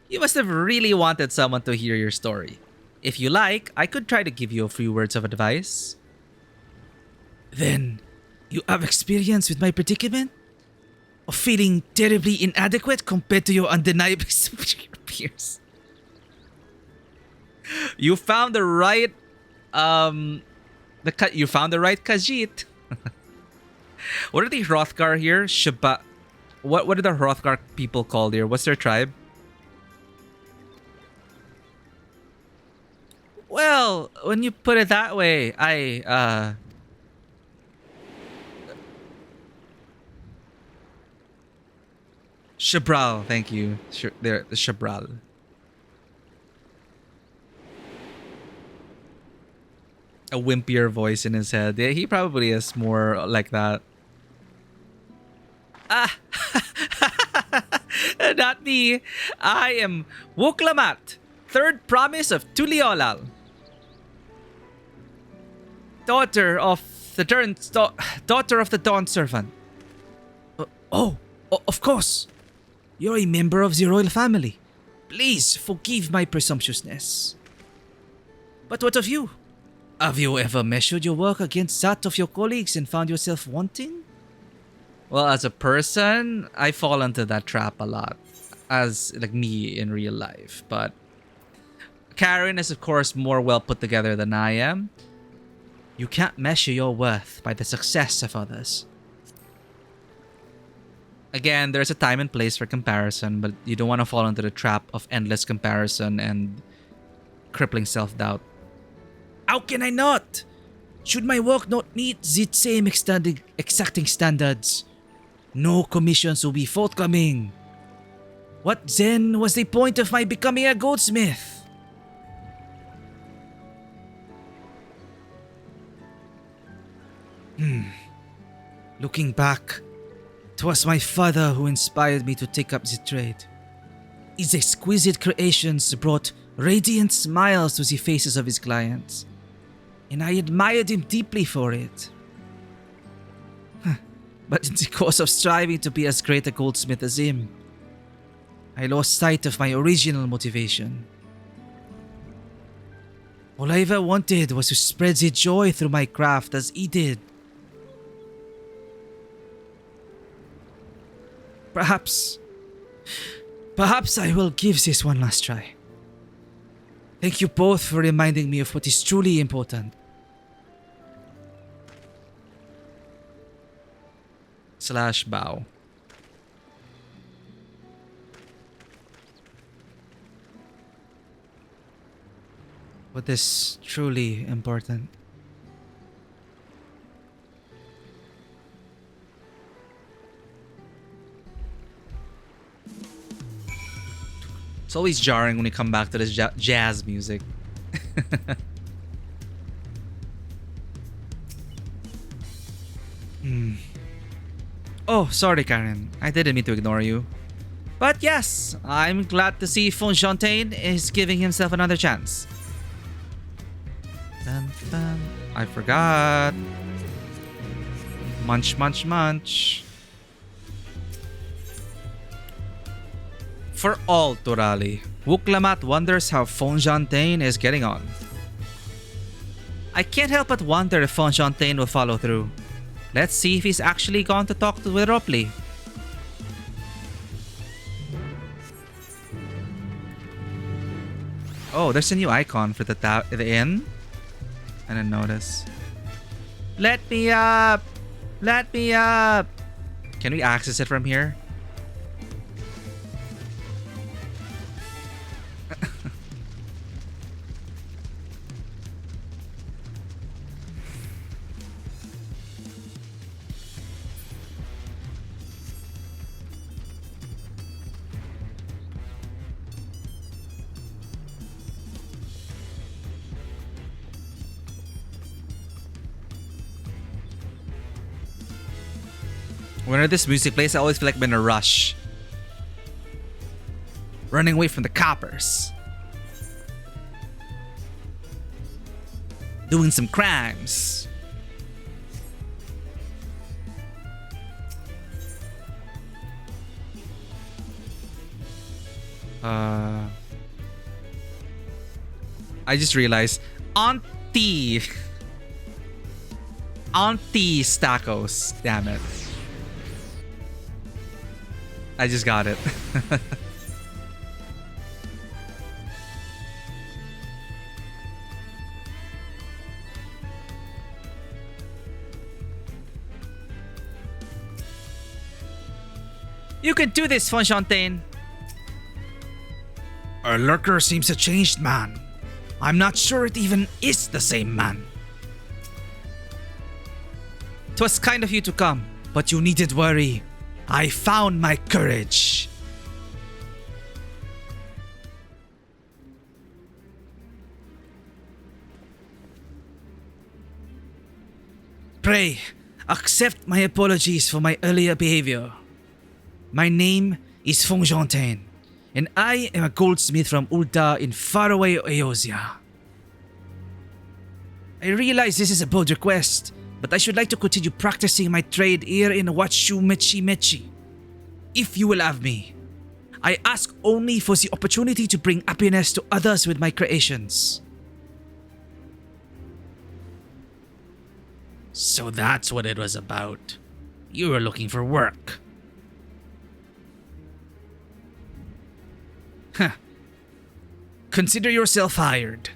You must have really wanted someone to hear your story. If you like, I could try to give you a few words of advice. Then, you have experience with my predicament? Of feeling terribly inadequate compared to your undeniable superior peers? You found the right you found the right Khajiit. What are the Hrothgar here? What are the Hrothgar people called here? What's their tribe? Well, when you put it that way, Shabral, thank you. The Shabral. A wimpier voice in his head. Yeah, he probably is more like that. Not me. I am Wuklamat, third promise of Tuliolal. Daughter of the Dawn Servant. Of course. You're a member of the royal family. Please forgive my presumptuousness. But what of you? Have you ever measured your work against that of your colleagues and found yourself wanting? Well, as a person, I fall into that trap a lot. As like me in real life. But Karen is of course more well put together than I am. You can't measure your worth by the success of others. Again, there's a time and place for comparison, but you don't want to fall into the trap of endless comparison and crippling self-doubt. How can I not? Should my work not meet the same exacting standards, no commissions will be forthcoming. What then was the point of my becoming a goldsmith? Looking back, 'twas my father who inspired me to take up the trade. His exquisite creations brought radiant smiles to the faces of his clients, and I admired him deeply for it. But in the course of striving to be as great a goldsmith as him, I lost sight of my original motivation. All I ever wanted was to spread the joy through my craft as he did. Perhaps I will give this one last try. Thank you both for reminding me of what is truly important. /bow. What is truly important? It's always jarring when you come back to this jazz music. Oh, sorry, Karen. I didn't mean to ignore you. But yes, I'm glad to see Fontaine is giving himself another chance. Dun, dun. I forgot. Munch, munch, munch. For all Turali, Wuklamat wonders how Fontaine is getting on. I can't help but wonder if Fontaine will follow through. Let's see if he's actually gone to talk to Ropley. Oh, there's a new icon for the inn. I didn't notice. Let me up! Let me up! Can we access it from here? Whenever this music plays, I always feel like I'm in a rush. Running away from the coppers. Doing some crimes. I just realized Auntie Tacos. Damn it. I just got it. You can do this, Fontaine. Our lurker seems a changed man. I'm not sure it even is the same man. 'Twas kind of you to come. But you needn't worry. I found my courage. Pray, accept my apologies for my earlier behavior. My name is Fontaine, and I am a goldsmith from Ulta in faraway Eosia. I realize this is a bold request, but I should like to continue practicing my trade here in Wachu Mechi Mechi. If you will have me, I ask only for the opportunity to bring happiness to others with my creations. So that's what it was about. You were looking for work. Huh. Consider yourself hired.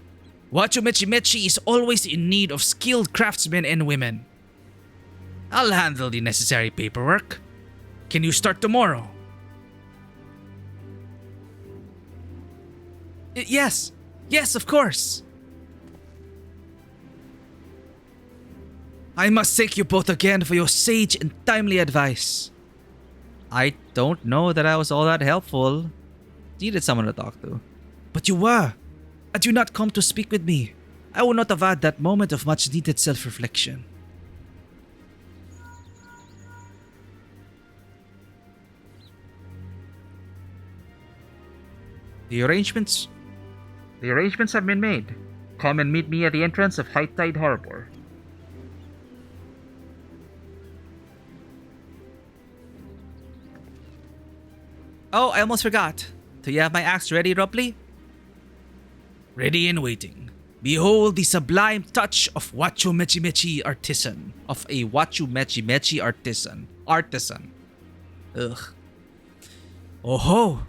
Wachu Mechi Mechi is always in need of skilled craftsmen and women. I'll handle the necessary paperwork. Can you start tomorrow? Yes. Yes, of course. I must thank you both again for your sage and timely advice. I don't know that I was all that helpful. Needed someone to talk to. But you were. Had you not come to speak with me, I would not have had that moment of much needed self-reflection. The arrangements have been made. Come and meet me at the entrance of High Tide Harbor. Oh, I almost forgot. Do you have my axe ready, Ropley? Ready and waiting. Behold the sublime touch of Wachu Mechi Mechi artisan. Of a Wachu Mechi Mechi artisan. Ugh. Oh ho!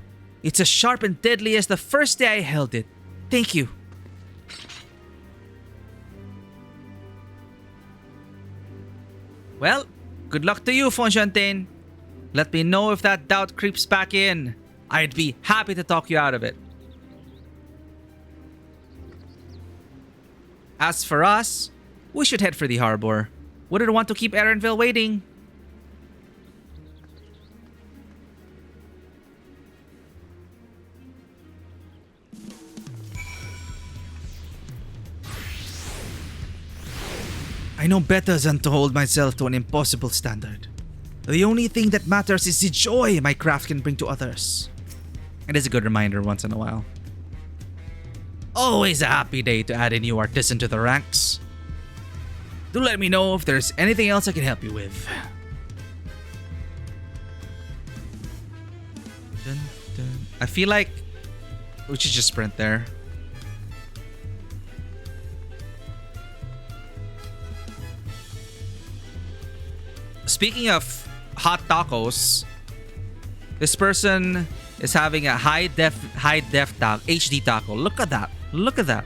It's as sharp and deadly as the first day I held it. Thank you. Well, good luck to you, Fontaine. Let me know if that doubt creeps back in. I'd be happy to talk you out of it. As for us, we should head for the harbor. Wouldn't want to keep Erenville waiting. I know better than to hold myself to an impossible standard. The only thing that matters is the joy my craft can bring to others. It is a good reminder once in a while. Always a happy day to add a new artisan to the ranks. Do let me know if there's anything else I can help you with. Dun, dun. I feel like we should just sprint there. Speaking of hot tacos, this person is having a high def HD taco. Look at that. Look at that.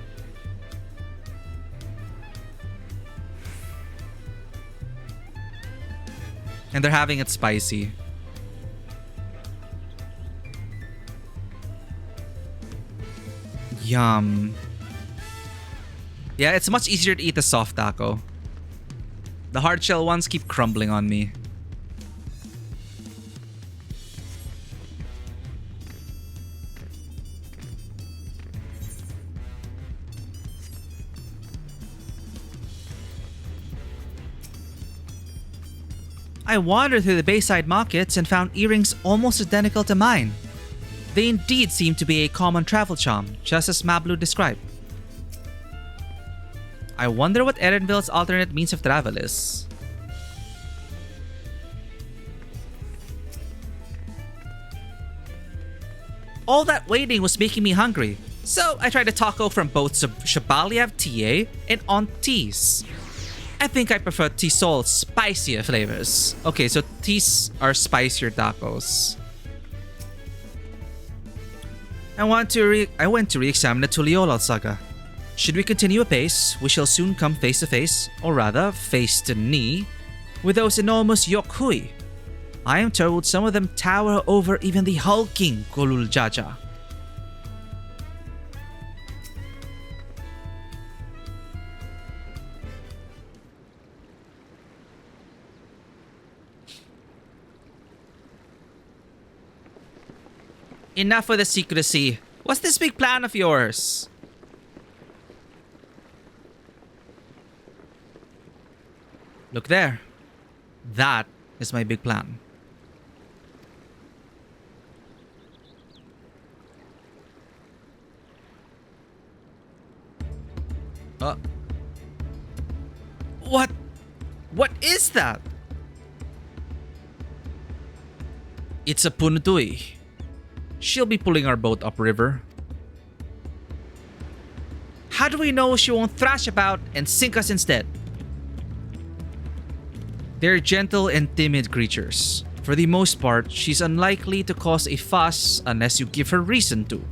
And they're having it spicy. Yum. Yeah, it's much easier to eat a soft taco. The hard shell ones keep crumbling on me. I wandered through the Bayside markets and found earrings almost identical to mine. They indeed seem to be a common travel charm, just as Mablu described. I wonder what Erenville's alternate means of travel is. All that waiting was making me hungry, so I tried a taco from both Shabaliev TA and Auntie's. I think I prefer Tisol's spicier flavors. Okay, so Tis are spicier tacos. I went to re-examine the Tuliolal saga. Should we continue apace, we shall soon come face to face, or rather, face to knee, with those enormous Yokhui. I am told some of them tower over even the hulking Golul Jaja. Enough of the secrecy. What's this big plan of yours? Look there. That is my big plan. What? What is that? It's a Punutui. She'll be pulling our boat upriver. How do we know she won't thrash about and sink us instead? They're gentle and timid creatures. For the most part, she's unlikely to cause a fuss unless you give her reason to.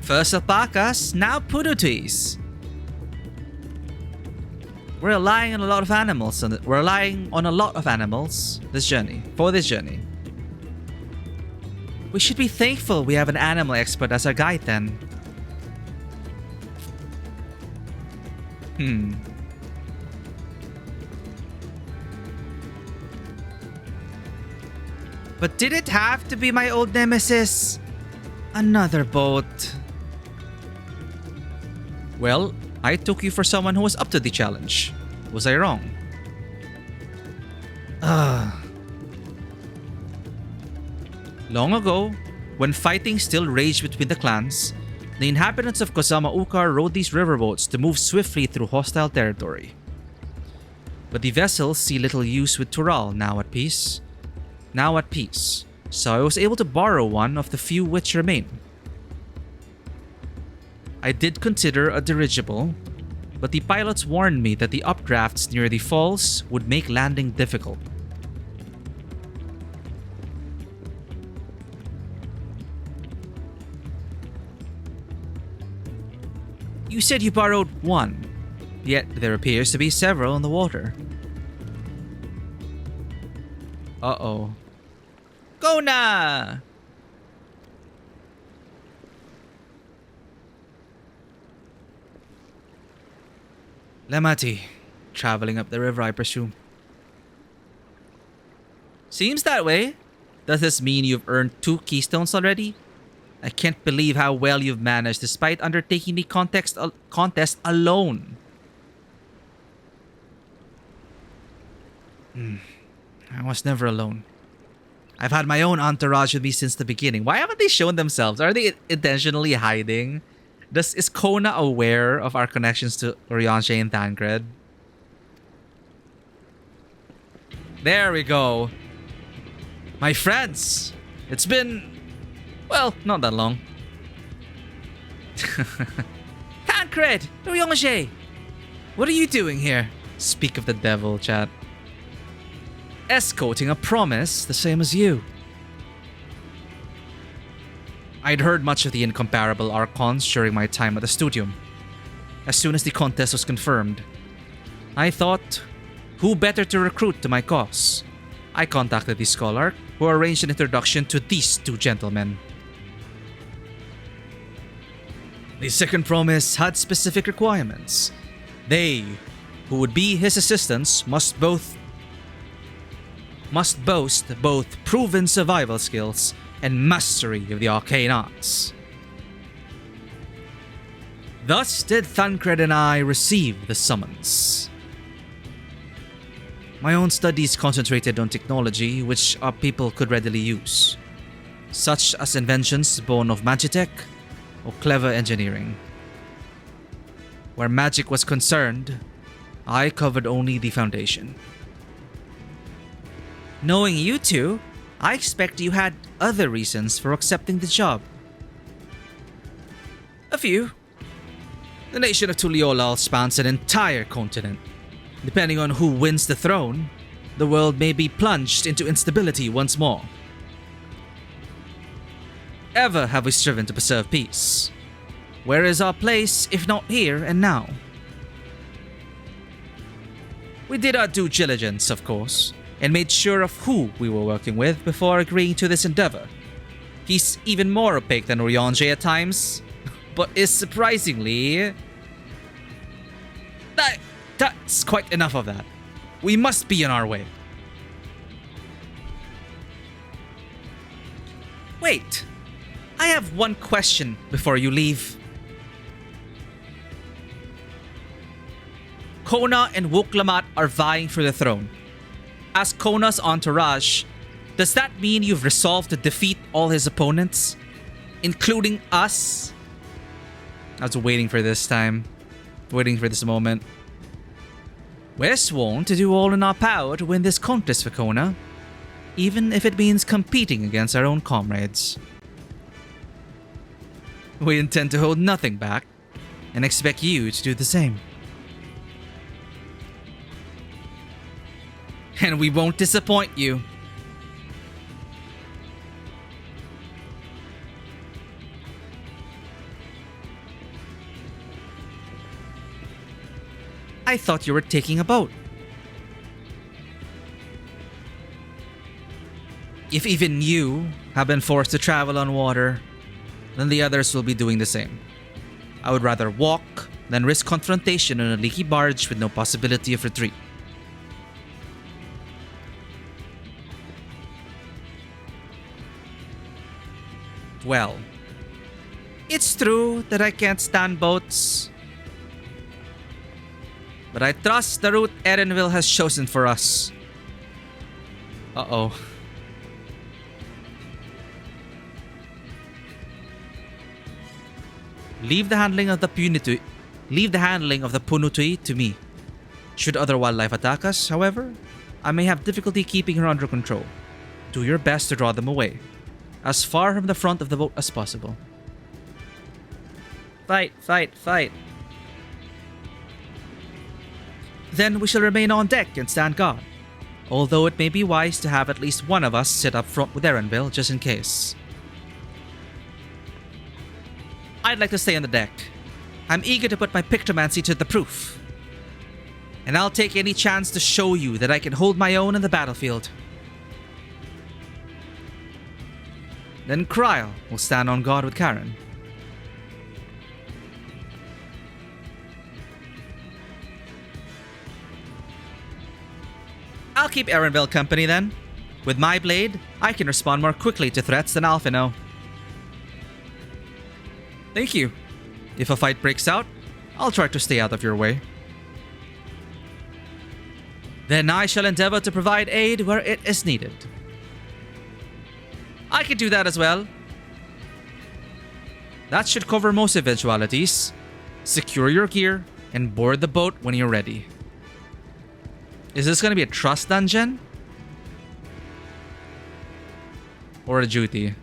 First alpacas, now pudutuis. We're relying on a lot of animals. This journey. We should be thankful we have an animal expert as our guide then. But did it have to be my old nemesis? Another boat. Well, I took you for someone who was up to the challenge. Was I wrong? Long ago, when fighting still raged between the clans, the inhabitants of Kozama Ukar rode these riverboats to move swiftly through hostile territory. But the vessels see little use with Tural now at peace, so I was able to borrow one of the few which remain. I did consider a dirigible, but the pilots warned me that the updrafts near the falls would make landing difficult. You said you borrowed one, yet there appears to be several in the water. Uh-oh. Go na! Lemati, traveling up the river, I presume. Seems that way. Does this mean you've earned 2 keystones already? I can't believe how well you've managed despite undertaking the contest alone. I was never alone. I've had my own entourage with me since the beginning. Why haven't they shown themselves? Are they intentionally hiding? Is Kona aware of our connections to Orianche and Thancred? There we go. My friends! It's been... well, not that long. Thancred! Orianche! What are you doing here? Speak of the devil, chat. escorting a promise the same as you. I'd heard much of the incomparable Archons during my time at the studium. As soon as the contest was confirmed, I thought, who better to recruit to my cause? I contacted the scholar, who arranged an introduction to these two gentlemen. The second promise had specific requirements. They, who would be his assistants, must boast both proven survival skills and mastery of the arcane arts. Thus did Thancred and I receive the summons. My own studies concentrated on technology which our people could readily use, such as inventions born of magitech or clever engineering. Where magic was concerned, I covered only the foundation. Knowing you two, I expect you had other reasons for accepting the job. A few. The nation of Tuliolal spans an entire continent. Depending on who wins the throne, the world may be plunged into instability once more. Ever have we striven to preserve peace? Where is our place if not here and now? We did our due diligence, of course, and made sure of who we were working with before agreeing to this endeavor. He's even more opaque than Ryanje at times, but is surprisingly... That's quite enough of that. We must be on our way. Wait, I have one question before you leave. Kona and Wuklamat are vying for the throne. As Kona's entourage, does that mean you've resolved to defeat all his opponents, including us? I was waiting for this time, waiting for this moment. We're sworn to do all in our power to win this contest for Kona, even if it means competing against our own comrades. We intend to hold nothing back, and expect you to do the same. And we won't disappoint you. I thought you were taking a boat. If even you have been forced to travel on water, then the others will be doing the same. I would rather walk than risk confrontation on a leaky barge with no possibility of retreat. Well, it's true that I can't stand boats, but I trust the route Erenville has chosen for us. Uh-oh. Leave the handling of the Punutui to me. Should other wildlife attack us, however, I may have difficulty keeping her under control. Do your best to draw them away, as far from the front of the boat as possible. Fight, fight, fight. Then we shall remain on deck and stand guard, although it may be wise to have at least one of us sit up front with Erenville just in case. I'd like to stay on the deck. I'm eager to put my pictomancy to the proof. And I'll take any chance to show you that I can hold my own in the battlefield. Then Kryl will stand on guard with Karen. I'll keep Erenville company then. With my blade, I can respond more quickly to threats than Alphino. Thank you. If a fight breaks out, I'll try to stay out of your way. Then I shall endeavor to provide aid where it is needed. I could do that as well. That should cover most eventualities. Secure your gear and board the boat when you're ready. Is this going to be a trust dungeon? Or a duty?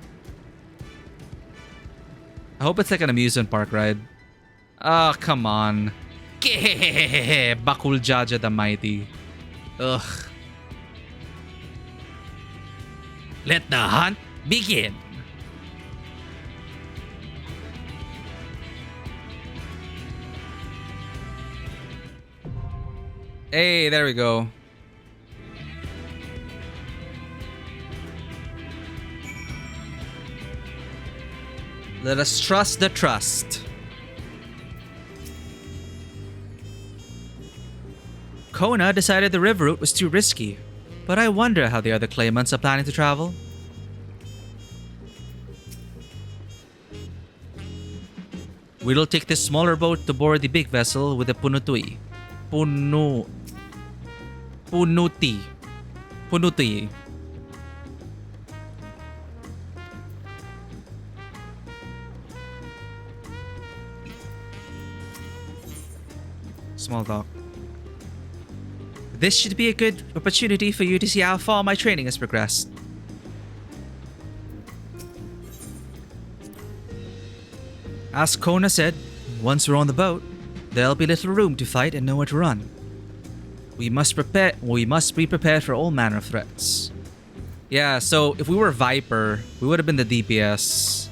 I hope it's like an amusement park ride. Oh, come on. Bakul Jaja the Mighty. Ugh. Let the hunt begin. Hey, there we go. Let us trust the trust. Kona decided the river route was too risky, but I wonder how the other claimants are planning to travel. We'll take this smaller boat to board the big vessel with the Punuti. Punuti. Small dock. This should be a good opportunity for you to see how far my training has progressed. As Kona said, once we're on the boat, there'll be little room to fight and nowhere to run. We must be prepared for all manner of threats. Yeah, so if we were Viper, we would have been the DPS.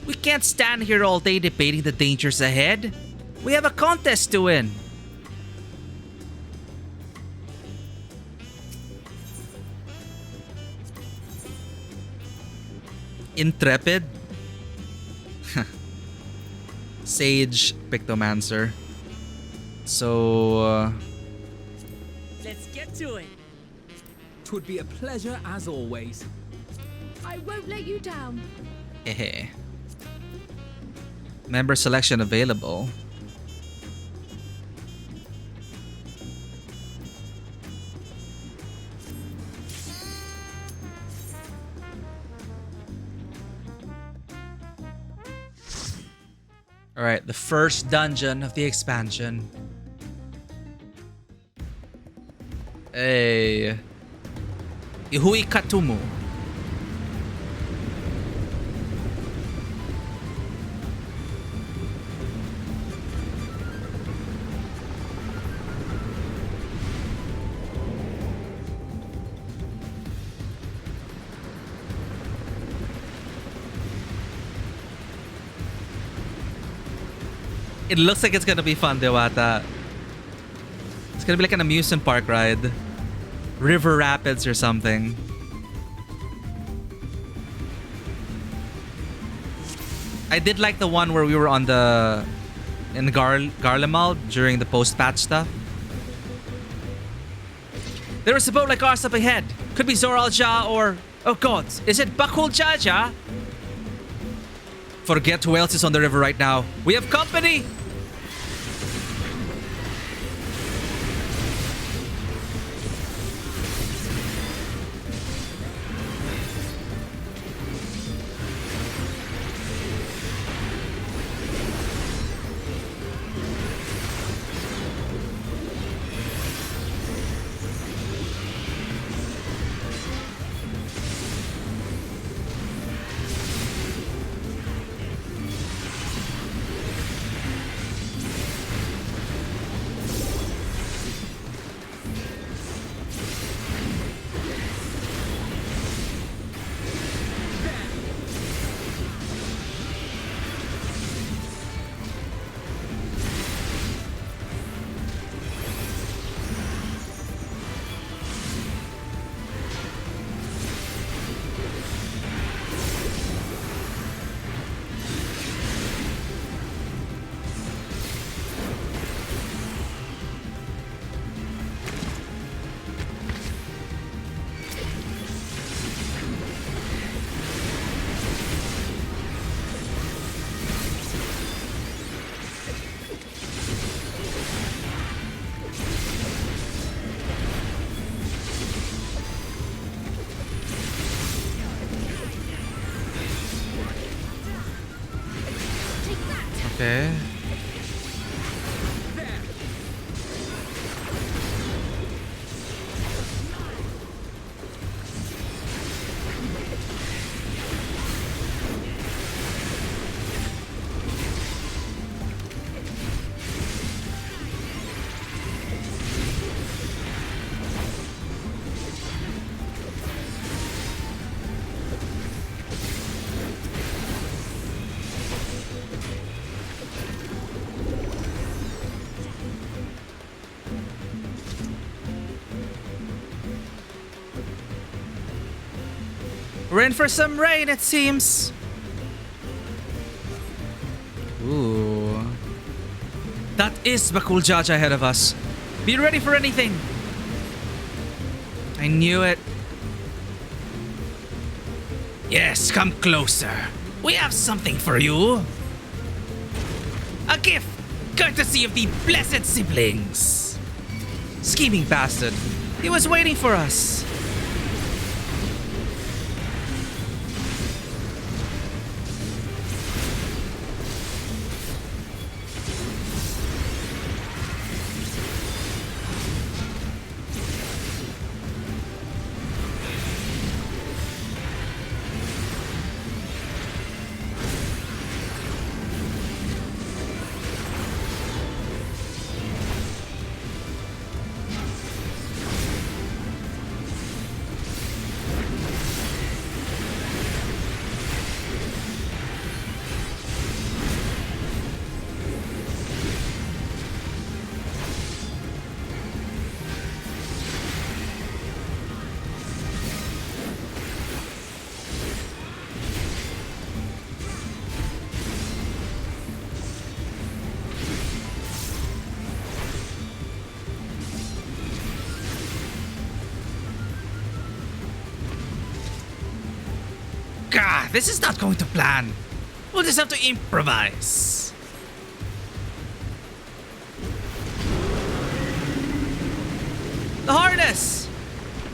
We can't stand here all day debating the dangers ahead. We have a contest to win. Intrepid. Sage Pictomancer. So, Let's get to it. 'Twould be a pleasure as always. I won't let you down. eh. Member selection available. Alright, the first dungeon of the expansion. Hey. Ihui Katumu. It looks like it's gonna be fun, Dewata. It's gonna be like an amusement park ride. River Rapids or something. I did like the one where we were on the... in Garlemald during the post-patch stuff. There is a boat like ours up ahead. Could be Zoralja or... oh god, is it Bakul Jaja? Forget who else is on the river right now. We have company! Okay. We're in for some rain, it seems. Ooh. That is Bakul Jaja ahead of us. Be ready for anything. I knew it. Yes, come closer. We have something for you. A gift, courtesy of the blessed siblings. Scheming bastard. He was waiting for us. God, this is not going to plan. We'll just have to improvise. The harness!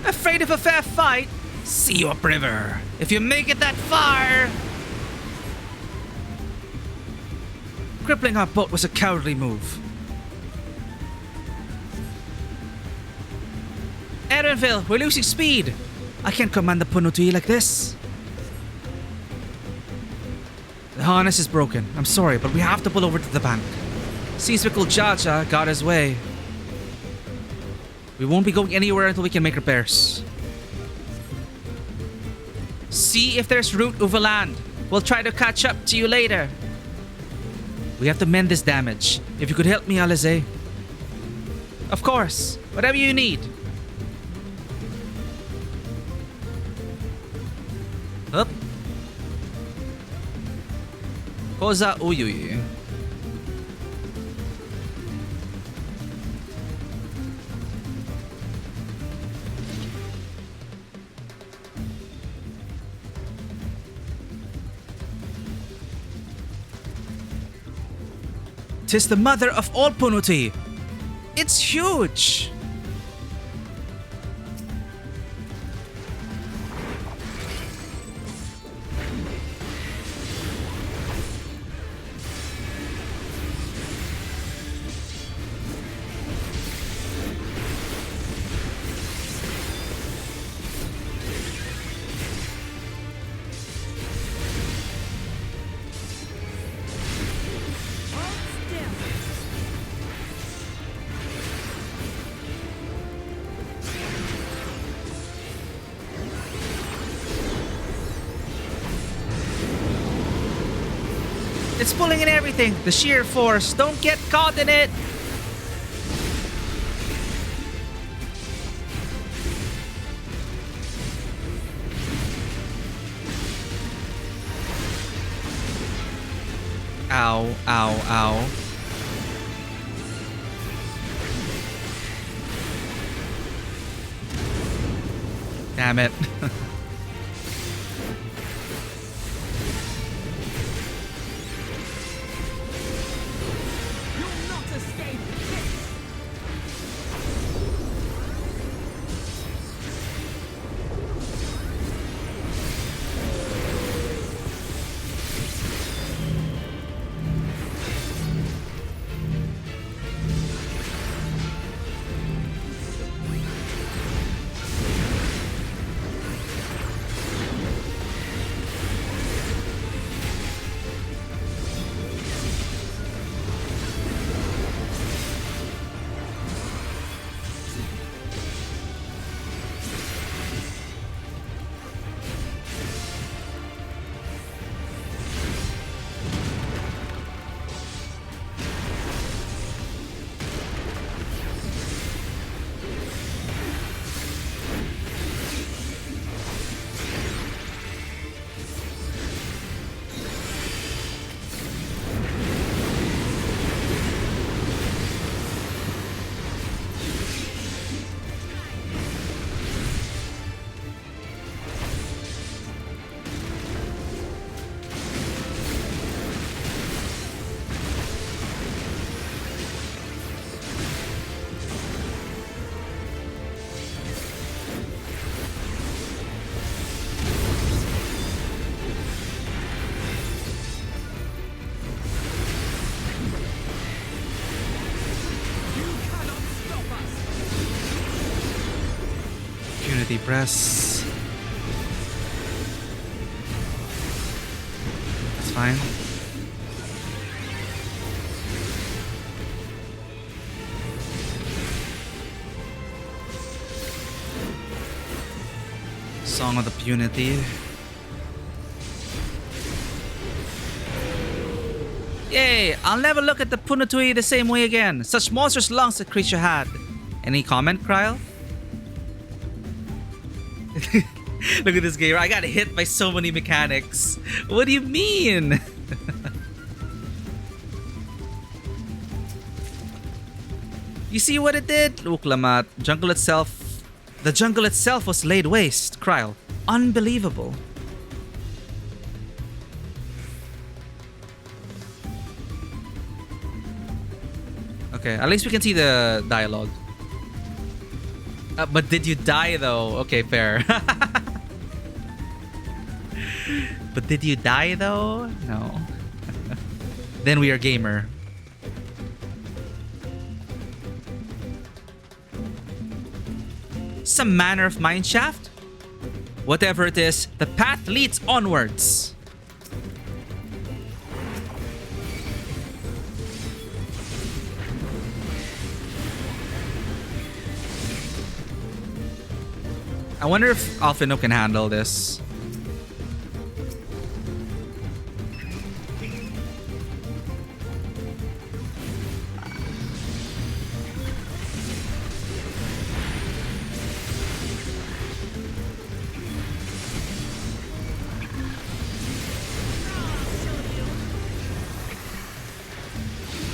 Afraid of a fair fight? See you upriver. If you make it that far... Crippling our boat was a cowardly move. Erenville, we're losing speed. I can't command the Punutui like this. The harness is broken. I'm sorry, but we have to pull over to the bank. Seems Mikul Jaja got his way. We won't be going anywhere until we can make repairs. See if there's route overland. We'll try to catch up to you later. We have to mend this damage. If you could help me, Alize. Of course. Whatever you need. Up. Koza Uyuy. Tis the mother of all Punuti. It's huge. It's pulling in everything. The sheer force. Don't get caught in it. Ow, ow, ow. Damn it. Punity press. That's fine. Song of the Punity. Yay! I'll never look at the Punitui the same way again. Such monstrous lungs the creature had. Any comment, Kryl? Look at this gamer. I got hit by so many mechanics. What do you mean? You see what it did? Uklamat. Jungle itself. The jungle itself was laid waste, Kryl. Unbelievable. Okay, at least we can see the dialogue. But did you die though? Okay, fair. But did you die though? No. Then we are gamer. Some manner of mineshaft? Whatever it is, the path leads onwards. I wonder if Alfino can handle this.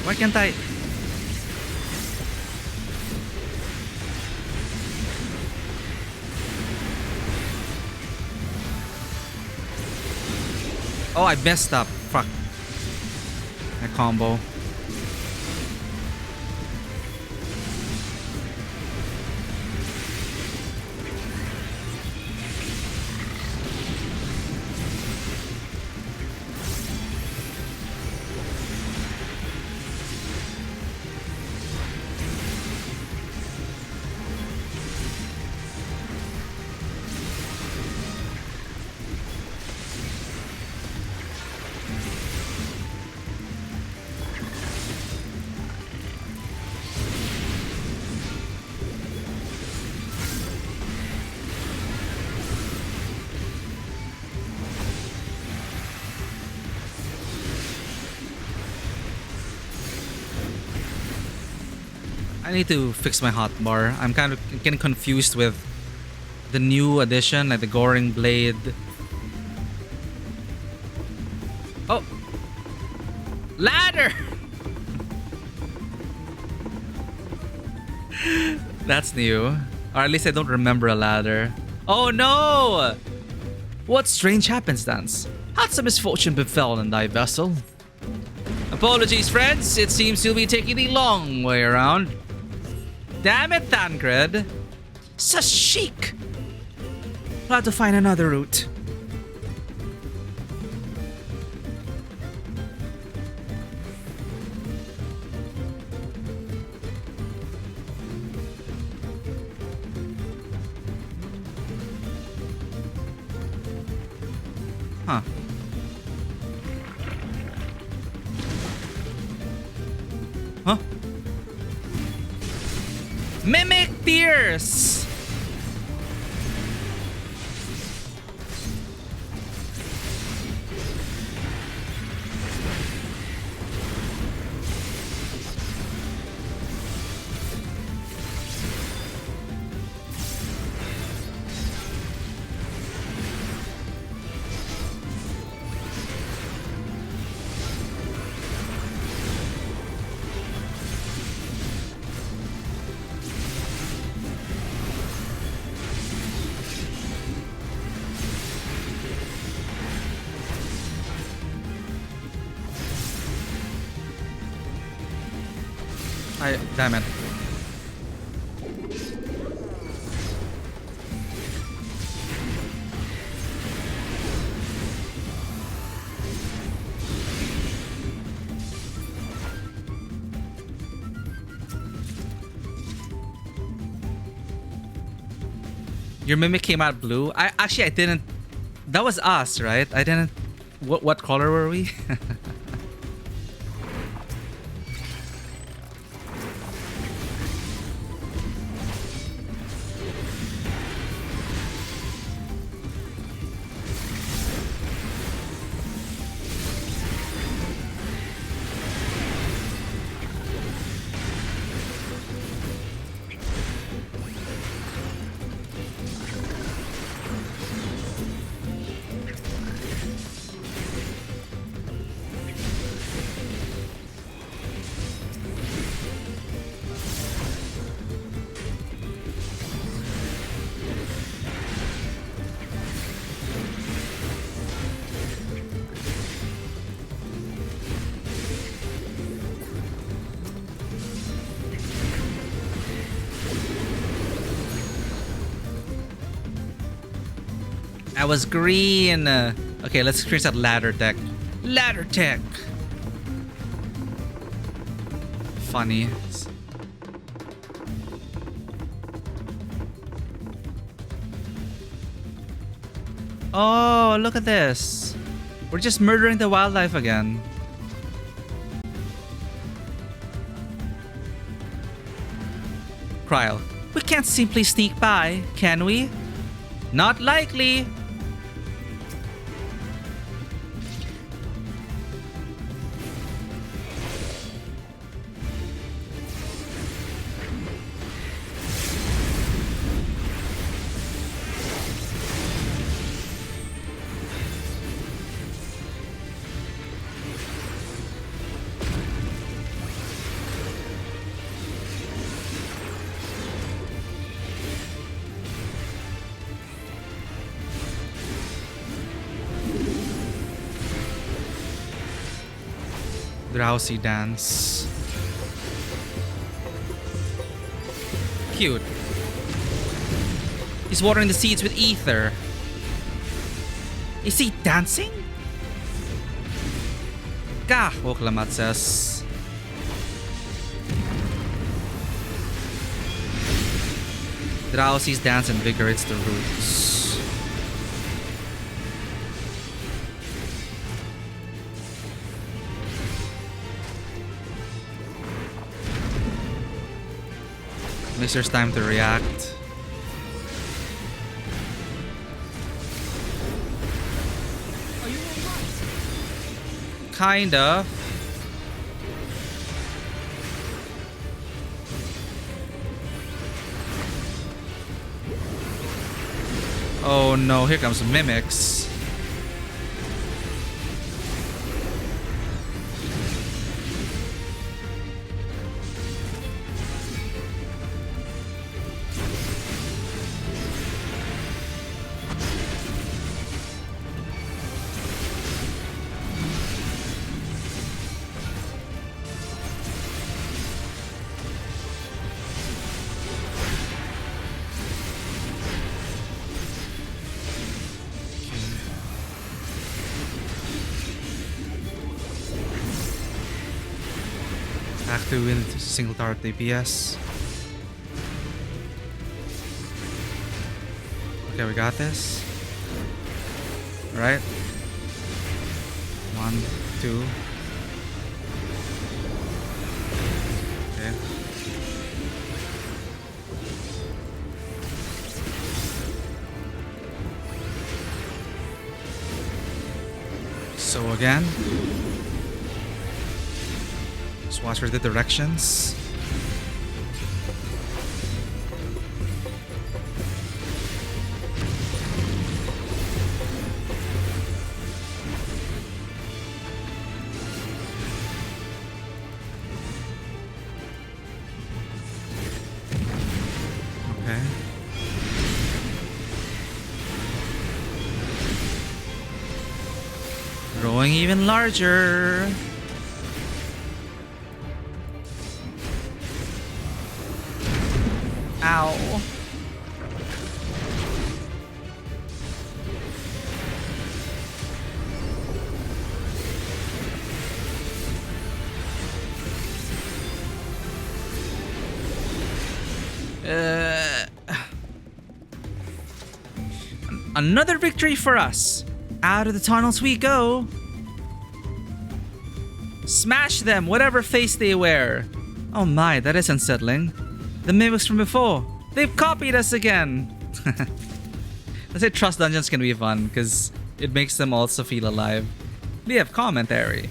Why can't I? Oh, I messed up. Fuck. That combo. I need to fix my hotbar. I'm kind of getting confused with the new addition, like the Goring Blade. Oh! Ladder! That's new. Or at least I don't remember a ladder. Oh no! What strange happenstance? Had some misfortune befell in thy vessel? Apologies, friends. It seems you'll be taking the long way around. Damn it, Thancred. Such chic. I'll have to find another route. Huh. Huh? Mimic Pierce! Damn it. Your mimic came out blue. I didn't. That was us, right? I didn't. What color were we? I was green. Okay, let's screenshot ladder tech. Ladder tech. Funny. Oh, look at this. We're just murdering the wildlife again. Kryl, we can't simply sneak by, can we? Not likely. Drowsy dance. Cute. He's watering the seeds with ether. Is he dancing? Ka, oklamatsas. Drowsy's dance invigorates the roots. Mixer's time to react. Kind of. Oh no, here comes mimics. Active win single target DPS. Okay, we got this. Alright. 1, 2. Okay. So again. Just watch for the directions. Okay. Growing even larger. Ow. Another victory for us. Out of the tunnels we go. Smash them, whatever face they wear. Oh my, that is unsettling. The mimics from before. They've copied us again. Let's say Trust Dungeons can be fun because it makes them also feel alive. We have commentary.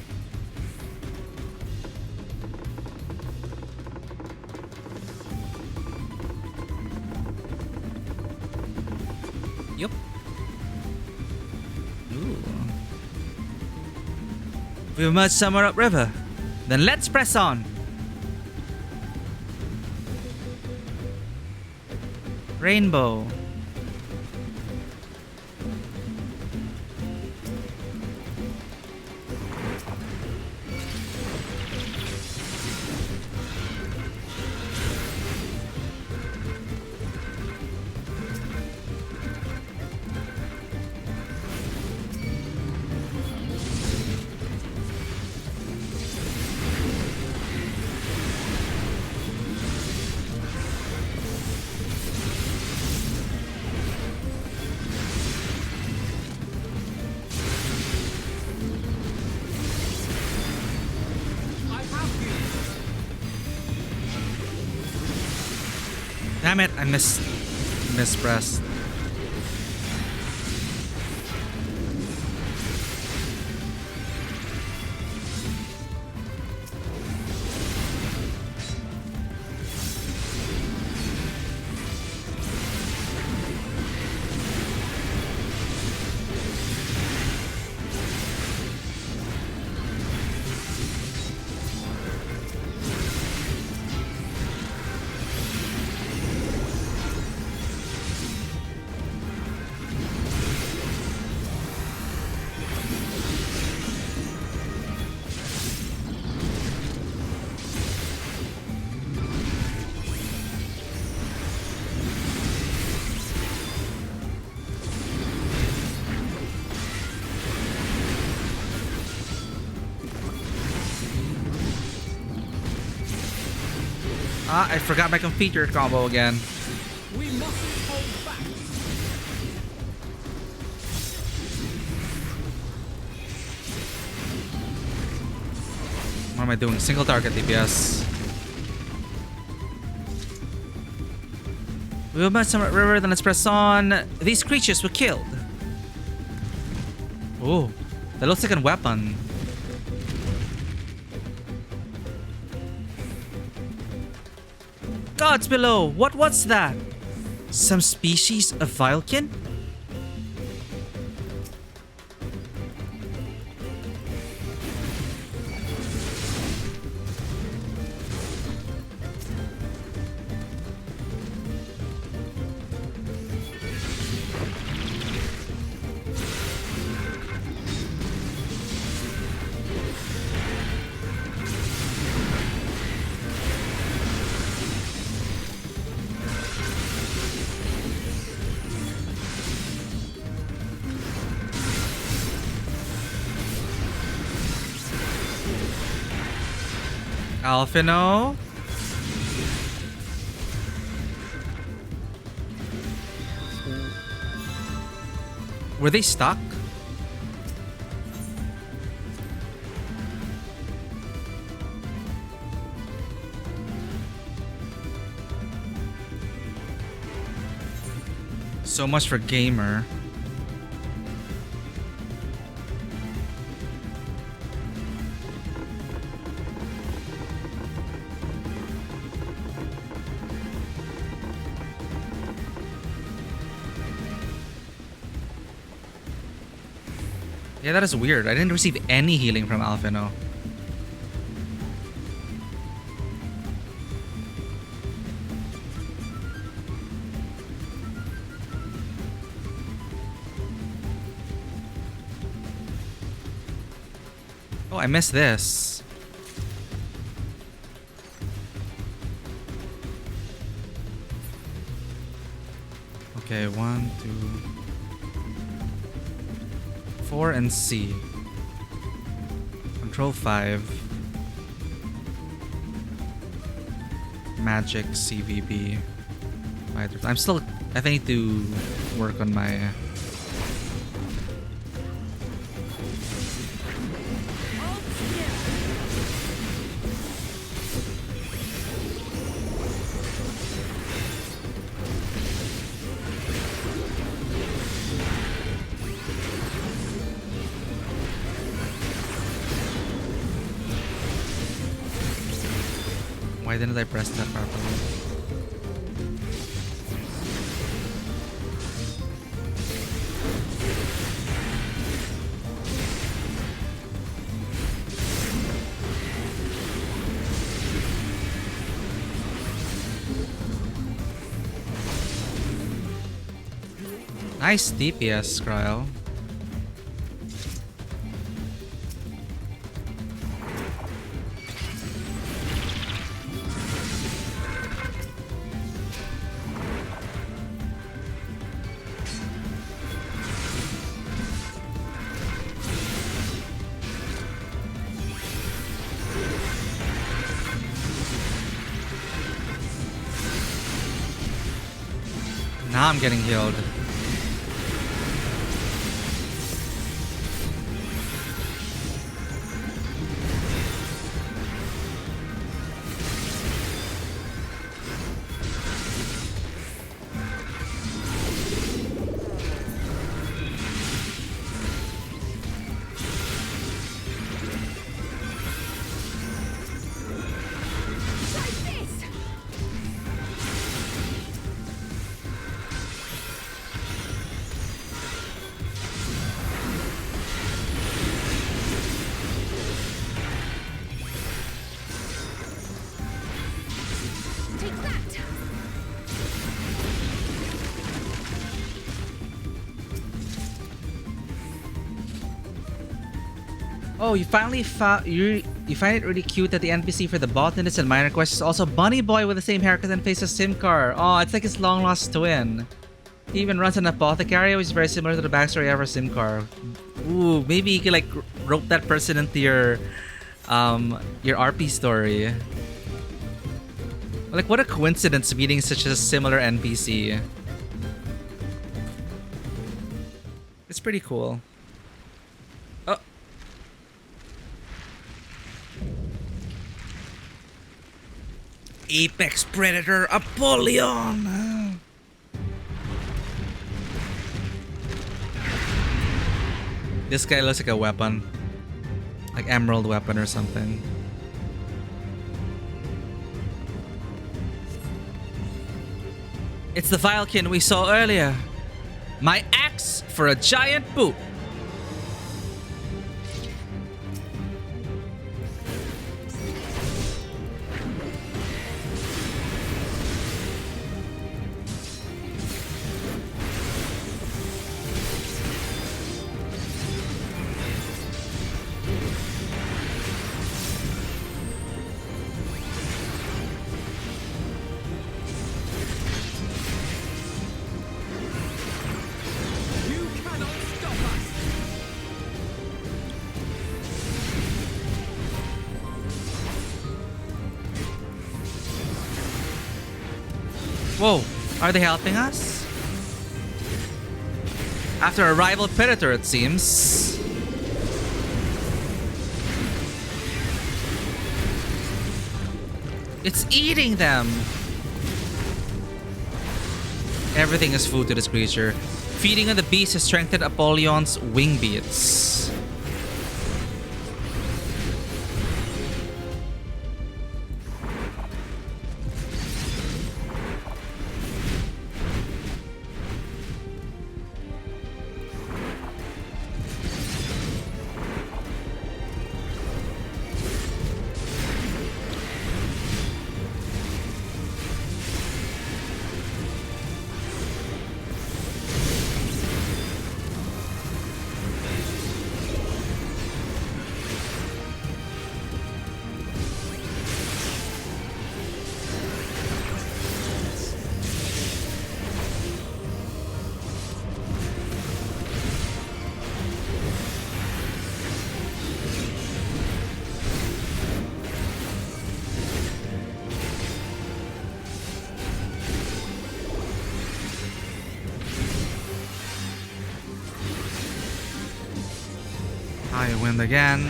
Yup. Ooh. We've emerged somewhere upriver. Then let's press on. Rainbow. Damn it, I mispressed. Ah, I forgot my computer combo again. We mustn't hold back. What am I doing? Single target DPS. We will match some river, then let's press on. These creatures were killed. Oh, that looks like a weapon. Gods below, what's that? Some species of Vilkin? Alphino. Were they stuck? So much for gamer. Yeah, that is weird. I didn't receive any healing from Alphino. Oh, I missed this. Okay, 1, 2, 4 and C. Control 5. Magic CVB. I think I need to work on my didn't I press that properly? Nice DPS, Skryl. Now I'm getting healed. Oh, you finally found you find it really cute that the NPC for the botanist and minor quest is also Bunny Boy with the same haircut and face as Simcar. Oh, it's like his long lost twin. He even runs an apothecary, which is very similar to the backstory of our Simcar. Ooh, maybe you could like rope that person into your RP story. Like, what a coincidence meeting such a similar NPC. It's pretty cool. Oh. Apex Predator Apollyon! This guy looks like a weapon. Like emerald weapon or something. It's the Vilekin we saw earlier. My axe for a giant boot. Whoa, are they helping us? After a rival predator, it seems. It's eating them! Everything is food to this creature. Feeding on the beast has strengthened Apollyon's wing beats. I win again.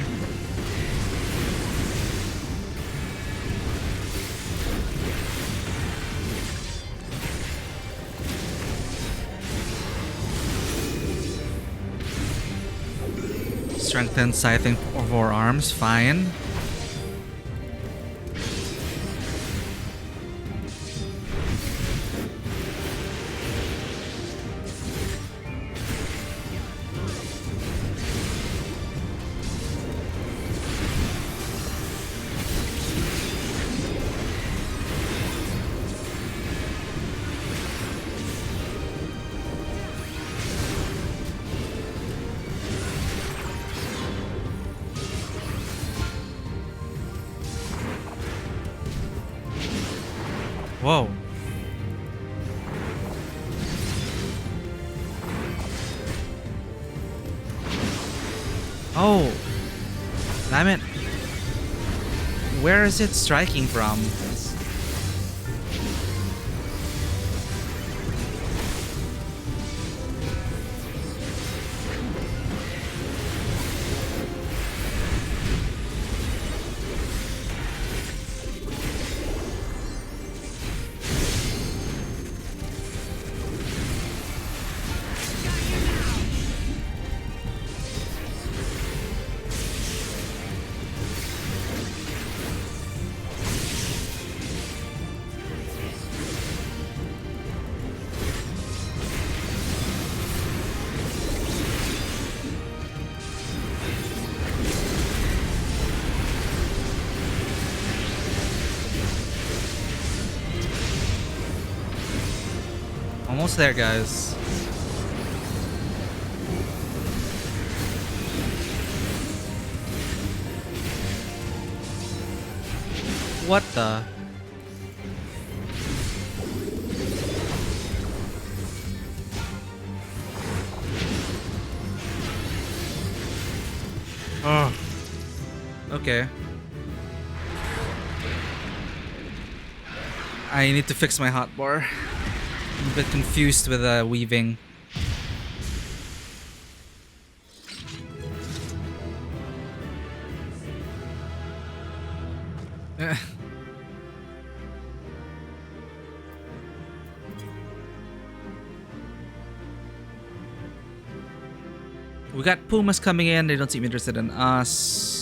Strengthen scything for arms, fine. Whoa. Oh. Damn it. Where is it striking from? Almost there, guys. What the? Oh. Okay. I need to fix my hotbar. I'm a bit confused with weaving. We got pumas coming in. They don't seem interested in us.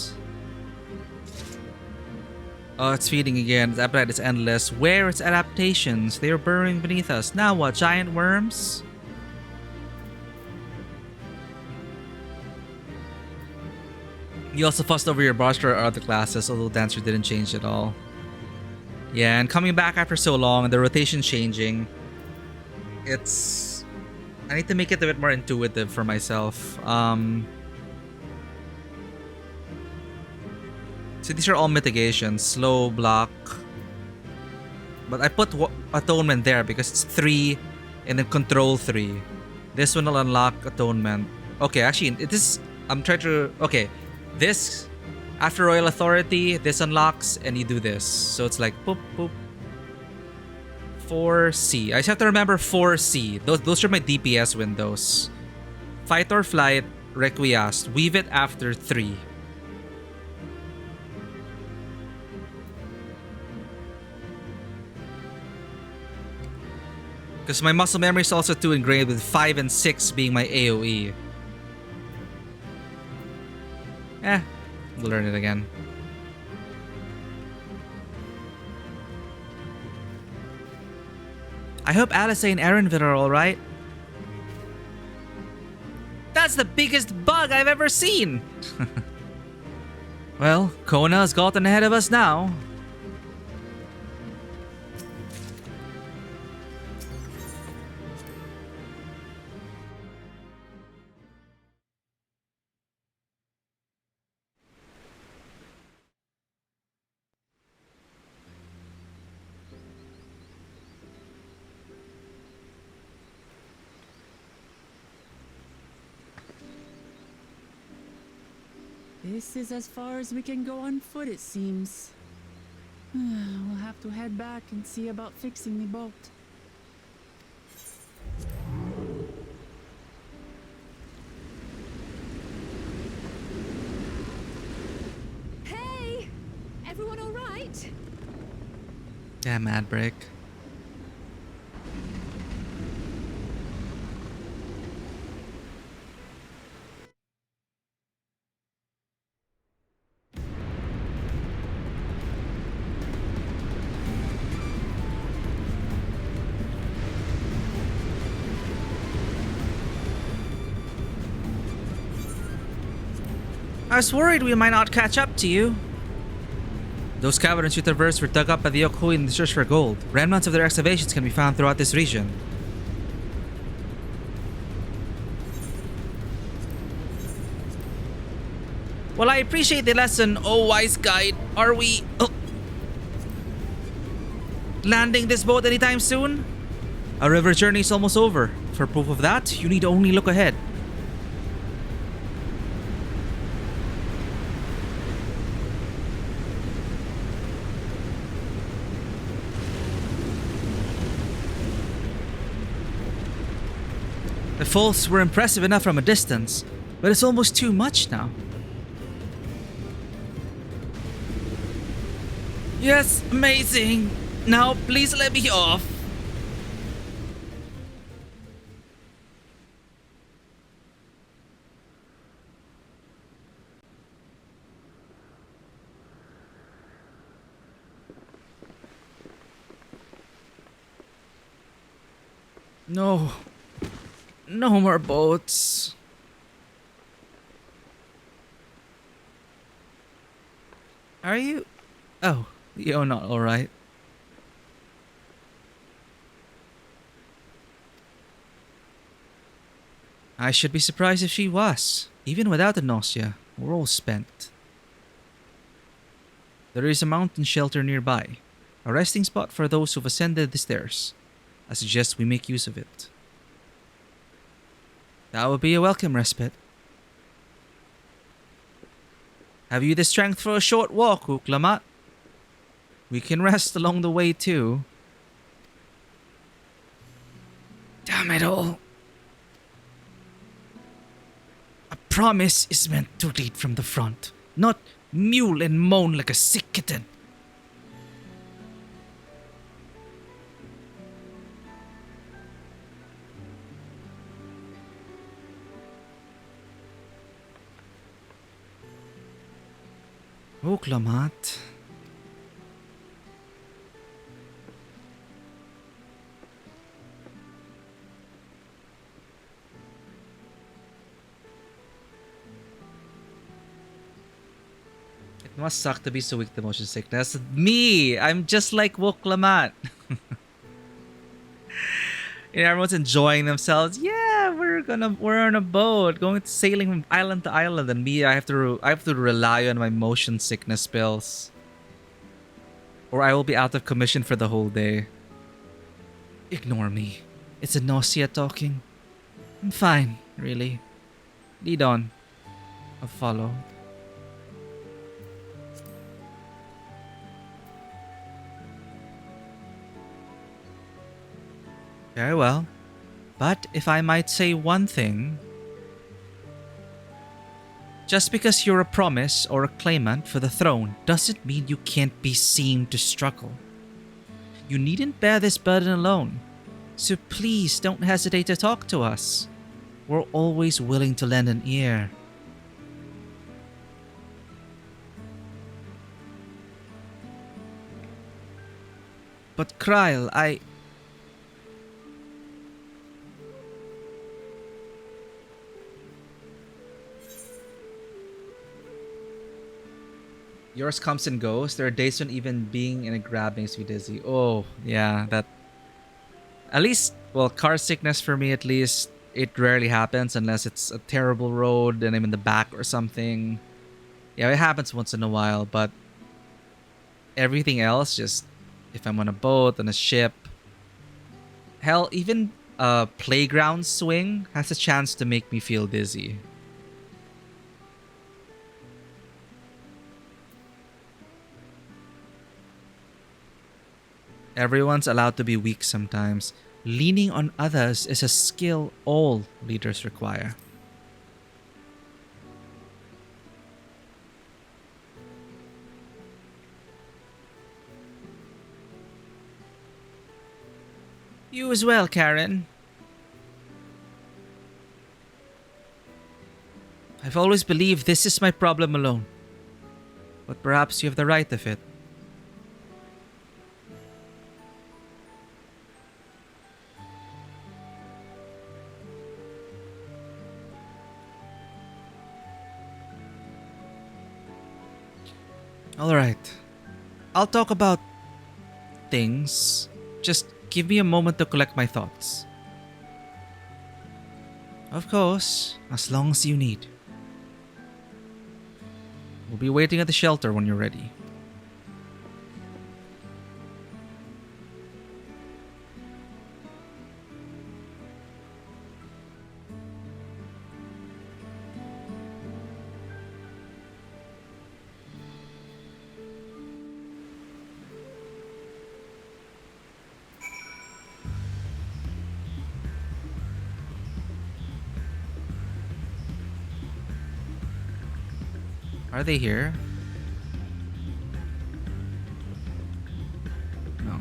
Oh, it's feeding again. Its appetite is endless. Where are its adaptations? They are burrowing beneath us. Now what? Giant worms? You also fussed over your Bostra or other classes, although Dancer didn't change at all. Yeah, and coming back after so long and the rotation changing, it's... I need to make it a bit more intuitive for myself. So these are all mitigations. Slow, block. But I put atonement there because it's 3 and then control 3. This one will unlock atonement. Okay, actually, it is... I'm trying to... Okay, this... After Royal Authority, this unlocks and you do this. So it's like boop, boop. 4C. I just have to remember 4C. Those are my DPS windows. Fight or Flight, Requiesce. Weave it after 3. Because my muscle memory is also too ingrained with 5 and 6 being my AoE. We'll learn it again. I hope Alice and Erenville are alright. That's the biggest bug I've ever seen! Well, Kona's gotten ahead of us now. This is as far as we can go on foot, it seems. We'll have to head back and see about fixing the boat. Hey! Everyone all right? Yeah, mad break. I was worried we might not catch up to you. Those caverns you traversed were dug up by the Yokoi in the search for gold. Remnants of their excavations can be found throughout this region. Well, I appreciate the lesson, oh wise guide. Are we... Oh. landing this boat anytime soon? Our river journey is almost over. For proof of that, you need to only look ahead. The falls were impressive enough from a distance, but it's almost too much now. Yes, amazing! Now please let me off. No. No more boats. Are you? Oh, you're not alright. I should be surprised if she was. Even without the nausea, we're all spent. There is a mountain shelter nearby, a resting spot for those who've ascended the stairs. I suggest we make use of it. That would be a welcome respite. Have you the strength for a short walk, Uklamat? We can rest along the way too. Damn it all. A promise is meant to lead from the front, not mule and moan like a sick kitten. Uklamat. It must suck to be so weak to motion sickness. Me! I'm just like Wuklamat. And everyone's enjoying themselves. Yeah, we're on a boat going sailing from island to island, and me, I have to rely on my motion sickness spells, or I will be out of commission for the whole day. Ignore me. It's a nausea talking. I'm fine, really. Lead on. I'll follow. Very well. But if I might say one thing, just because you're a promise or a claimant for the throne doesn't mean you can't be seen to struggle. You needn't bear this burden alone, so please don't hesitate to talk to us. We're always willing to lend an ear. But Kryl, Yours comes and goes. There are days when even being in a grab makes me dizzy. Oh, yeah, that... At least, well, car sickness for me at least, it rarely happens unless it's a terrible road and I'm in the back or something. Yeah, it happens once in a while, but everything else, just if I'm on a boat, on a ship... Hell, even a playground swing has a chance to make me feel dizzy. Everyone's allowed to be weak sometimes. Leaning on others is a skill all leaders require. You as well, Karen. I've always believed this is my problem alone. But perhaps you have the right of it. Alright. I'll talk about things. Just give me a moment to collect my thoughts. Of course, as long as you need. We'll be waiting at the shelter when you're ready. Are they here? No.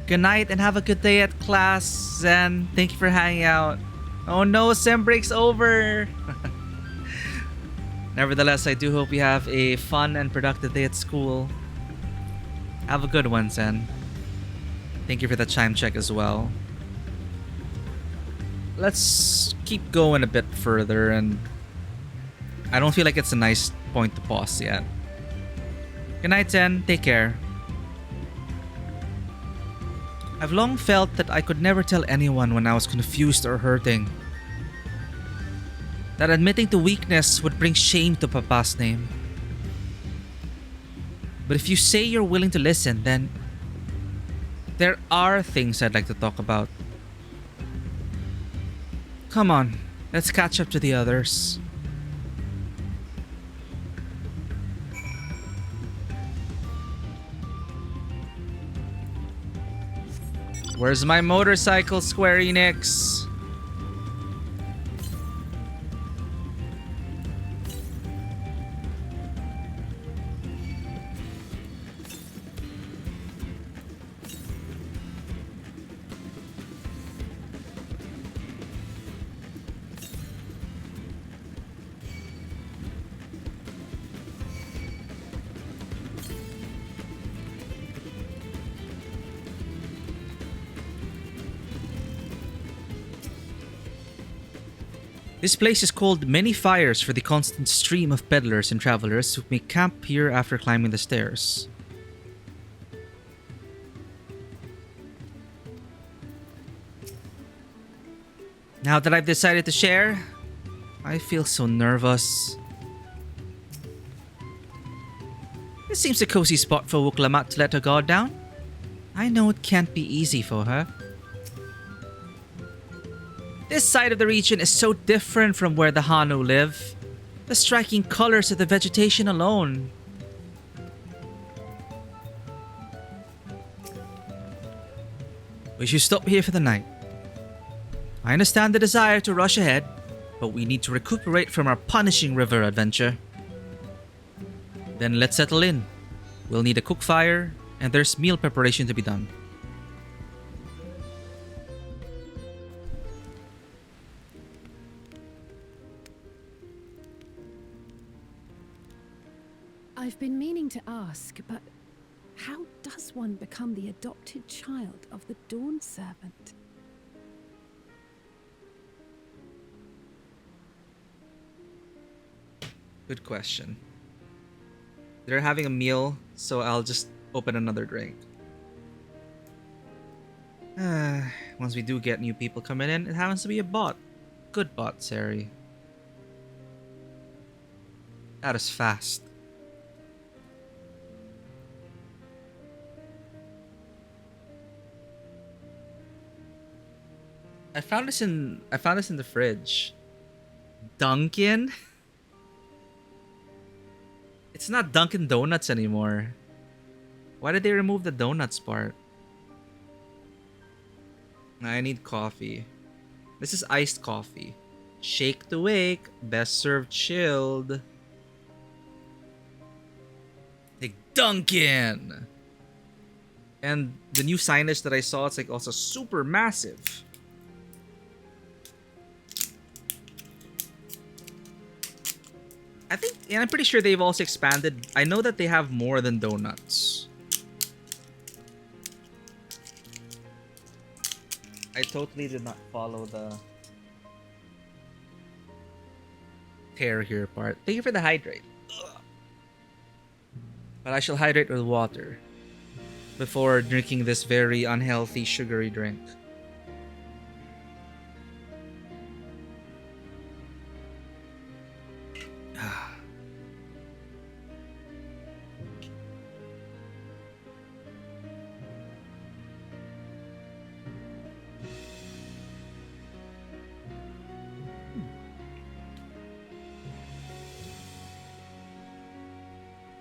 Good night and have a good day at class, Zen. Thank you for hanging out. Oh no, sem break's over. Nevertheless, I do hope you have a fun and productive day at school. Have a good one, Zen. Thank you for the chime check as well. Let's keep going a bit further, and I don't feel like it's a nice point to pause yet. Good night, Zen. Take care. I've long felt that I could never tell anyone when I was confused or hurting. That admitting to weakness would bring shame to Papa's name. But if you say you're willing to listen, then there are things I'd like to talk about. Come on, let's catch up to the others. Where's my motorcycle, Square Enix? This place is called Many Fires for the constant stream of peddlers and travelers who may camp here after climbing the stairs. Now that I've decided to share, I feel so nervous. This seems a cozy spot for Wuklamat to let her guard down. I know it can't be easy for her. This side of the region is so different from where the Hanu live. The striking colors of the vegetation alone. We should stop here for the night. I understand the desire to rush ahead, but we need to recuperate from our punishing river adventure. Then let's settle in. We'll need a cook fire, and there's meal preparation to be done. I've been meaning to ask, but how does one become the adopted child of the Dawn Servant? Good question. They're having a meal, so I'll just open another drink. Once we do get new people coming in, it happens to be a bot. Good bot, Sari. That is fast. I found this in the fridge. Dunkin'? It's not Dunkin' Donuts anymore. Why did they remove the donuts part? I need coffee. This is iced coffee. Shake to wake, best served chilled. Like Dunkin'! And the new signage that I saw, it's like also super massive. I think, and I'm pretty sure they've also expanded. I know that they have more than donuts. I totally did not follow the tear here part. Thank you for the hydrate. Ugh. But I shall hydrate with water before drinking this very unhealthy sugary drink.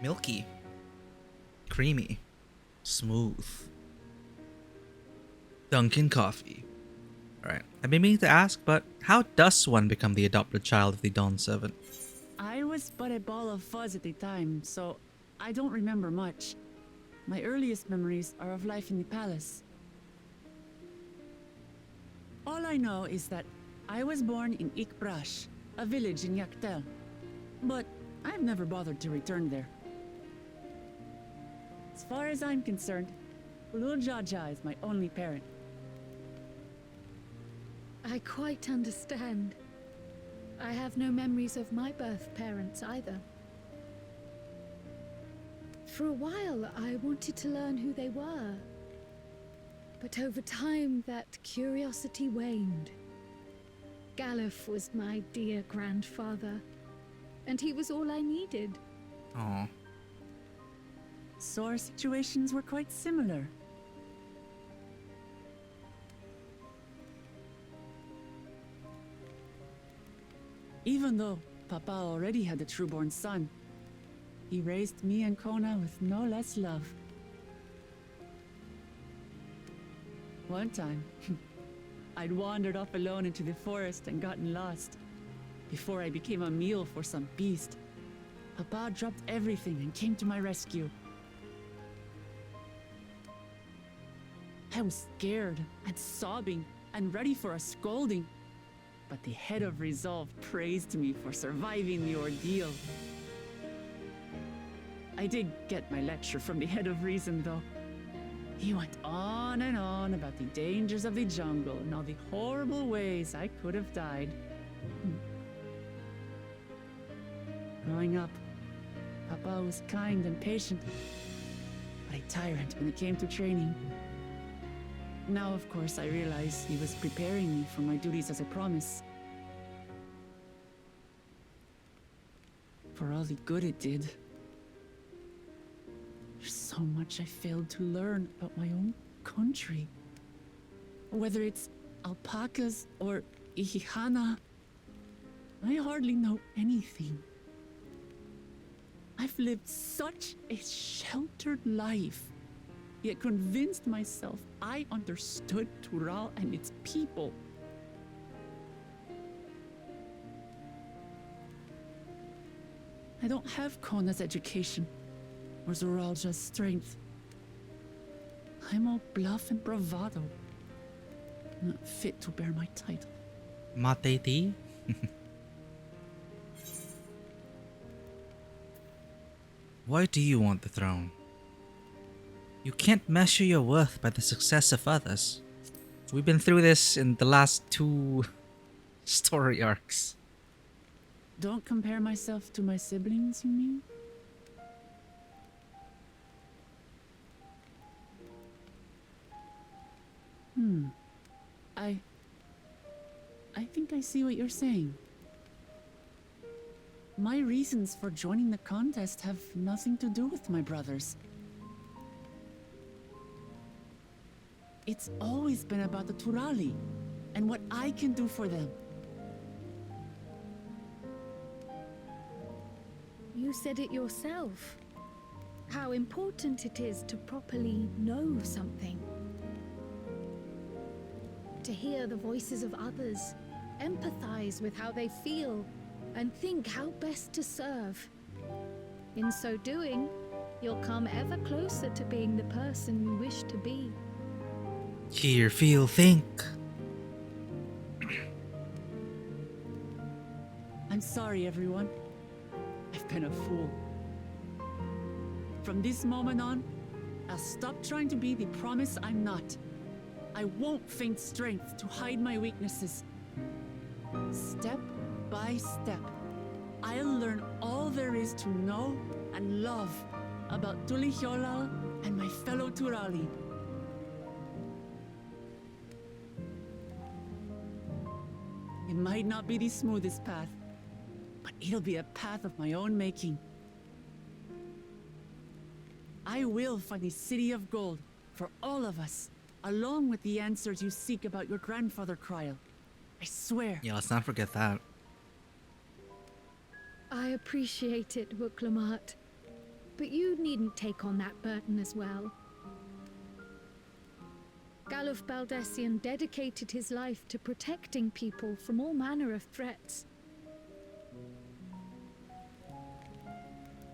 Milky, creamy, smooth. Dunkin' coffee. Alright. I've been meaning to ask, but how does one become the adopted child of the Dawn Seven? I was but a ball of fuzz at the time, so I don't remember much. My earliest memories are of life in the palace. All I know is that I was born in Ikbrash, a village in Yaktel. But I've never bothered to return there. As far as I'm concerned, Ulul Jaja is my only parent. I quite understand. I have no memories of my birth parents either. For a while, I wanted to learn who they were. But over time, that curiosity waned. Galuf was my dear grandfather, and he was all I needed. Aw. So our situations were quite similar. Even though Papa already had a trueborn son, he raised me and Kona with no less love. One time, I'd wandered off alone into the forest and gotten lost. Before I became a meal for some beast, Papa dropped everything and came to my rescue. I was scared and sobbing and ready for a scolding, but the head of resolve praised me for surviving the ordeal. I did get my lecture from the head of reason, though. He went on and on about the dangers of the jungle and all the horrible ways I could have died. Growing up, Papa was kind and patient, but a tyrant when it came to training. Now, of course, I realize he was preparing me for my duties as a promise. For all the good it did. There's so much I failed to learn about my own country. Whether it's alpacas or Ihihana, I hardly know anything. I've lived such a sheltered life, yet convinced myself I understood Tural and its people. I don't have Kona's education or Zoralja's strength. I'm all bluff and bravado, not fit to bear my title. Mateti? Why do you want the throne? You can't measure your worth by the success of others. We've been through this in the last 2 story arcs. Don't compare myself to my siblings, you mean? I think I see what you're saying. My reasons for joining the contest have nothing to do with my brothers. It's always been about the Turali and what I can do for them. You said it yourself. How important it is to properly know something. To hear the voices of others, empathize with how they feel, and think how best to serve. In so doing, you'll come ever closer to being the person you wish to be. Hear, feel, think. I'm sorry, everyone. I've been a fool. From this moment on, I'll stop trying to be the promise I'm not. I won't feign strength to hide my weaknesses. Step by step, I'll learn all there is to know and love about Tuliholal and my fellow Turali. It might not be the smoothest path, but it'll be a path of my own making. I will find the City of Gold for all of us, along with the answers you seek about your grandfather, Kryl. I swear. Yeah, let's not forget that. I appreciate it, Wuklamat. But you needn't take on that burden as well. Galuf Baldessian dedicated his life to protecting people from all manner of threats.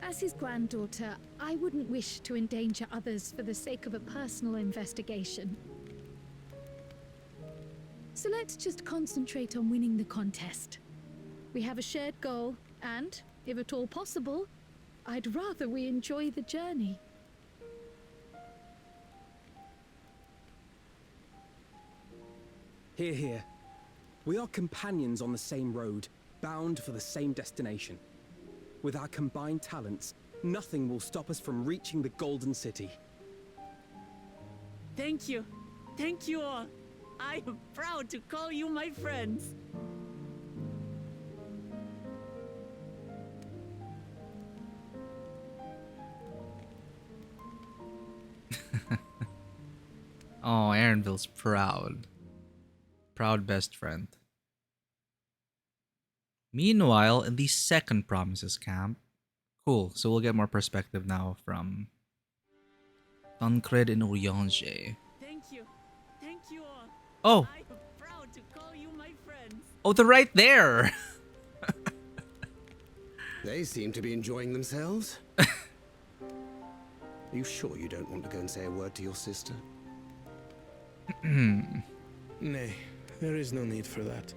As his granddaughter, I wouldn't wish to endanger others for the sake of a personal investigation. So let's just concentrate on winning the contest. We have a shared goal, and, if at all possible, I'd rather we enjoy the journey. Hear, hear. We are companions on the same road, bound for the same destination. With our combined talents, nothing will stop us from reaching the Golden City. Thank you. Thank you all. I am proud to call you my friends. Oh, Aaronville's proud. Proud best friend. Meanwhile, in the second Promises camp, cool, so we'll get more perspective now from Tancred and Urianger. Thank you. Thank you all. Oh! I am proud to call you my friends. Oh, they're right there! They seem to be enjoying themselves. Are you sure you don't want to go and say a word to your sister? Nay, there is no need for that.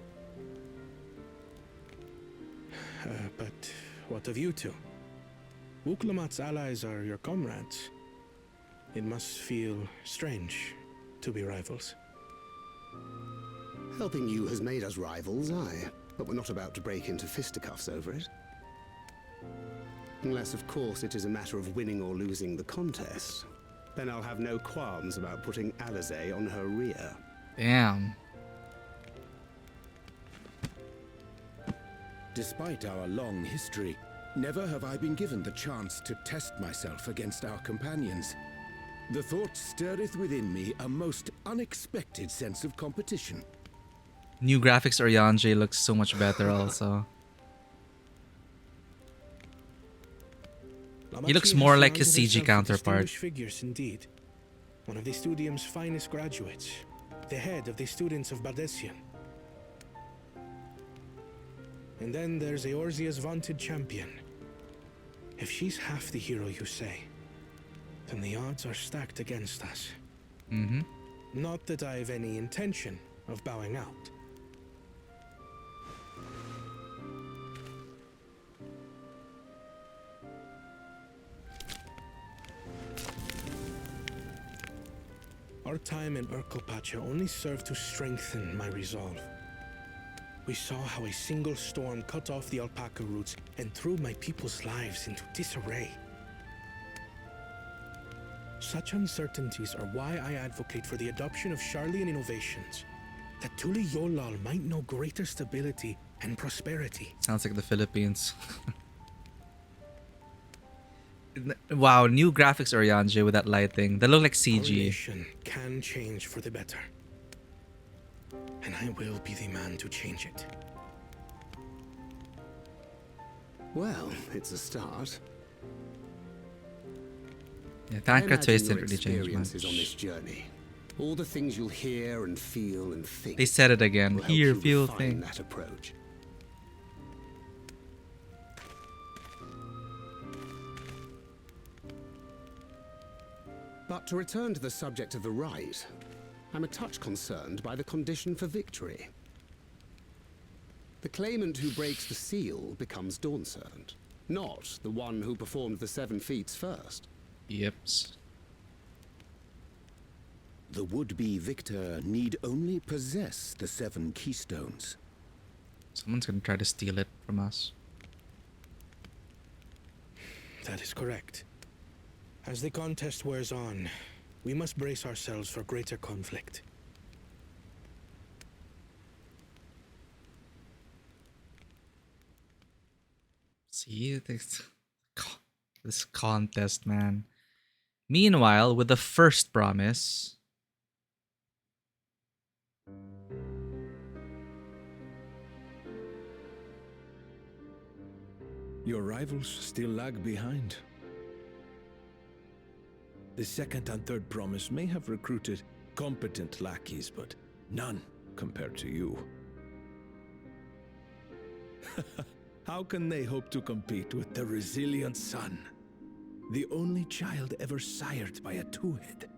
But what of you two? Wuklamat's allies are your comrades. It must feel strange to be rivals. Helping you has made us rivals, aye. But we're not about to break into fisticuffs over it. Unless, of course, it is a matter of winning or losing the contest. Then I'll have no qualms about putting Alizé on her rear. Damn. Despite our long history, never have I been given the chance to test myself against our companions. The thought stirreth within me a most unexpected sense of competition. New graphics Urianger looks so much better also. He looks more like his CG counterpart. Figures indeed. One of the Studium's finest graduates. The head of the students of Bardessian. And then there's Eorzea's vaunted champion. If she's half the hero you say, then the odds are stacked against us. Mm-hmm. Not that I have any intention of bowing out. Our time in Urkelpacha only served to strengthen my resolve. We saw how a single storm cut off the alpaca roots and threw my people's lives into disarray. Such uncertainties are why I advocate for the adoption of Sharlayan innovations, that Tuli Yolal might know greater stability and prosperity. Sounds like the Philippines. Wow, new graphics Urianger with that lighting. They look like CG. Our nation can change for the better. And I will be the man to change it. Well, it's a start. Yeah, Tancred's face didn't really change experiences much. on this journey. All the things you'll hear and feel and think. They said it again. will help Hear, you feel, refine think. that approach. But to return to the subject of the rite, I'm a touch concerned by the condition for victory. The claimant who breaks the seal becomes Dawn Servant, not the one who performed the 7 feats first. Yips. The would-be victor need only possess the 7 keystones. Someone's gonna try to steal it from us. That is correct. As the contest wears on, we must brace ourselves for greater conflict. See, this contest, man. Meanwhile, with the first promise, Your rivals still lag behind. The second and third promise may have recruited competent lackeys, but none compared to you. How can they hope to compete with the resilient son? The only child ever sired by a two-head.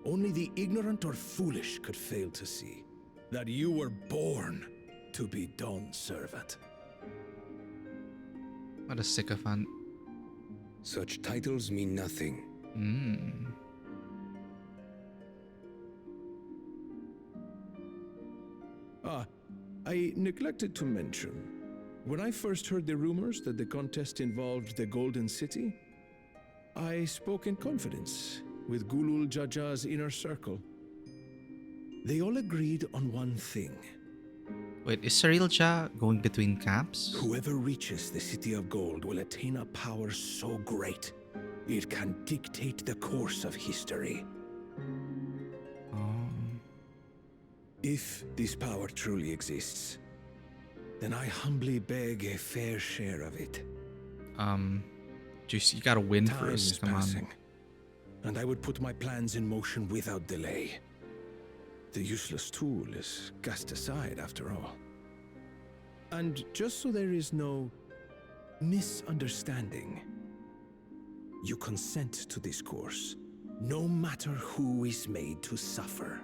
Only the ignorant or foolish could fail to see that you were born to be Dawn's servant. What a sycophant. Such titles mean nothing. I neglected to mention, when I first heard the rumors that the contest involved the Golden City, I spoke in confidence with Gulul Jaja's inner circle. They all agreed on one thing. Wait, is Sarilja going between camps? Whoever reaches the City of Gold will attain a power so great, it can dictate the course of history. If this power truly exists, then I humbly beg a fair share of it. Juice, you gotta win Time first. is Come passing, on. and I would put my plans in motion without delay. The useless tool is cast aside after all. And just so there is no misunderstanding, you consent to this course, no matter who is made to suffer.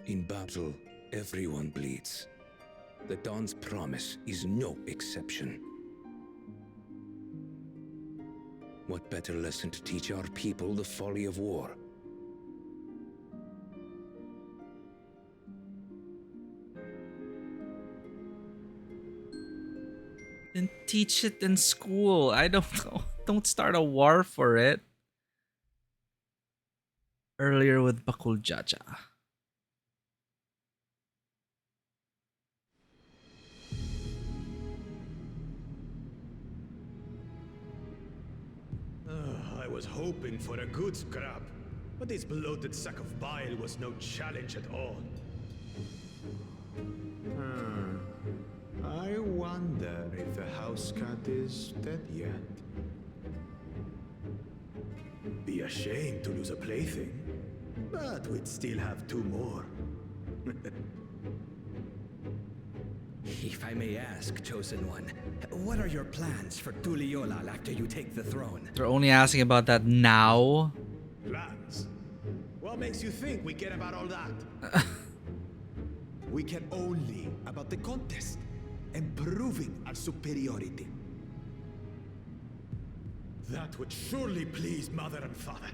In battle, everyone bleeds. The Dawn's promise is no exception. What better lesson to teach our people the folly of war? Then teach it in school. I don't know. Don't start a war for it. Earlier with Bakul Jaja. I was hoping for a good scrap, but this bloated sack of bile was no challenge at all. I wonder if the house cat is dead yet. Be ashamed to lose a plaything, but we'd still have two more. If I may ask, Chosen One, what are your plans for Tuliolal after you take the throne? They're only asking about that now. Plans? What makes you think we care about all that? We care only about the contest and proving our superiority. That would surely please Mother and Father.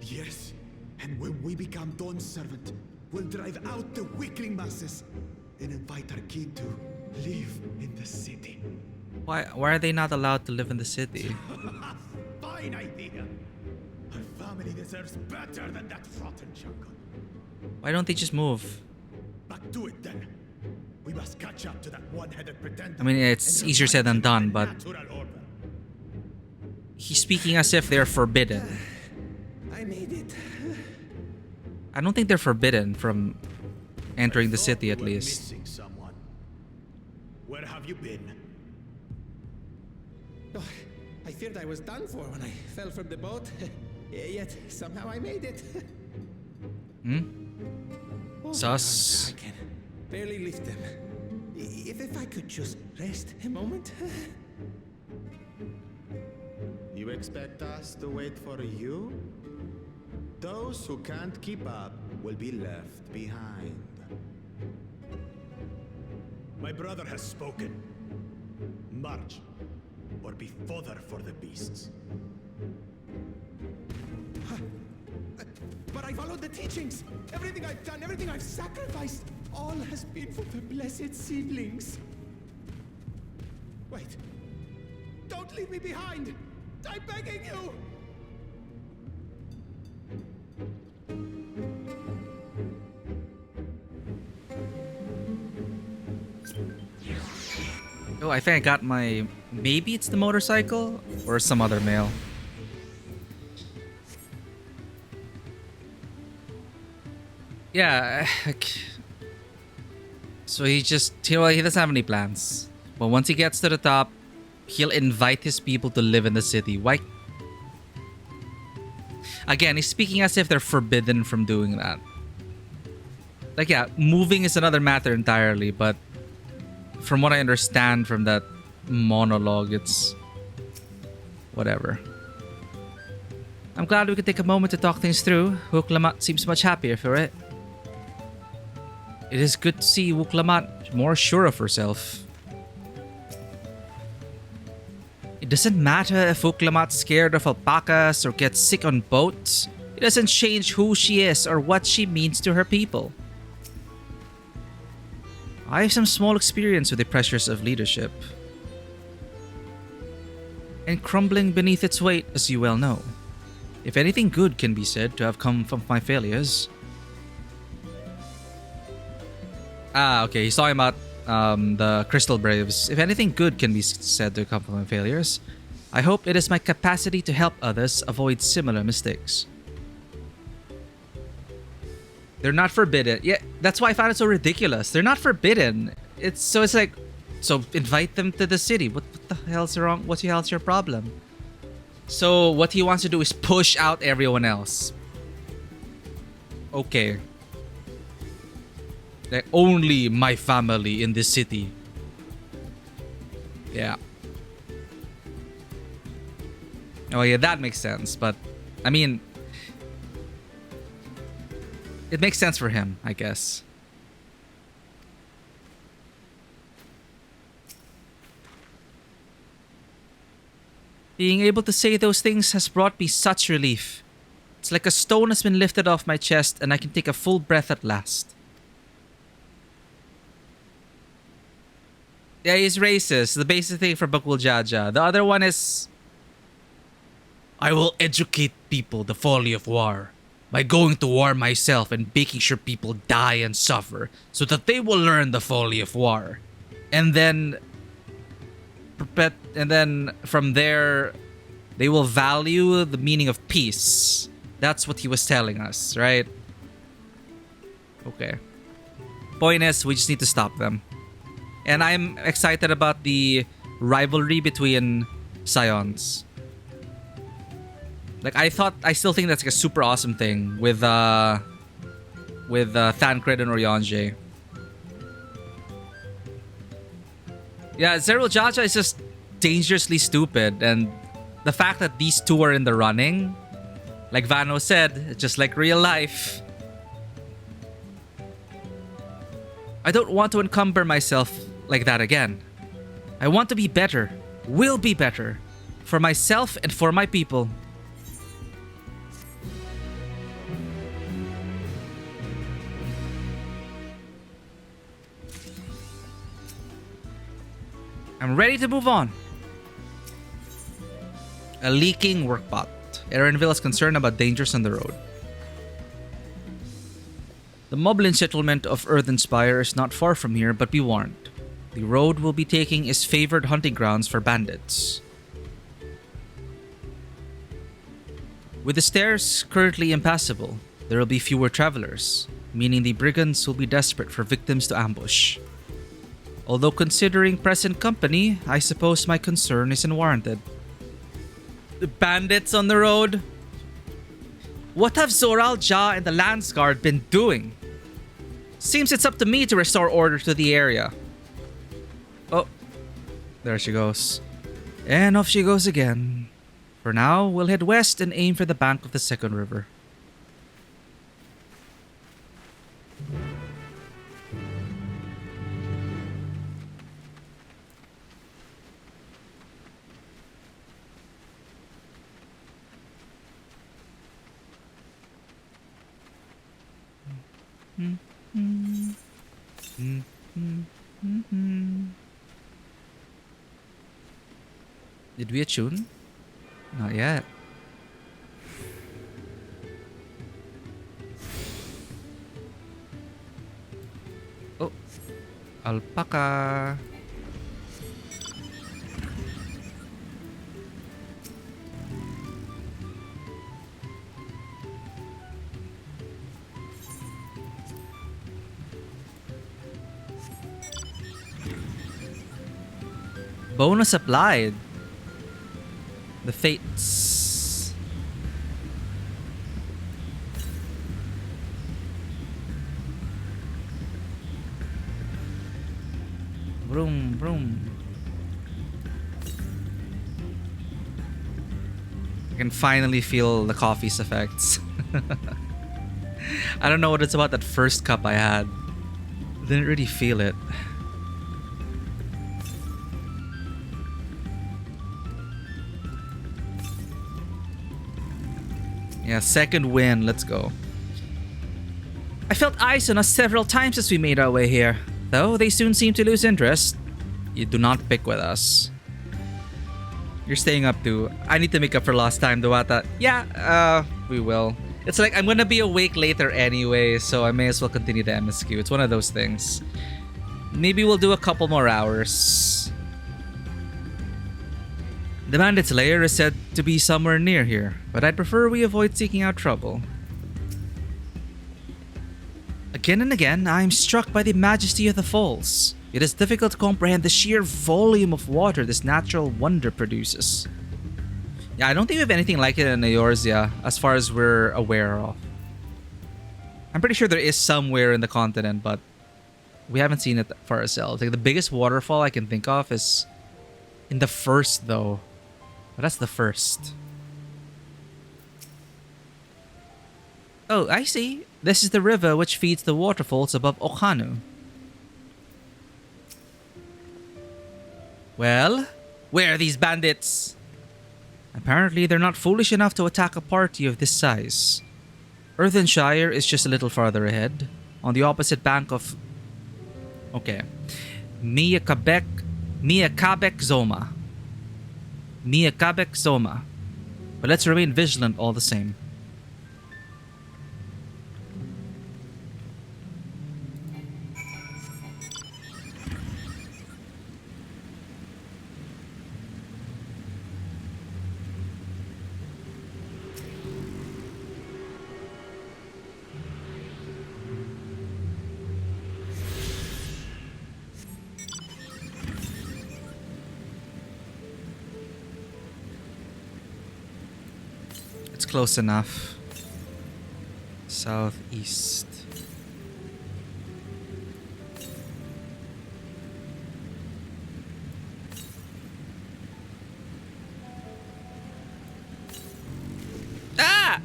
Yes, and when we become Dawn's servant, we'll drive out the weakling masses and invite our king to live in the city. Why are they not allowed to live in the city? Fine idea. Our family deserves better than that rotten jungle. Why don't they just move? But do it then. We must catch up to that one-headed pretender. I mean, it's easier said than done, but he's speaking as if they're forbidden. I made it. I don't think they're forbidden from entering the city, at least. Missing someone. Where have you been? Oh, I feared I was done for when I fell from the boat. Yet somehow I made it. Oh, Sus. I can barely lift them. If I could just rest a moment. You expect us to wait for you? Those who can't keep up will be left behind. My brother has spoken. March, or be fodder for the beasts. But I followed the teachings. Everything I've done, everything I've sacrificed, all has been for the blessed seedlings. Wait. Don't leave me behind. I'm begging you. Oh, I think I got my... Maybe it's the motorcycle? Or some other mail. Yeah. So he doesn't have any plans. But once he gets to the top, he'll invite his people to live in the city. Why Again, he's speaking as if they're forbidden from doing that. Like, yeah, moving is another matter entirely, but from what I understand from that monologue, it's whatever. I'm glad we could take a moment to talk things through. Wuklamat seems much happier for it. It is good to see Wuklamat more sure of herself. It doesn't matter if Wuklamat's scared of alpacas or gets sick on boats. It doesn't change who she is or what she means to her people. I have some small experience with the pressures of leadership. And crumbling beneath its weight, as you well know. If anything good can be said to have come from my failures. Okay, he's talking about the Crystal Braves. If anything good can be said to come from my failures, I hope it is my capacity to help others avoid similar mistakes. They're not forbidden. Yeah, that's why I found it so ridiculous. They're not forbidden. It's like, so invite them to the city. What the hell's wrong? What the hell's your problem? So what he wants to do is push out everyone else. Okay. Like, only my family in this city. Yeah. Oh yeah, that makes sense. But, I mean, it makes sense for him, I guess. Being able to say those things has brought me such relief. It's like a stone has been lifted off my chest and I can take a full breath at last. Yeah, he's racist. The basic thing for Bakul Jaja. The other one is, I will educate people the folly of war by going to war myself and making sure people die and suffer so that they will learn the folly of war. And then from there, they will value the meaning of peace. That's what he was telling us, right? Okay. Point is, we just need to stop them. And I'm excited about the rivalry between Scions. Like, I still think that's like a super awesome thing with Thancred and Oriange. Yeah, Zerul Jaja is just dangerously stupid, and the fact that these two are in the running, like Vano said, just like real life. I don't want to encumber myself like that again. I want to be better, will be better, for myself and for my people. I'm ready to move on. A leaking workpot. Erenville is concerned about dangers on the road. The Moblin settlement of Earthenspire is not far from here, but be warned. The road we'll be taking is favored hunting grounds for bandits. With the stairs currently impassable, there will be fewer travelers, meaning the brigands will be desperate for victims to ambush. Although considering present company, I suppose my concern is unwarranted. The bandits on the road? What have Zoral Ja and the Landsguard been doing? Seems it's up to me to restore order to the area. Oh, there she goes. And off she goes again. For now, we'll head west and aim for the bank of the second river. Did we attune? Not yet. Oh, alpaca. Bonus applied. The fates. Vroom, vroom. I can finally feel the coffee's effects. I don't know what it's about that first cup I had. Didn't really feel it. Yeah, second win. Let's go. I felt eyes on us several times as we made our way here, though they soon seemed to lose interest. You do not pick with us. You're staying up too. I need to make up for lost time, Duwata. Yeah, we will. It's like I'm gonna be awake later anyway, so I may as well continue the MSQ. It's one of those things. Maybe we'll do a couple more hours. The bandit's lair is said to be somewhere near here, but I'd prefer we avoid seeking out trouble. Again and again, I am struck by the majesty of the falls. It is difficult to comprehend the sheer volume of water this natural wonder produces. Yeah, I don't think we have anything like it in Eorzea, as far as we're aware of. I'm pretty sure there is somewhere in the continent, but we haven't seen it for ourselves. Like, the biggest waterfall I can think of is in the first, though. But that's the first. Oh, I see. This is the river which feeds the waterfalls above Okhanu. Well, where are these bandits? Apparently, they're not foolish enough to attack a party of this size. Earthenshire is just a little farther ahead, on the opposite bank of... Okay. Miakabek Zoma. Miakabek Zoma. But let's remain vigilant all the same. Close enough. Southeast. Ah!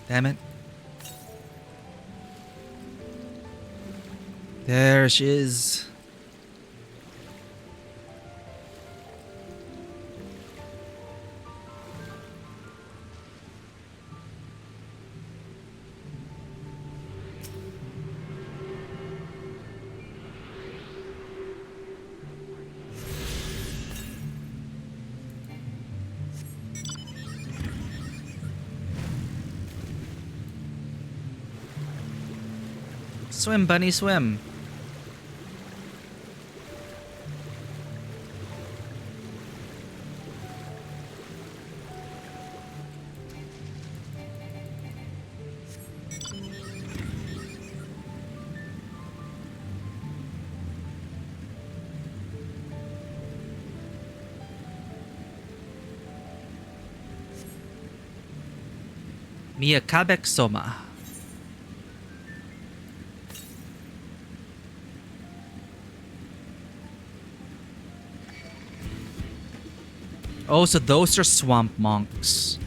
Damn it. There she is. Swim, bunny, swim. Miakabek Soma. Oh, so those are swamp monks.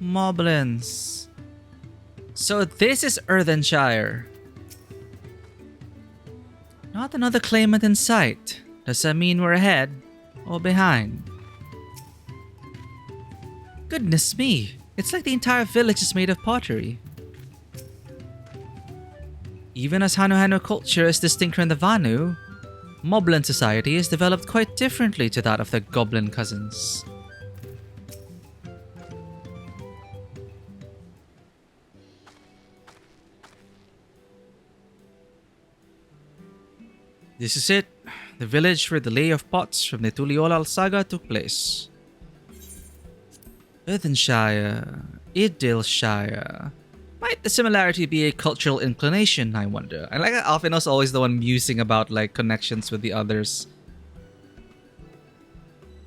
Moblins. So this is Earthenshire. Not another claimant in sight. Does that mean we're ahead or behind? Goodness me, it's like the entire village is made of pottery. Even as Hanu culture is distinct from the Vanu, Moblin society is developed quite differently to that of their goblin cousins. This is it, the village where the lay of pots from the Tuliolal saga took place. Earthenshire, Idylshire. Might the similarity be a cultural inclination, I wonder? I like how Alfino's always the one musing about like connections with the others.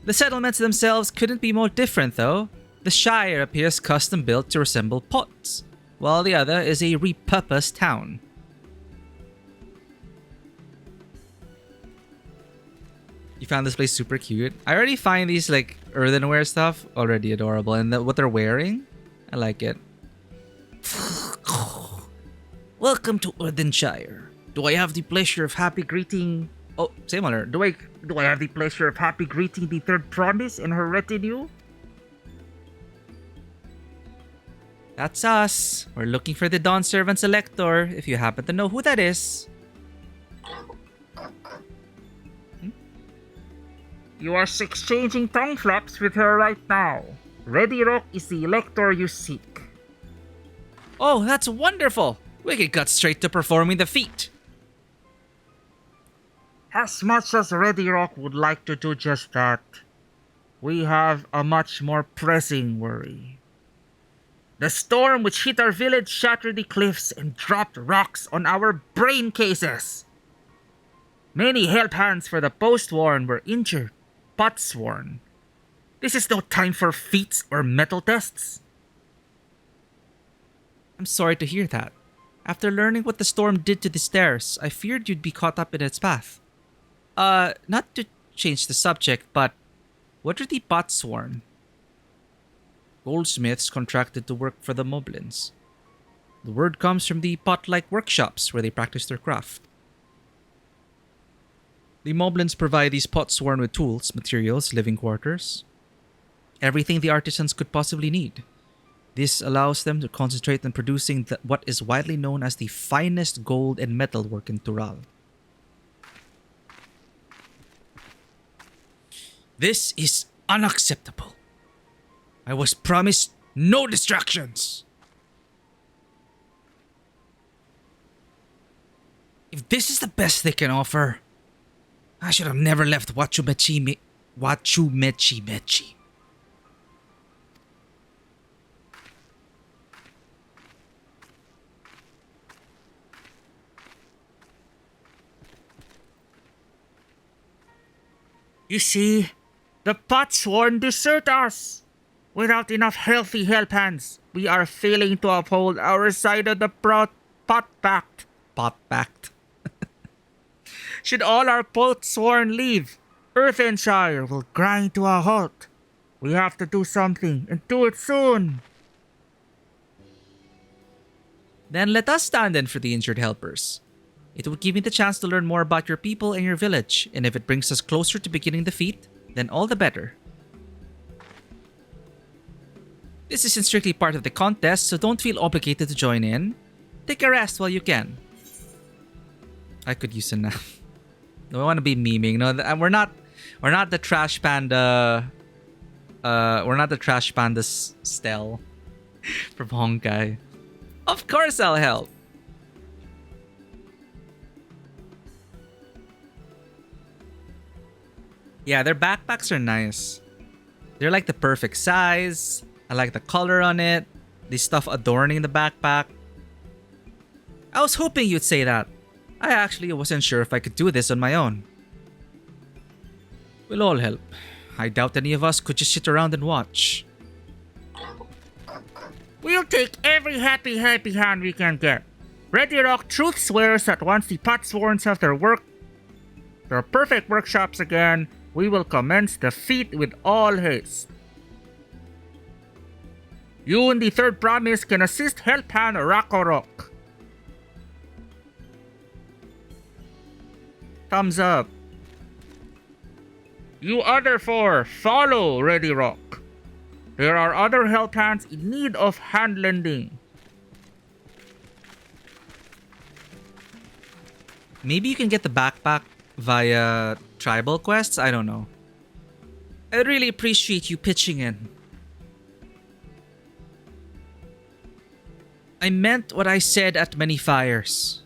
The settlements themselves couldn't be more different though. The Shire appears custom built to resemble pots, while the other is a repurposed town. You found this place super cute. I already find these like earthenware stuff already adorable, and what they're wearing, I like it. Welcome to Earthenshire. Do I have the pleasure of happy greeting? Oh, same honor. Do I have the pleasure of happy greeting the third promise and her retinue? That's us. We're looking for the Dawn Servant Selector, if you happen to know who that is. You are exchanging tongue flaps with her right now. Ready Rock is the elector you seek. Oh, that's wonderful! We can cut straight to performing the feat. As much as Ready Rock would like to do just that, we have a much more pressing worry. The storm which hit our village shattered the cliffs and dropped rocks on our brain cases. Many help hands for the post-worn were injured, potsworn. This is no time for feats or metal tests. I'm sorry to hear that. After learning what the storm did to the stairs, I feared you'd be caught up in its path. Not to change the subject, but what are the potsworn? Goldsmiths contracted to work for the Moblins. The word comes from the pot-like workshops where they practice their craft. The Moblins provide these potsworn with tools, materials, living quarters, everything the artisans could possibly need. This allows them to concentrate on producing what is widely known as the finest gold and metal work in Tural. This is unacceptable. I was promised no distractions. If this is the best they can offer, I should have never left Wachumechi. You see, the potsworn desert us. Without enough healthy help hands, we are failing to uphold our side of the pot pact. Pot pact. Should all our potsworn leave, Earthenshire will grind to a halt. We have to do something, and do it soon. Then let us stand in for the injured helpers. It would give me the chance to learn more about your people and your village, and if it brings us closer to beginning the feat, then all the better. This isn't strictly part of the contest, so don't feel obligated to join in. Take a rest while you can. I could use a nap. No, I want to be memeing. No, we're not the Trash Panda. We're not the Trash Panda Stell from Honkai. Of course I'll help. Yeah, their backpacks are nice. They're like the perfect size. I like the color on it. The stuff adorning the backpack. I was hoping you'd say that. I actually wasn't sure if I could do this on my own. We'll all help. I doubt any of us could just sit around and watch. We'll take every happy hand we can get. Ready Rock truth swears that once the potsworns have their perfect workshops again, we will commence the feat with all haste. You and the third promise can assist help hand Rakorok. Thumbs up. You other four, follow Ready Rock. There are other help hands in need of hand lending. Maybe you can get the backpack via tribal quests? I don't know. I really appreciate you pitching in. I meant what I said at Many Fires.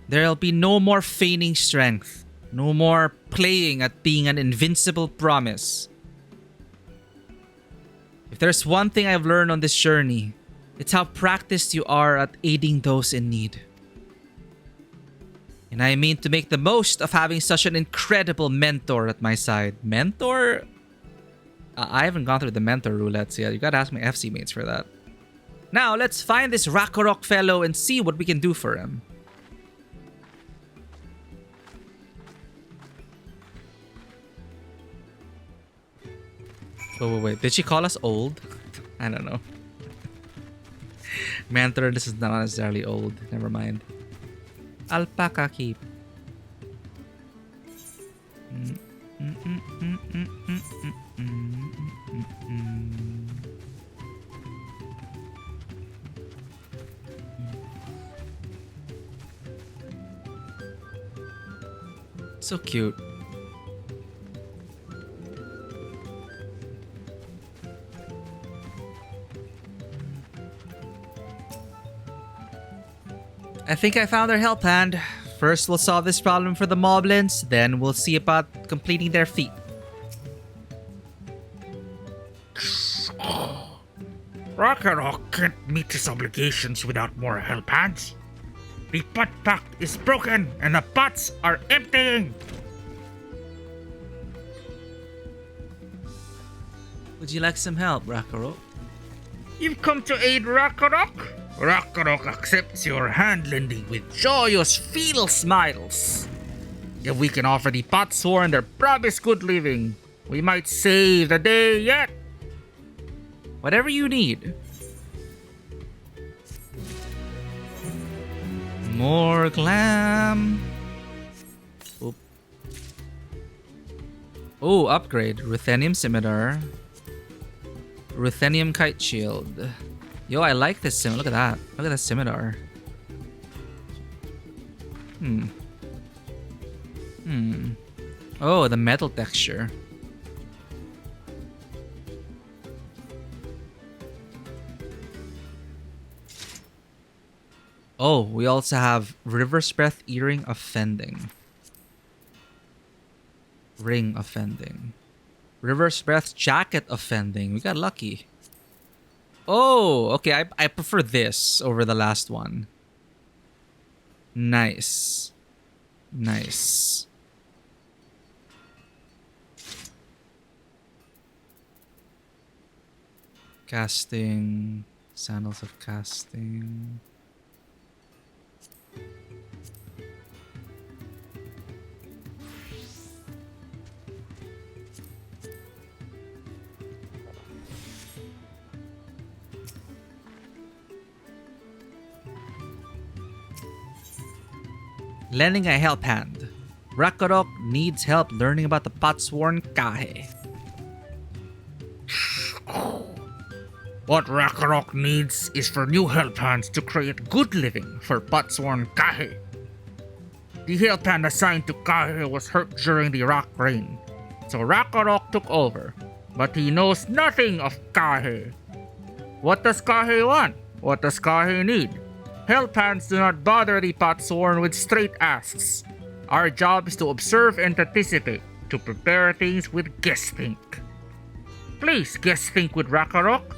There'll be no more feigning strength. No more playing at being an invincible promise. If there's one thing I've learned on this journey, it's how practiced you are at aiding those in need. And I mean to make the most of having such an incredible mentor at my side. Mentor? I haven't gone through the mentor roulettes yet. You gotta ask my FC mates for that. Now, let's find this Rakarok fellow and see what we can do for him. Wait. Did she call us old? I don't know. Mentor, this is not necessarily old. Never mind. Alpaca keep. So cute. I think I found their help hand. First, we'll solve this problem for the moblins, then we'll see about completing their feat. Ragnarok can't meet his obligations without more help hands. The pot pact is broken and the pots are emptying. Would you like some help, Rakarok? You've come to aid Ragnarok? Ragnarok accepts your hand-lending with joyous, fetal smiles. If we can offer the Potsworn their promised good living, we might save the day yet. Whatever you need. More glam. Oop. Oh, upgrade. Ruthenium Scimitar. Ruthenium Kite Shield. Yo, I like this scimitar. Look at that. Look at that scimitar. Oh, the metal texture. Oh, we also have River's Breath Earring Offending. Ring Offending. River's Breath Jacket Offending. We got lucky. Oh, okay. I prefer this over the last one. Nice. Nice. Casting. Sandals of Casting. Lending a help hand. Rakarok needs help learning about the Potsworn Kahe. What Ragnarok needs is for new help hands to create good living for Potsworn Kahe. The help hand assigned to Kahe was hurt during the rock rain, so Ragnarok took over, but he knows nothing of Kahe. What does Kahe want? What does Kahe need? Help hands do not bother the Potsworn with straight asks. Our job is to observe and anticipate, to prepare things with guess think. Please guess think with Ragnarok.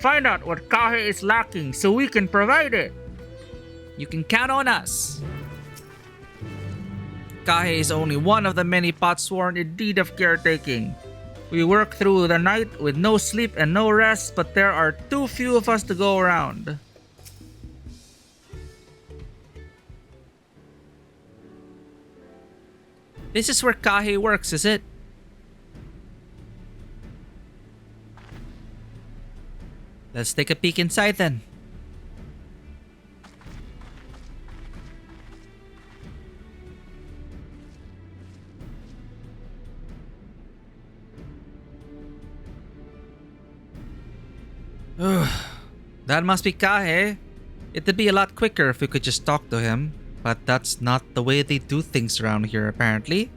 Find out what Kahe is lacking so we can provide it. You can count on us. Kahe is only one of the many Potsworn in need of caretaking. We work through the night with no sleep and no rest, but there are too few of us to go around. This is where Kahe works, is it? Let's take a peek inside then. That must be Kahe. It'd be a lot quicker if we could just talk to him. But that's not the way they do things around here, apparently.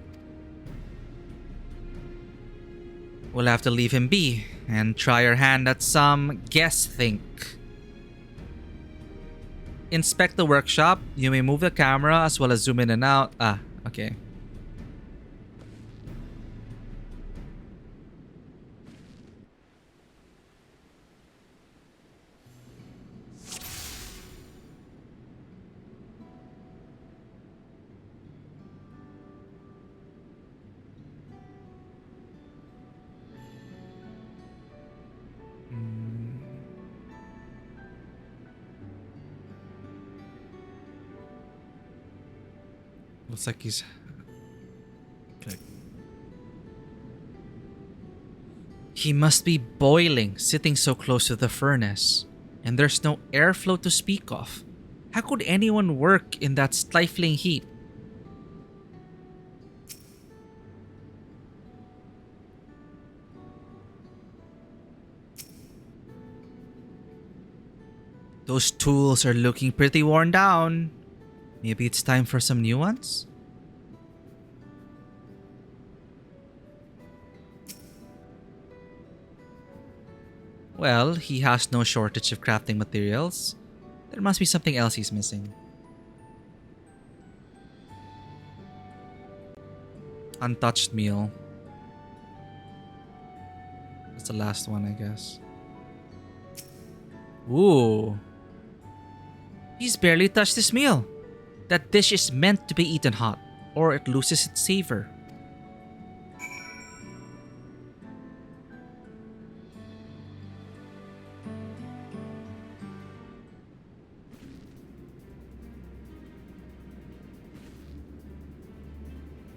We'll have to leave him be and try our hand at some guess think. Inspect the workshop. You may move the camera as well as zoom in and out. Ah, okay. Looks like he's... Okay. He must be boiling, sitting so close to the furnace. And there's no airflow to speak of. How could anyone work in that stifling heat? Those tools are looking pretty worn down. Maybe it's time for some new ones? Well, he has no shortage of crafting materials. There must be something else he's missing. Untouched meal. That's the last one, I guess. Ooh. He's barely touched this meal. That dish is meant to be eaten hot, or it loses its savor.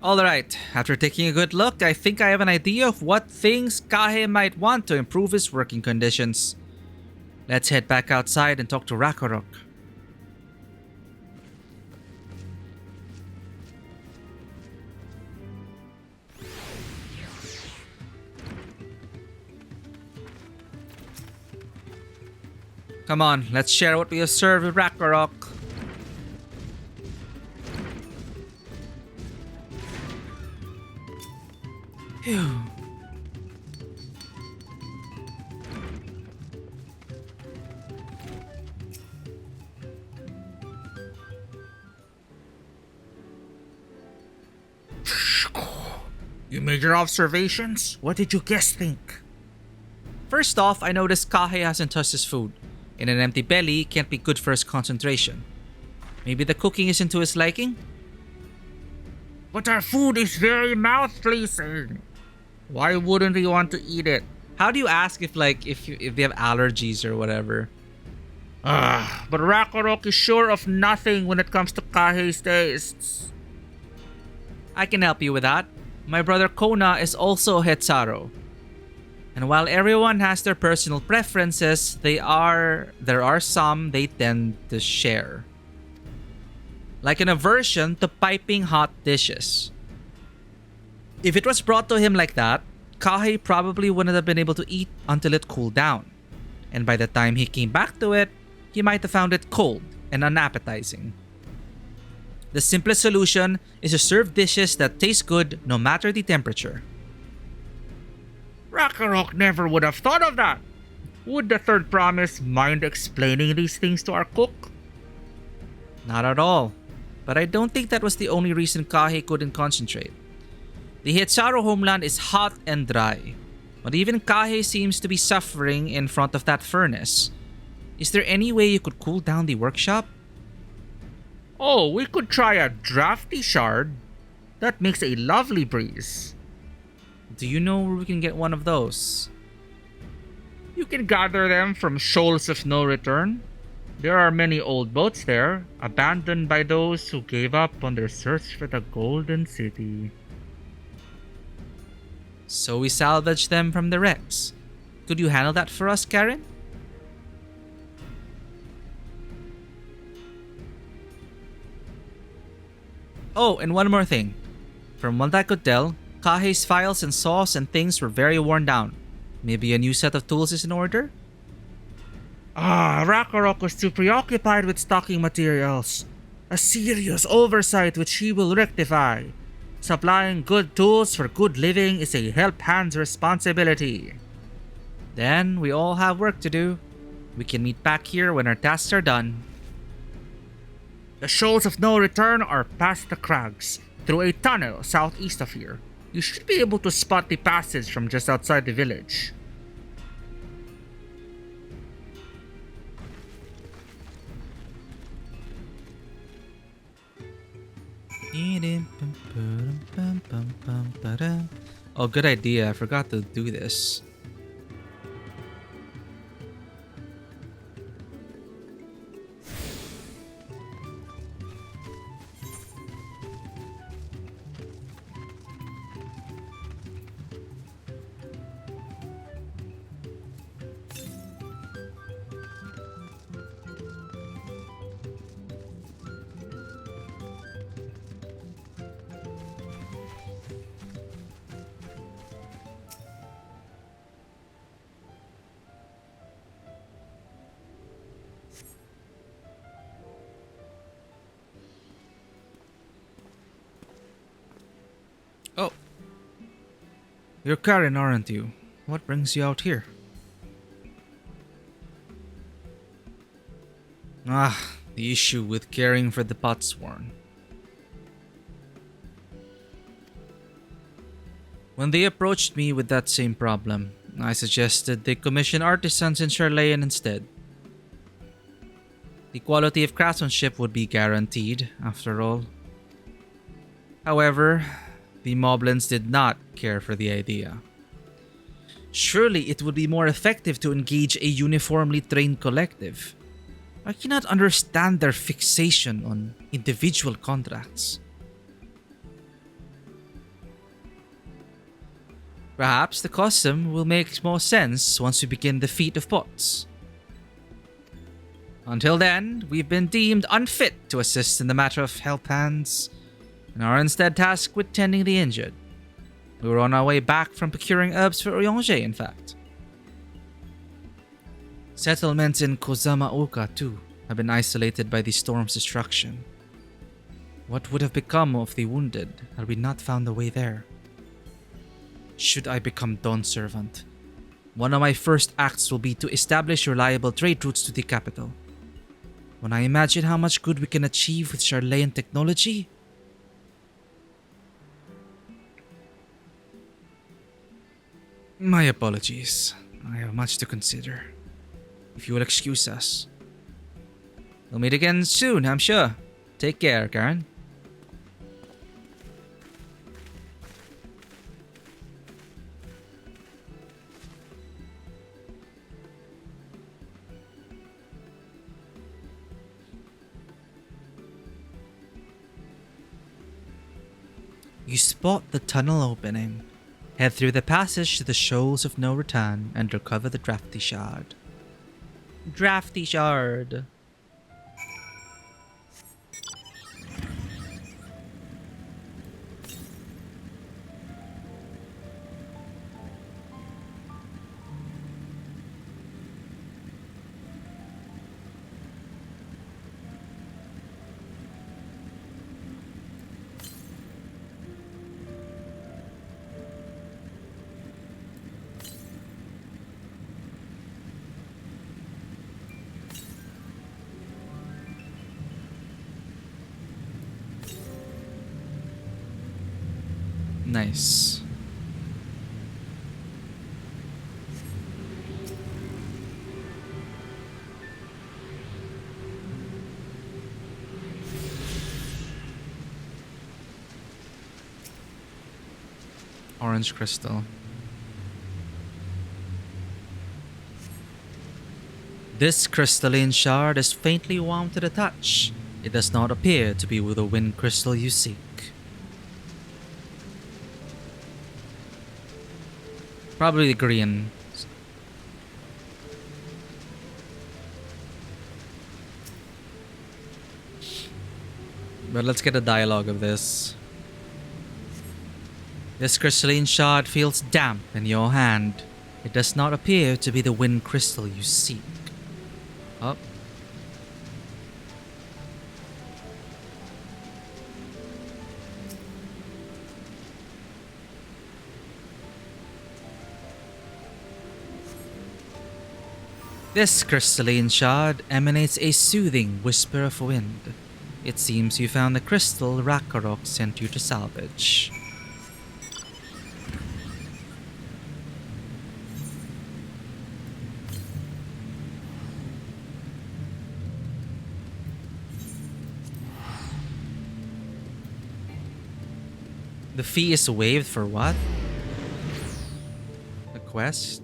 Alright, after taking a good look, I think I have an idea of what things Kahe might want to improve his working conditions. Let's head back outside and talk to Rakarok. Come on, let's share what we observed with Rakarok. Phew. You made your observations? What did you guys think? First off, I noticed Kahe hasn't touched his food. And an empty belly can't be good for his concentration. Maybe the cooking isn't to his liking? But our food is very mouth-pleasing. Why wouldn't he want to eat it? How do you ask if they have allergies or whatever? But Rakarok is sure of nothing when it comes to Kahe's tastes. I can help you with that. My brother Kona is also Hetsaro. And while everyone has their personal preferences, there are some they tend to share. Like an aversion to piping hot dishes. If it was brought to him like that, Kahe probably wouldn't have been able to eat until it cooled down. And by the time he came back to it, he might have found it cold and unappetizing. The simplest solution is to serve dishes that taste good no matter the temperature. Rakarok never would have thought of that. Would the third promise mind explaining these things to our cook? Not at all. But I don't think that was the only reason Kahe couldn't concentrate. The Hetsaro homeland is hot and dry. But even Kahe seems to be suffering in front of that furnace. Is there any way you could cool down the workshop? Oh, we could try a drafty shard. That makes a lovely breeze. Do you know where we can get one of those? You can gather them from shoals of no return. There are many old boats there, abandoned by those who gave up on their search for the Golden City. So we salvage them from the wrecks. Could you handle that for us, Karen? Oh, and one more thing. From what I could tell, Kahe's files and saws and things were very worn down. Maybe a new set of tools is in order? Rakarok was too preoccupied with stocking materials. A serious oversight which he will rectify. Supplying good tools for good living is a help hand's responsibility. Then we all have work to do. We can meet back here when our tasks are done. The shoals of no return are past the crags, through a tunnel southeast of here. You should be able to spot the passage from just outside the village. Oh, good idea. I forgot to do this. You're Karen, aren't you? What brings you out here? Ah, the issue with caring for the Potsworn. When they approached me with that same problem, I suggested they commission artisans in Charlayan instead. The quality of craftsmanship would be guaranteed, after all. However, the Moblins did not care for the idea. Surely it would be more effective to engage a uniformly trained collective. I cannot understand their fixation on individual contracts. Perhaps the custom will make more sense once we begin the feat of pots. Until then, we've been deemed unfit to assist in the matter of help hands, and are instead tasked with tending the injured. We were on our way back from procuring herbs for Oyonge, in fact. Settlements in Kozamaoka, too, have been isolated by the storm's destruction. What would have become of the wounded had we not found a way there? Should I become Dawn Servant, one of my first acts will be to establish reliable trade routes to the capital. When I imagine how much good we can achieve with Charlayan technology, my apologies. I have much to consider. If you will excuse us. We'll meet again soon, I'm sure. Take care, Karen. You spot the tunnel opening. Head through the passage to the Shoals of No Return and recover the Drafty Shard. Drafty Shard. Nice. Orange crystal. This crystalline shard is faintly warm to the touch. It does not appear to be the wind crystal you seek. Probably the green. But let's get a dialogue of this. This crystalline shard feels damp in your hand. It does not appear to be the wind crystal you seek. Oh. This crystalline shard emanates a soothing whisper of wind. It seems you found the crystal Rakarok sent you to salvage. The fee is waived for what? A quest?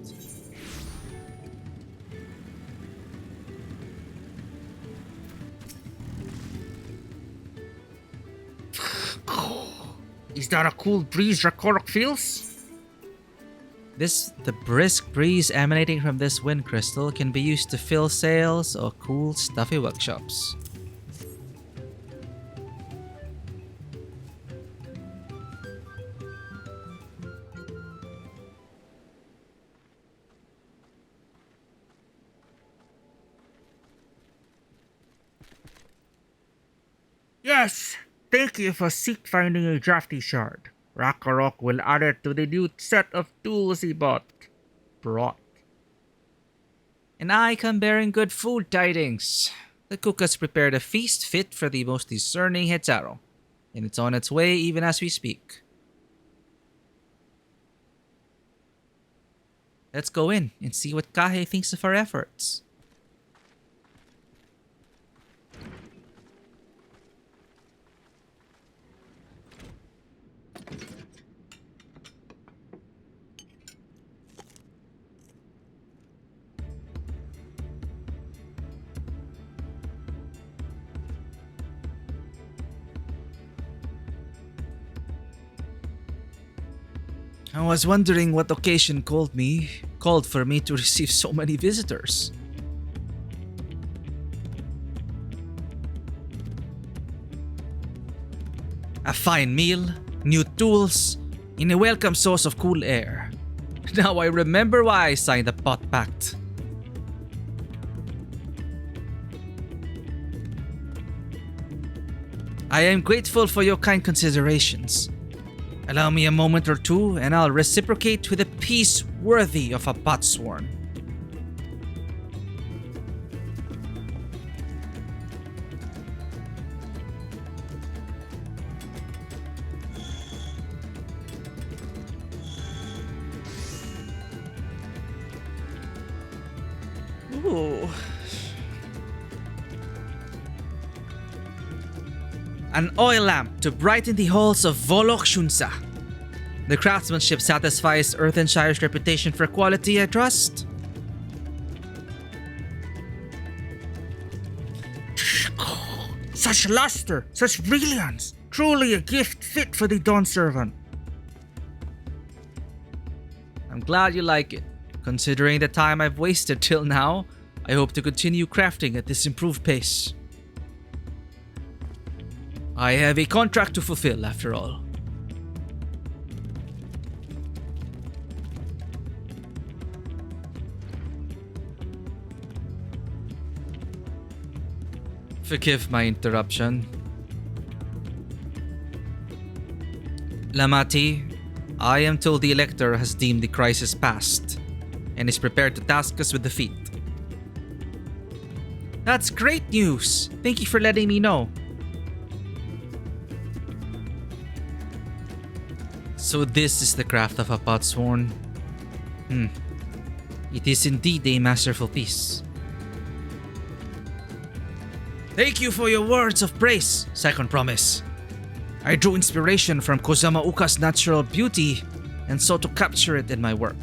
Is that a cool breeze Rakorok feels? The brisk breeze emanating from this wind crystal can be used to fill sails or cool stuffy workshops. Yes! Thank you for finding a drafty shard. Rakarok will add it to the new set of tools he brought. And I come bearing good food tidings. The cook has prepared a feast fit for the most discerning Hetaro, and it's on its way even as we speak. Let's go in and see what Kahe thinks of our efforts. I was wondering what occasion called for me to receive so many visitors. A fine meal, new tools, and a welcome source of cool air. Now I remember why I signed the pot pact. I am grateful for your kind considerations. Allow me a moment or two, and I'll reciprocate with a peace worthy of a potsworn. Ooh. An oil lamp to brighten the halls of Volok Shunsa. The craftsmanship satisfies Earthenshire's reputation for quality, I trust. Such luster, such brilliance. Truly a gift fit for the Dawn Servant. I'm glad you like it. Considering the time I've wasted till now, I hope to continue crafting at this improved pace. I have a contract to fulfill, after all. Forgive my interruption. Lamati, I am told the Elector has deemed the crisis past and is prepared to task us with the feat. That's great news! Thank you for letting me know. So this is the craft of a potsworn. It is indeed a masterful piece. Thank you for your words of praise, Second Promise. I drew inspiration from Kozama Uka's natural beauty and sought to capture it in my work.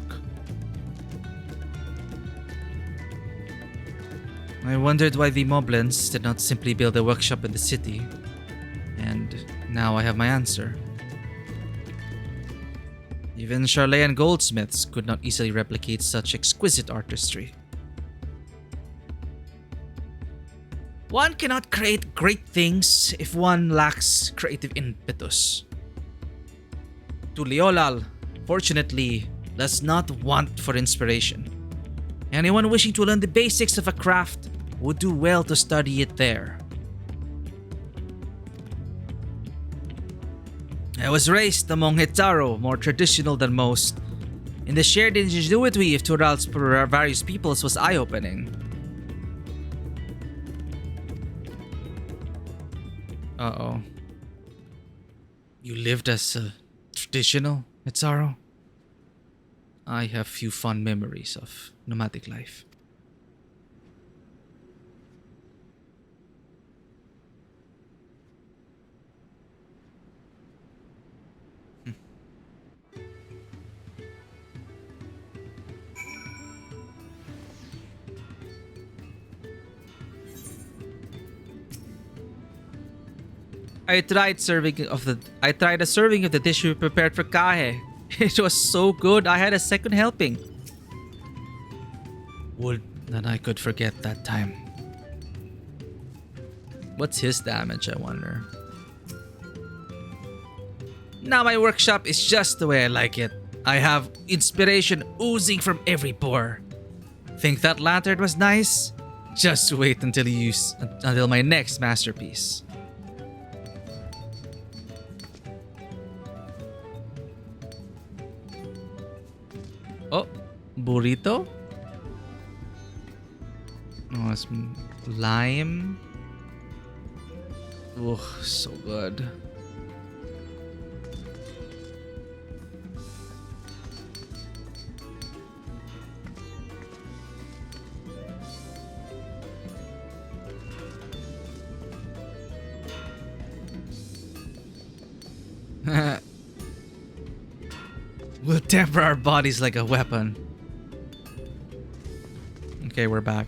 I wondered why the Moblins did not simply build a workshop in the city, and now I have my answer. Even Charleyan goldsmiths could not easily replicate such exquisite artistry. One cannot create great things if one lacks creative impetus. Tuliolal, fortunately, does not want for inspiration. Anyone wishing to learn the basics of a craft would do well to study it there. I was raised among Hetaro, more traditional than most, and the shared ingenuity of Tural's various peoples was eye-opening. Uh-oh. You lived as a traditional Hetaro? I have few fond memories of nomadic life. I tried a serving of the dish we prepared for Kahe. It was so good, I had a second helping. Would that I could forget that time. What's his damage, I wonder? Now my workshop is just the way I like it. I have inspiration oozing from every pore. Think that lantern was nice? Just wait until my next masterpiece. Burrito? Oh, it's lime. Oh, so good. We'll temper our bodies like a weapon. Okay, we're back.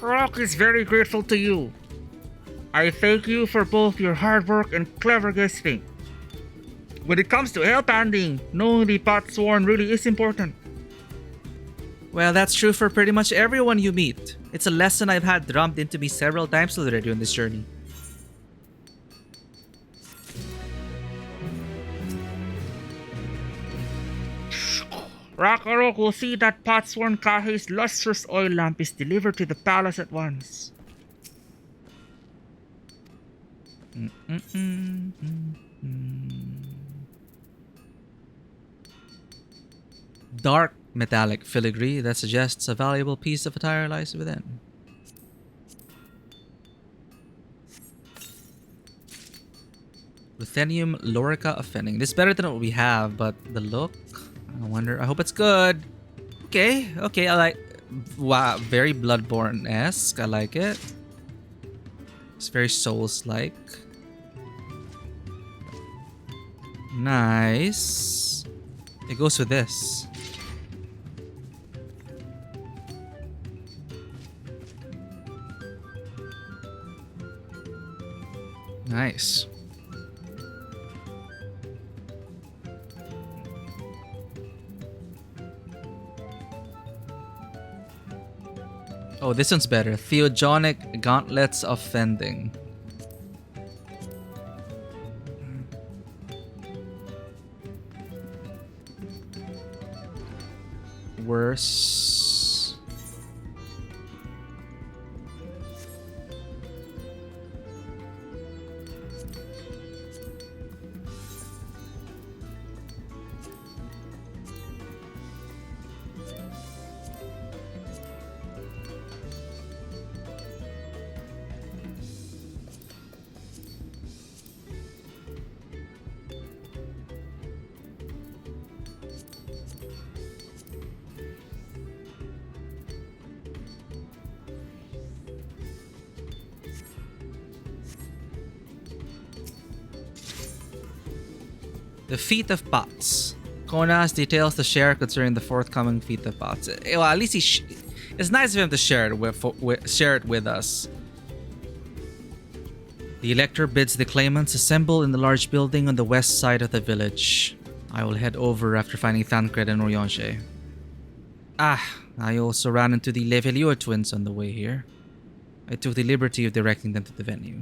Rock is very grateful to you. I thank you for both your hard work and clever guessing. When it comes to hellbanding, knowing the path sworn really is important. Well, that's true for pretty much everyone you meet. It's a lesson I've had drummed into me several times already on this journey. Rakarok will see that Patsworn Kahe's lustrous oil lamp is delivered to the palace at once. Dark metallic filigree that suggests a valuable piece of attire lies within. Ruthenium Lorica offending. This is better than what we have, but the look, I wonder. I hope it's good. Okay, I like. Wow, very Bloodborne-esque. I like it. It's very Souls-like. Nice. It goes with this. Nice. Oh, this one's better. Theogonic Gauntlets of Fending. Worse. The Feat of Pots. Konas details to share concerning the forthcoming Feat of Pots. Well, at least it's nice of him to share it with us. The Elector bids the claimants assemble in the large building on the west side of the village. I will head over after finding Thancred and Oryonshe. I also ran into the Levelier twins on the way here. I took the liberty of directing them to the venue.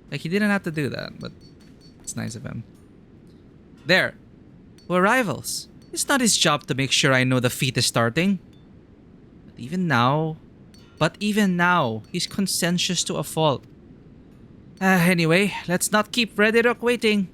Like, he didn't have to do that, but it's nice of him. There. We're rivals. It's not his job to make sure I know the feat is starting. But even now, he's conscientious to a fault. Anyway, let's not keep Redrock waiting.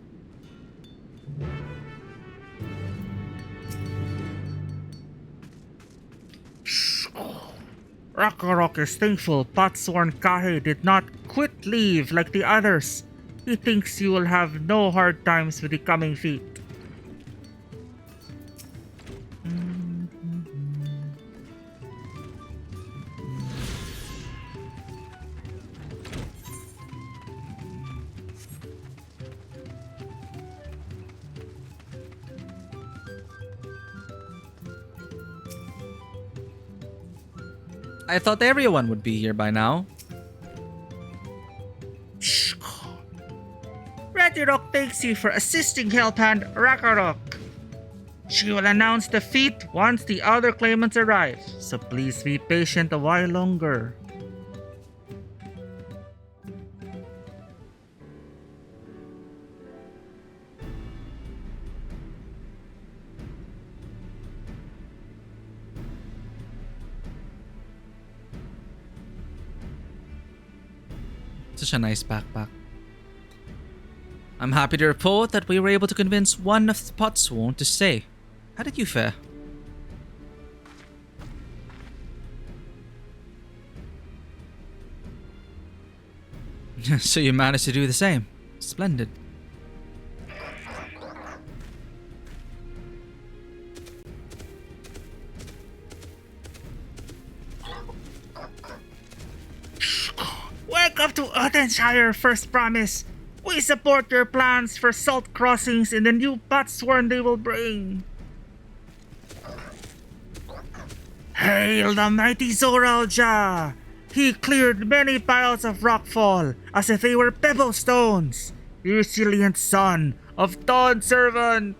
Rakarok is thankful Patsworn Kahe did not quit leave like the others. He thinks you will have no hard times with the coming feat. I thought everyone would be here by now. Redrock thanks you for assisting Hellband Rakarok. She will announce the feat once the other claimants arrive, so please be patient a while longer. Such a nice backpack. I'm happy to report that we were able to convince one of the Potsworn to stay. How did you fare? So you managed to do the same. Splendid. Welcome to Uttenshire, First Promise. We support your plans for salt crossings in the new Potsworn they will bring. Hail the mighty Zoralja! He cleared many piles of rockfall as if they were pebble stones. The resilient son of Dawn Servant.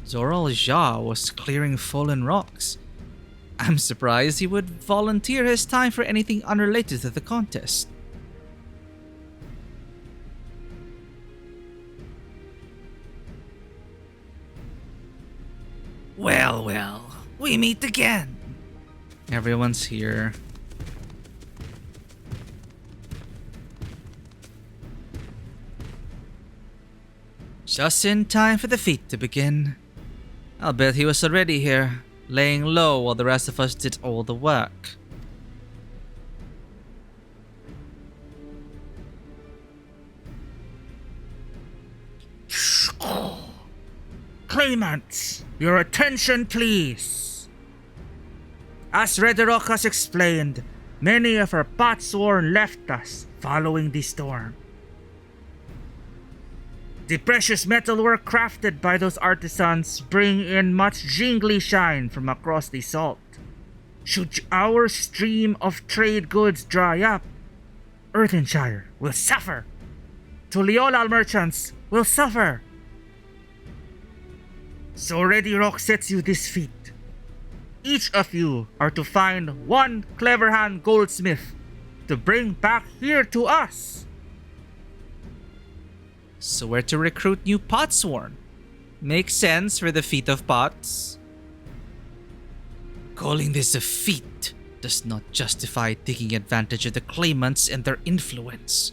Zoralja was clearing fallen rocks. I'm surprised he would volunteer his time for anything unrelated to the contest. Well, we meet again. Everyone's here. Just in time for the feat to begin. I'll bet he was already here, laying low while the rest of us did all the work. Claimants, your attention please. As Redrock has explained, many of our Potsworn left us following the storm. The precious metalwork crafted by those artisans bring in much jingly shine from across the salt. Should our stream of trade goods dry up, Earthenshire will suffer. Tuliolal merchants will suffer. So Redrock sets you this feat. Each of you are to find one clever hand goldsmith to bring back here to us. So where to recruit new Potsworn? Makes sense for the feat of pots. Calling this a feat does not justify taking advantage of the claimants and their influence.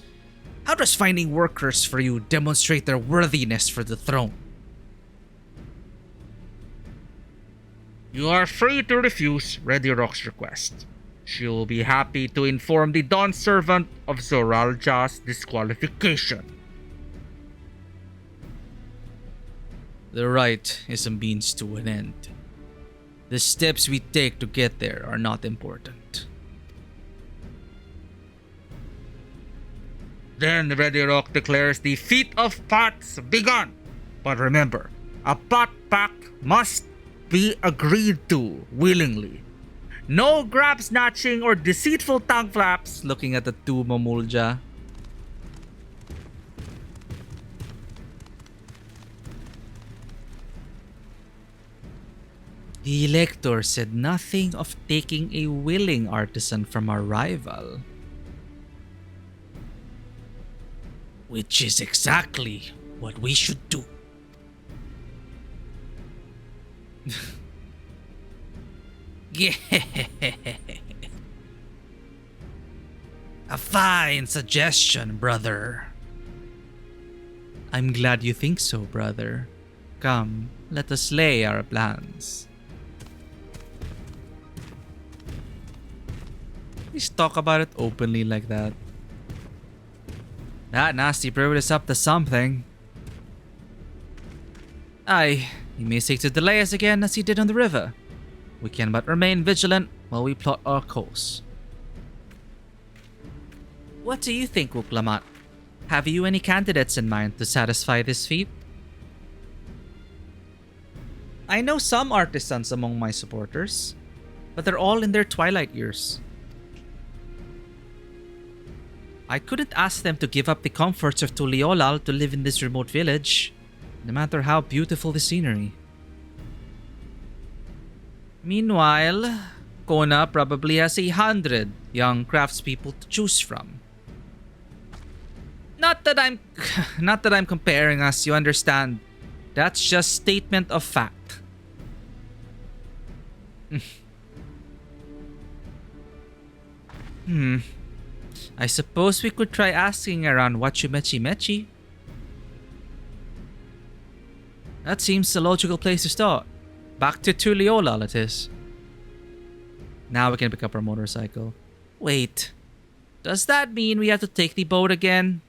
How does finding workers for you demonstrate their worthiness for the throne? You are free to refuse Redrock's request. She will be happy to inform the Dawn Servant of Zoralja's disqualification. The right is a means to an end. The steps we take to get there are not important. Then Redrock declares the feat of pots begun. But remember, a pot pack must be agreed to willingly. No grab snatching or deceitful tongue flaps. Looking at the two Mamulja. The Elector said nothing of taking a willing artisan from our rival. Which is exactly what we should do. Yeah. A fine suggestion, brother. I'm glad you think so, brother. Come, let us lay our plans. Please talk about it openly like that. That nasty brute is up to something. Aye, he may seek to delay us again as he did on the river. We can but remain vigilant while we plot our course. What do you think, Uklamat? Have you any candidates in mind to satisfy this feat? I know some artisans among my supporters, but they're all in their twilight years. I couldn't ask them to give up the comforts of Tuliolal to live in this remote village, no matter how beautiful the scenery. Meanwhile, Kona probably has 100 young craftspeople to choose from. Not that I'm comparing us, you understand. That's just statement of fact. I suppose we could try asking around Wachumechi Mechi. That seems a logical place to start. Back to Tuliolal it is. Now we can pick up our motorcycle. Wait, does that mean we have to take the boat again?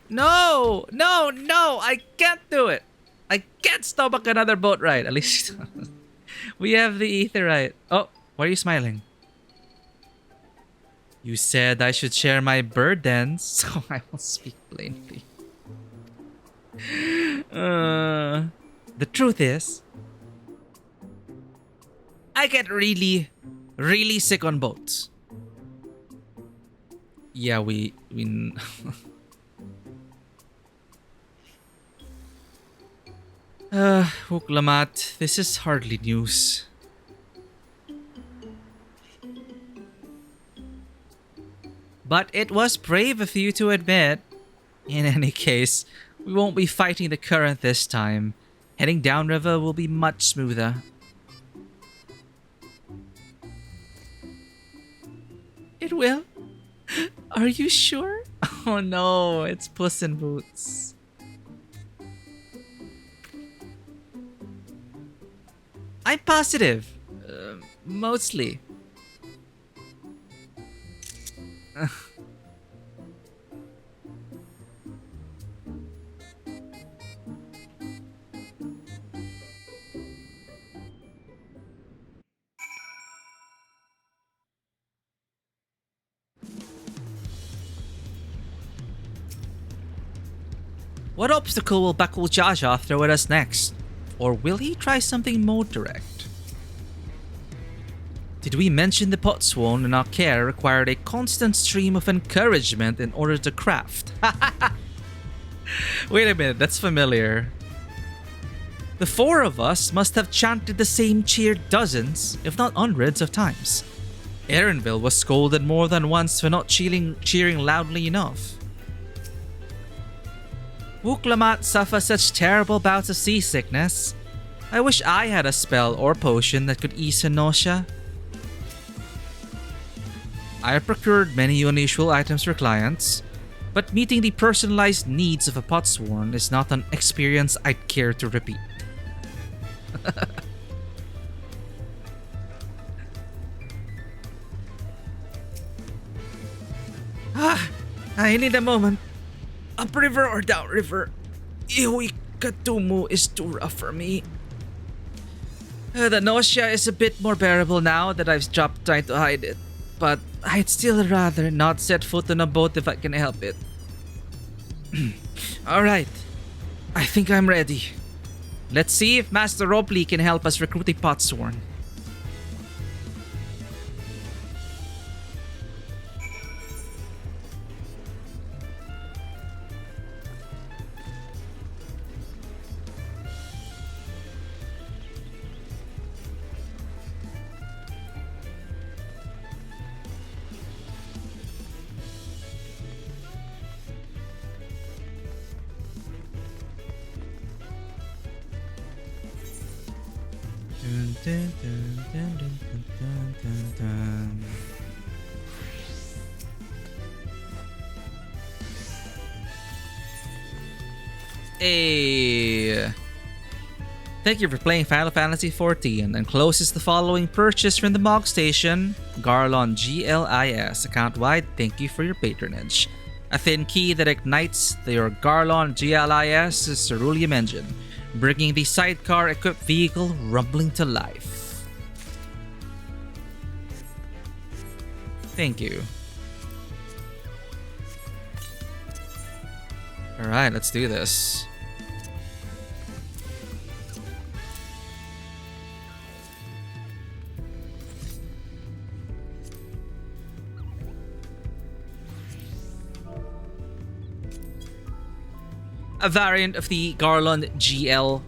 No! No! No! I can't do it! I can't stomach another boat ride. At least we have the Aetheryte. Oh, why are you smiling? You said I should share my burdens, so I will speak plainly. The truth is, I get really, really sick on boats. Yeah, we Huklamat, this is hardly news. But it was brave of you to admit. In any case, we won't be fighting the current this time. Heading downriver will be much smoother. It will? Are you sure? Oh no, it's Puss in Boots. I'm positive. Mostly. What obstacle will Bakul Jaja throw at us next? Or will he try something more direct? Did we mention the pot swan in our care required a constant stream of encouragement in order to craft? Wait a minute, that's familiar. The four of us must have chanted the same cheer dozens, if not hundreds of times. Erinville was scolded more than once for not cheering loudly enough. Wuklamat suffers such terrible bouts of seasickness. I wish I had a spell or potion that could ease her nausea. I have procured many unusual items for clients, but meeting the personalized needs of a potsworn is not an experience I'd care to repeat. I need a moment. Upriver or downriver? Iwi Katumu is too rough for me. The nausea is a bit more bearable now that I've stopped trying to hide it, but I'd still rather not set foot on a boat if I can help it. Alright, I think I'm ready. Let's see if Master Robley can help us recruit a potsworn. Hey, thank you for playing Final Fantasy XIV and closes the following purchase from the Mog Station, Garlon GLIS. Account-wide, thank you for your patronage. A thin key that ignites your Garlon GLIS ceruleum engine, bringing the sidecar-equipped vehicle rumbling to life. Thank you. Alright, let's do this. A variant of the Garland GL1?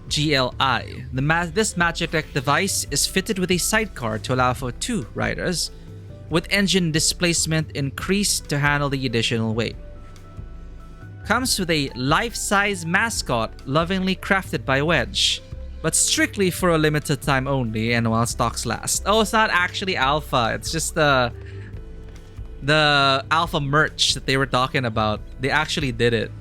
GLI. This Magitech device is fitted with a sidecar to allow for 2 riders, with engine displacement increased to handle the additional weight. Comes with a life-size mascot lovingly crafted by Wedge. but strictly for a limited time only and while stocks last. Oh, it's not actually alpha. It's just the alpha merch that they were talking about. They actually did it.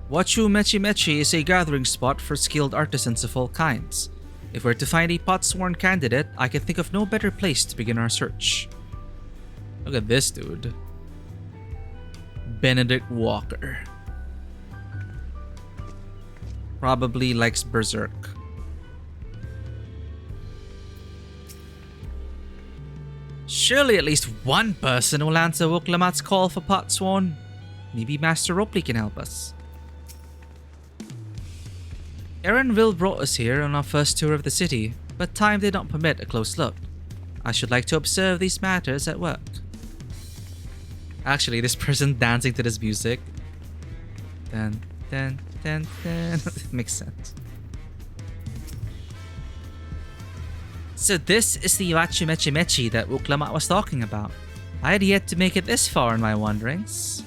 Wachu Mechi Mechi is a gathering spot for skilled artisans of all kinds. If we're to find a pot-sworn candidate, I can think of no better place to begin our search. Look at this dude. Benedict Walker. Probably likes Berserk. Surely at least one person will answer Woklamat's call for pot-sworn. Maybe Master Ropley can help us. Erenville brought us here on our first tour of the city, but time did not permit a close look. I should like to observe these matters at work. Actually, this person dancing to this music. Dun, dun, dun, dun. It makes sense. So this is the Wachu Mechi Mechi that Woklamat was talking about. I had yet to make it this far in my wanderings.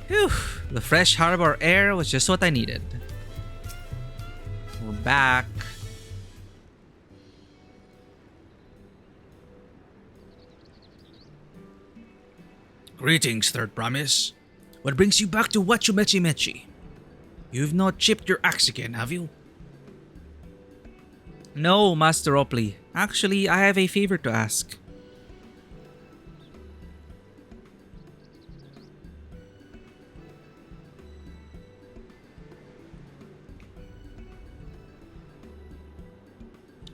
Whew, the fresh harbor air was just what I needed. We're back. Greetings, Third Promise. What brings you back to Wachu Mechi Mechi? You've not chipped your axe again, have you? No, Master Ropley. Actually, I have a favor to ask.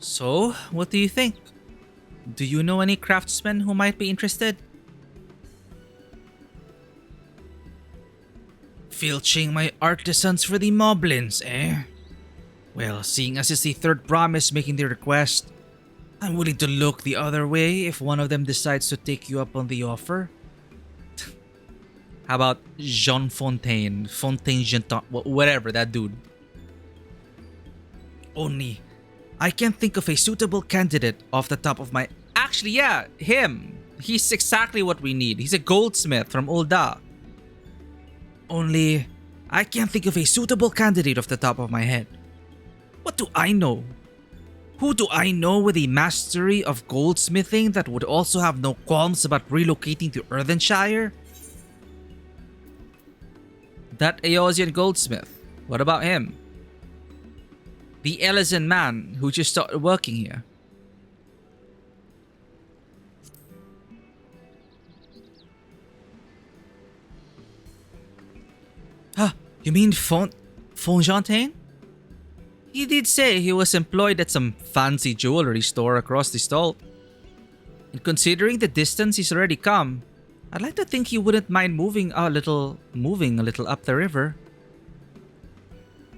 So, what do you think? Do you know any craftsmen who might be interested? Filching my artisans for the moblins, eh? Well, seeing as it's the Third Promise making the request, I'm willing to look the other way if one of them decides to take you up on the offer. How about Jean Fontaine? Fontaine Genton, whatever, that dude. Only, I can't think of a suitable candidate off the top of my... Actually, yeah, him. He's exactly what we need. He's a goldsmith from Ulda. Only, I can't think of a suitable candidate off the top of my head. What do I know? Who do I know with a mastery of goldsmithing that would also have no qualms about relocating to Earthenshire? That Eosian goldsmith. What about him? The Elysian man who just started working here. Huh? You mean Fontaine? He did say he was employed at some fancy jewelry store across the stall. And considering the distance he's already come, I'd like to think he wouldn't mind moving a little up the river.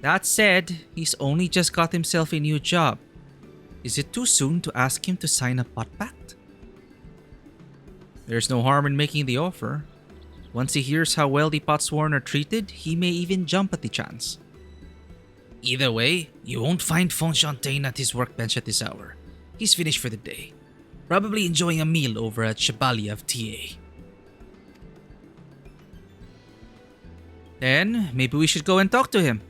That said, he's only just got himself a new job. Is it too soon to ask him to sign a pot pact? There's no harm in making the offer. Once he hears how well the Potsworn are treated, he may even jump at the chance. Either way, you won't find Fontaine at his workbench at this hour. He's finished for the day. Probably enjoying a meal over at Chevalier of TA. Then, maybe we should go and talk to him.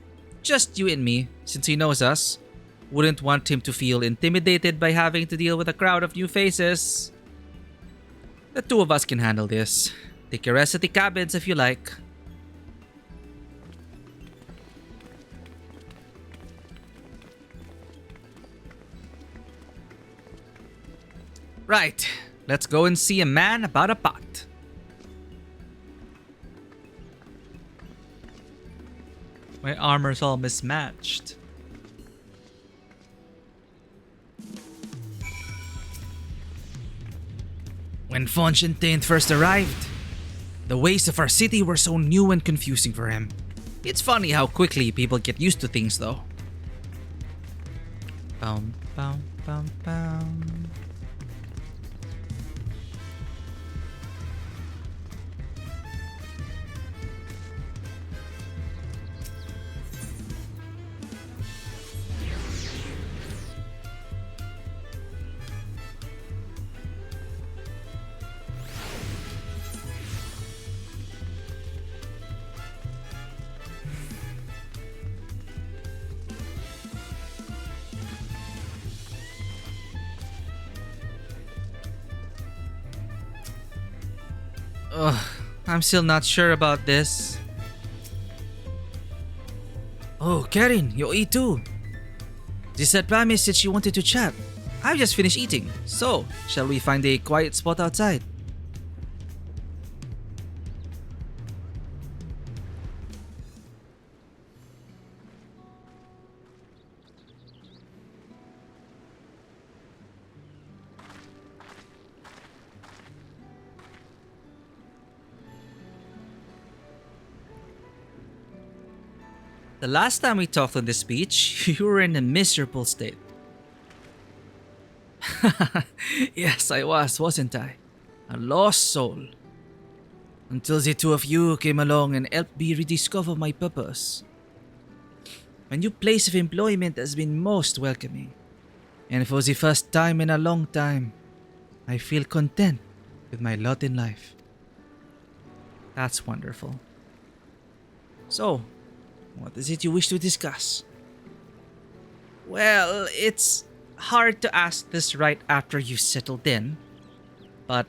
Just you and me, since he knows us. Wouldn't want him to feel intimidated by having to deal with a crowd of new faces. The two of us can handle this. Take a rest at the cabins if you like. Right, let's go and see a man about a pot. My armor's all mismatched. When Fontaine first arrived, the ways of our city were so new and confusing for him. It's funny how quickly people get used to things though. Bum, bum, bum, bum. Ugh, I'm still not sure about this. Oh, Karen, you eat too. Gisette promised that she wanted to chat. I've just finished eating, so shall we find a quiet spot outside? The last time we talked on this beach, you were in a miserable state. Yes, I was, wasn't I? A lost soul. Until the two of you came along and helped me rediscover my purpose. My new place of employment has been most welcoming. And for the first time in a long time, I feel content with my lot in life. That's wonderful. So, what is it you wish to discuss? Well, it's hard to ask this right after you've settled in, but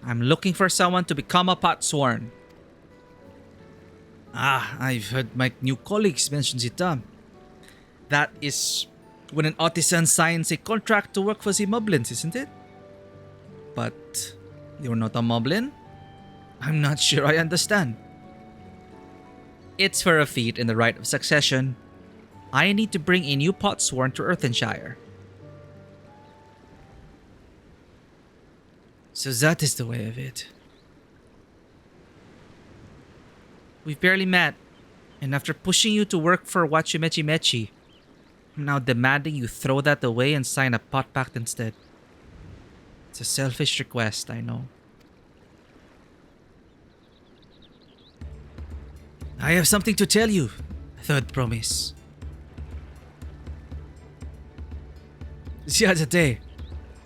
I'm looking for someone to become a potsworn. I've heard my new colleagues mention the term. That is when an artisan signs a contract to work for the moblins, isn't it? But you're not a moblin? I'm not sure I understand. It's for a feat in the right of succession. I need to bring a new potsworn to Earthenshire. So that is the way of it. We've barely met, and after pushing you to work for Wachimechi Mechi, I'm now demanding you throw that away and sign a pot pact instead. It's a selfish request, I know. I have something to tell you, third promise. The other day,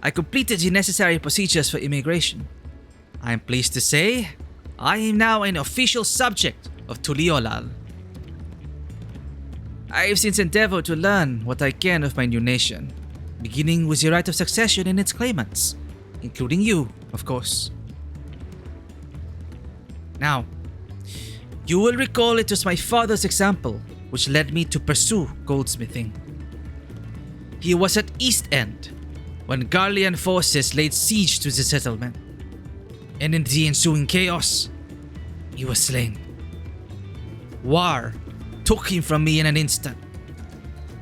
I completed the necessary procedures for immigration. I am pleased to say, I am now an official subject of Tuliolal. I have since endeavored to learn what I can of my new nation, beginning with the right of succession and its claimants, including you, of course. Now, you will recall it was my father's example which led me to pursue goldsmithing. He was at East End when Garlean forces laid siege to the settlement, and in the ensuing chaos, he was slain. War took him from me in an instant.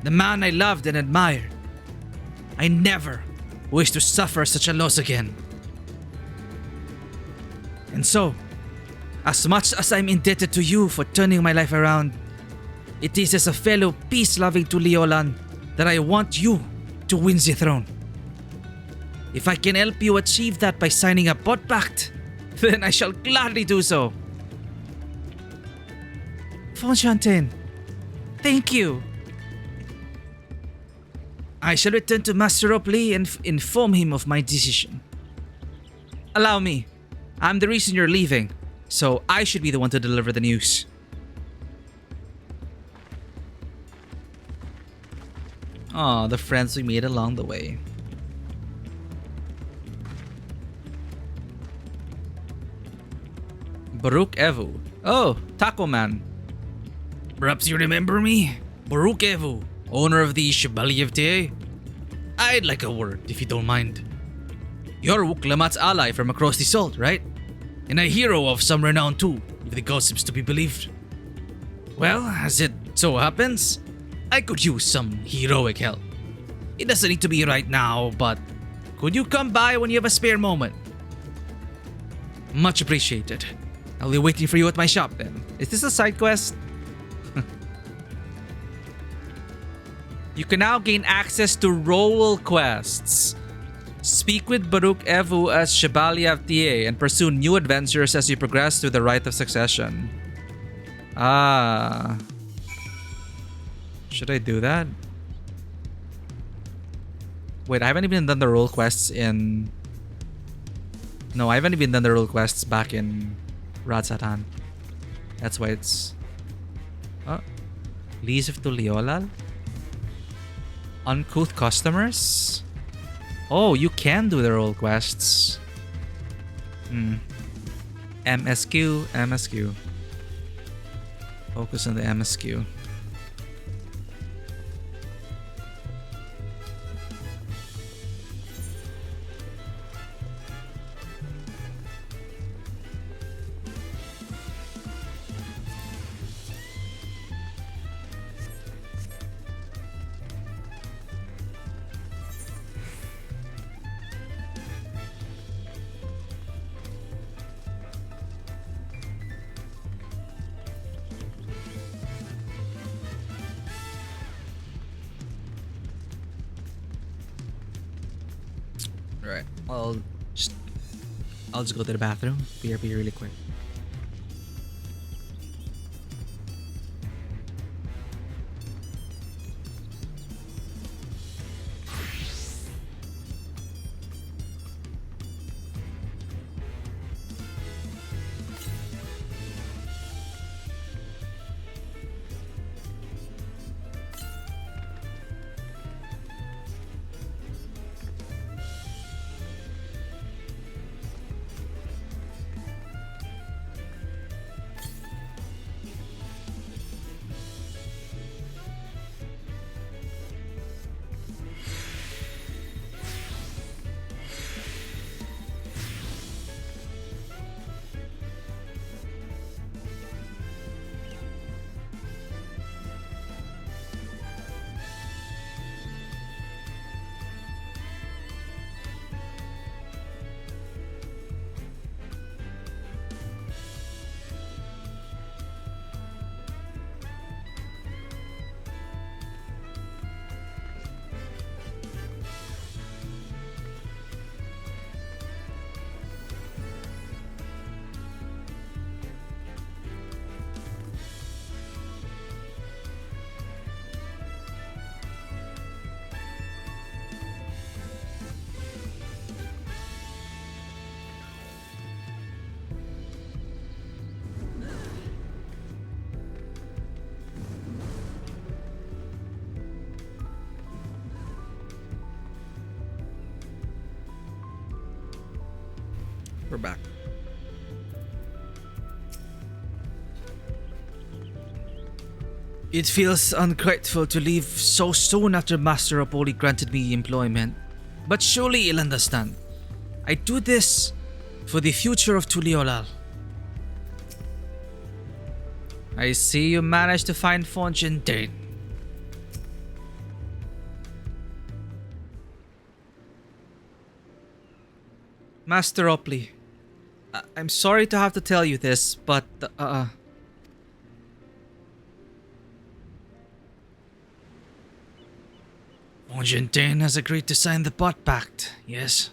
The man I loved and admired. I never wish to suffer such a loss again. And so, as much as I'm indebted to you for turning my life around, it is as a fellow peace-loving Tuliolan that I want you to win the throne. If I can help you achieve that by signing a pot pact, then I shall gladly do so. Fontaine, thank you. I shall return to Master Opley and inform him of my decision. Allow me. I'm the reason you're leaving, so I should be the one to deliver the news. Aw, the friends we made along the way. Baruch Evu. Oh, Taco Man. Perhaps you remember me? Baruch Evu, owner of the Chevalier of Te. I'd like a word, if you don't mind. You're Wuklamat's ally from across the salt, right? And a hero of some renown too, if the gossip's to be believed. Well, as it so happens, I could use some heroic help. It doesn't need to be right now, but could you come by when you have a spare moment? Much appreciated. I'll be waiting for you at my shop then. Is this a side quest? You can now gain access to role quests. Speak with Baruch Evu as Chevalier of TA and pursue new adventures as you progress through the Rite of Succession. Ah. Should I do that? Wait, I haven't even done the role quests in... No, I haven't even done the role quests back in Radsatan. That's why it's... Oh. Lease of Tuliolal? Uncouth customers? Oh, you can do the role quests. MSQ, MSQ. Focus on the MSQ. Right. I'll just go to the bathroom. BRB really quick. We're back. It feels ungrateful to leave so soon after Master Apoli granted me employment. But surely you'll understand. I do this for the future of Tuliolal. I see you managed to find Fontaine. Master Opley, I'm sorry to have to tell you this, but Fontaine has agreed to sign the Pot Pact, yes.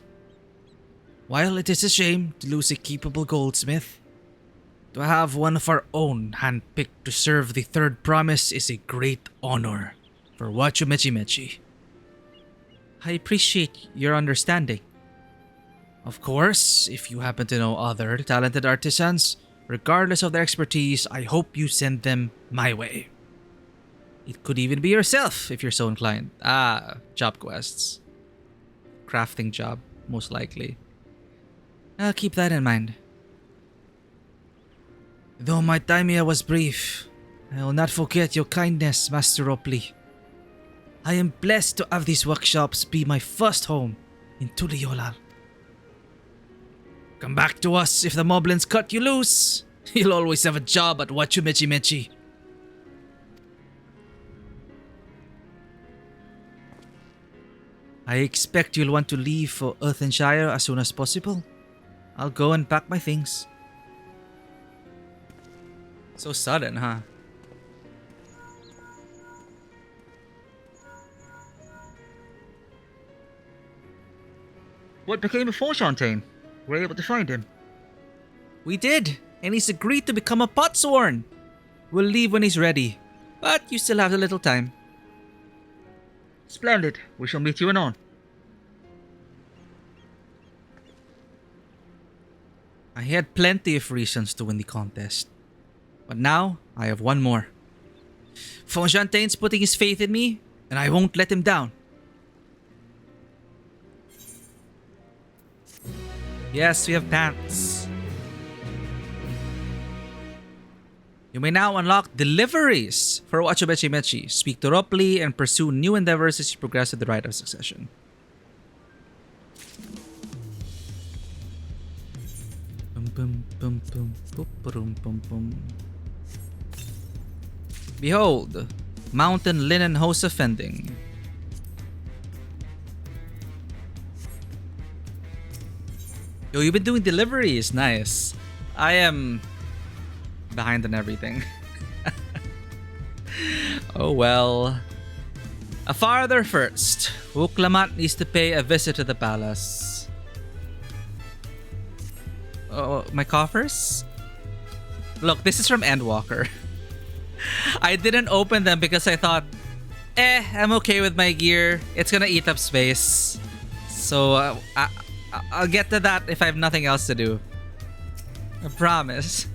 While it is a shame to lose a capable goldsmith, to have one of our own handpicked to serve the Third Promise is a great honor for Wachu Mechi Mechi. I appreciate your understanding. Of course, if you happen to know other talented artisans, regardless of their expertise, I hope you send them my way. It could even be yourself if you're so inclined. Job quests. Crafting job, most likely. I'll keep that in mind. Though my time here was brief, I will not forget your kindness, Master Opley. I am blessed to have these workshops be my first home in Tuliolal. Come back to us if the moblins cut you loose. You'll always have a job at Wachu Mechi Mechi. I expect you'll want to leave for Earthenshire as soon as possible. I'll go and pack my things. So sudden, huh? What became of Fontaine? Were you able to find him? We did, and he's agreed to become a potsworn. We'll leave when he's ready, but you still have a little time. Splendid. We shall meet you anon. I had plenty of reasons to win the contest, but now I have one more. Fontaine's putting his faith in me, and I won't let him down. Yes, we have pants. You may now unlock deliveries for Wachobechi Mechi. Speak to Ropli and pursue new endeavors as you progress to the rite of succession. Bum, bum, bum, bum, bum, bum, bum. Behold, mountain linen hose offending. Yo, you've been doing deliveries. Nice. I am behind on everything. Oh well. A farther first. Uklamat needs to pay a visit to the palace. Oh, my coffers? Look, this is from Endwalker. I didn't open them because I thought, I'm okay with my gear. It's gonna eat up space. So I'll get to that if I have nothing else to do. I promise.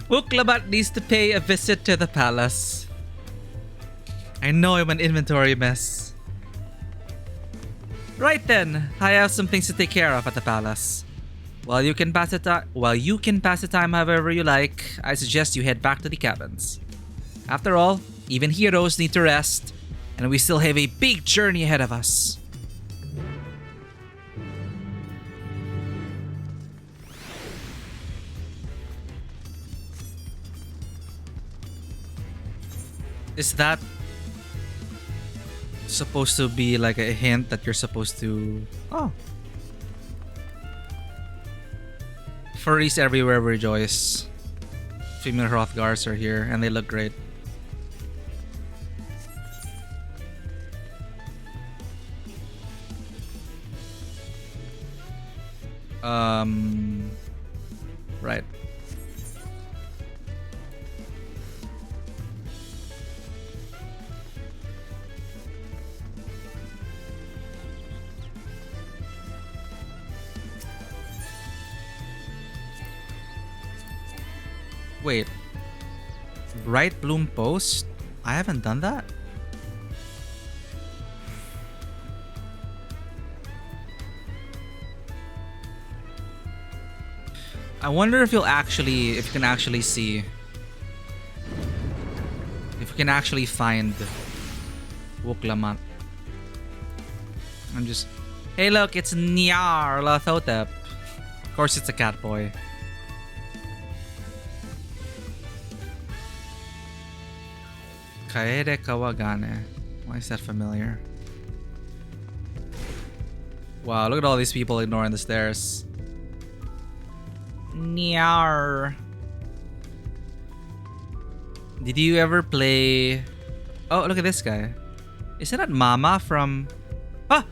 Wuklabat needs to pay a visit to the palace. I know I'm an inventory mess. Right then, I have some things to take care of at the palace. While you can pass the time however you like, I suggest you head back to the cabins. After all, even heroes need to rest, and we still have a big journey ahead of us. Is that supposed to be like a hint that you're supposed to... Oh. Furries everywhere rejoice. Female Hrothgars are here and they look great. Right. Wait. Bright Bloom Post? I haven't done that? I wonder if you can actually see. If you can actually find Wuklamat. I'm just... Hey look, it's Nyar Lathotep. Of course it's a cat boy. Kaede Kawagane. Why is that familiar? Wow, look at all these people ignoring the stairs. Nyar. Did you ever play... Oh, look at this guy. Isn't that Mama from... Ah!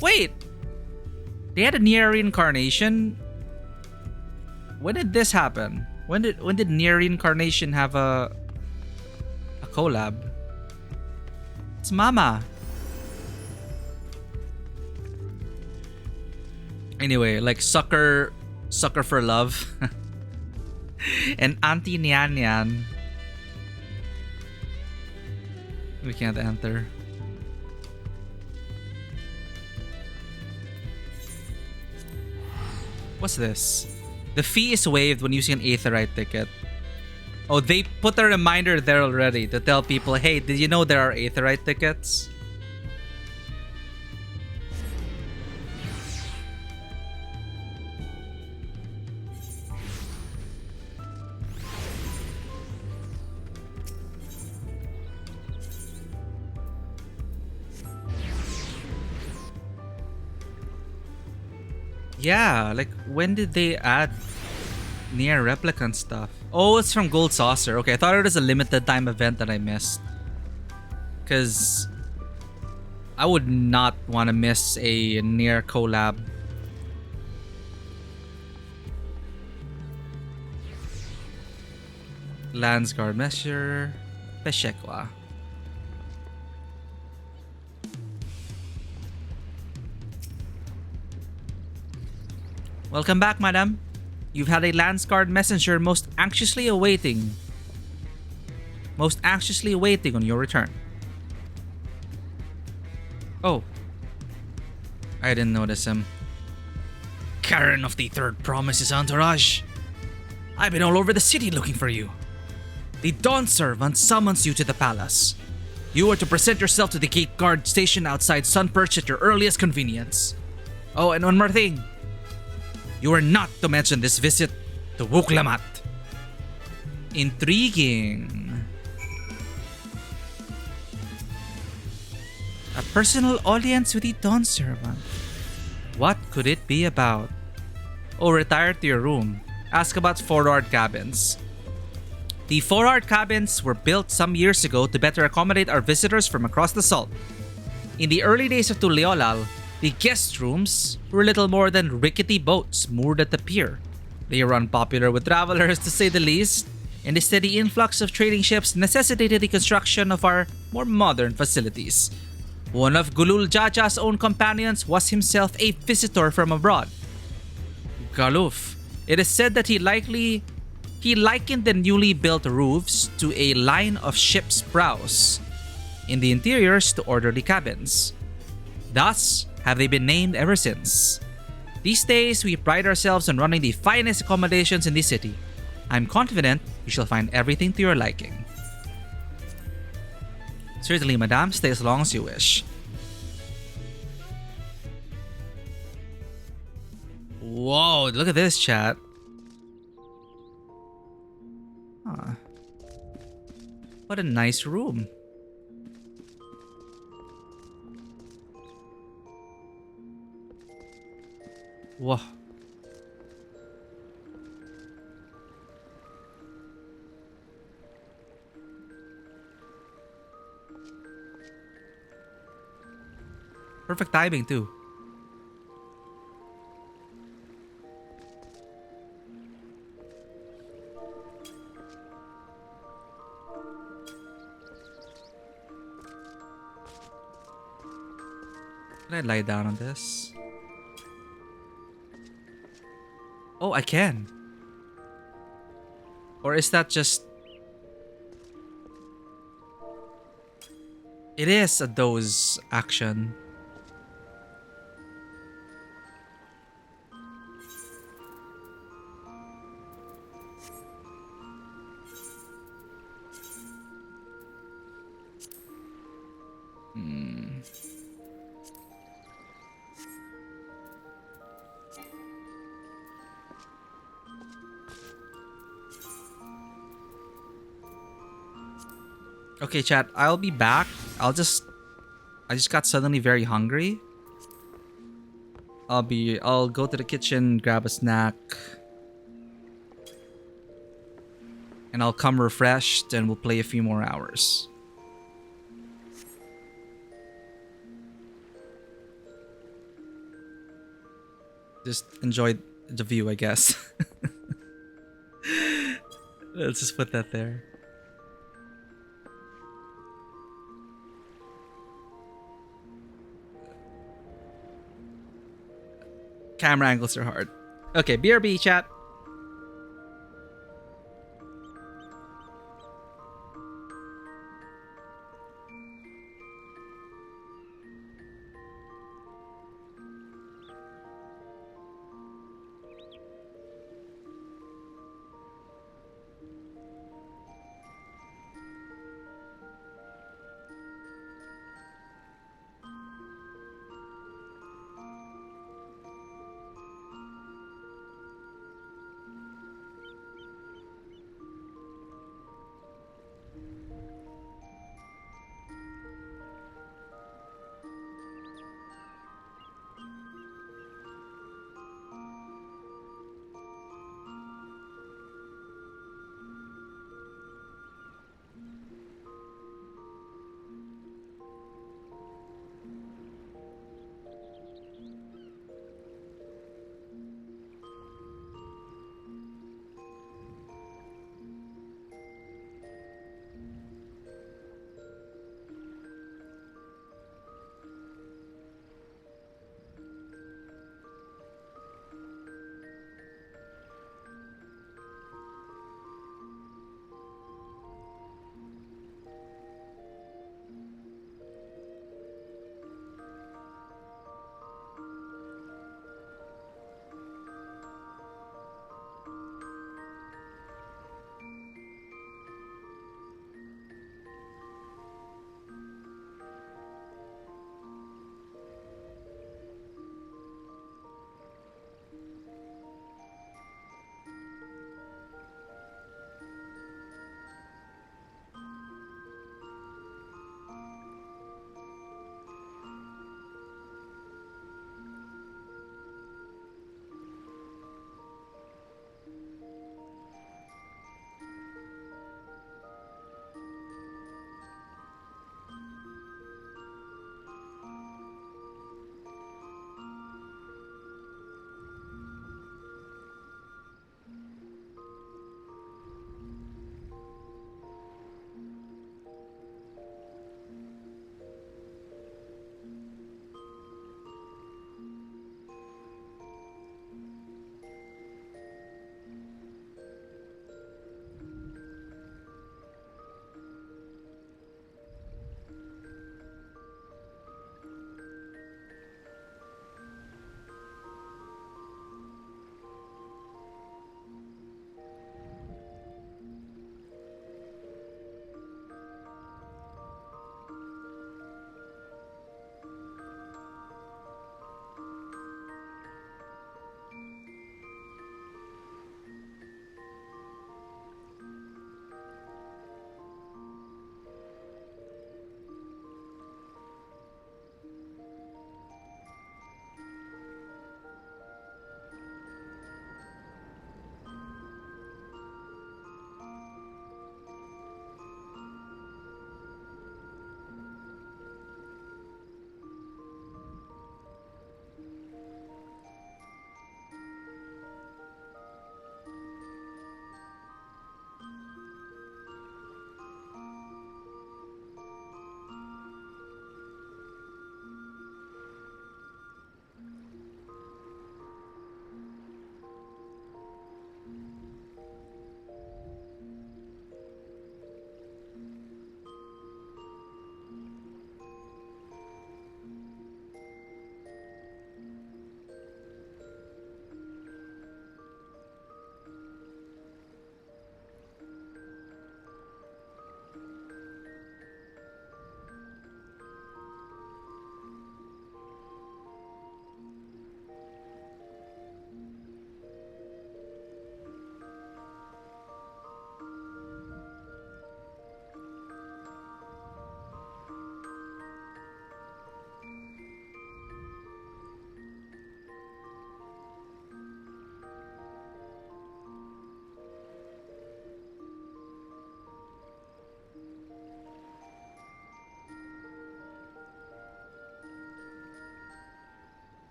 Wait! They had a Nier reincarnation? When did this happen? When did Nier reincarnation have a collab? It's Mama. Anyway, like Sucker for Love and Auntie Nyan Nyan. We can't enter. What's this? The fee is waived when using an Aetherite ticket. Oh, they put a reminder there already to tell people, hey, did you know there are Aetherite tickets? Yeah, like when did they add near replicant stuff? Oh, it's from Gold Saucer. Okay, I thought it was a limited time event that I missed. Because I would not want to miss a near collab. Landsguard Measure. Peshekwa. Welcome back, madam. You've had a Landsguard messenger most anxiously awaiting on your return. Oh. I didn't notice him. Karen of the Third Promise's entourage. I've been all over the city looking for you. The Dawn servant summons you to the palace. You are to present yourself to the gate guard stationed outside Sunperch at your earliest convenience. Oh, and one more thing. You are not to mention this visit to Wuklamat. Intriguing. A personal audience with the Dawn servant. What could it be about? Oh, retire to your room. Ask about forward cabins. The forward cabins were built some years ago to better accommodate our visitors from across the salt. In the early days of Tuliolal, the guest rooms were little more than rickety boats moored at the pier. They were unpopular with travelers, to say the least, and the steady influx of trading ships necessitated the construction of our more modern facilities. One of Gulul Jaja's own companions was himself a visitor from abroad. Galuf. It is said that he likened the newly built roofs to a line of ship's prows, in the interiors to orderly cabins. Thus have they been named ever since. These days, we pride ourselves on running the finest accommodations in the city. I'm confident you shall find everything to your liking. Certainly, madame, stay as long as you wish. Whoa, look at this, chat. Huh. What a nice room. Whoa. Perfect timing too. Can I lie down on this? Oh, I can. Or is that just... It is a doze action. Okay, chat, I'll be back. I just got suddenly very hungry. I'll go to the kitchen, grab a snack. And I'll come refreshed and we'll play a few more hours. Just enjoy the view, I guess. Let's just put that there. Camera angles are hard. Okay, BRB chat.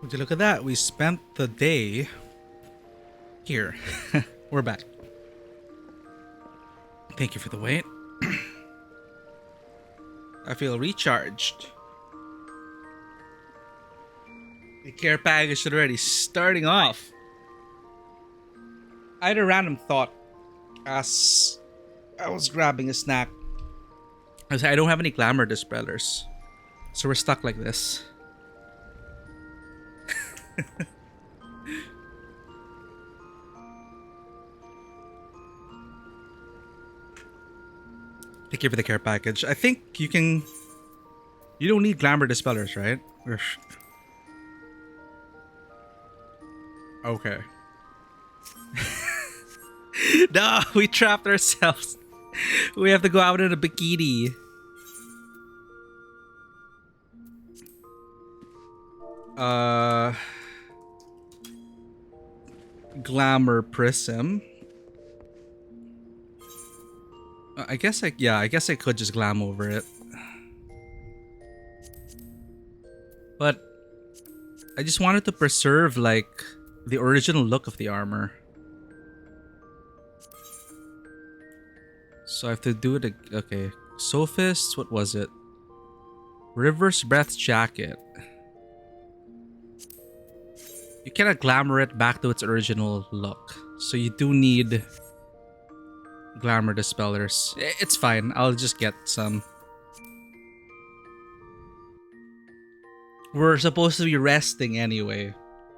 Would you look at that? We spent the day here. We're back. Thank you for the wait. I feel recharged. The care package already starting off. I had a random thought as I was grabbing a snack. I was like, I don't have any glamour dispellers, so we're stuck like this. Thank you for the care package. I think you can... You don't need glamour dispellers, right? Okay. No, we trapped ourselves. We have to go out in a bikini. Glamour prism. I guess I could just glam over it. But I just wanted to preserve like the original look of the armor. So I have to do it. Okay. Sophist, what was it? River's Breath Jacket. You cannot glamour it back to its original look. So you do need glamour dispellers. It's fine. I'll just get some. We're supposed to be resting anyway,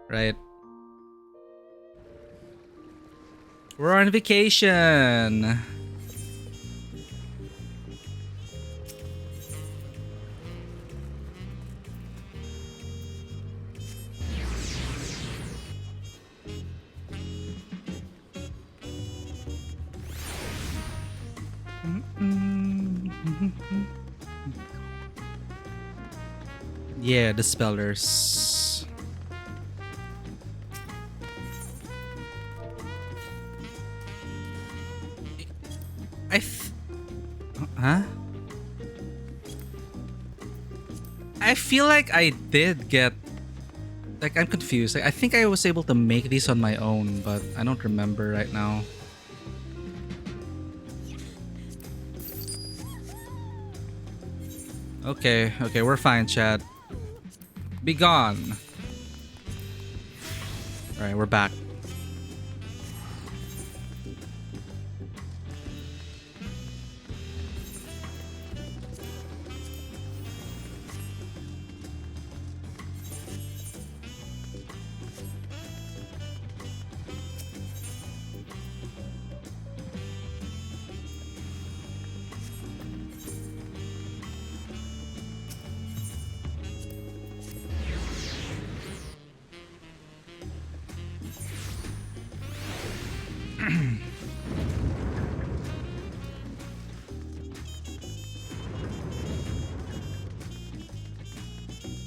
right? We're on vacation. Yeah, dispellers. Huh? I feel like I did get... Like, I'm confused. Like, I think I was able to make these on my own, but I don't remember right now. Okay, we're fine, Chad. Be gone. Alright, we're back.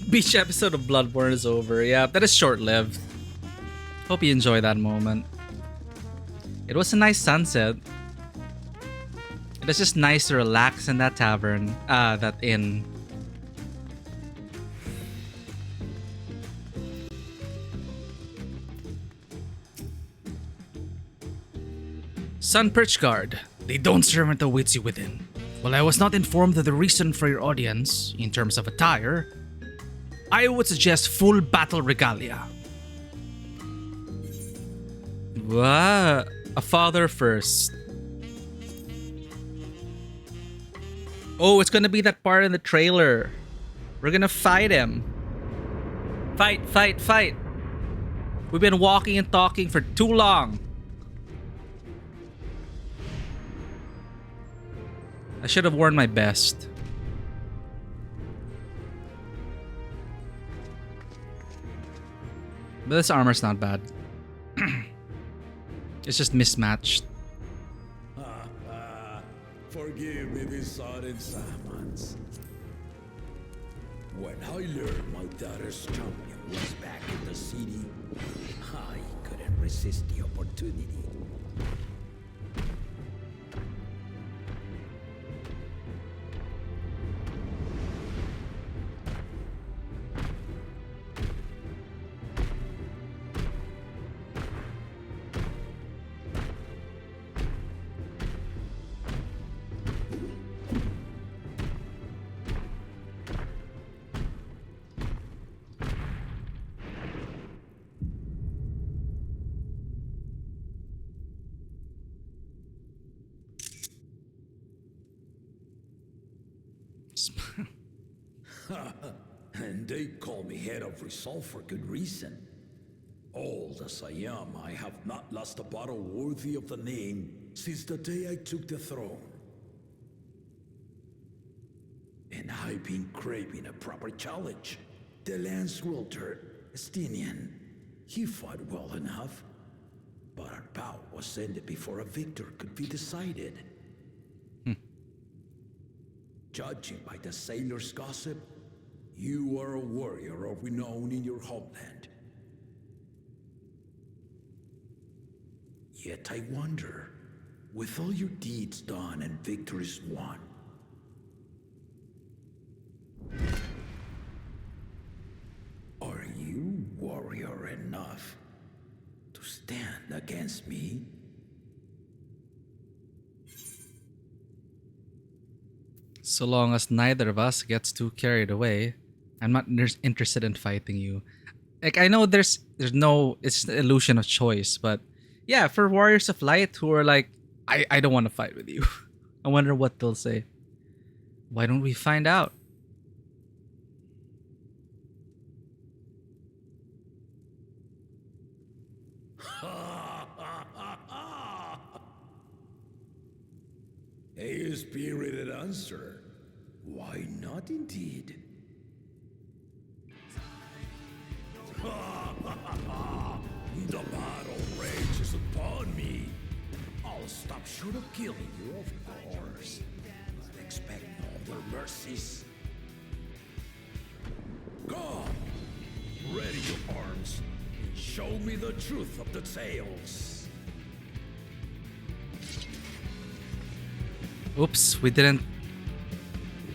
Beach episode of Bloodborne is over. Yeah, that is short-lived. Hope you enjoy that moment. It was a nice sunset. It was just nice to relax in that tavern. That inn. Sun Perch Guard. The Dawn servant awaits you within. While I was not informed of the reason for your audience, in terms of attire, I would suggest full battle regalia. What? A father first. Oh, it's gonna be that part in the trailer. We're gonna fight him. Fight, fight, fight. We've been walking and talking for too long. I should have worn my best. But this armor's not bad. It's just mismatched. Forgive me these sudden summons. When I learned my daughter's champion was back in the city, I couldn't resist the opportunity. gasp. And they call me head of resolve for good reason. Old as I am, I have not lost a battle worthy of the name since the day I took the throne. And I've been craving a proper challenge. The lance wielder, Estinian, he fought well enough, but our bout was ended before a victor could be decided. Judging by the sailors' gossip, you are a warrior of renown in your homeland. Yet I wonder, with all your deeds done and victories won, are you warrior enough to stand against me? So long as neither of us gets too carried away, I'm not interested in fighting you. Like, I know there's no, it's the illusion of choice, but yeah, for Warriors of Light who are like, I don't want to fight with you. I wonder what they'll say. Why don't we find out? A spirited answer. Why not indeed? The battle rages upon me. I'll stop short of killing you, of course. But expect no other mercies. Come, ready your arms. Show me the truth of the tales. Oops, we didn't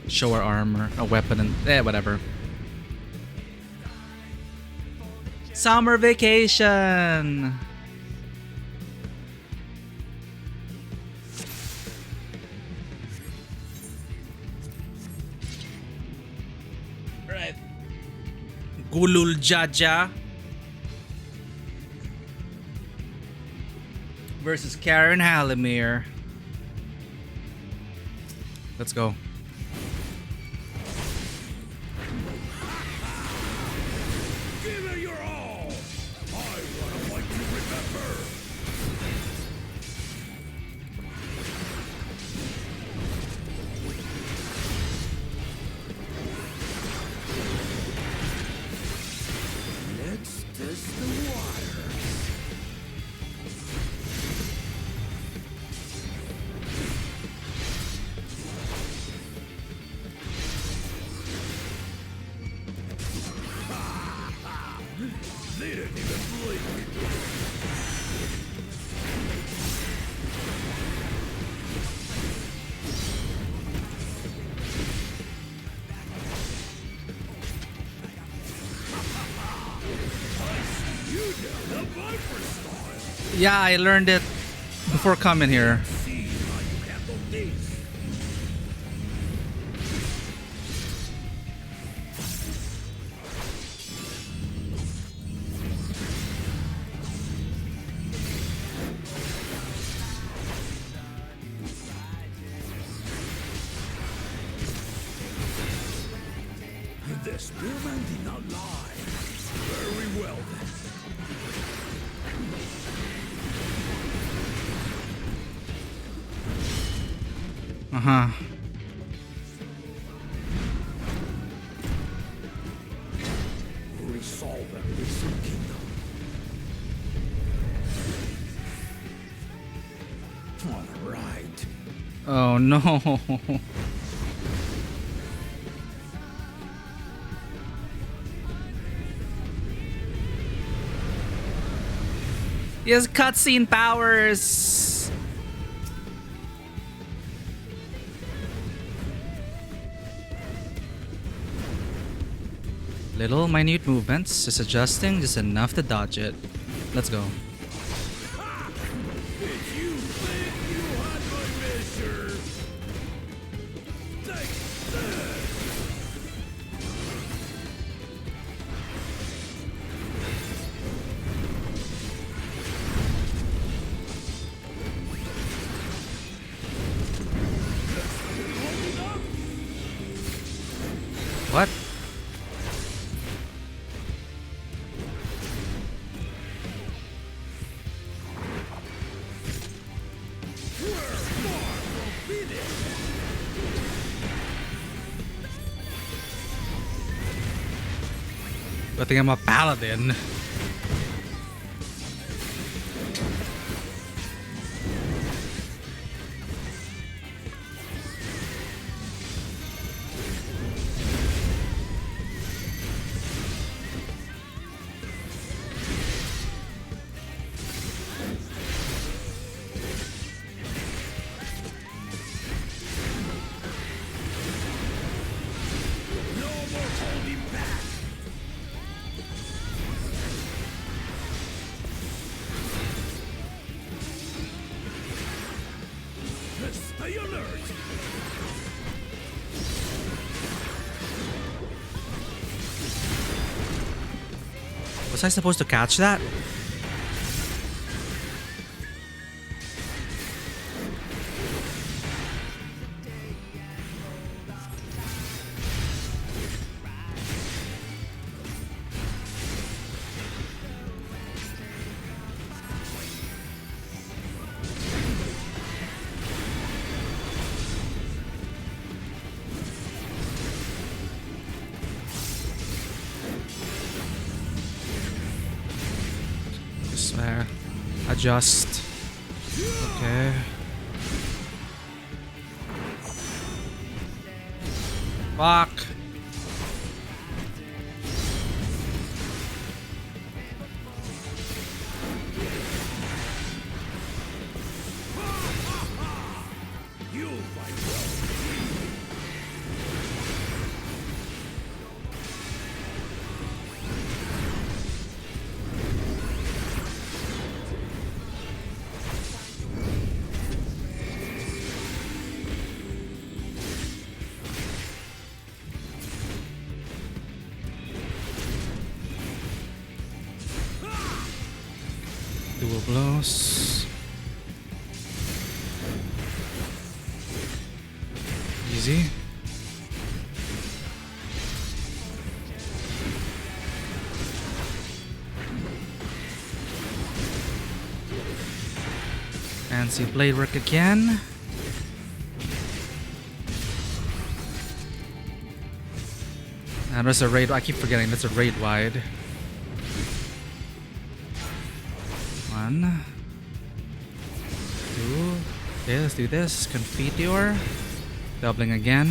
show our armor, a weapon, and whatever. Summer vacation. Right. Gulul Jaja versus Karen Halimir. Let's go. Give it your all! I want to fight you, remember! Let's test the water. They didn't even blink. You know the Viper style. Yeah, I learned it before coming here. See how you handle this. The spearman did not lie. Very well then. Uh-huh. Resolve and listen, kingdom. All right. Oh no. He has cutscene powers. Little minute movements, just adjusting, just enough to dodge it. Let's go. Did you think you had my measure? Take this! What? I think I'm a paladin. Stay alert! Was I supposed to catch that? Adjust. Okay. Fuck. You fight well. Dual blows. Easy. Fancy blade work again. And there's a raid. I keep forgetting that's a raid wide. One, two. Okay, let's do this. Confiteor. Doubling again.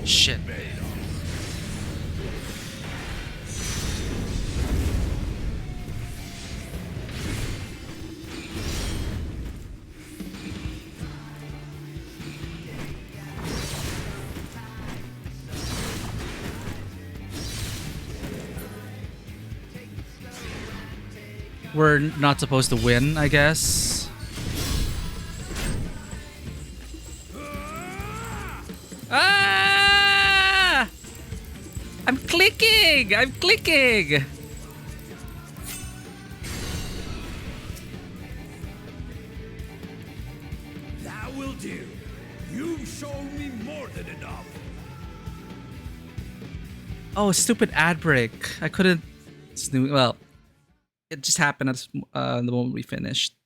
Shit. We're not supposed to win, I guess. Ah! I'm clicking! I'm clicking! That will do. You've shown me more than enough. Oh, stupid ad break. I couldn't snooze. Well, it just happened at the moment we finished.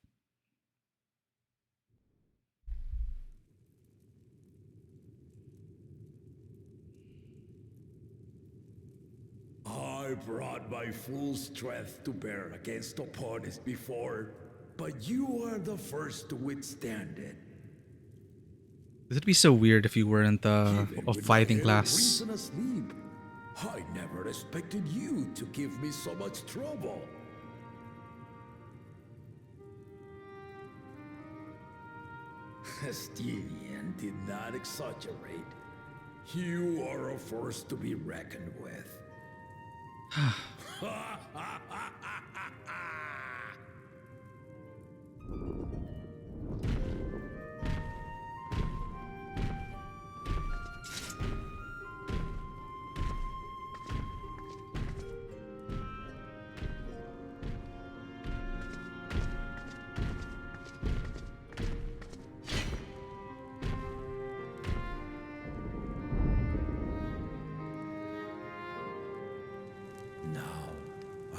I brought my full strength to bear against opponents before, but you are the first to withstand it. It'd be so weird if you weren't a With fighting my class. reason asleep, I never expected you to give me so much trouble. Estinian did not exaggerate. You are a force to be reckoned with.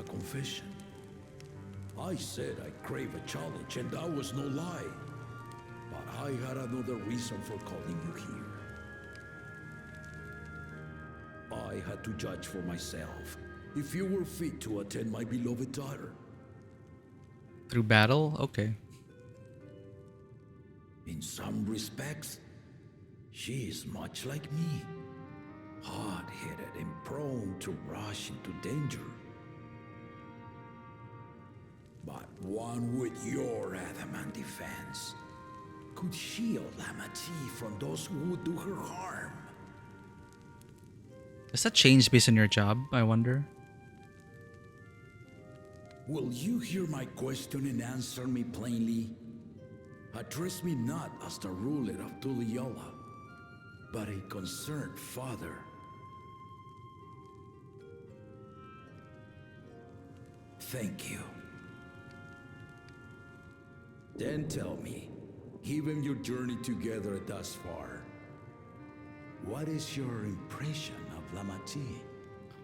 Confession. I said I crave a challenge, and that was no lie. But I had another reason for calling you here. I had to judge for myself if you were fit to attend my beloved daughter. Through battle? Okay. In some respects, she is much like me. Hard-headed and prone to rush into danger. But one with your adamant defense could shield Lamati from those who would do her harm. Does that change based on your job, I wonder? Will you hear my question and answer me plainly? Address me not as the ruler of Tuliola, but a concerned father. Thank you. Then tell me, given your journey together thus far, what is your impression of Lamati?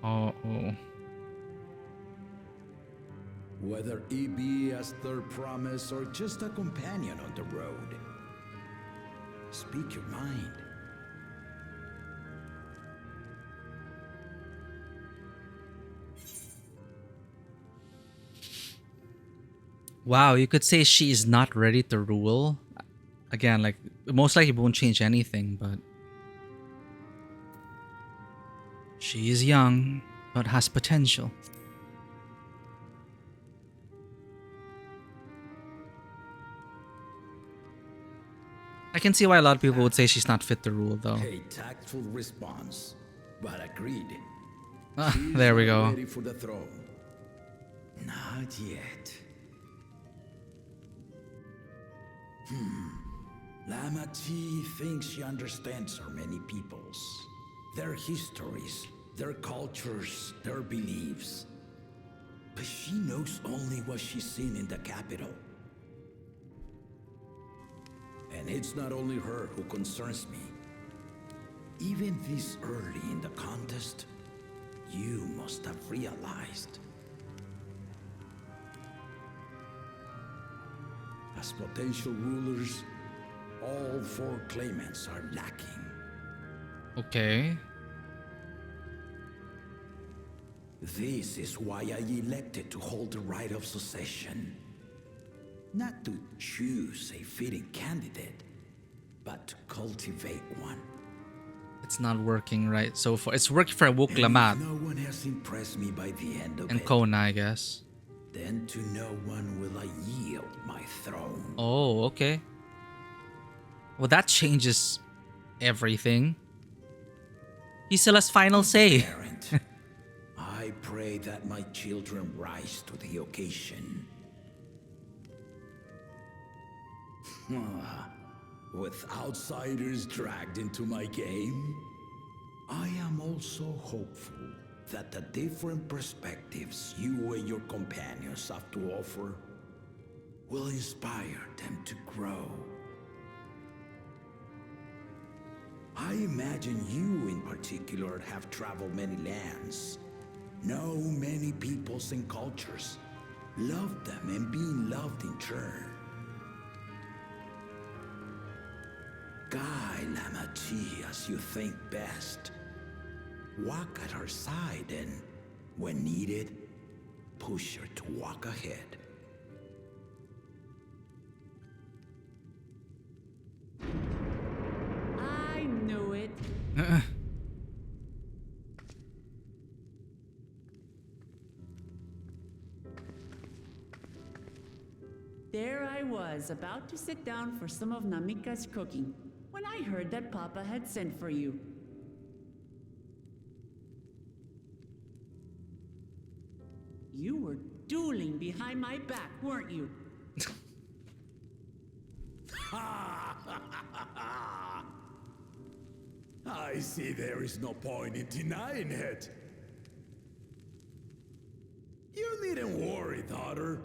Uh-oh. Whether it be as their promise or just a companion on the road. Speak your mind. Wow, you could say she is not ready to rule. Again, like, most likely it won't change anything, but she is young, but has potential. I can see why a lot of people would say she's not fit to rule, though. A tactful response, but agreed. There we go. Ready for the throne. Not yet. Lamati thinks she understands her many peoples, their histories, their cultures, their beliefs. But she knows only what she's seen in the capital. And it's not only her who concerns me. Even this early in the contest, you must have realized. As potential rulers, all four claimants are lacking. Okay. This is why I elected to hold the right of succession. Not to choose a fitting candidate, but to cultivate one. It's not working right so far. It's working for Wuk Lamat. No one has impressed me by the end of and it. Kona, I guess. Then to no one will I yield my throne. Oh, okay. Well, that changes everything. He still has final say. Parent, I pray that my children rise to the occasion. With outsiders dragged into my game, I am also hopeful that the different perspectives you and your companions have to offer will inspire them to grow. I imagine you in particular have traveled many lands, know many peoples and cultures, loved them and been loved in turn. Guide Lamati as you think best. Walk at her side and, when needed, push her to walk ahead. There I was, about to sit down for some of Namika's cooking, when I heard that Papa had sent for you. You were dueling behind my back, weren't you? I see there is no point in denying it. You needn't worry, daughter.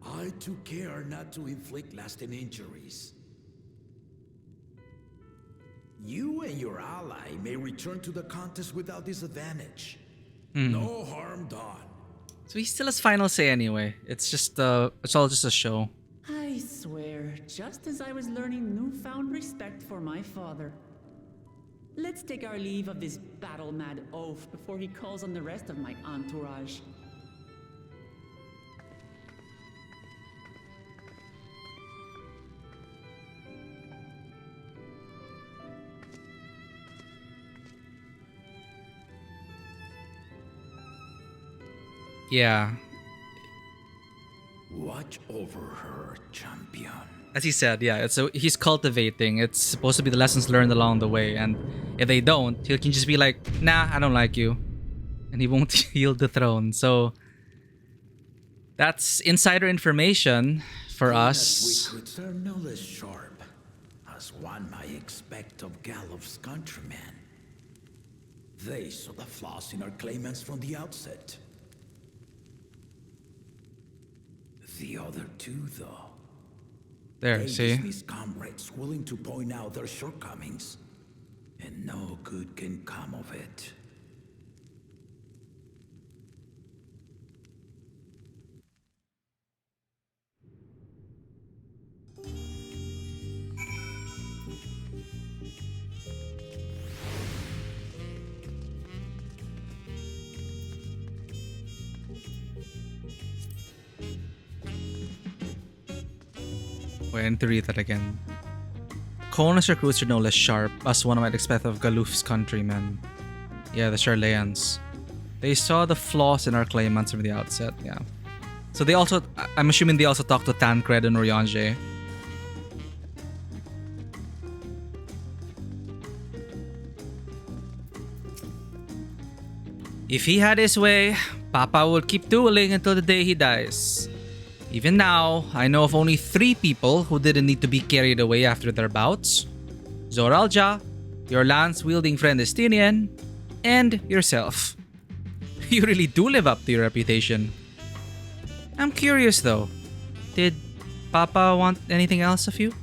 I took care not to inflict lasting injuries. You and your ally may return to the contest without disadvantage. No harm done. So he still has final say anyway. It's just it's all just a show. I swear, just as I was learning newfound respect for my father. Let's take our leave of this battle-mad oaf before he calls on the rest of my entourage. Yeah. Watch over her, champion. As he said, yeah, he's cultivating. It's supposed to be the lessons learned along the way, and if they don't, he can just be like, nah, I don't like you. And he won't yield the throne. So that's insider information for us. Recruits are no less sharp, as one might expect of Gallof's countrymen. They saw the flaws in our claimants from the outset. The other two, though. There, see? These comrades willing to point out their shortcomings, and no good can come of it. Wait, I need to read that again. Colonist recruits are no less sharp, as one might expect of Galuf's countrymen. Yeah, the Charleans. They saw the flaws in our claimants from the outset, yeah. So they also, I'm assuming they also talked to Tancred and Oriange. If he had his way, Papa would keep dueling until the day he dies. Even now, I know of only 3 people who didn't need to be carried away after their bouts. Zoralja, your lance-wielding friend Estinian, and yourself. You really do live up to your reputation. I'm curious though, did Papa want anything else of you?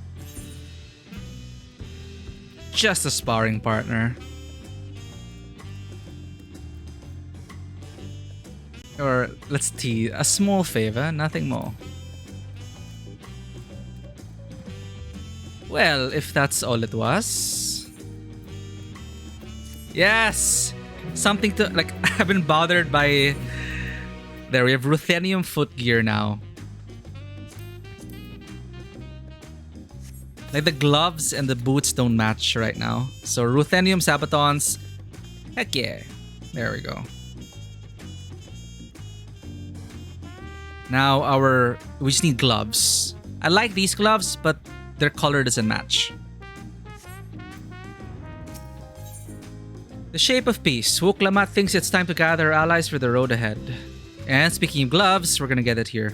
Just a sparring partner. Or, let's see, a small favor, nothing more. Well, if that's all it was... Yes! Something to, like, I've been bothered by... There, we have Ruthenium footgear now. Like, the gloves and the boots don't match right now. So, Ruthenium Sabatons. Heck yeah. There we go. Now we just need gloves. I like these gloves, but their color doesn't match. The shape of peace. Wuklamat thinks it's time to gather allies for the road ahead. And speaking of gloves, we're gonna get it here.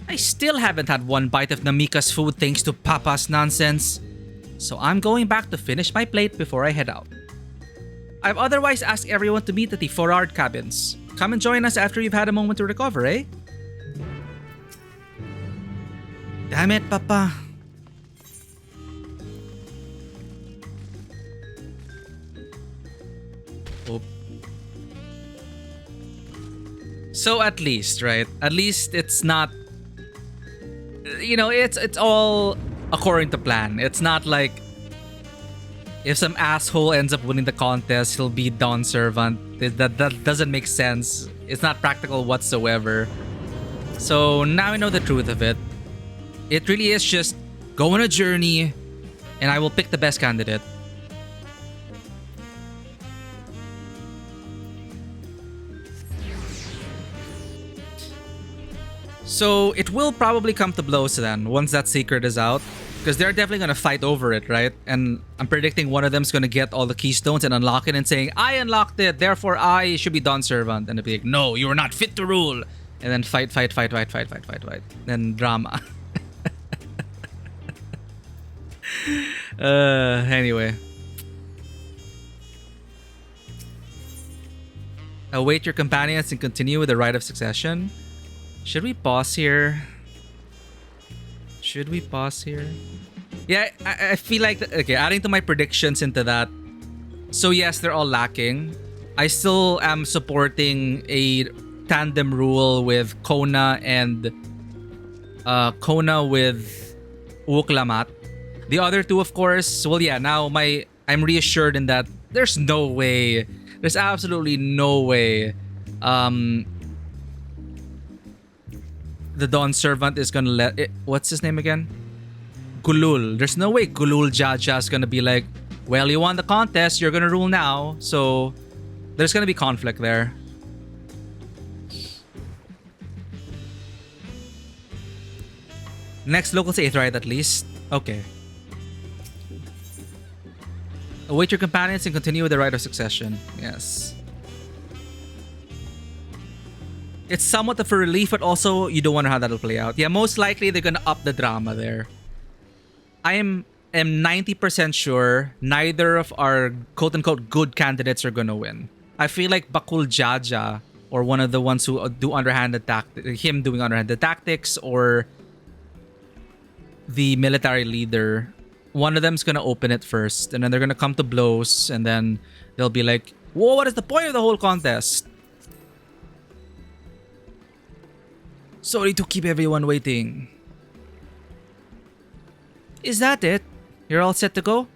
I still haven't had one bite of Namika's food thanks to Papa's nonsense. So I'm going back to finish my plate before I head out. I've otherwise asked everyone to meet at the Forard cabins. Come and join us after you've had a moment to recover, eh? Damn it, Papa. Oh. So at least, right? At least it's not... You know, it's all according to plan. It's not like... If some asshole ends up winning the contest, he'll be Dawn Servant. That doesn't make sense. It's not practical whatsoever. So now I know the truth of it. It really is just go on a journey, And I will pick the best candidate. So it will probably come to blows then once that secret is out. Because they're definitely going to fight over it, right? And I'm predicting one of them's going to get all the keystones and unlock it and saying, I unlocked it, therefore I should be Dawn Servant. And they'll be like, no, you are not fit to rule. And then fight. Then drama. Anyway. Await your companions and continue with the rite of succession. Should we pause here? Should we pause here? Yeah, I feel like... Okay, adding to my predictions into that. So yes, they're all lacking. I still am supporting a tandem rule with Kona and... Kona with Wuklamat. The other two, of course... Well, yeah, now I'm reassured in that there's no way... There's absolutely no way... the Dawn Servant is gonna let it... What's his name again? Gulul. There's no way Gulul Jaja is gonna be like, well, you won the contest, you're gonna rule now. So there's gonna be conflict there. Next local's 8th, right? At least. Okay. Await your companions and continue with the rite of succession. Yes. It's somewhat of a relief, but also you don't wonder how that'll play out. Yeah, most likely they're gonna up the drama there. I am 90% sure neither of our quote-unquote good candidates are gonna win. I feel like Bakul Jaja, or one of the ones who do underhanded him doing underhanded tactics, or the military leader, one of them's gonna open it first, and then they're gonna come to blows, and then they'll be like, whoa, what is the point of the whole contest? Sorry to keep everyone waiting. Is that it? You're all set to go?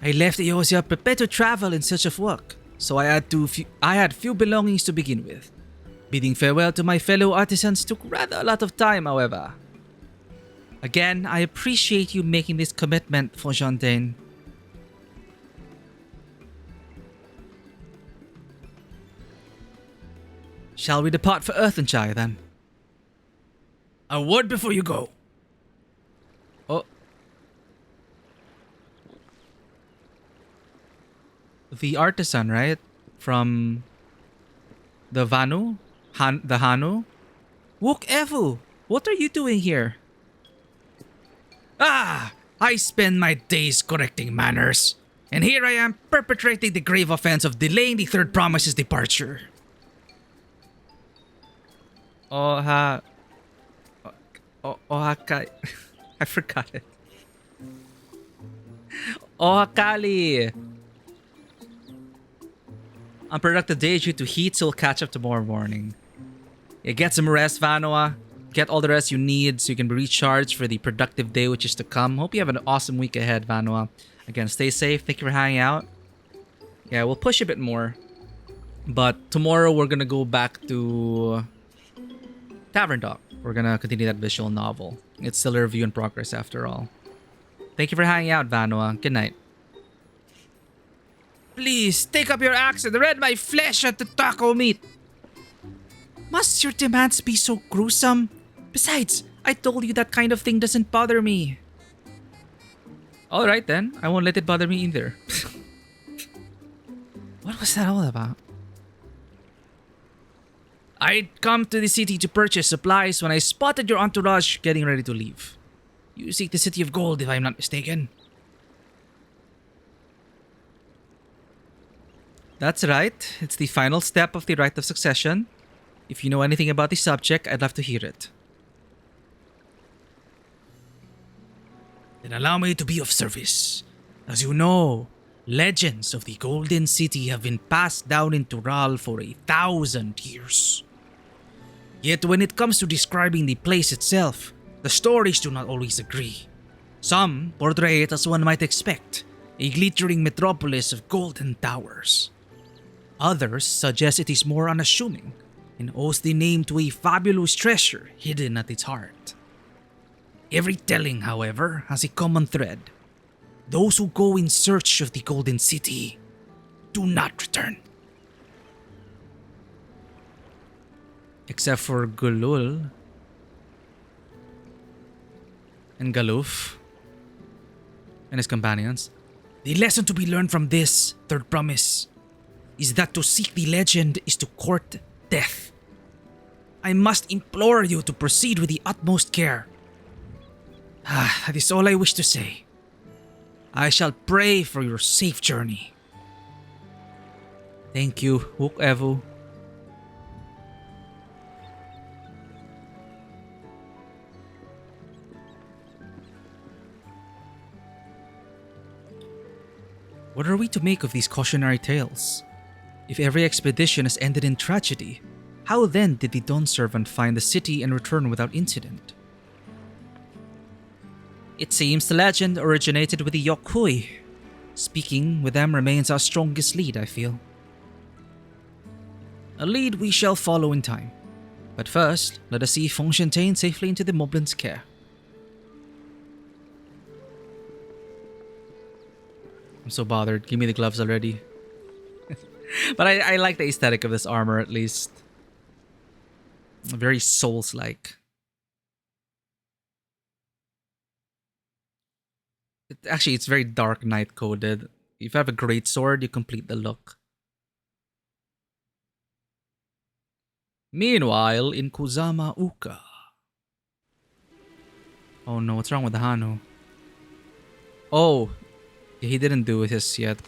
I left Eosia prepared to travel in search of work, so I had few belongings to begin with. Bidding farewell to my fellow artisans took rather a lot of time, however. Again, I appreciate you making this commitment, Fontaine. Shall we depart for Earthenshire then? A word before you go. Oh. The artisan, right? From the Vanu? The Hanu? Wook Evu, what are you doing here? Ah! I spend my days correcting manners. And here I am perpetrating the grave offense of delaying the third promise's departure. Ohakai. I forgot it. Ohakali. Unproductive day due to heat, so we'll catch up tomorrow morning. Yeah, get some rest, Vanoa. Get all the rest you need so you can be recharged for the productive day which is to come. Hope you have an awesome week ahead, Vanoa. Again, stay safe. Thank you for hanging out. Yeah, we'll push a bit more. But tomorrow we're gonna go back to Tavern Talk. We're gonna continue that visual novel. It's still a review in progress after all. Thank you for hanging out, Vanoa. Good night. Please, take up your axe and rend my flesh at the taco meat. Must your demands be so gruesome? Besides, I told you that kind of thing doesn't bother me. Alright then, I won't let it bother me either. What was that all about? I'd come to the city to purchase supplies when I spotted your entourage getting ready to leave. You seek the City of Gold, if I'm not mistaken. That's right. It's the final step of the rite of succession. If you know anything about the subject, I'd love to hear it. Then allow me to be of service. As you know, legends of the Golden City have been passed down in Tural for 1,000 years. Yet when it comes to describing the place itself, the stories do not always agree. Some portray it as one might expect, a glittering metropolis of golden towers. Others suggest it is more unassuming and owes the name to a fabulous treasure hidden at its heart. Every telling, however, has a common thread. Those who go in search of the Golden City do not return. Except for Gulul and Galuf and his companions. The lesson to be learned from this third promise is that to seek the legend is to court death. I must implore you to proceed with the utmost care. That is all I wish to say. I shall pray for your safe journey. Thank you, Wook Evu. What are we to make of these cautionary tales? If every expedition has ended in tragedy, how then did the Dawn Servant find the city and return without incident? It seems the legend originated with the Yokui. Speaking with them remains our strongest lead, I feel. A lead we shall follow in time. But first, let us see Feng Shantain safely into the Moblin's care. I'm so bothered. Give me the gloves already. But I like the aesthetic of this armor at least. Very Souls-like. Actually, it's very Dark Knight coded. If you have a great sword, you complete the look. Meanwhile, in Kusama Uka. Oh no, what's wrong with the Hano? Oh, he didn't do his yet.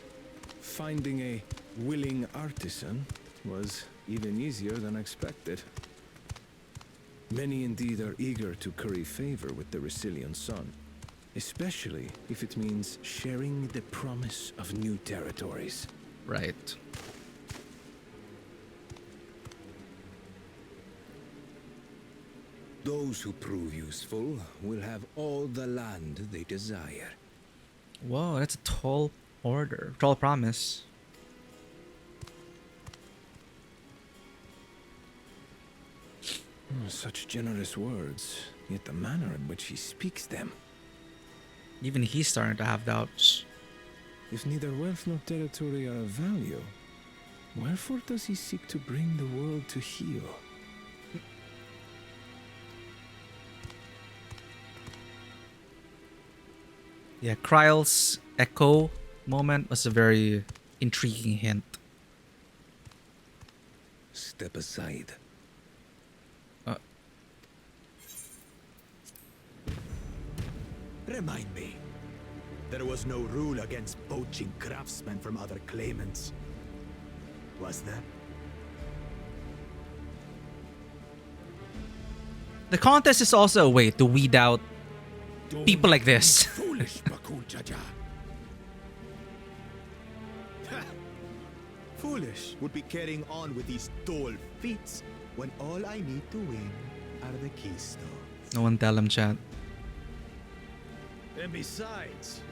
Finding a willing artisan was even easier than expected. Many indeed are eager to curry favor with the Resilient Sun, especially if it means sharing the promise of new territories. Right. Those who prove useful will have all the land they desire. Whoa, that's a tall order. Tall promise. Such generous words, yet the manner in which he speaks them. Even he's starting to have doubts. If neither wealth nor territory are of value, wherefore does he seek to bring the world to heel? Yeah, Kryle's echo moment was a very intriguing hint. Step aside. Remind me. There was no rule against poaching craftsmen from other claimants. Was there? The contest is also a way to weed out people like this. Foolish, Bakunchaja. Foolish would be carrying on with these dull feats when all I need to win are the keystones. No one tell him, chat. And besides,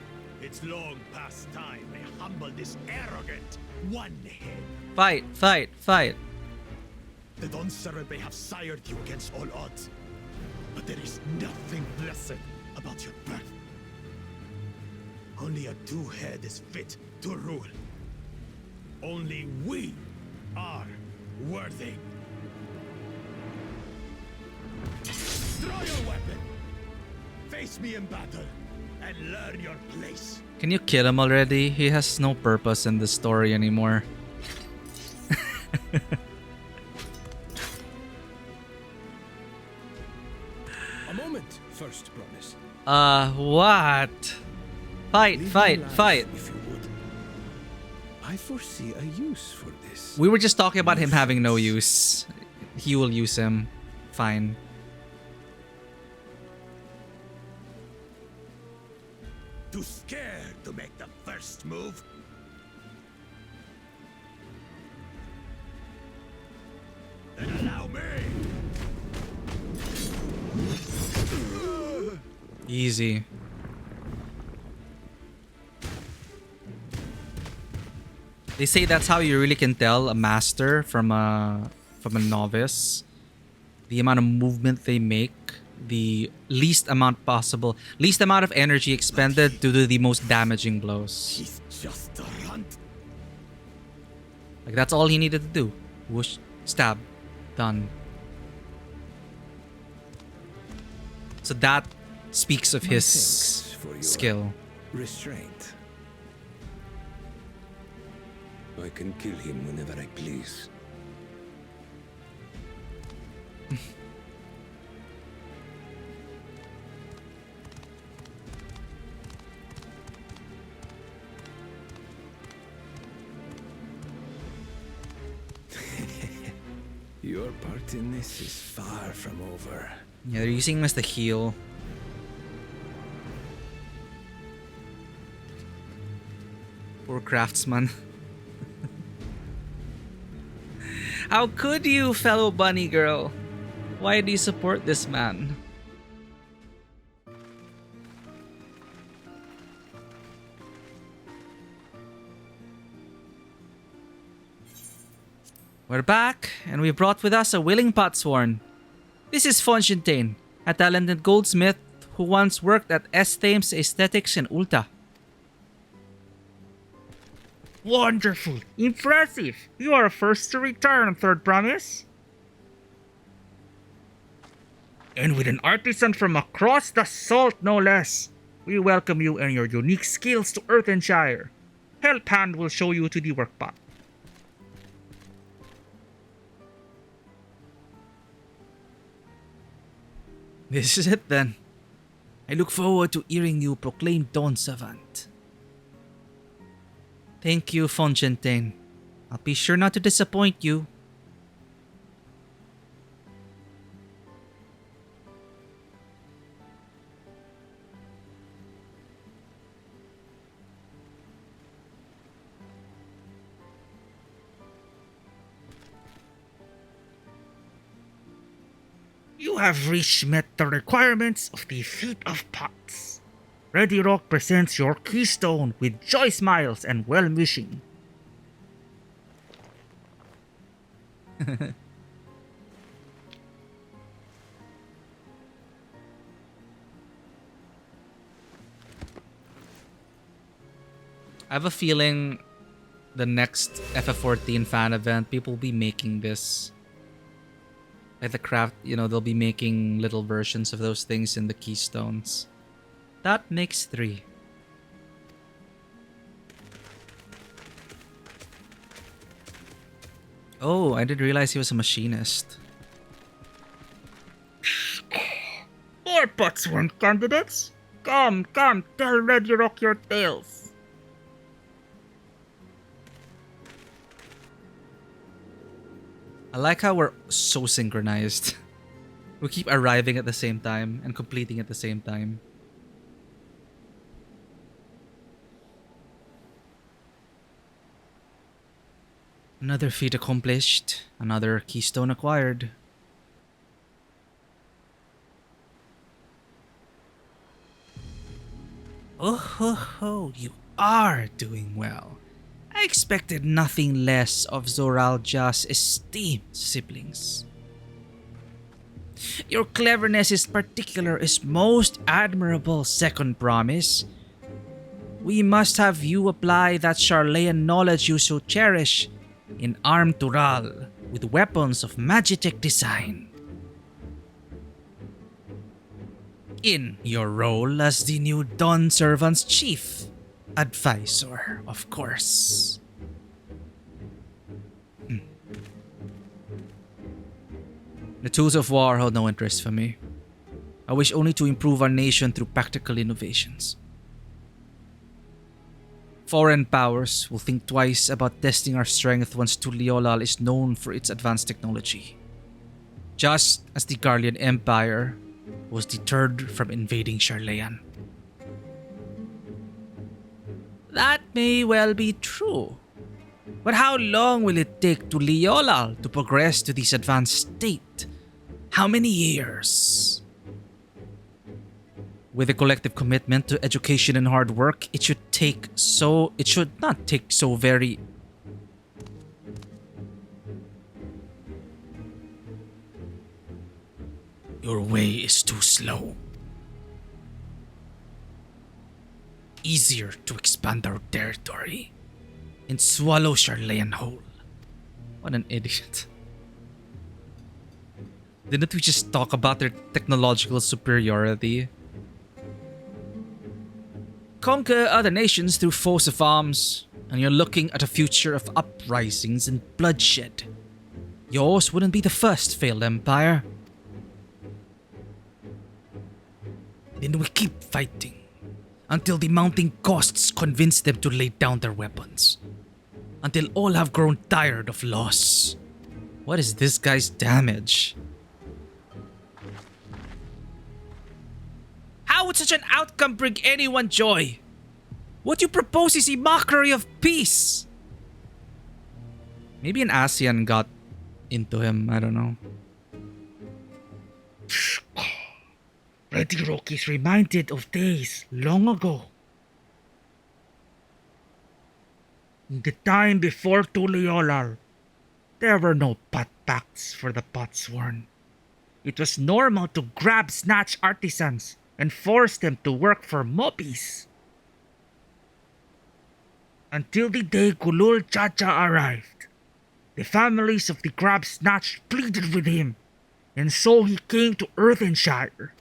it's long past time I humble this arrogant one-head. Fight, fight, fight. The Dawn Servant may have sired you against all odds, but there is nothing blessed about your birth. Only a two-head is fit to rule. Only we are worthy. Draw your weapon. Face me in battle and learn your place. Can you kill him already? He has no purpose in this story anymore. A moment, first promise. What? Fight, fight, fight. If you would. I foresee a use for this. We were just talking about him having no use. He will use him. Fine. Too scared to make the first move? Then allow me! Easy. They say that's how you really can tell a master from a novice. The amount of movement they make the least amount of energy expended to do the most damaging blows. He's just a runt. Like, that's all he needed to do. Whoosh, stab, done. So that speaks of his skill. Restraint. I can kill him whenever I please. Your part in this is far from over. Yeah, they're using him as the heel. Poor craftsman. How could you, fellow bunny girl? Why do you support this man? We're back, and we brought with us a willing potsworn. This is Fontaine, a talented goldsmith who once worked at Esthames Aesthetics in Ulta. Wonderful! Impressive! You are first to return, Third Promise. And with an artisan from across the salt, no less. We welcome you and your unique skills to Earthenshire. Helphand will show you to the workpot. This is it then. I look forward to hearing you proclaim Dawn Savant. Thank you, Fontaine. I'll be sure not to disappoint you. You have reached met the requirements of the Feat of Pots. Ready Rock presents your keystone with joy smiles and well-wishing. I have a feeling the next FF14 fan event, people will be making this. Like the craft, they'll be making little versions of those things in the keystones. That makes 3. Oh, I didn't realize he was a machinist. More Potsworn candidates? Come, tell Ready Rock your tales. I like how we're so synchronized. We keep arriving at the same time and completing at the same time. Another feat accomplished, another keystone acquired. Oh ho ho, you are doing well. I expected nothing less of Zoralja's esteemed siblings. Your cleverness in particular is most admirable, Second Promise. We must have you apply that Charlean knowledge you so cherish in armed Tural with weapons of Magitech design. In your role as the new Dawn Servant's chief advisor, of course. The tools of war hold no interest for me. I wish only to improve our nation through practical innovations. Foreign powers will think twice about testing our strength once Tuliolal is known for its advanced technology. Just as the Garlean Empire was deterred from invading Charlean. That may well be true. But how long will it take Tuliolal to progress to this advanced state? How many years? With a collective commitment to education and hard work, it should not take so very... Your way is too slow. Easier to expand our territory and swallow Charlean whole. What an idiot. Didn't we just talk about their technological superiority? Conquer other nations through force of arms, and you're looking at a future of uprisings and bloodshed. Yours wouldn't be the first failed empire. Then we keep fighting until the mounting costs convince them to lay down their weapons. Until all have grown tired of loss. What is this guy's damage? How would such an outcome bring anyone joy? What you propose is a mockery of peace. Maybe an ASEAN got into him, I don't know. Ready Rock is reminded of days long ago. In the time before Tuliolal, there were no pot pacts for the potsworn. It was normal to grab snatch artisans and force them to work for mobbies. Until the day Kulul Chacha arrived, the families of the grab snatch pleaded with him, and so he came to Earthenshire.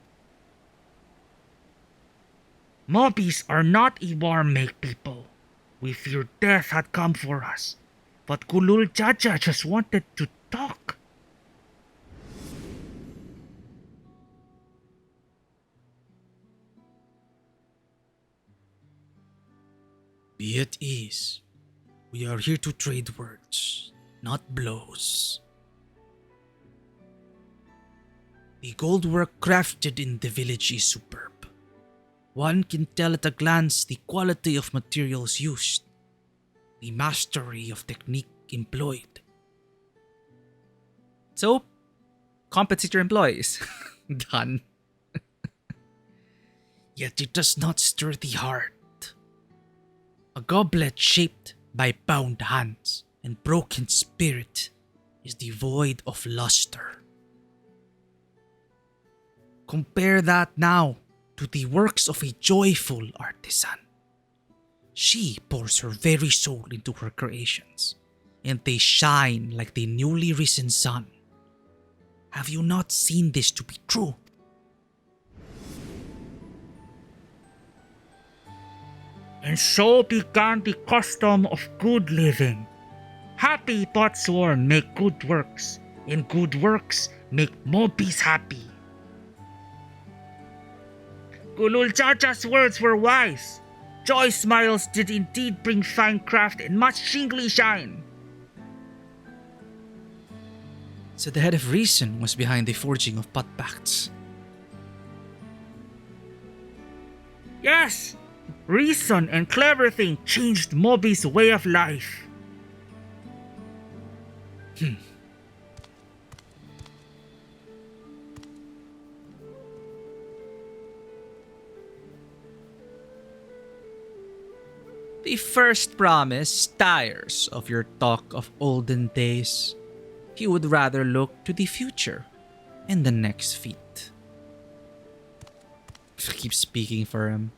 Mobbies are not a war-make people. We feared death had come for us, but Kulul Chacha just wanted to talk. Be at ease. We are here to trade words, not blows. The gold work crafted in the village is superb. One can tell at a glance the quality of materials used, the mastery of technique employed. So, compensate your employees. Done. Yet it does not stir the heart. A goblet shaped by bound hands and broken spirit is devoid of luster. Compare that now to the works of a joyful artisan. She pours her very soul into her creations, and they shine like the newly risen sun. Have you not seen this to be true? And so began the custom of good living. Happy potsworn make good works, and good works make mobbies happy. Kulul Chacha's words were wise. Joy smiles did indeed bring fine craft and much shingly shine. So the head of reason was behind the forging of pot pacts. Yes! Reason and clever thing changed Moby's way of life. The first promise tires of your talk of olden days. He would rather look to the future and the next feat. Keep speaking for him.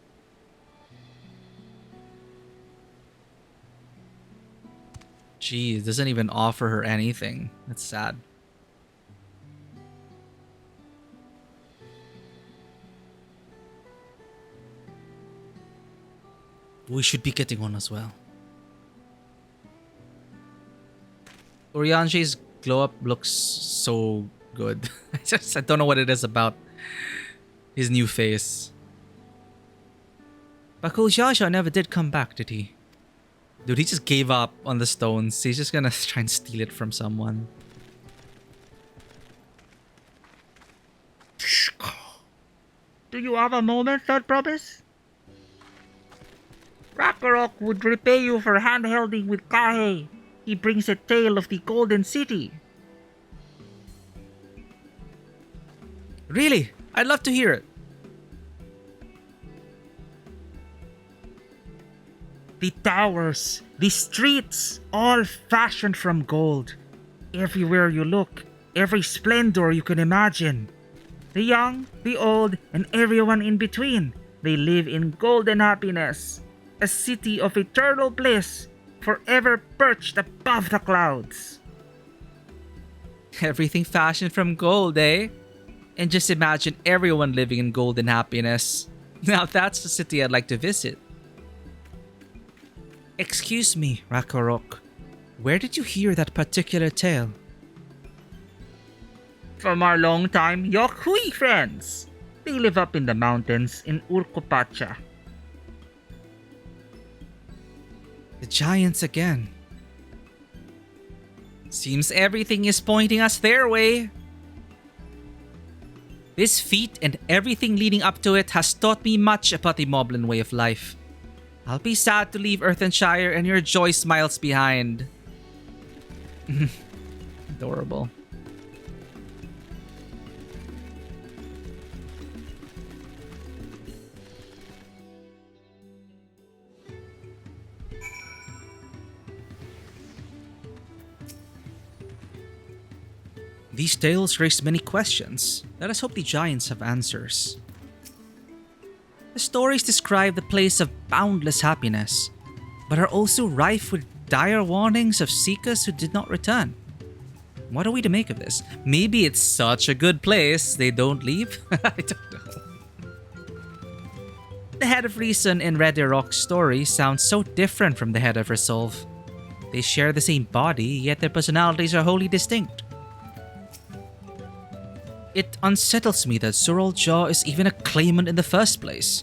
Jeez, doesn't even offer her anything. That's sad. We should be getting one as well. Urianji's glow up looks so good. I don't know what it is about his new face. But Kuljaja never did come back, did he? Dude, he just gave up on the stones. He's just gonna try and steal it from someone. Do you have a moment, Third Promise? Ragnarok would repay you for handholding with Kahe. He brings a tale of the Golden City. Really? I'd love to hear it. The towers, the streets, all fashioned from gold. Everywhere you look, every splendor you can imagine. The young, the old, and everyone in between. They live in golden happiness. A city of eternal bliss, forever perched above the clouds. Everything fashioned from gold, eh? And just imagine everyone living in golden happiness. Now that's the city I'd like to visit. Excuse me, Rakarok. Where did you hear that particular tale? From our long-time Yokhui friends. They live up in the mountains in Urkopacha. The giants again. Seems everything is pointing us their way. This feat and everything leading up to it has taught me much about the Moblin way of life. I'll be sad to leave Earthenshire and your joy smiles behind. Adorable. These tales raise many questions. Let us hope the giants have answers. The stories describe the place of boundless happiness, but are also rife with dire warnings of seekers who did not return. What are we to make of this? Maybe it's such a good place they don't leave? I don't know. The Head of Reason in Red Rock's story sounds so different from the Head of Resolve. They share the same body, yet their personalities are wholly distinct. It unsettles me that Zoral Jaw is even a claimant in the first place.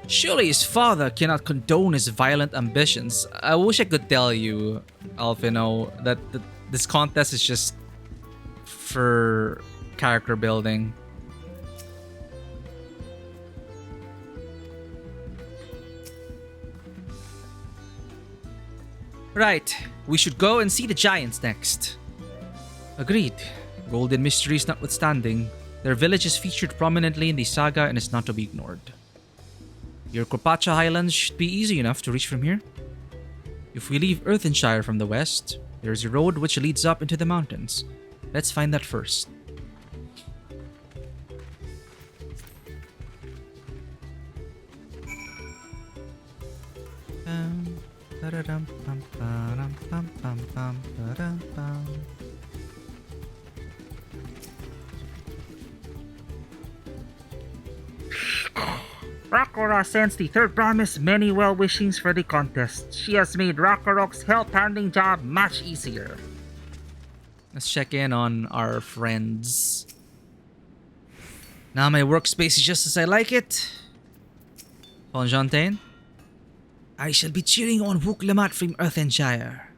Surely his father cannot condone his violent ambitions. I wish I could tell you, Alfino, that this contest is just for character building. Right, we should go and see the giants next. Agreed. Golden mysteries notwithstanding, their village is featured prominently in the saga and is not to be ignored. Your Kopacha Highlands should be easy enough to reach from here. If we leave Earthenshire from the west, there is a road which leads up into the mountains. Let's find that first. Rakora sends the third promise many well-wishings for the contest. She has made Rakarok's help-handling job much easier. Let's check in on our friends. Now my workspace is just as I like it. Fonjontain? I shall be cheering on Wuklamat from Earthenshire.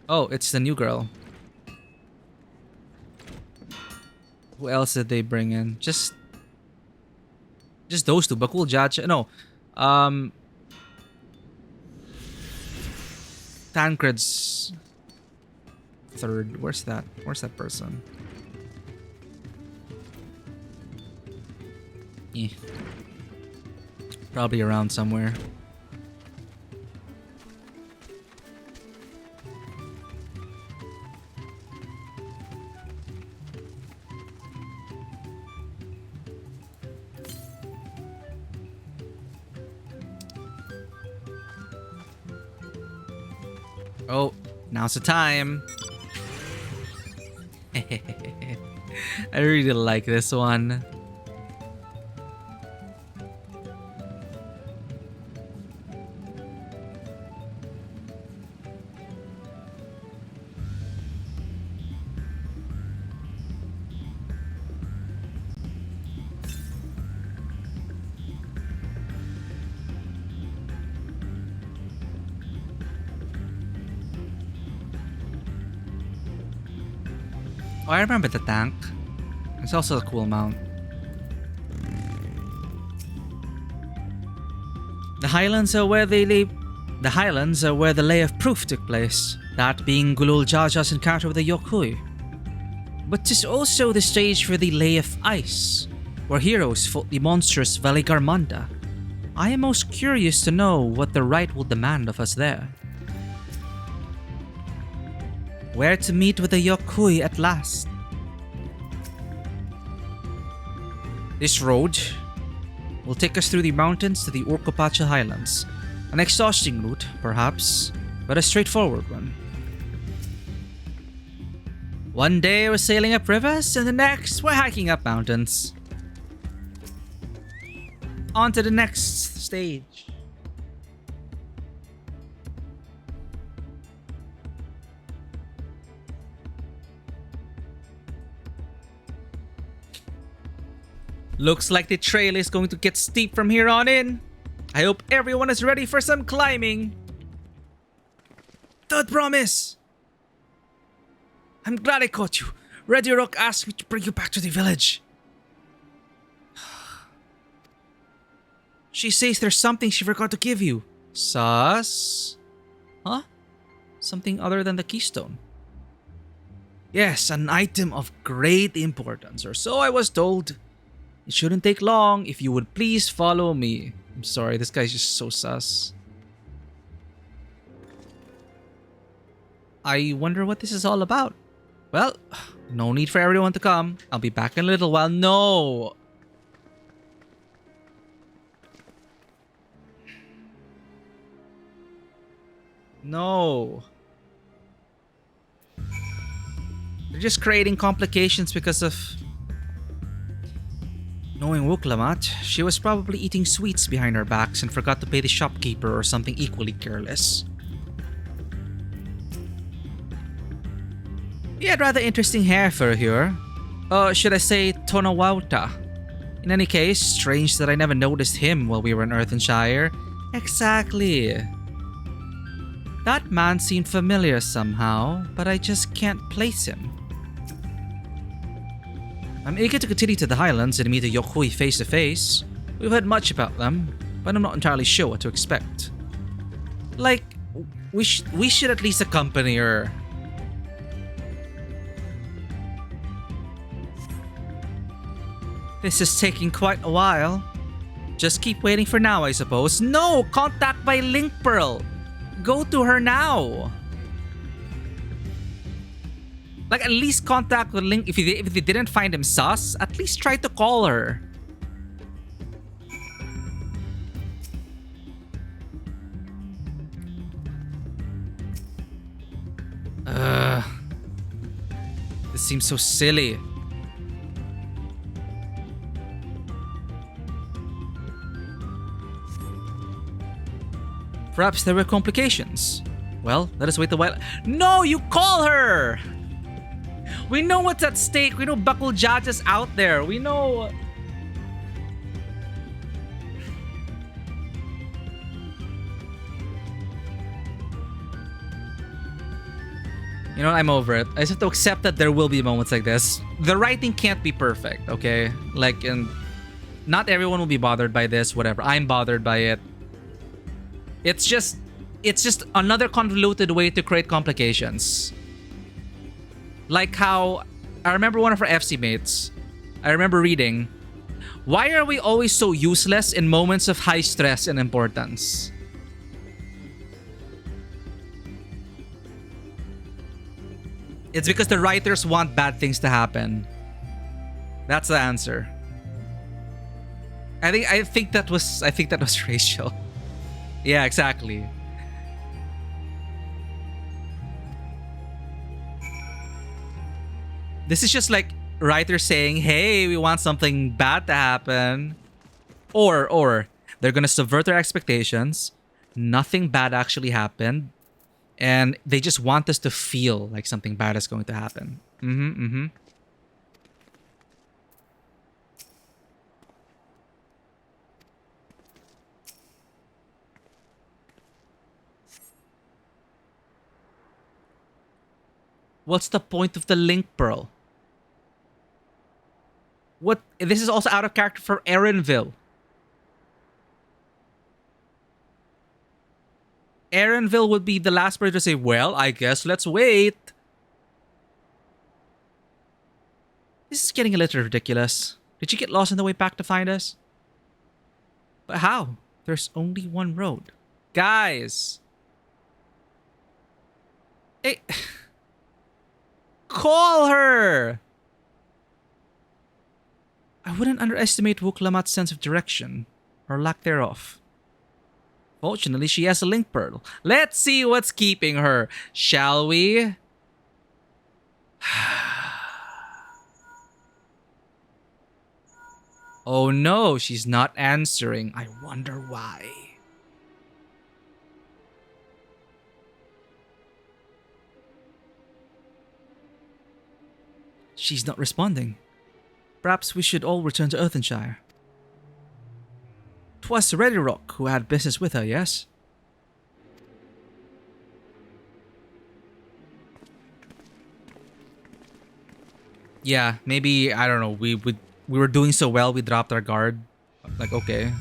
Oh, it's the new girl. Who else did they bring in? Just those two. Bakul Jacha. No. Tancred's third. Where's that? Where's that person? Eh. Probably around somewhere. Oh, now's the time. I really like this one. Oh, I remember the tank. It's also a cool mount. The Highlands are where the lay of proof took place, that being Gulul Jaja's encounter with the Yokhui. But 'tis also the stage for the Lay of Ice, where heroes fought the monstrous Valigarmanda. I am most curious to know what the rite will demand of us there. Where to meet with the Yokui at last. This road will take us through the mountains to the Orcopacha Highlands. An exhausting route, perhaps, but a straightforward one. One day we're sailing up rivers, and the next we're hiking up mountains. On to the next stage. Looks like the trail is going to get steep from here on in. I hope everyone is ready for some climbing. Don't promise. I'm glad I caught you. Red Rock asked me to bring you back to the village. She says there's something she forgot to give you. Sus? Huh? Something other than the keystone. Yes, an item of great importance, or so I was told. It shouldn't take long if you would please follow me. I'm sorry, this guy's just so sus. I wonder what this is all about. Well, no need for everyone to come. I'll be back in a little while. No! No. They're just creating complications because of... Knowing Wuklamat, she was probably eating sweets behind our backs and forgot to pay the shopkeeper or something equally careless. He had rather interesting hair for here. Should I say Tonawauta? In any case, strange that I never noticed him while we were in Earthenshire. Exactly. That man seemed familiar somehow, but I just can't place him. I'm eager to continue to the Highlands and meet the Yokui face to face. We've heard much about them, but I'm not entirely sure what to expect. Like, we should at least accompany her. This is taking quite a while. Just keep waiting for now, I suppose. No! Contact by Link Pearl! Go to her now! Like, at least contact with Link. If they didn't find him sus, at least try to call her. This seems so silly. Perhaps there were complications. Well, let us wait a while. No, you call her! We know what's at stake. We know Buckle Judge is out there. We know... You know, I'm over it. I just have to accept that there will be moments like this. The writing can't be perfect, okay? Like, and not everyone will be bothered by this, whatever. I'm bothered by it. It's just another convoluted way to create complications. Like how, I remember one of our FC mates, I remember reading, why are we always so useless in moments of high stress and importance? It's because the writers want bad things to happen. That's the answer. I think that was Rachel. Yeah, exactly. This is just like writers saying, hey, we want something bad to happen. Or they're gonna subvert their expectations. Nothing bad actually happened. And they just want us to feel like something bad is going to happen. What's the point of the Link Pearl? What? This is also out of character for Erenville. Erenville would be the last person to say, well, I guess let's wait. This is getting a little ridiculous. Did you get lost on the way back to find us? But how? There's only one road. Guys! Hey, Call her! I wouldn't underestimate Wuklamat's sense of direction, or lack thereof. Fortunately, she has a link pearl. Let's see what's keeping her, shall we? Oh no, she's not answering. I wonder why. She's not responding. Perhaps we should all return to Earthenshire. 'Twas Ready Rock who had business with her, yes? Yeah, maybe, I don't know, we were doing so well, we dropped our guard. Like, okay.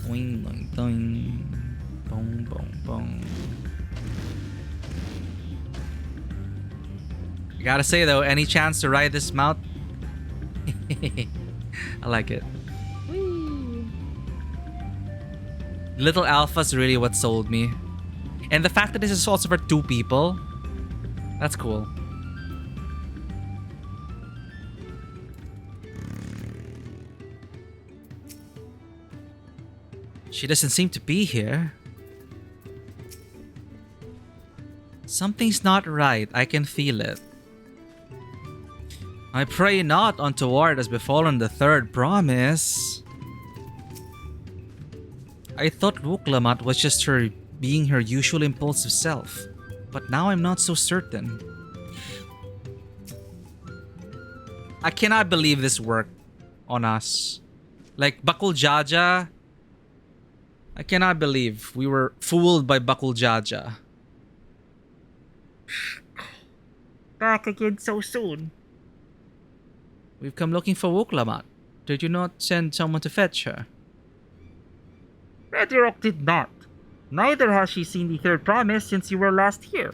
Boing, boing, boing. Boom, boom, boom. I gotta say though, any chance to ride this mount? I like it. Whee! Little Alpha's really what sold me. And the fact that this is also for 2 people, that's cool. She doesn't seem to be here. Something's not right. I can feel it. I pray not untoward has befallen the 3rd promise. I thought Wuklamat was just her being her usual impulsive self, but now I'm not so certain. I cannot believe this worked on us. Like Bakul Jaja, I cannot believe we were fooled by Bakul Jaja. Back again so soon. We've come looking for Wuklamat. Did you not send someone to fetch her? Ready Rock did not. Neither has she seen the 3rd promise since you were last here.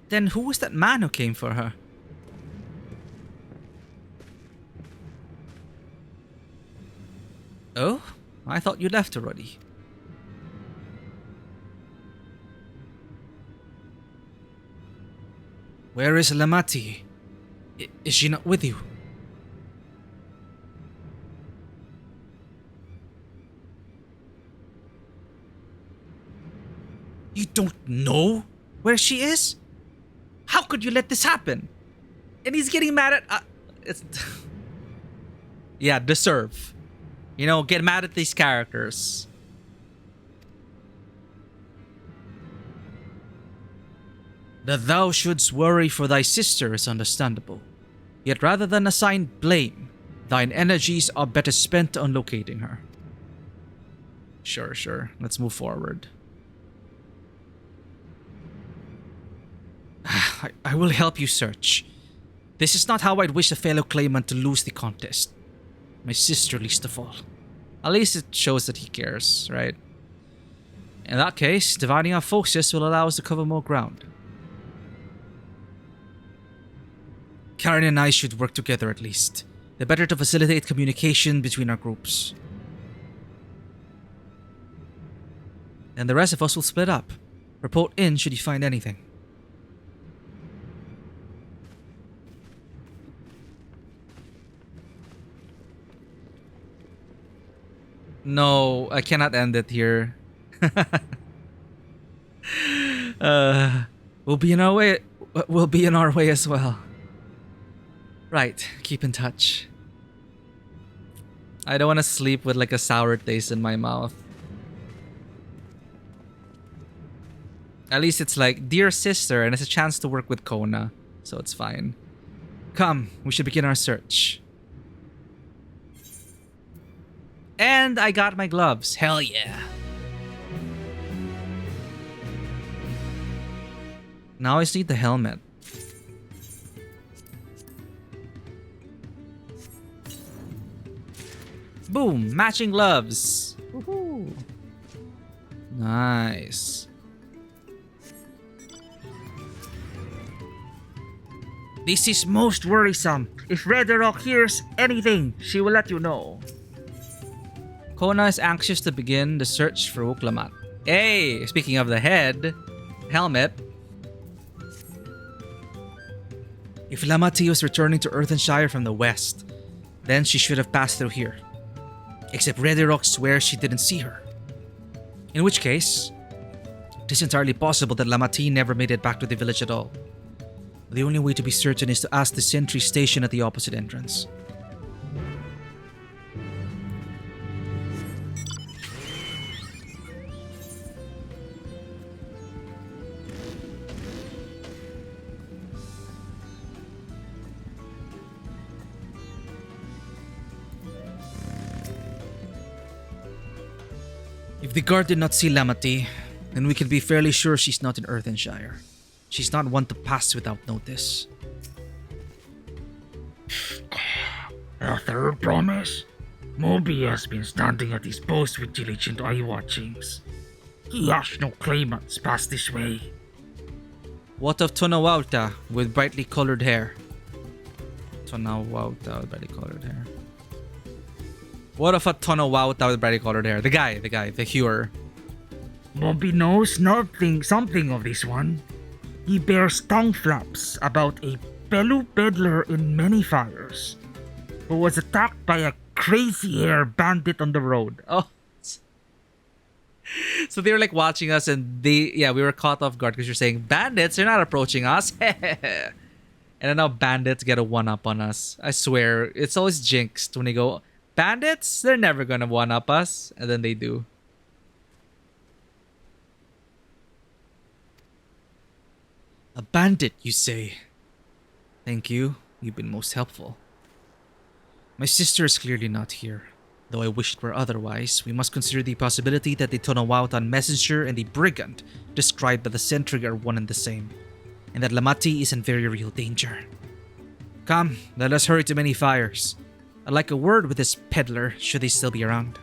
Then who was that man who came for her? Oh? I thought you left already. Where is Lamati? Is she not with you? You don't know where she is? How could you let this happen? And he's getting mad at... it's yeah, deserve. You know, get mad at these characters. That thou shouldst worry for thy sister is understandable. Yet rather than assign blame, thine energies are better spent on locating her. Sure. Let's move forward. I will help you search. This is not how I'd wish a fellow claimant to lose the contest. My sister least of all. At least it shows that he cares, right? In that case, dividing our forces will allow us to cover more ground. Karen and I should work together at least. The better to facilitate communication between our groups. And the rest of us will split up. Report in should you find anything. No, I cannot end it here. We'll be in our way. We'll be in our way as well. Right, keep in touch. I don't want to sleep with like a sour taste in my mouth. At least it's like, dear sister, and it's a chance to work with Kona, so it's fine. Come, we should begin our search. And I got my gloves. Hell yeah. Now I just need the helmet. Boom! Matching gloves. Woohoo! Nice. This is most worrisome. If Red Rock hears anything, she will let you know. Kona is anxious to begin the search for Wuklamat. Hey, speaking of the head, helmet. If Lamati was returning to Earthenshire from the west, then she should have passed through here. Except Redirock swears she didn't see her. In which case, it is entirely possible that Lamati never made it back to the village at all. The only way to be certain is to ask the sentry stationed at the opposite entrance. If the guard did not see Lamati, then we can be fairly sure she's not in Earthenshire. She's not one to pass without notice. A third promise? Moby has been standing at his post with diligent eye watchings. He has no claimants past this way. What of Tonawauta with brightly colored hair? Tonawauta with brightly colored hair. What of a Tonawauta with brightly colored hair? The guy, the hewer. Moby knows something of this one. He bears tongue flaps about a fellow peddler in many fires who was attacked by a crazy hair bandit on the road. Oh. So they were like watching us and we were caught off guard because you're saying, bandits, they're not approaching us. And then now bandits get a one-up on us. I swear, it's always jinxed when they go, bandits, they're never gonna one-up us. And then they do. A bandit, you say? Thank you. You've been most helpful. My sister is clearly not here. Though I wish it were otherwise, we must consider the possibility that the Tonawautan messenger and the brigand described by the sentry are one and the same, and that Lamati is in very real danger. Come, let us hurry to many fires. I'd like a word with this peddler, should they still be around.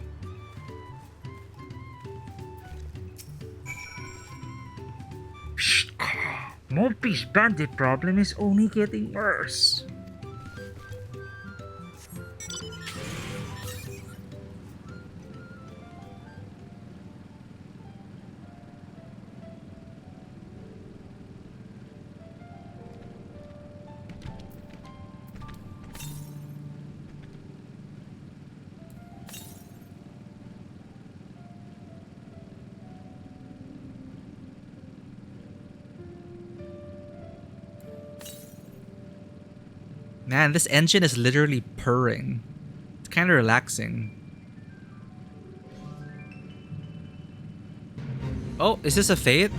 Moby's bandit problem is only getting worse. Man, this engine is literally purring. It's kind of relaxing. Oh, is this a fate?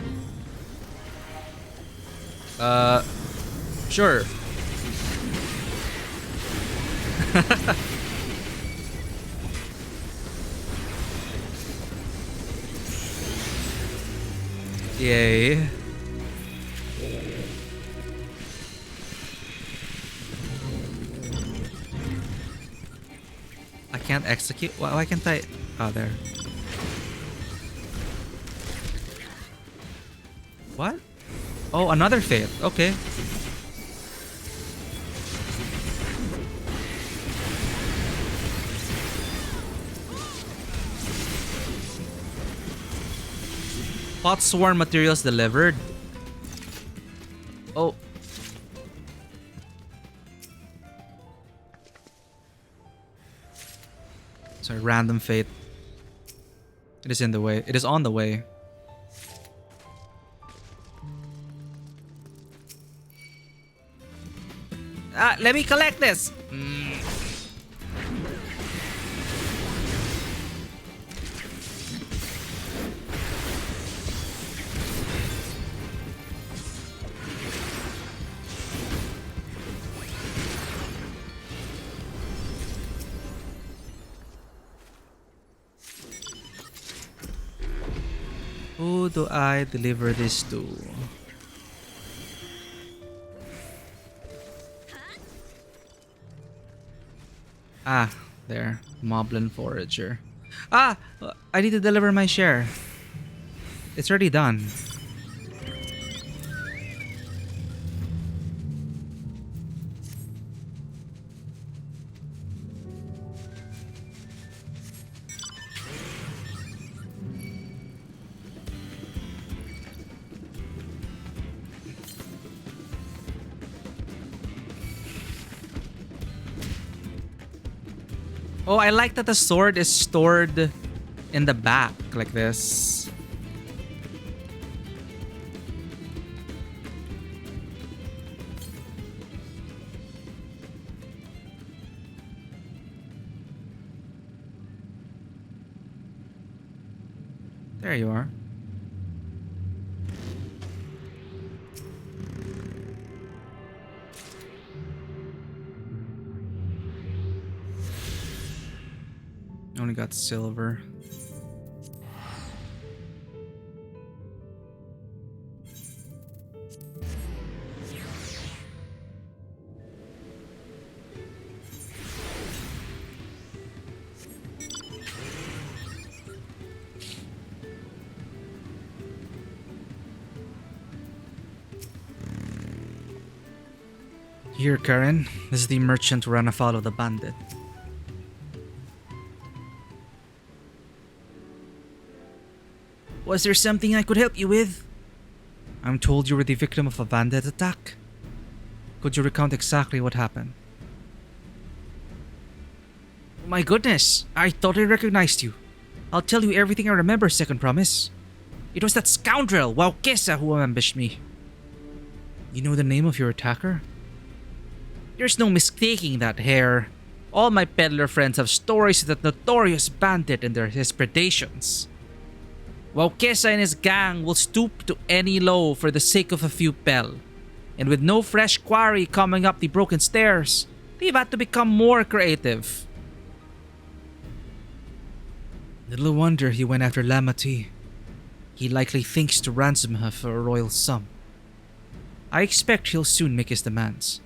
Sure. Yay. I can't execute. Why can't I? Oh, there. What? Oh, another fate. Okay. Hot sworn materials delivered. Oh. Sorry, random fate. It is in the way. It is on the way. Let me collect this. Who do I deliver this to? Ah, there. Moblin Forager. Ah! I need to deliver my share. It's already done. Oh, I like that the sword is stored in the back like this. There you are. Only got silver. Here, Karen. This is the merchant who ran afoul of the bandit. Was there something I could help you with? I'm told you were the victim of a bandit attack. Could you recount exactly what happened? My goodness, I thought I recognized you. I'll tell you everything I remember, second promise. It was that scoundrel, Waukesa, who ambushed me. You know the name of your attacker? There's no mistaking that hair. All my peddler friends have stories of that notorious bandit and his predations. Waukesa and his gang will stoop to any low for the sake of a few pel. And with no fresh quarry coming up the broken stairs, they've had to become more creative. Little wonder he went after Lamati. He likely thinks to ransom her for a royal sum. I expect he'll soon make his demands,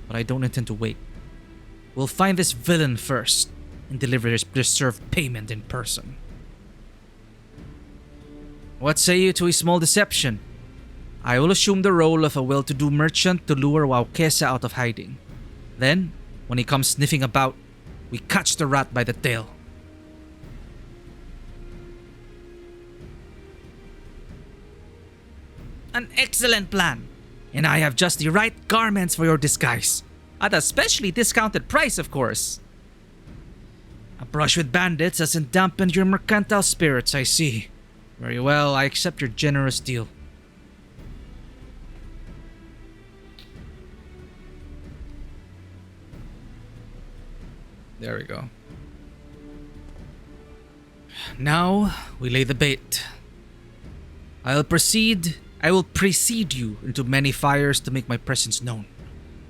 but I don't intend to wait. We'll find this villain first and deliver his deserved payment in person. What say you to a small deception? I will assume the role of a well-to-do merchant to lure Waukesa out of hiding. Then, when he comes sniffing about, we catch the rat by the tail. An excellent plan, and I have just the right garments for your disguise. At a specially discounted price, of course. A brush with bandits hasn't dampened your mercantile spirits, I see. Very well, I accept your generous deal. There we go. Now, we lay the bait. I will precede you into many fires to make my presence known.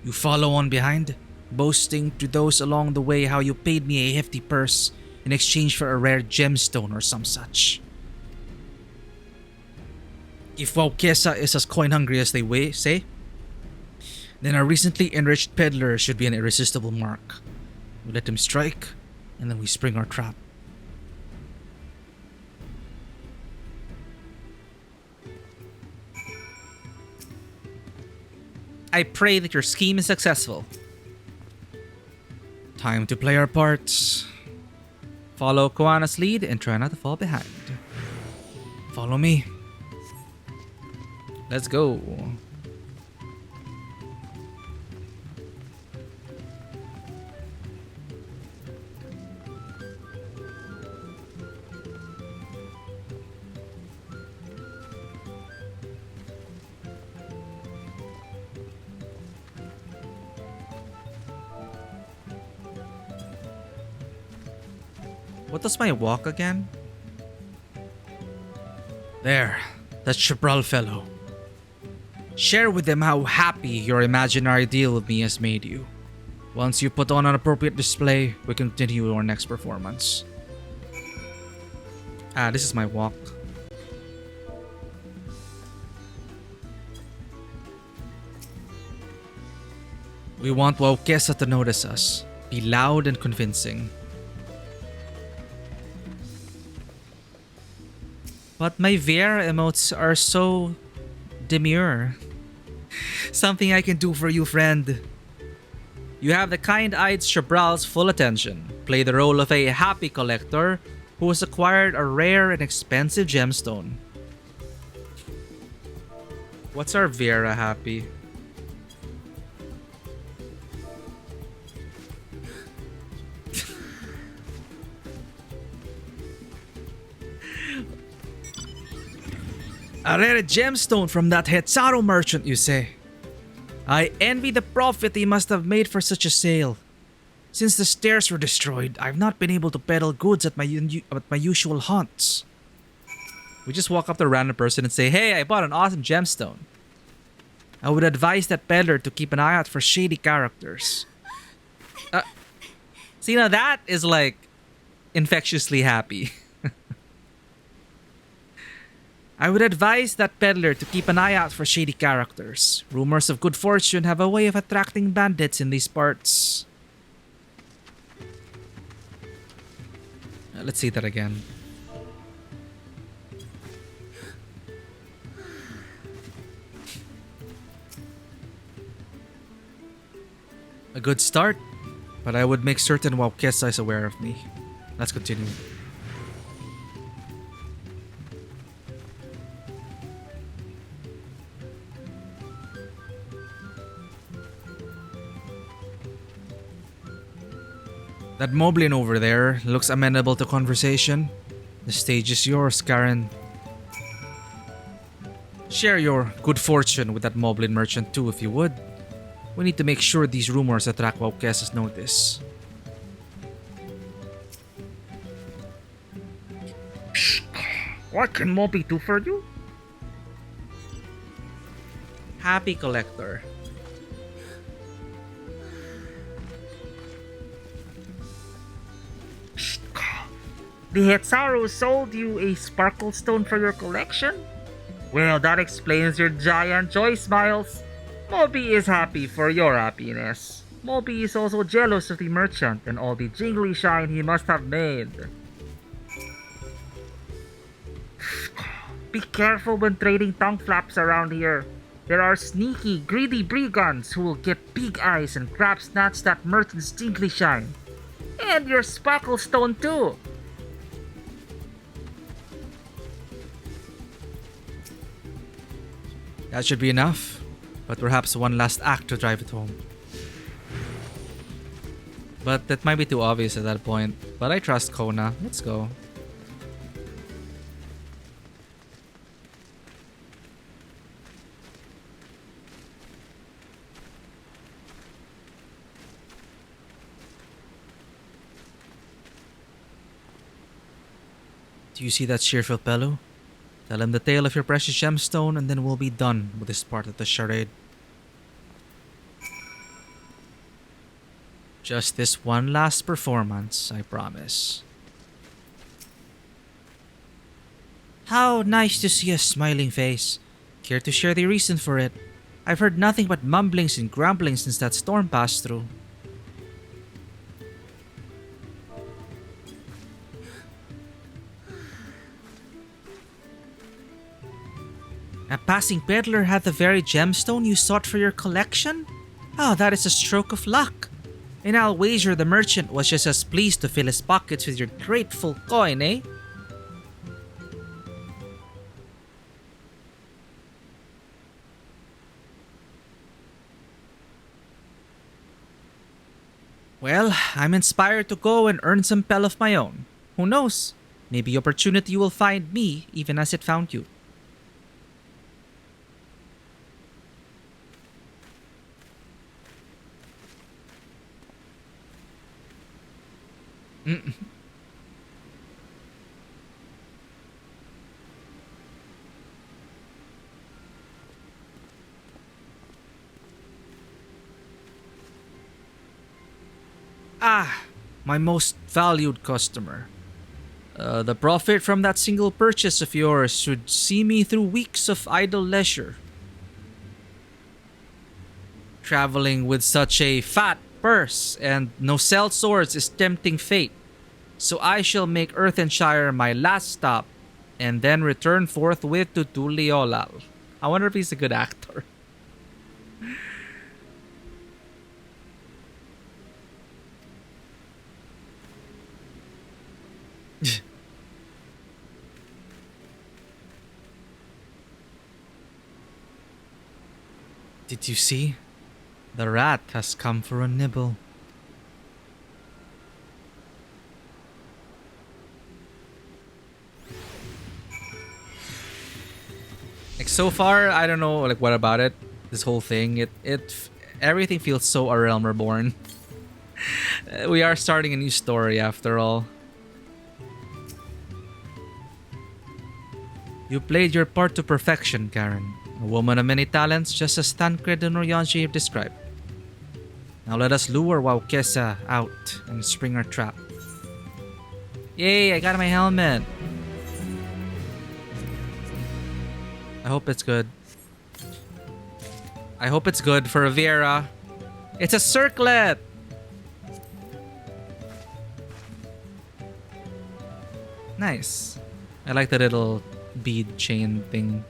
You follow on behind, boasting to those along the way how you paid me a hefty purse in exchange for a rare gemstone or some such. If Waukesa is as coin-hungry as they say, then a recently enriched peddler should be an irresistible mark. We let him strike, and then we spring our trap. I pray that your scheme is successful. Time to play our parts. Follow Koana's lead and try not to fall behind. Follow me. Let's go. What does my walk again? There, that Chibral fellow. Share with them how happy your imaginary deal with me has made you. Once you put on an appropriate display, we continue our next performance. This is my walk. We want Waukesa to notice us. Be loud and convincing. But my Vera emotes are so demure. Something I can do for you, friend. You have the kind-eyed Chabral's full attention. Play the role of a happy collector who has acquired a rare and expensive gemstone. What's our Vera happy? A rare gemstone from that Hetzaru merchant, you say? I envy the profit he must have made for such a sale. Since the stairs were destroyed, I've not been able to peddle goods at my usual haunts. We just walk up to a random person and say, hey, I bought an awesome gemstone. I would advise that peddler to keep an eye out for shady characters. See, now that is like infectiously happy. I would advise that peddler to keep an eye out for shady characters. Rumors of good fortune have a way of attracting bandits in these parts. Let's see that again. A good start, but I would make certain Waukesa is aware of me. Let's continue. That moblin over there looks amenable to conversation. The stage is yours, Karen. Share your good fortune with that moblin merchant too, if you would. We need to make sure these rumors attract Waukesa's notice. What can Moby do for you? Happy collector. The Hetzaru sold you a sparkle stone for your collection? Well, that explains your giant joy smiles. Moby is happy for your happiness. Moby is also jealous of the merchant and all the jingly shine he must have made. Be careful when trading tongue flaps around here. There are sneaky, greedy brigands who will get big eyes and grab snatch that merchant's jingly shine. And your sparkle stone too. That should be enough, but perhaps one last act to drive it home. But that might be too obvious at that point. But I trust Kona. Let's go. Do you see that cheerful fellow? Tell him the tale of your precious gemstone and then we'll be done with this part of the charade. Just this one last performance, I promise. How nice to see a smiling face. Care to share the reason for it? I've heard nothing but mumblings and grumblings since that storm passed through. A passing peddler had the very gemstone you sought for your collection? Oh, that is a stroke of luck. And I'll wager the merchant was just as pleased to fill his pockets with your grateful coin, eh? Well, I'm inspired to go and earn some pel of my own. Who knows? Maybe opportunity will find me even as it found you. Ah, my most valued customer. The profit from that single purchase of yours should see me through weeks of idle leisure. Traveling with such a fat purse and no sell swords is tempting fate. So I shall make Earthenshire my last stop and then return forthwith to Tuliolal. I wonder if he's a good actor. Did you see? The rat has come for a nibble. Like so far, I don't know like what about it. This whole thing, everything feels so A Realm Reborn. We are starting a new story after all. You played your part to perfection, Karen. A woman of many talents, just as Tancred and Oryanji have described. Now let us lure Waukesa out and spring our trap. Yay, I got my helmet. I hope it's good. I hope it's good for Rivera. It's a circlet! Nice. I like the little bead chain thing.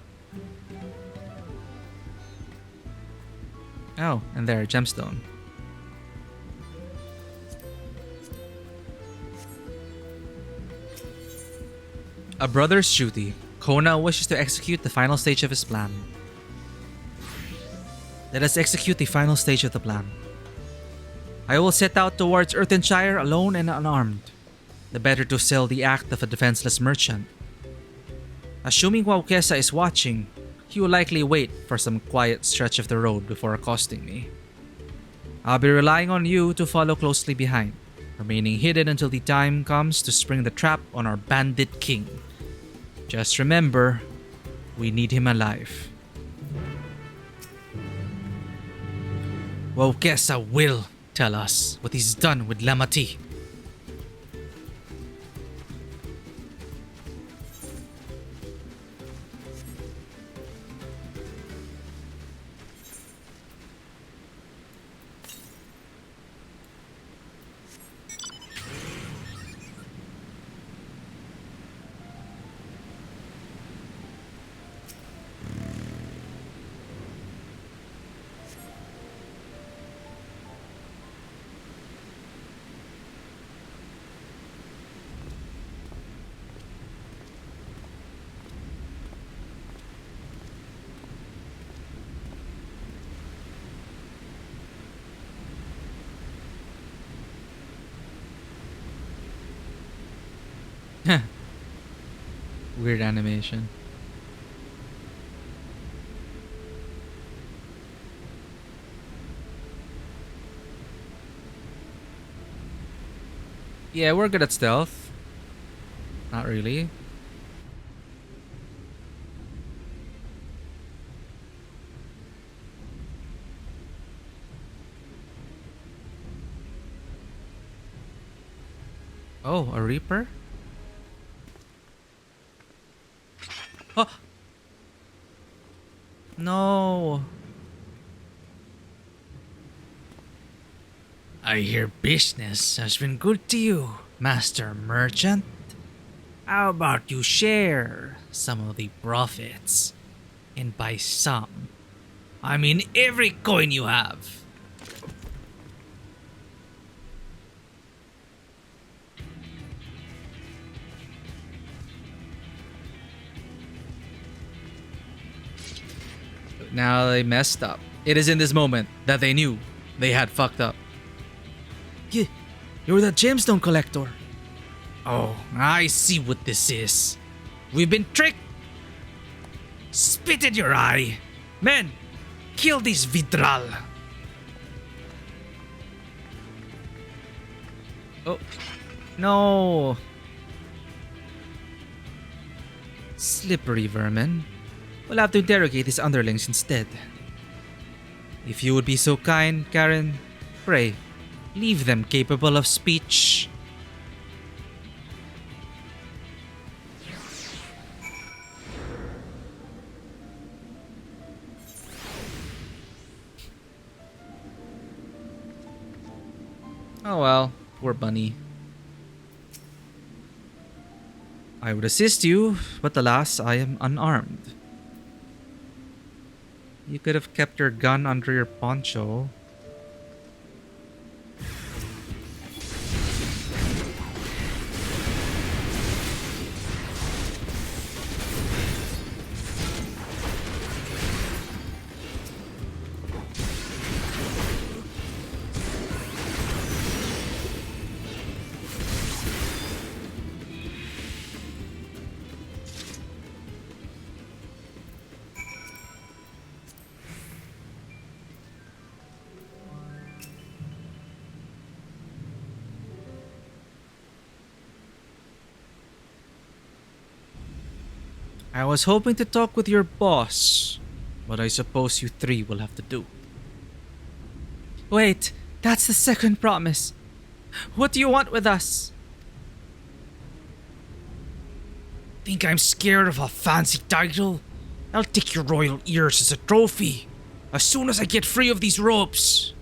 Oh, and there, gemstone. A brother's duty. Kona wishes to execute the final stage of his plan. Let us execute the final stage of the plan. I will set out towards Earthenshire alone and unarmed, the better to sell the act of a defenseless merchant. Assuming Waukesa is watching, he will likely wait for some quiet stretch of the road before accosting me. I'll be relying on you to follow closely behind, remaining hidden until the time comes to spring the trap on our bandit king. Just remember, we need him alive. Waukesa will tell us what he's done with Lamati. Weird animation. Yeah, we're good at stealth. Not really. Oh, a Reaper? Oh! No! I hear business has been good to you, Master Merchant. How about you share some of the profits? And by some, I mean every coin you have. Now they messed up. It is in this moment that they knew they had fucked up. You're the gemstone collector. Oh, I see what this is. We've been tricked. Spit in your eye. Men, kill this Vidral. Oh, no. Slippery vermin. We'll have to interrogate his underlings instead. If you would be so kind, Karen, pray, leave them capable of speech. Oh well, poor bunny. I would assist you, but alas, I am unarmed. You could have kept your gun under your poncho. I was hoping to talk with your boss, but I suppose you three will have to do. Wait, that's the second promise. What do you want with us? Think I'm scared of a fancy title? I'll take your royal ears as a trophy, as soon as I get free of these ropes.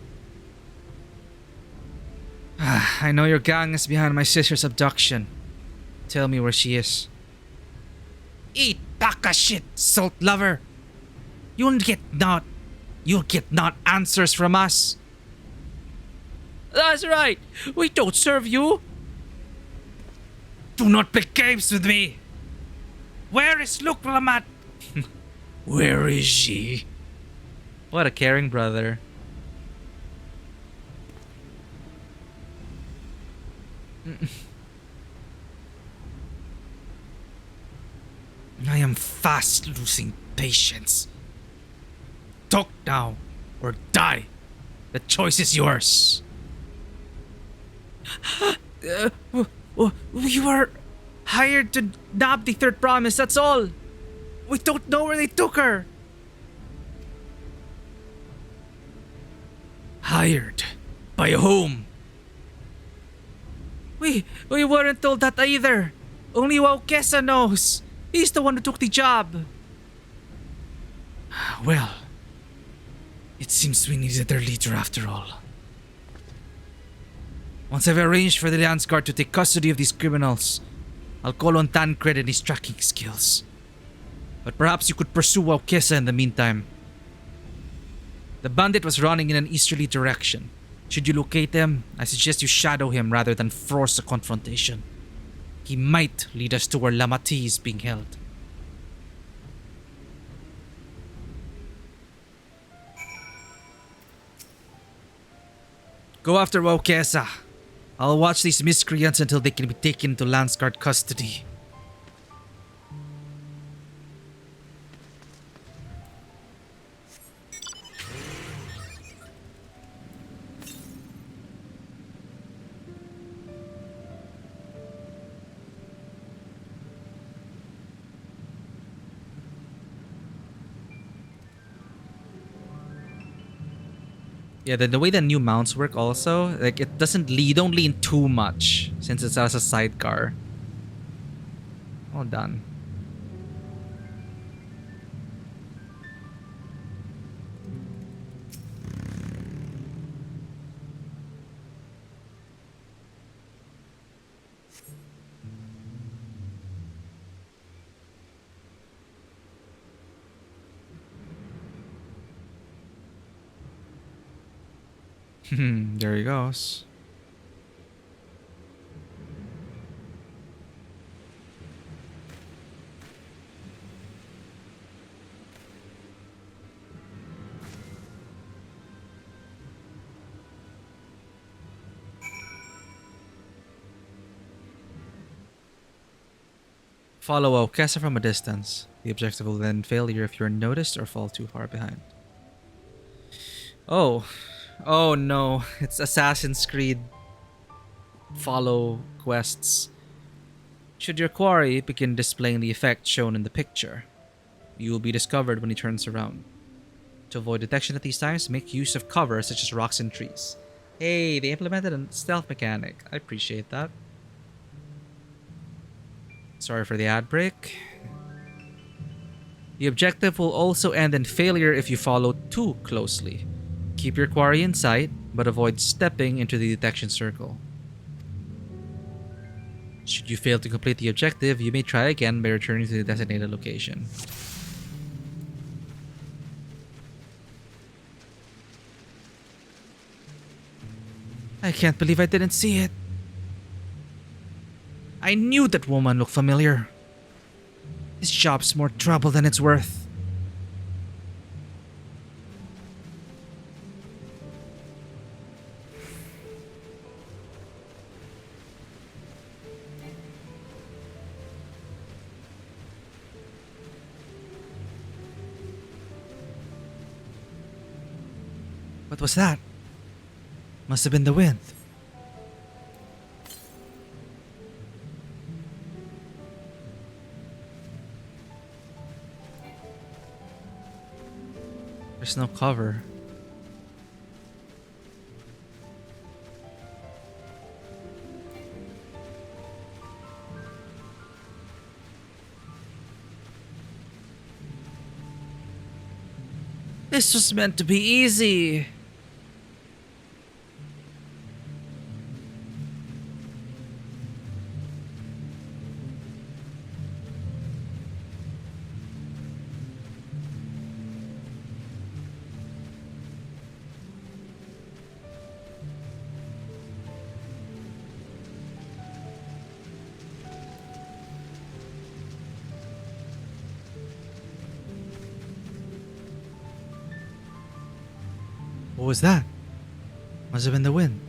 I know your gang is behind my sister's abduction. Tell me where she is. Eat baka shit, salt lover. You'll get not answers from us. That's right. We don't serve you. Do not play games with me. Where is Luke Lamat? Where is she? What a caring brother. I am fast losing patience. Talk now or die. The choice is yours. We were hired to nab the third promise, that's all. We don't know where they took her. Hired? By whom? We weren't told that either. Only Waukesa knows. He's the one who took the job. Well, it seems we needed their leader after all. Once I've arranged for the dance guard to take custody of these criminals, I'll call on Tancred and his tracking skills. But perhaps you could pursue Waukesa in the meantime. The bandit was running in an easterly direction. Should you locate him, I suggest you shadow him rather than force a confrontation. He might lead us to where Lamati is being held. Go after Waukesa. I'll watch these miscreants until they can be taken into Landsguard custody. Yeah, the way the new mounts work also, like it doesn't lean, you don't lean too much since it's as a sidecar. All done. There he goes. Follow Okesa from a distance. The objective will then failure if you're noticed or fall too far behind. Oh no, it's Assassin's Creed follow quests. Should your quarry begin displaying the effect shown in the picture, you will be discovered when he turns around. To avoid detection at these times, make use of cover such as rocks and trees. Hey, they implemented a stealth mechanic. I appreciate that. Sorry for the ad break. The objective will also end in failure if you follow too closely. Keep your quarry in sight, but avoid stepping into the detection circle. Should you fail to complete the objective, you may try again by returning to the designated location. I can't believe I didn't see it. I knew that woman looked familiar. This job's more trouble than it's worth. What was that? Must have been the wind. There's no cover. This was meant to be easy. What was that? Must have been the wind.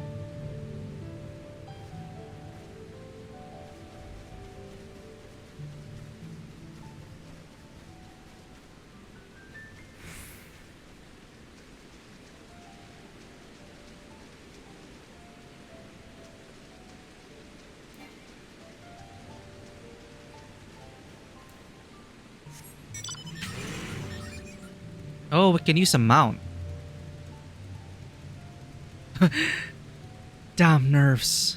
Oh, we can use a mount. Damn nerves.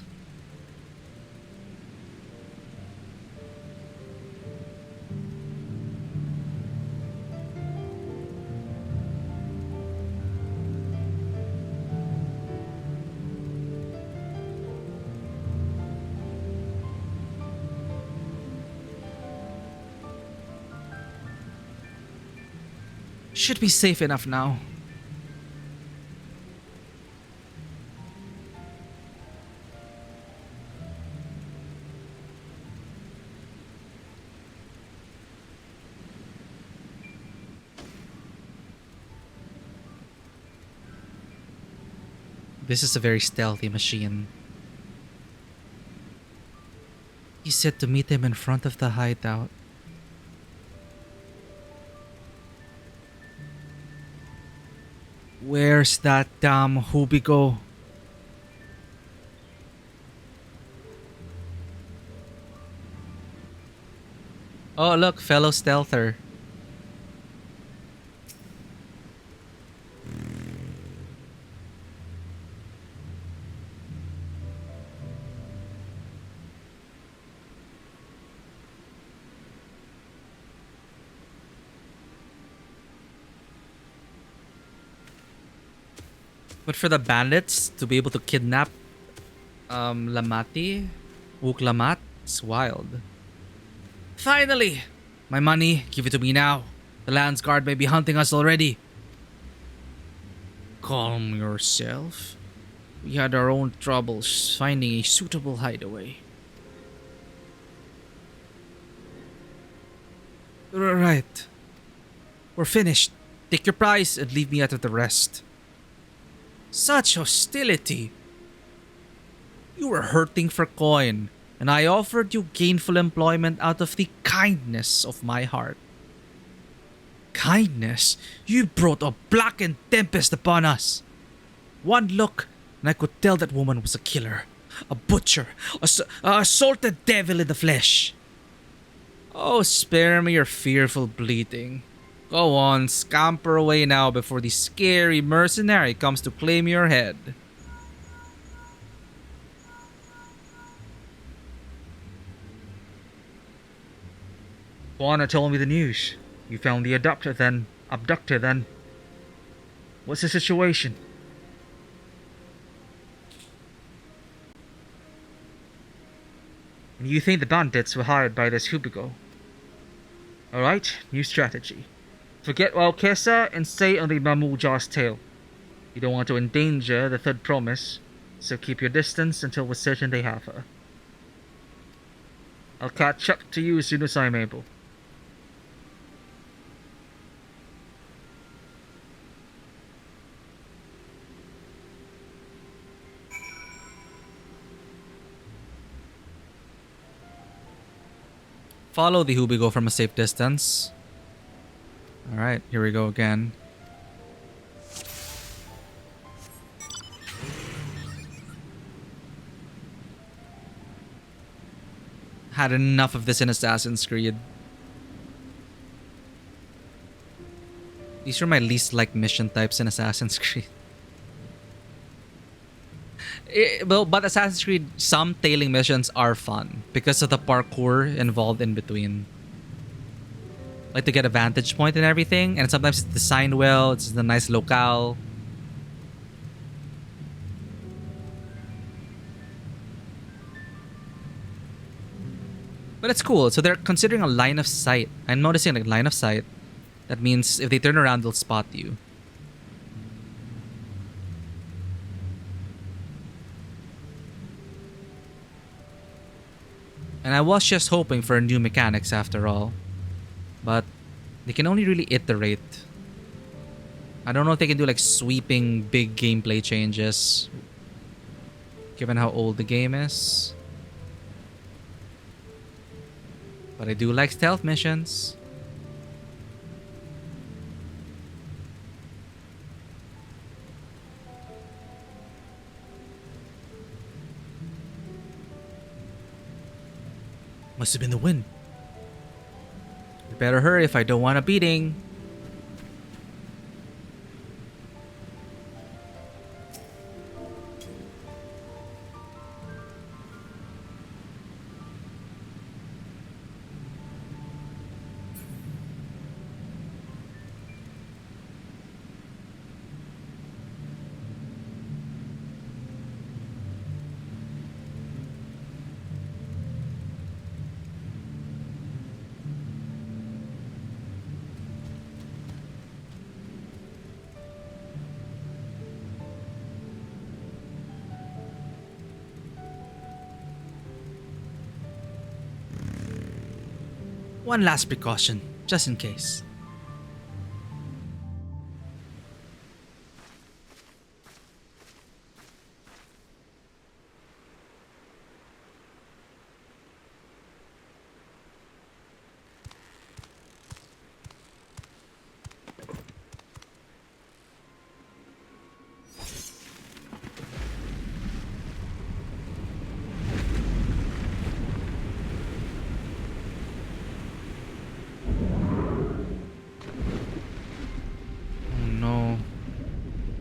Should be safe enough now. This is a very stealthy machine. He said to meet him in front of the hideout. Where's that damn Hubigo? Oh look, fellow stealther. But for the bandits to be able to kidnap Lamati, Wook Lamat, it's wild. Finally! My money, give it to me now. The Lands Guard may be hunting us already. Calm yourself. We had our own troubles finding a suitable hideaway. Right. We're finished. Take your prize and leave me out of the rest. Such hostility. You were hurting for coin, and I offered you gainful employment out of the kindness of my heart. Kindness? You brought a blackened tempest upon us. One look, and I could tell that woman was a killer, a butcher, a assaulted devil in the flesh. Oh, spare me your fearful bleating. Go on, scamper away now before the scary mercenary comes to claim your head. Juana told me the news. You found the abductor then. What's the situation? And you think the bandits were hired by this Hubigo? Alright, new strategy. Forget Walkesa and stay on the Mamuja's tail. You don't want to endanger the third promise, so keep your distance until we're certain they have her. I'll catch up to you as soon as I'm able. Follow the Hubigo from a safe distance. Alright, here we go again. Had enough of this in Assassin's Creed. These are my least liked mission types in Assassin's Creed. But Assassin's Creed, some tailing missions are fun because of the parkour involved in between. Like to get a vantage point and everything, and sometimes it's designed well, it's a nice locale. But it's cool. So they're considering a line of sight. I'm noticing like line of sight. That means if they turn around, they'll spot you. And I was just hoping for new mechanics after all. But they can only really iterate. I don't know if they can do like sweeping big gameplay changes, given how old the game is. But I do like stealth missions. Must have been the wind. You better hurry if I don't want a beating. One last precaution, just in case.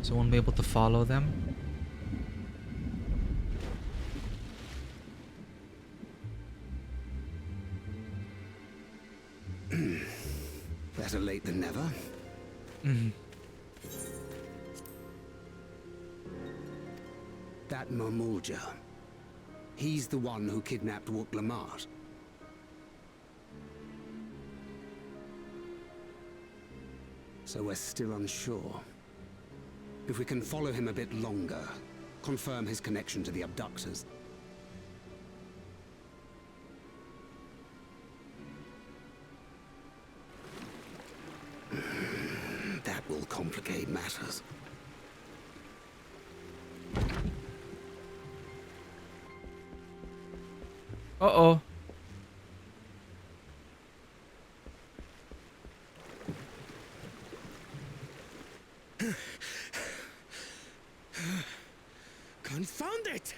So I won't be able to follow them. Better late than never. That Mamulja. He's the one who kidnapped Wook Lamart. So we're still unsure. If we can follow him a bit longer, confirm his connection to the abductors. That will complicate matters. Uh-oh. Confound it!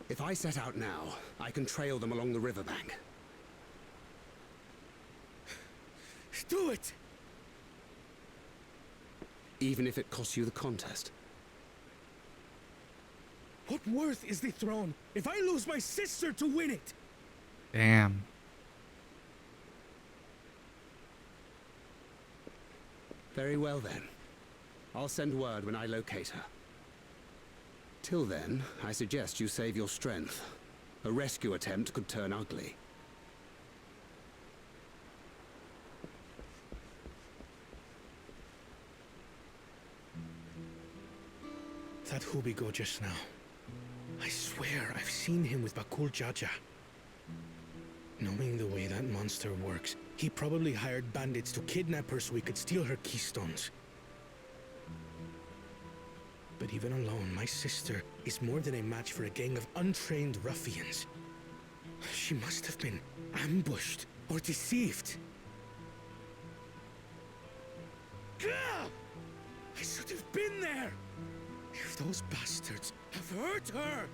If I set out now, I can trail them along the riverbank. Do it! Even if it costs you the contest. What worth is the throne if I lose my sister to win it? Damn. Very well then. I'll send word when I locate her. Till then, I suggest you save your strength. A rescue attempt could turn ugly. That Hubigo just now. I swear I've seen him with Bakul Jaja. Knowing the way that monster works, he probably hired bandits to kidnap her so we could steal her keystones. But even alone, my sister is more than a match for a gang of untrained ruffians. She must have been ambushed or deceived. Gah! I should have been there! If those bastards have hurt her!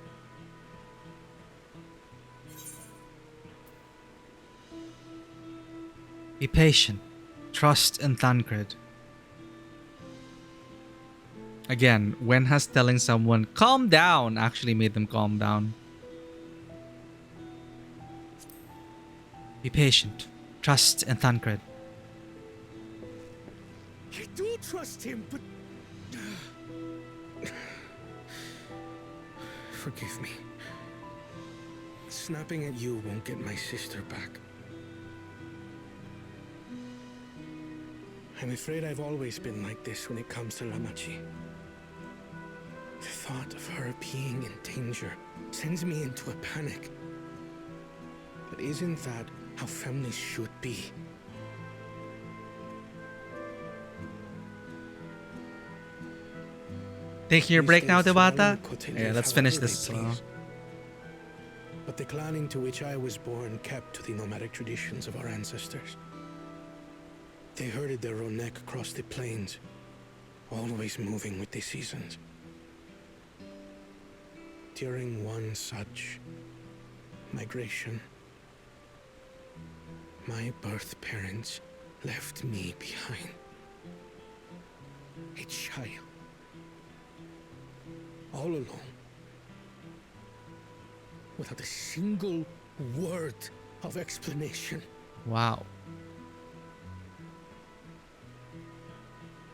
Be patient. Trust in Thancred. Again, when has telling someone calm down actually made them calm down? Be patient. Trust in Thancred. I do trust him, but... Forgive me. Snapping at you won't get my sister back. I'm afraid I've always been like this when it comes to Lamachi. The thought of her being in danger sends me into a panic. But isn't that how families should be? Taking your break now, Dewata? Yeah, let's finish this as well. But the clan into which I was born kept to the nomadic traditions of our ancestors. They herded their own neck across the plains, always moving with the seasons. During one such migration, my birth parents left me behind. A child. All alone. Without a single word of explanation. Wow.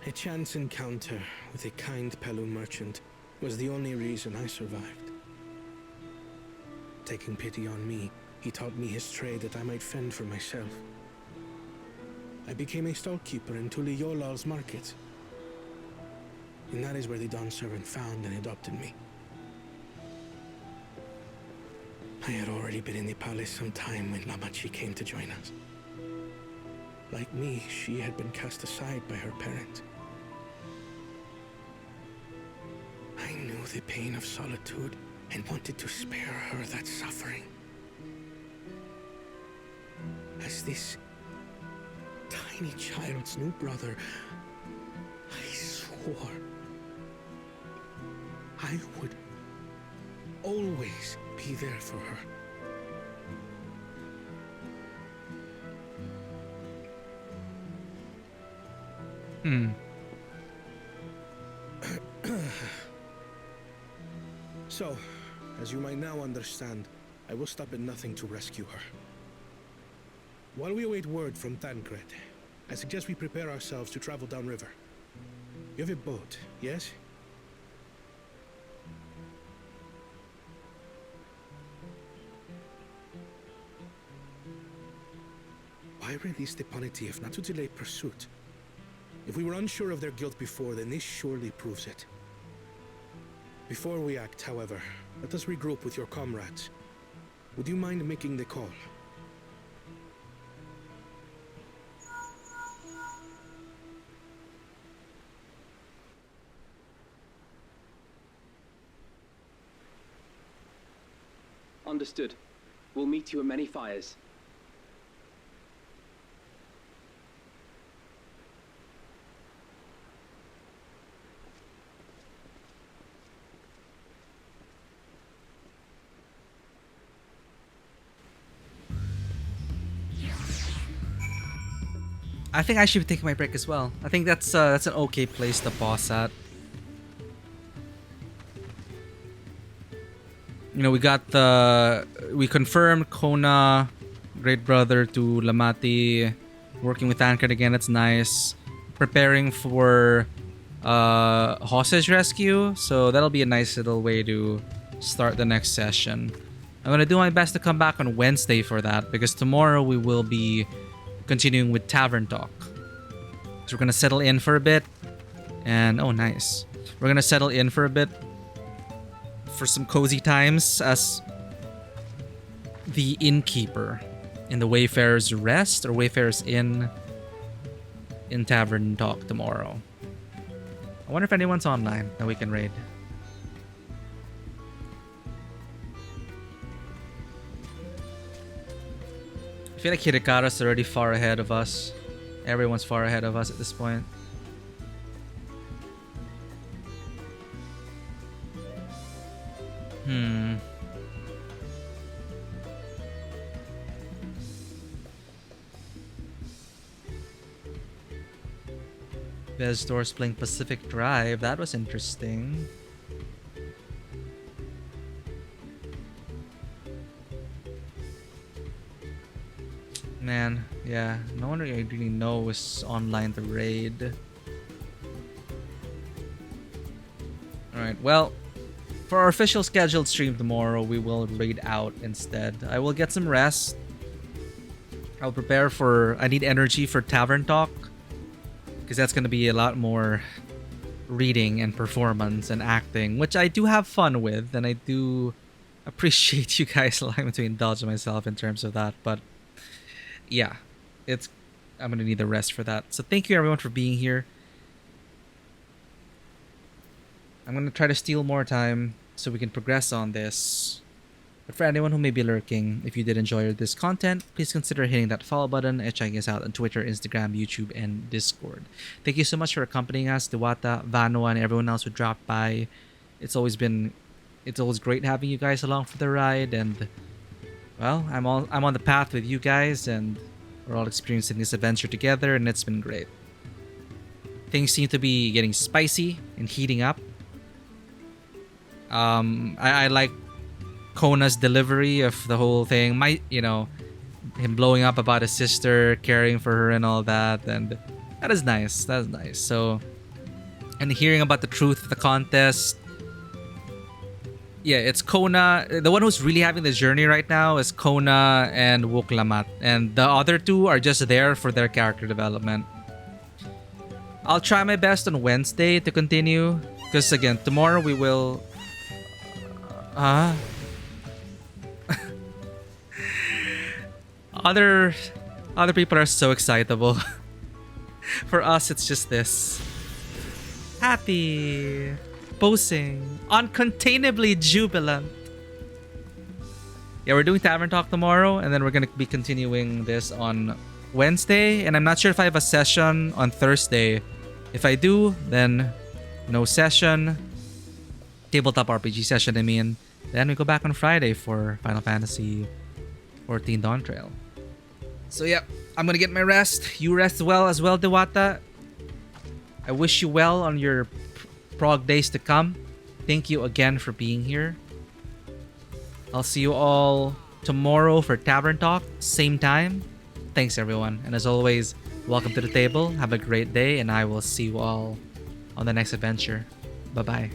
A chance encounter with a kind Pelu merchant was the only reason I survived. Taking pity on me, he taught me his trade that I might fend for myself. I became a stallkeeper in Tuliolal's market. And that is where the Dawn servant found and adopted me. I had already been in the palace some time when Lamachi came to join us. Like me, she had been cast aside by her parents. I knew the pain of solitude and wanted to spare her that suffering. As this tiny child's new brother, I swore I would always be there for her. So, as you might now understand, I will stop at nothing to rescue her. While we await word from Thancred, I suggest we prepare ourselves to travel downriver. You have a boat, yes? Why release the Ponity if not to delay pursuit? If we were unsure of their guilt before, then this surely proves it. Before we act, however, let us regroup with your comrades. Would you mind making the call? Understood. We'll meet you at many fires. I think I should be taking my break as well. I think that's an okay place to pause at. You know, we confirmed Kona, great brother to Lamati, working with Thancred again. That's nice. Preparing for hostage rescue, so that'll be a nice little way to start the next session. I'm gonna do my best to come back on Wednesday for that, because tomorrow we will be continuing with Tavern Talk. So we're gonna settle in for a bit, and oh nice, we're gonna settle in for a bit for some cozy times as the innkeeper in the Wayfarer's Rest or Wayfarer's Inn in Tavern Talk tomorrow. I wonder if anyone's online that we can raid. I feel like Hirikara's already far ahead of us. Everyone's far ahead of us at this point. Bezdor's playing Pacific Drive. That was interesting. Man, yeah, no one really knows online the raid. Alright, well, for our official scheduled stream tomorrow, we will raid out instead. I will get some rest. I'll prepare for... I need energy for Tavern Talk, because that's going to be a lot more reading and performance and acting, which I do have fun with, and I do appreciate you guys allowing me to indulge myself in terms of that. But yeah, I'm gonna need the rest for that. So thank you everyone for being here. I'm gonna try to steal more time so we can progress on this. But for anyone who may be lurking, if you did enjoy this content, please consider hitting that follow button and checking us out on Twitter, Instagram, YouTube, and Discord. Thank you so much for accompanying us, Dewata, Vano, and everyone else who dropped by. It's always great having you guys along for the ride, and well, I'm on the path with you guys, and we're all experiencing this adventure together, and it's been great. Things seem to be getting spicy and heating up. I like Kona's delivery of the whole thing. Him blowing up about his sister, caring for her and all that, and that is nice. That is nice. So, and hearing about the truth of the contest. Yeah, it's Kona. The one who's really having the journey right now is Kona and Wuklamat, and the other two are just there for their character development. I'll try my best on Wednesday to continue, because again, tomorrow we will. Other people are so excitable. For us, it's just this. Happy, posing, uncontainably jubilant. Yeah, we're doing Tavern Talk tomorrow, and then we're gonna be continuing this on Wednesday. And I'm not sure if I have a session on Thursday. If I do, then no session. Tabletop RPG session, I mean. Then we go back on Friday for Final Fantasy 14 Dawntrail. So yeah, I'm gonna get my rest. You rest as well, Dewata. I wish you well on your prog days to come. Thank you again for being here. I'll see you all tomorrow for Tavern Talk, same time. Thanks everyone, and as always, welcome to the table. Have a great day, and I will see you all on the next adventure. Bye-bye.